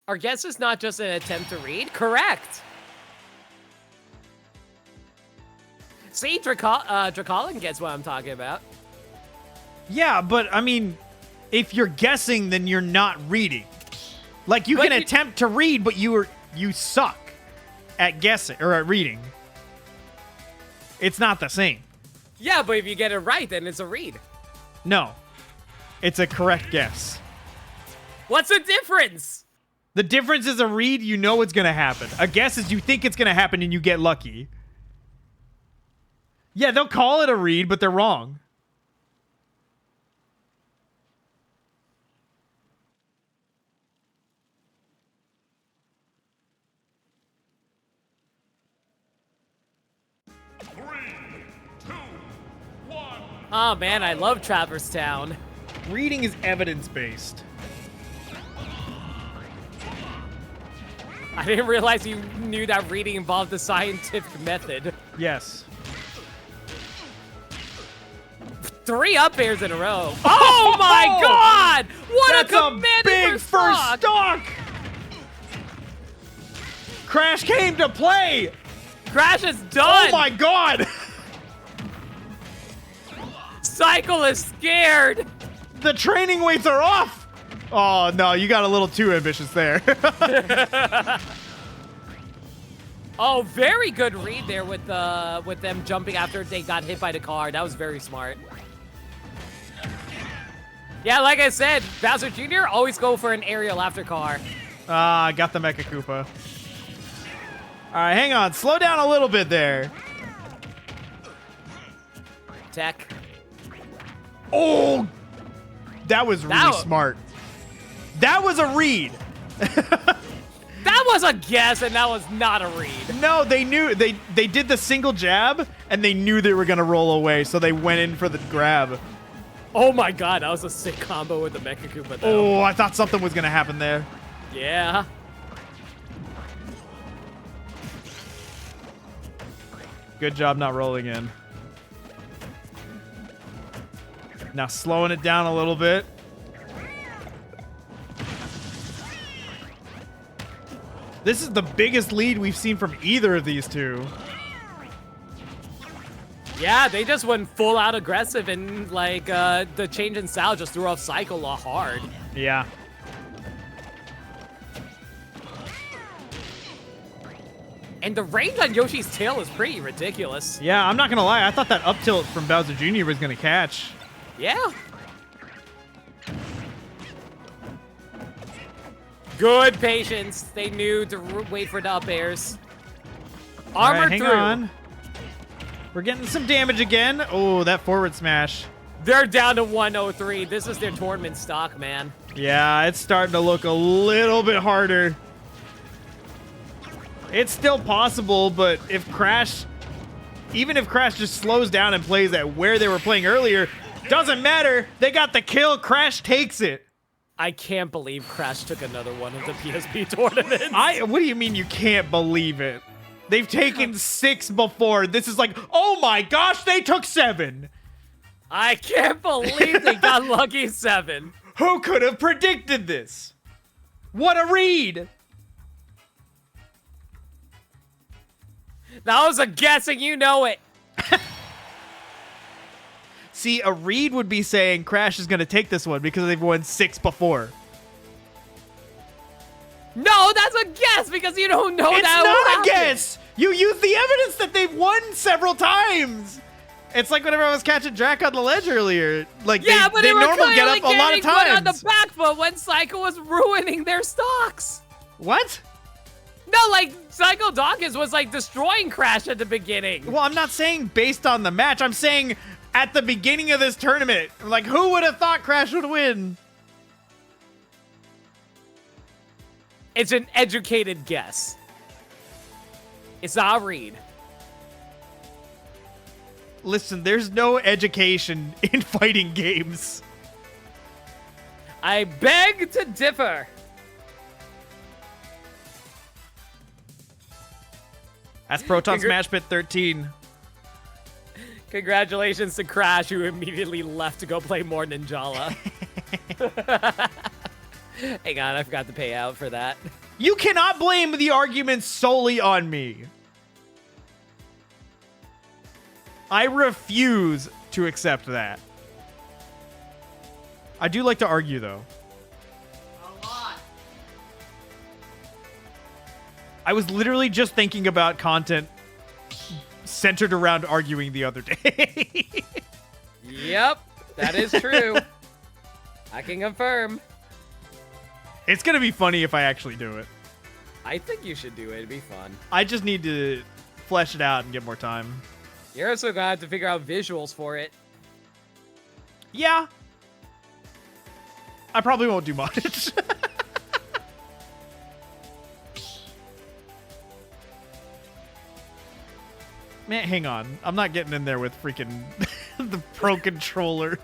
Speaker 1: Our guess is not just an attempt to read. Correct. See, Dracolin gets what I'm talking about.
Speaker 2: Yeah, but I mean, if you're guessing, then you're not reading. Like you can attempt to read, but you suck at guessing or at reading. It's not the same.
Speaker 1: Yeah, but if you get it right, then it's a read.
Speaker 2: No, it's a correct guess.
Speaker 1: What's the difference?
Speaker 2: The difference is a read, you know it's gonna happen. A guess is you think it's gonna happen and you get lucky. Yeah, they'll call it a read, but they're wrong.
Speaker 1: Oh man, I love Traverse Town.
Speaker 2: Reading is evidence-based.
Speaker 1: I didn't realize you knew that reading involved the scientific method.
Speaker 2: Yes.
Speaker 1: 3 up airs in a row. Oh my god! What
Speaker 2: That's
Speaker 1: a command
Speaker 2: big first stock! Crash came to play!
Speaker 1: Crash is done!
Speaker 2: Oh my god!
Speaker 1: Cycle is scared!
Speaker 2: The training weights are off! Oh no, you got a little too ambitious there.
Speaker 1: Oh, very good read there with them jumping after they got hit by the car. That was very smart. Yeah, like I said, Bowser Jr. always go for an aerial after car.
Speaker 2: I got the Mecha Koopa. Alright, hang on. Slow down a little bit there.
Speaker 1: Tech.
Speaker 2: Oh! That was really
Speaker 1: was-
Speaker 2: smart. That was a read.
Speaker 1: That was a guess, and that was not a read.
Speaker 2: No, they knew. They did the single jab, and they knew they were going to roll away, so they went in for the grab.
Speaker 1: Oh my god, that was a sick combo with the Mecha Koopa, though.
Speaker 2: Oh, I thought something was going to happen there.
Speaker 1: Yeah.
Speaker 2: Good job not rolling in. Now slowing it down a little bit. This is the biggest lead we've seen from either of these two.
Speaker 1: Yeah, they just went full out aggressive, and like the change in style just threw off Cycle hard.
Speaker 2: Yeah.
Speaker 1: And the range on Yoshi's tail is pretty ridiculous.
Speaker 2: Yeah, I'm not going to lie. I thought that up tilt from Bowser Jr. was going to catch.
Speaker 1: Yeah. Good patience. They knew to wait for the up airs. Armor
Speaker 2: Alright, hang
Speaker 1: through.
Speaker 2: on. We're getting some damage again. Oh, that forward smash.
Speaker 1: They're down to 103. This is their tournament stock, man.
Speaker 2: Yeah, it's starting to look a little bit harder. It's still possible, but if Crash, even if Crash just slows down and plays at where they were playing earlier, doesn't matter. They got the kill. Crash takes it.
Speaker 1: I can't believe Crash took another one of the PSP tournaments.
Speaker 2: What do you mean you can't believe it? They've taken 6 before. This is like, oh my gosh, they took 7.
Speaker 1: I can't believe they got lucky 7.
Speaker 2: Who could have predicted this? What a read.
Speaker 1: That was a guessing, you know it.
Speaker 2: See, a read would be saying Crash is going to take this one because they've won 6 before.
Speaker 1: No, that's a guess because you don't know
Speaker 2: It's
Speaker 1: that.
Speaker 2: not a guess. You use the evidence that they've won several times. It's like whenever I was catching Drac on the ledge earlier. Like
Speaker 1: Yeah, but
Speaker 2: they
Speaker 1: were
Speaker 2: normally get up a lot of
Speaker 1: getting put on the
Speaker 2: times.
Speaker 1: back foot when Psycho was ruining their stocks.
Speaker 2: What?
Speaker 1: No, like, Psycho Dawkins was, like, destroying Crash at the beginning.
Speaker 2: Well, I'm not saying based on the match. I'm saying at the beginning of this tournament. Like, who would have thought Crash would win?
Speaker 1: It's an educated guess. It's not a read.
Speaker 2: Listen, there's no education in fighting games.
Speaker 1: I beg to differ.
Speaker 2: That's Proton Smash Pit 13.
Speaker 1: Congratulations to Crash, who immediately left to go play more Ninjala. Hang on, I forgot to pay out for that.
Speaker 2: You cannot blame the argument solely on me. I refuse to accept that. I do like to argue, though.
Speaker 5: A lot.
Speaker 2: I was literally just thinking about content centered around arguing the other day.
Speaker 1: Yep, that is true. I can confirm.
Speaker 2: It's going to be funny if I actually do it.
Speaker 1: I think you should do it. It'd be fun.
Speaker 2: I just need to flesh it out and get more time.
Speaker 1: You're also gonna have to figure out visuals for it.
Speaker 2: Yeah. I probably won't do much. Man, hang on. I'm not getting in there with freaking the pro controller.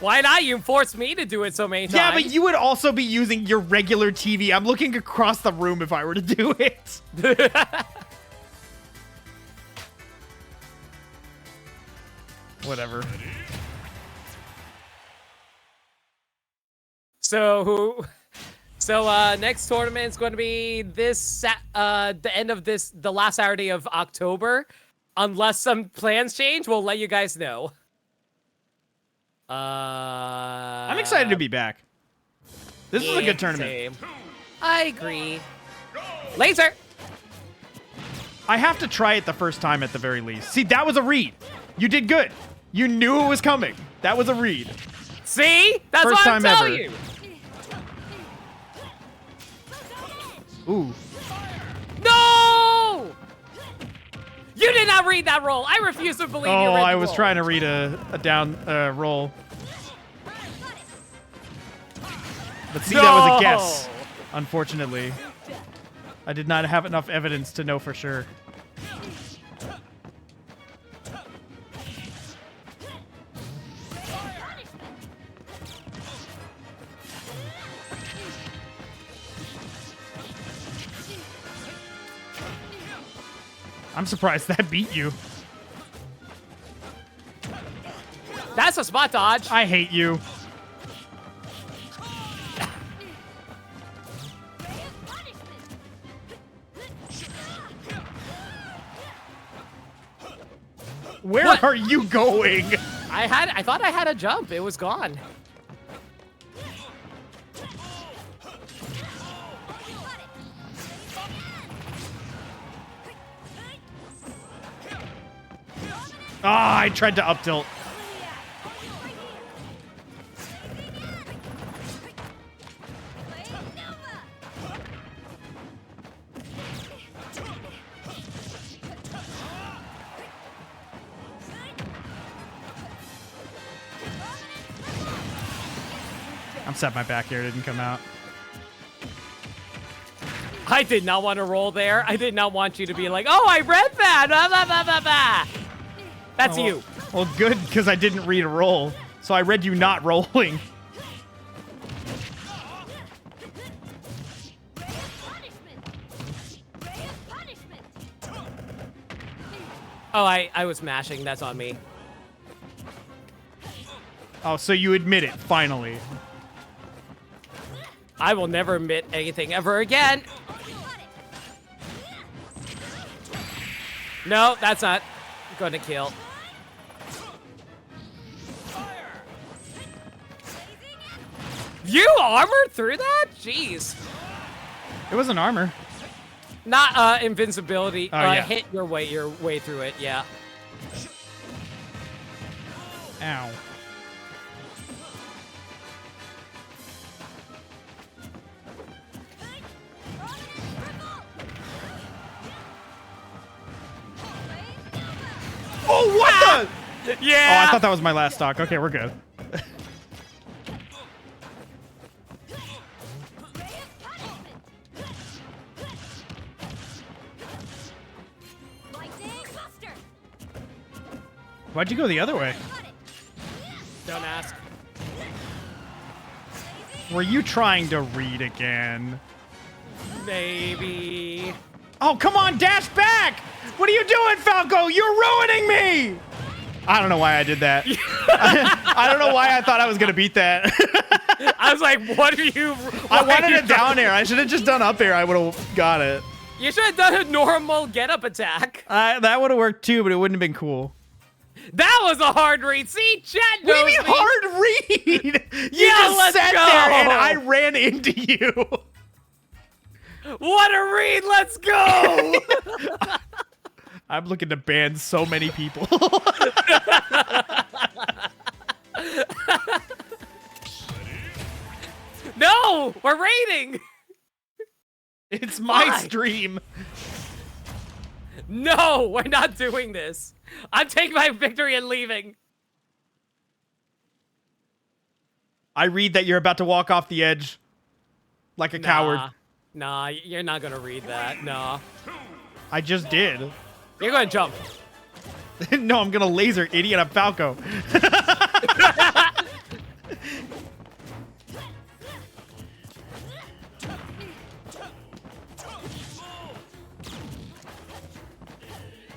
Speaker 1: Why not? You forced me to do it so many times.
Speaker 2: Yeah, but you would also be using your regular TV. I'm looking across the room if I were to do it. Whatever.
Speaker 1: So next tournament is going to be the end of the last Saturday of October. Unless some plans change, we'll let you guys know.
Speaker 2: I'm excited to be back. This is a good tournament.
Speaker 1: Same. I agree. Laser!
Speaker 2: I have to try it the first time at the very least. See, that was a read. You did good. You knew it was coming. That was a read.
Speaker 1: See? That's
Speaker 2: First
Speaker 1: what I'm
Speaker 2: time
Speaker 1: telling
Speaker 2: ever.
Speaker 1: you.
Speaker 2: Ooh.
Speaker 1: No! You did not read that roll. I refuse to believe you
Speaker 2: Oh,
Speaker 1: read the
Speaker 2: I was
Speaker 1: roll.
Speaker 2: trying to read a down roll. But see, that was a guess. Unfortunately. I did not have enough evidence to know for sure. I'm surprised that beat you.
Speaker 1: That's a spot dodge.
Speaker 2: I hate you. Where
Speaker 1: What?
Speaker 2: are you going?
Speaker 1: I thought I had a jump. It was gone.
Speaker 2: Ah, I tried to up tilt. I'm set my back here. It didn't come out.
Speaker 1: I did not want to roll there. I did not want you to be like, oh, I read that. Blah, blah, blah, blah, blah. That's
Speaker 2: Oh,
Speaker 1: you.
Speaker 2: Well, good, because I didn't read a roll. So I read you not rolling.
Speaker 1: Oh, I was mashing. That's on me.
Speaker 2: Oh, so you admit it, finally.
Speaker 1: I will never admit anything ever again. No, that's not going to kill. You armored through that? Jeez.
Speaker 2: It wasn't armor.
Speaker 1: Not invincibility.
Speaker 2: Oh, yeah.
Speaker 1: Hit your way through it. Yeah.
Speaker 2: Ow.
Speaker 1: Yeah.
Speaker 2: Oh, I thought that was my last stock. Okay, we're good. Why'd you go the other way?
Speaker 1: Don't ask.
Speaker 2: Were you trying to read again?
Speaker 1: Maybe.
Speaker 2: Oh, come on, dash back! What are you doing, Falco? You're ruining me! I don't know why I did that. I don't know why I thought I was gonna beat that.
Speaker 1: I was like, what are you?
Speaker 2: I wanted it down air. I should have just done up air. I would have got it.
Speaker 1: You should have done a normal get-up attack.
Speaker 2: That would have worked too, but it wouldn't have been cool.
Speaker 1: That was a hard read. See, chat knows
Speaker 2: What do you mean
Speaker 1: me.
Speaker 2: hard read? You
Speaker 1: Yeah,
Speaker 2: just
Speaker 1: let's
Speaker 2: sat
Speaker 1: go.
Speaker 2: there and I ran into you.
Speaker 1: What a read. Let's go.
Speaker 2: I'm looking to ban so many people.
Speaker 1: No, we're raiding.
Speaker 2: It's my
Speaker 1: Why?
Speaker 2: stream.
Speaker 1: No, we're not doing this. I'm taking my victory and leaving.
Speaker 2: I read that you're about to walk off the edge like a coward.
Speaker 1: Nah, you're not gonna read that. Nah.
Speaker 2: I just did.
Speaker 1: You're gonna jump.
Speaker 2: No, I'm gonna laser, idiot. I'm Falco.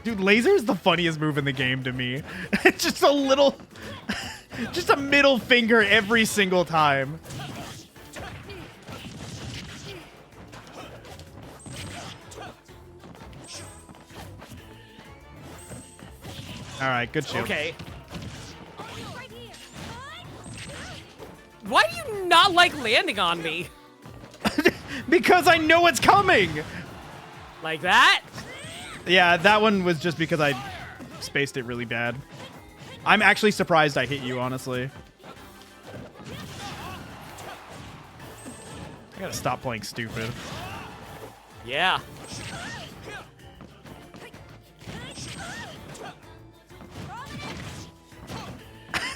Speaker 2: Dude, laser is the funniest move in the game to me. It's just a little, just a middle finger every single time. All right, good shit.
Speaker 1: Okay. Why do you not like landing on me?
Speaker 2: Because I know it's coming.
Speaker 1: Like that?
Speaker 2: Yeah, that one was just because I spaced it really bad. I'm actually surprised I hit you, honestly. I gotta stop playing stupid.
Speaker 1: Yeah.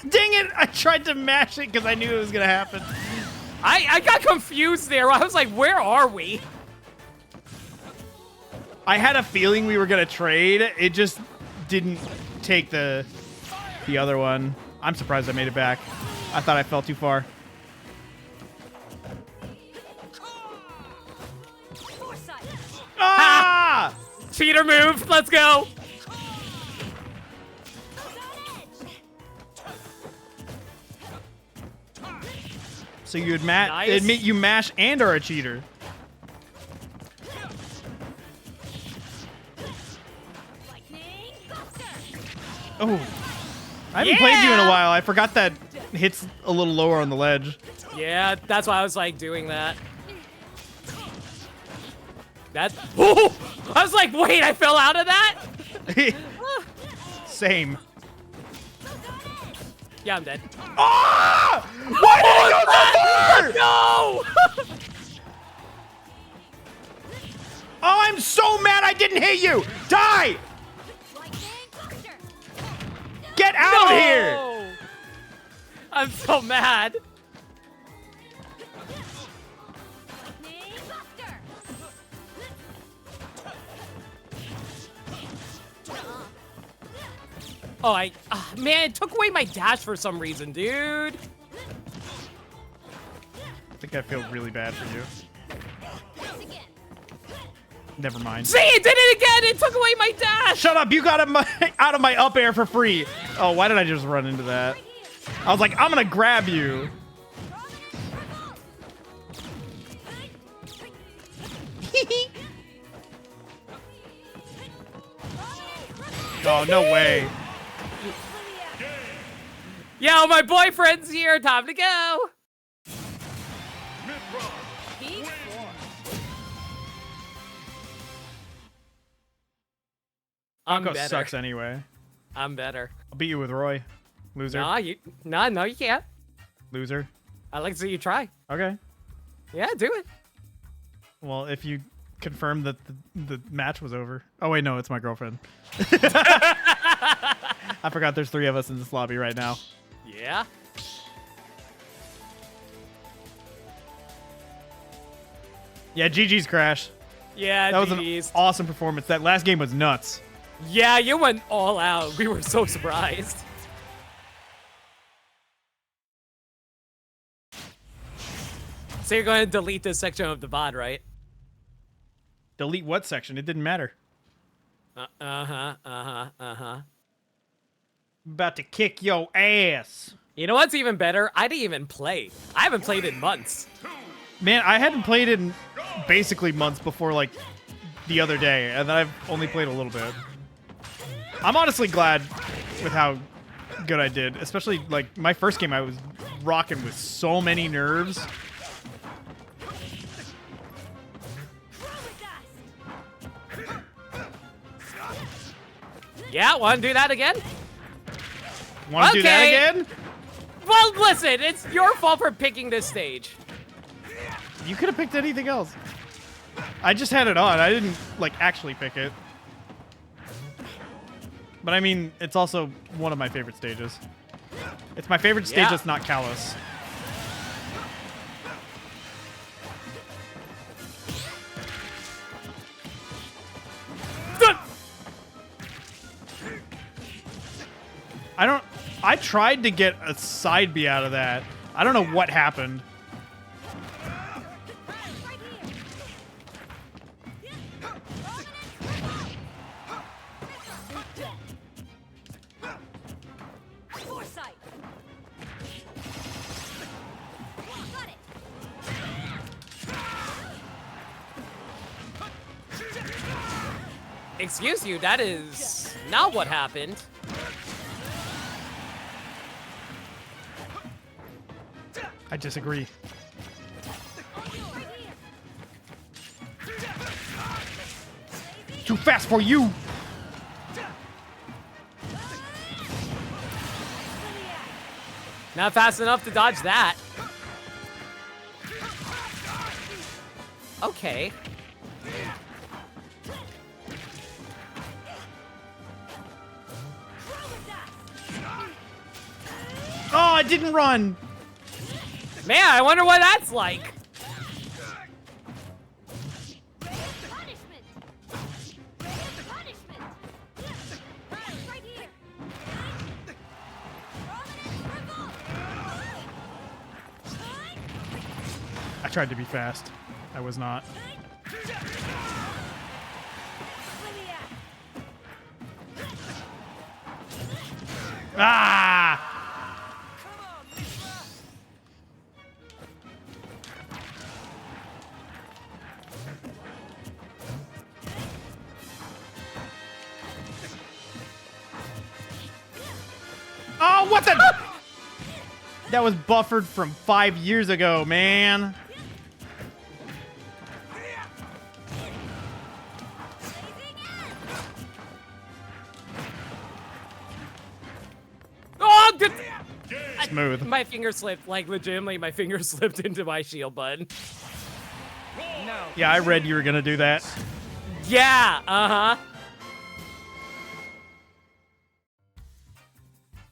Speaker 2: Dang it! I tried to mash it because I knew it was gonna happen.
Speaker 1: I got confused there. I was like, where are we?
Speaker 2: I had a feeling we were gonna trade. It just didn't take the other one. I'm surprised I made it back. I thought I fell too far. Ah!
Speaker 1: Cheater move. Let's go.
Speaker 2: So you
Speaker 1: Nice.
Speaker 2: admit you mash and are a cheater. Oh, I haven't played you in a while. I forgot that hits a little lower on the ledge.
Speaker 1: Yeah, that's why I was like doing that. That. Oh! I was like, wait, I fell out of that?
Speaker 2: Same.
Speaker 1: Yeah, I'm dead.
Speaker 2: Ah! Why did it go so far?
Speaker 1: No!
Speaker 2: Oh, I'm so mad I didn't hit you! Die! Get out
Speaker 1: No!
Speaker 2: here!
Speaker 1: I'm so mad. Oh, man, it took away my dash for some reason, dude.
Speaker 2: I think I feel really bad for you. Never mind.
Speaker 1: See, it did it again. It took away my dash.
Speaker 2: Shut up! You got out of my up air for free. Oh, why did I just run into that? I was like, I'm gonna grab you. Oh, no way.
Speaker 1: Yo, my boyfriend's here. Time to go. I'm
Speaker 2: Falco
Speaker 1: better.
Speaker 2: sucks anyway.
Speaker 1: I'm better.
Speaker 2: I'll beat you with Roy. Loser.
Speaker 1: No, you can't.
Speaker 2: Loser.
Speaker 1: I'd like to see you try.
Speaker 2: Okay.
Speaker 1: Yeah, do it.
Speaker 2: Well, if you confirm that the match was over. Oh, wait, no, it's my girlfriend. I forgot there's 3 of us in this lobby right now.
Speaker 1: Yeah.
Speaker 2: Yeah, GG's Crash.
Speaker 1: Yeah,
Speaker 2: That was
Speaker 1: GG's.
Speaker 2: an awesome performance. That last game was nuts.
Speaker 1: Yeah, you went all out. We were so surprised. So you're going to delete this section of the VOD, right?
Speaker 2: Delete what section? It didn't matter. About to kick your ass.
Speaker 1: You know what's even better? I didn't even play. I haven't played in months.
Speaker 2: Man, I hadn't played in basically months before, like, the other day, and then I've only played a little bit. I'm honestly glad with how good I did, especially, like, my first game I was rocking with so many nerves.
Speaker 1: Yeah, want to do that again?
Speaker 2: Want to do that
Speaker 1: Okay.
Speaker 2: again?
Speaker 1: Well, listen, it's your fault for picking this stage.
Speaker 2: You could have picked anything else. I just had it on. I didn't, like, actually pick it. But, I mean, it's also one of my favorite stages. It's my favorite stage
Speaker 1: Yeah.
Speaker 2: that's not Callous. I tried to get a side B out of that. I don't know what happened.
Speaker 1: Excuse you, that is not what happened.
Speaker 2: I disagree. Too fast for you!
Speaker 1: Not fast enough to dodge that. Okay.
Speaker 2: Oh, I didn't run!
Speaker 1: Man, I wonder what that's like.
Speaker 2: I tried to be fast. I was not. Ah! Oh, what the? That was buffered from 5 years ago, man.
Speaker 1: Oh, good.
Speaker 2: Smooth.
Speaker 1: My finger slipped, like legitimately my finger slipped into my shield button.
Speaker 2: Yeah, I read you were gonna do that.
Speaker 1: Yeah, uh-huh.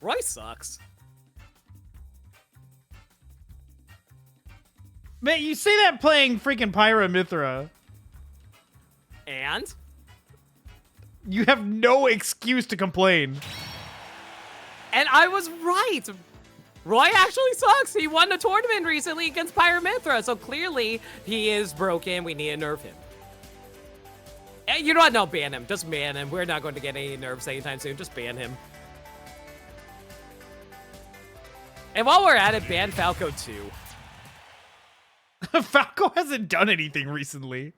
Speaker 1: Roy sucks.
Speaker 2: Man, you say that playing freaking Pyra Mithra.
Speaker 1: And?
Speaker 2: You have no excuse to complain.
Speaker 1: And I was right. Roy actually sucks. He won a tournament recently against Pyramithra, so clearly he is broken. We need to nerf him. And you know what? No, ban him. Just ban him. We're not going to get any nerfs anytime soon. Just ban him. And while we're at it, ban Falco too.
Speaker 2: Falco hasn't done anything recently.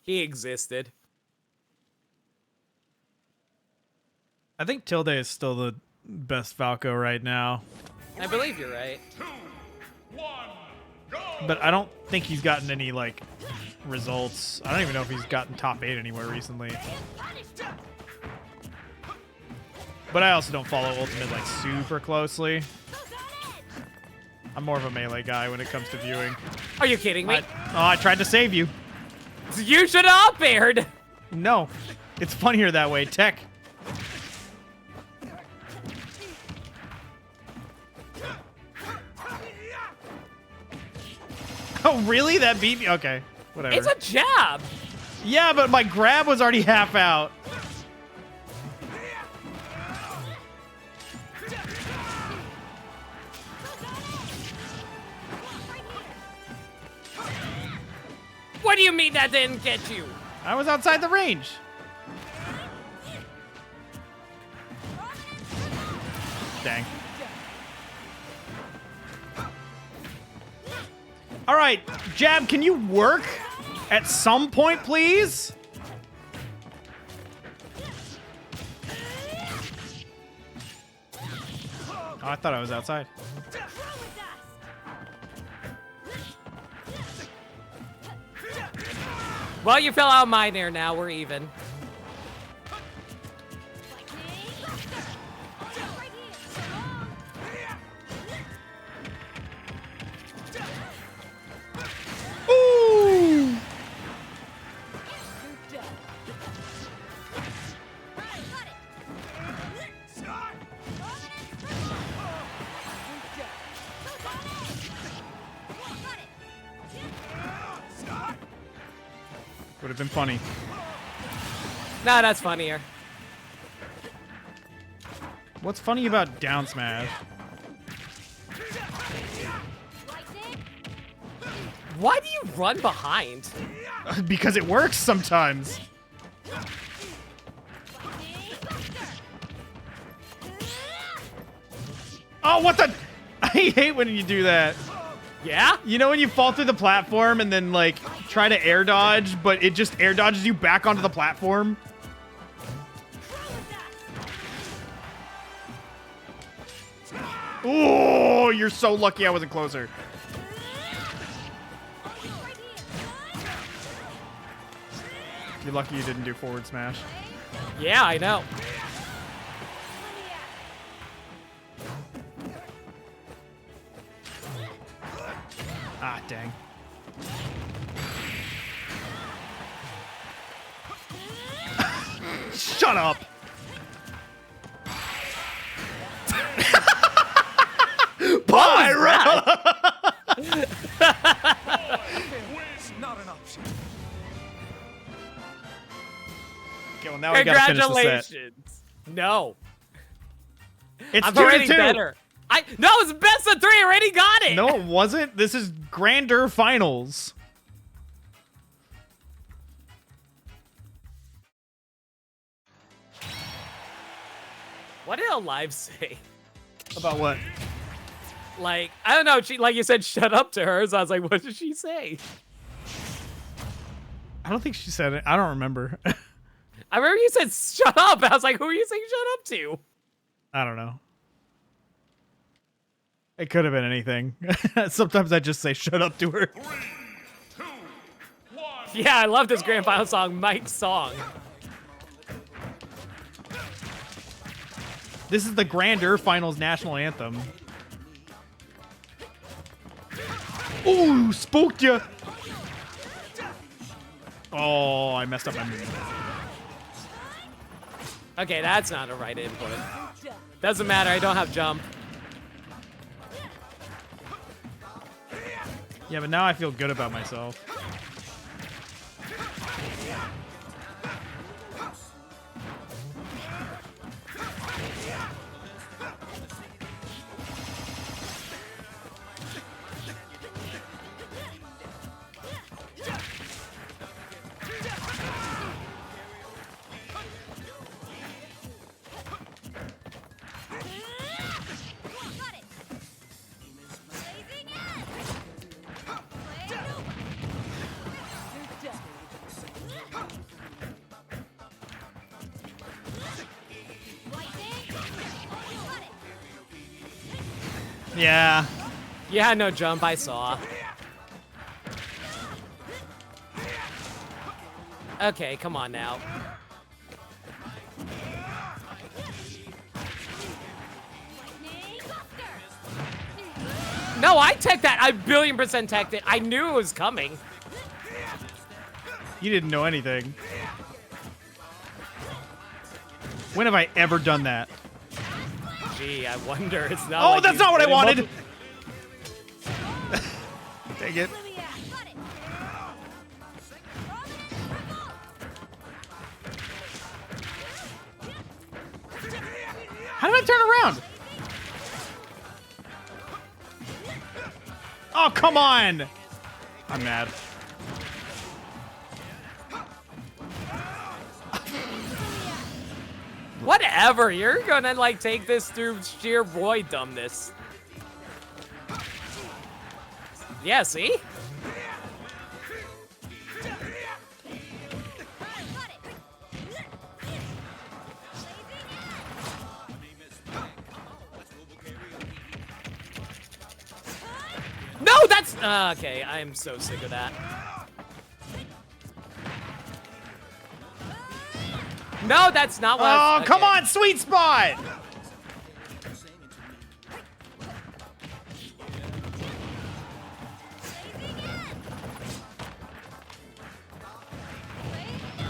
Speaker 1: He existed.
Speaker 2: I think Tilde is still the best Falco right now.
Speaker 1: I believe you're right.
Speaker 4: 2, 1, go!
Speaker 2: But I don't think he's gotten any, like, results. I don't even know if he's gotten top 8 anywhere recently. But I also don't follow Ultimate, like, super closely. I'm more of a melee guy when it comes to viewing.
Speaker 1: Are you kidding me?
Speaker 2: I tried to save you.
Speaker 1: You should have up aired.
Speaker 2: No, it's funnier that way. Tech. Oh, really? That beat me? Okay, whatever.
Speaker 1: It's a jab.
Speaker 2: Yeah, but my grab was already half out.
Speaker 1: What do you mean that didn't get you?
Speaker 2: I was outside the range. Dang. All right, Jab, can you work at some point, please? Oh, I thought I was outside.
Speaker 1: Well, you fell out of mine there. Now we're even.
Speaker 2: Ooh! Would have been funny.
Speaker 1: Nah, that's funnier.
Speaker 2: What's funny about down smash?
Speaker 1: Why do you run behind?
Speaker 2: Because it works sometimes. Oh, what the? I hate when you do that.
Speaker 1: Yeah?
Speaker 2: You know when you fall through the platform and then, like, try to air dodge, but it just air dodges you back onto the platform? Oh, you're so lucky I wasn't closer. You're lucky you didn't do forward smash.
Speaker 1: Yeah, I know.
Speaker 2: Ah, dang. Shut up. Pyro!
Speaker 3: Not an option.
Speaker 2: Okay, well now we gotta finish the set.
Speaker 1: Congratulations. No.
Speaker 2: It's
Speaker 1: I'm
Speaker 2: 2-2.
Speaker 1: already better. No, it's best of 3. I already got it.
Speaker 2: No, it wasn't. This is grander finals.
Speaker 1: What did Alive say?
Speaker 2: About what?
Speaker 1: Like, I don't know. She, like you said, shut up to her. So I was like, what did she say?
Speaker 2: I don't think she said it. I don't remember.
Speaker 1: I remember you said shut up. I was like, who are you saying shut up to?
Speaker 2: I don't know. It could have been anything. Sometimes I just say shut up to her.
Speaker 4: 3, 2, 1.
Speaker 1: Yeah, I love this grand final song, Mike's song.
Speaker 2: This is the grander finals national anthem. Ooh, spooked ya. Oh, I messed up my move.
Speaker 1: Okay, that's not a right input. Doesn't matter, I don't have jump.
Speaker 2: Yeah, but now I feel good about myself. Yeah.
Speaker 1: Yeah, no jump, I saw. Okay, come on now. No, I teched that. I 1,000,000,000% teched it. I knew it was coming.
Speaker 2: You didn't know anything. When have I ever done that?
Speaker 1: Gee, I wonder. It's not.
Speaker 2: Oh,
Speaker 1: like
Speaker 2: that's
Speaker 1: he's
Speaker 2: not what I
Speaker 1: getting
Speaker 2: wanted. Dang it. How did I turn around? Oh, come on. I'm mad.
Speaker 1: Whatever, you're gonna like take this through sheer boy dumbness. Yeah, see? No, that's okay. I am so sick of that. No, that's not what.
Speaker 2: Oh, come on, sweet spot.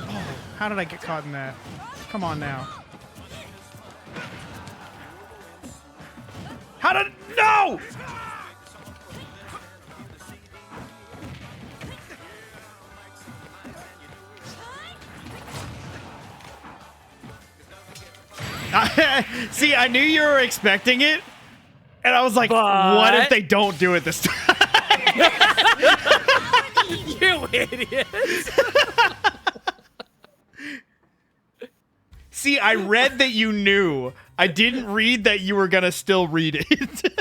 Speaker 2: Oh, how did I get caught in that? Come on now. How did no? See, I knew you were expecting it, and I was like, what if they don't do it this time?
Speaker 1: You idiot.
Speaker 2: See, I read that you knew. I didn't read that you were gonna still read it.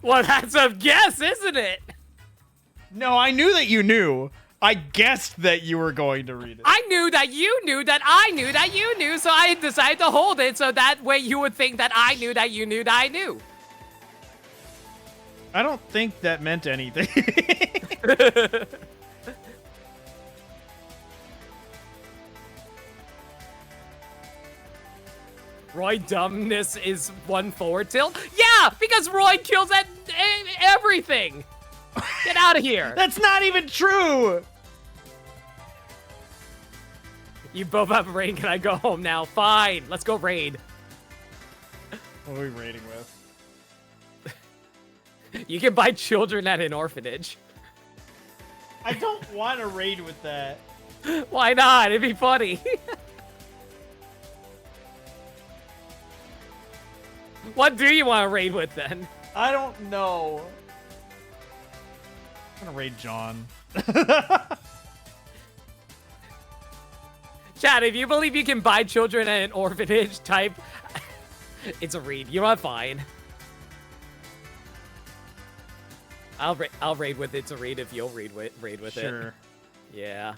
Speaker 1: Well, that's a guess, isn't it?
Speaker 2: No, I knew that you knew. I guessed that you were going to read it.
Speaker 1: I knew that you knew that I knew that you knew, so I decided to hold it so that way you would think that I knew that you knew that I knew.
Speaker 2: I don't think that meant anything.
Speaker 1: Roy dumbness is one forward tilt? Yeah, because Roy kills at everything. Get out of here.
Speaker 2: That's not even true.
Speaker 1: You both have a raid. Can I go home now? Fine. Let's go raid.
Speaker 2: What are we raiding with?
Speaker 1: You can buy children at an orphanage.
Speaker 2: I don't want to raid with that.
Speaker 1: Why not? It'd be funny. What do you want to raid with then?
Speaker 2: I don't know. I'm gonna raid John.
Speaker 1: Chad, if you believe you can buy children at an orphanage, type it's a raid. You are fine. I'll raid with it's a raid if you'll raid with it.
Speaker 2: Sure.
Speaker 1: Yeah.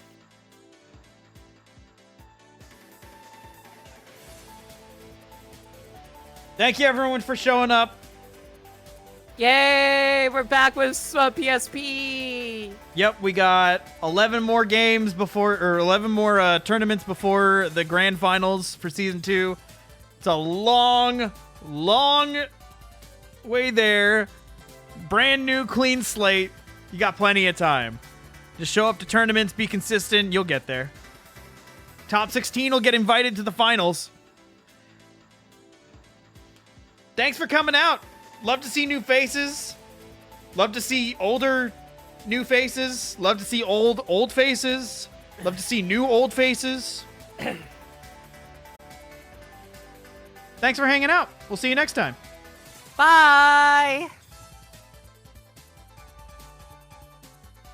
Speaker 2: Thank you everyone for showing up.
Speaker 1: Yay! We're back with PSP.
Speaker 2: Yep, we got 11 more games before, or 11 more tournaments before the grand finals for season 2. It's a long, long way there. Brand new, clean slate. You got plenty of time. Just show up to tournaments, be consistent, you'll get there. Top 16 will get invited to the finals. Thanks for coming out. Love to see new faces. Love to see older new faces. Love to see old faces. Love to see new old faces. Thanks for hanging out. We'll see you next time.
Speaker 1: Bye!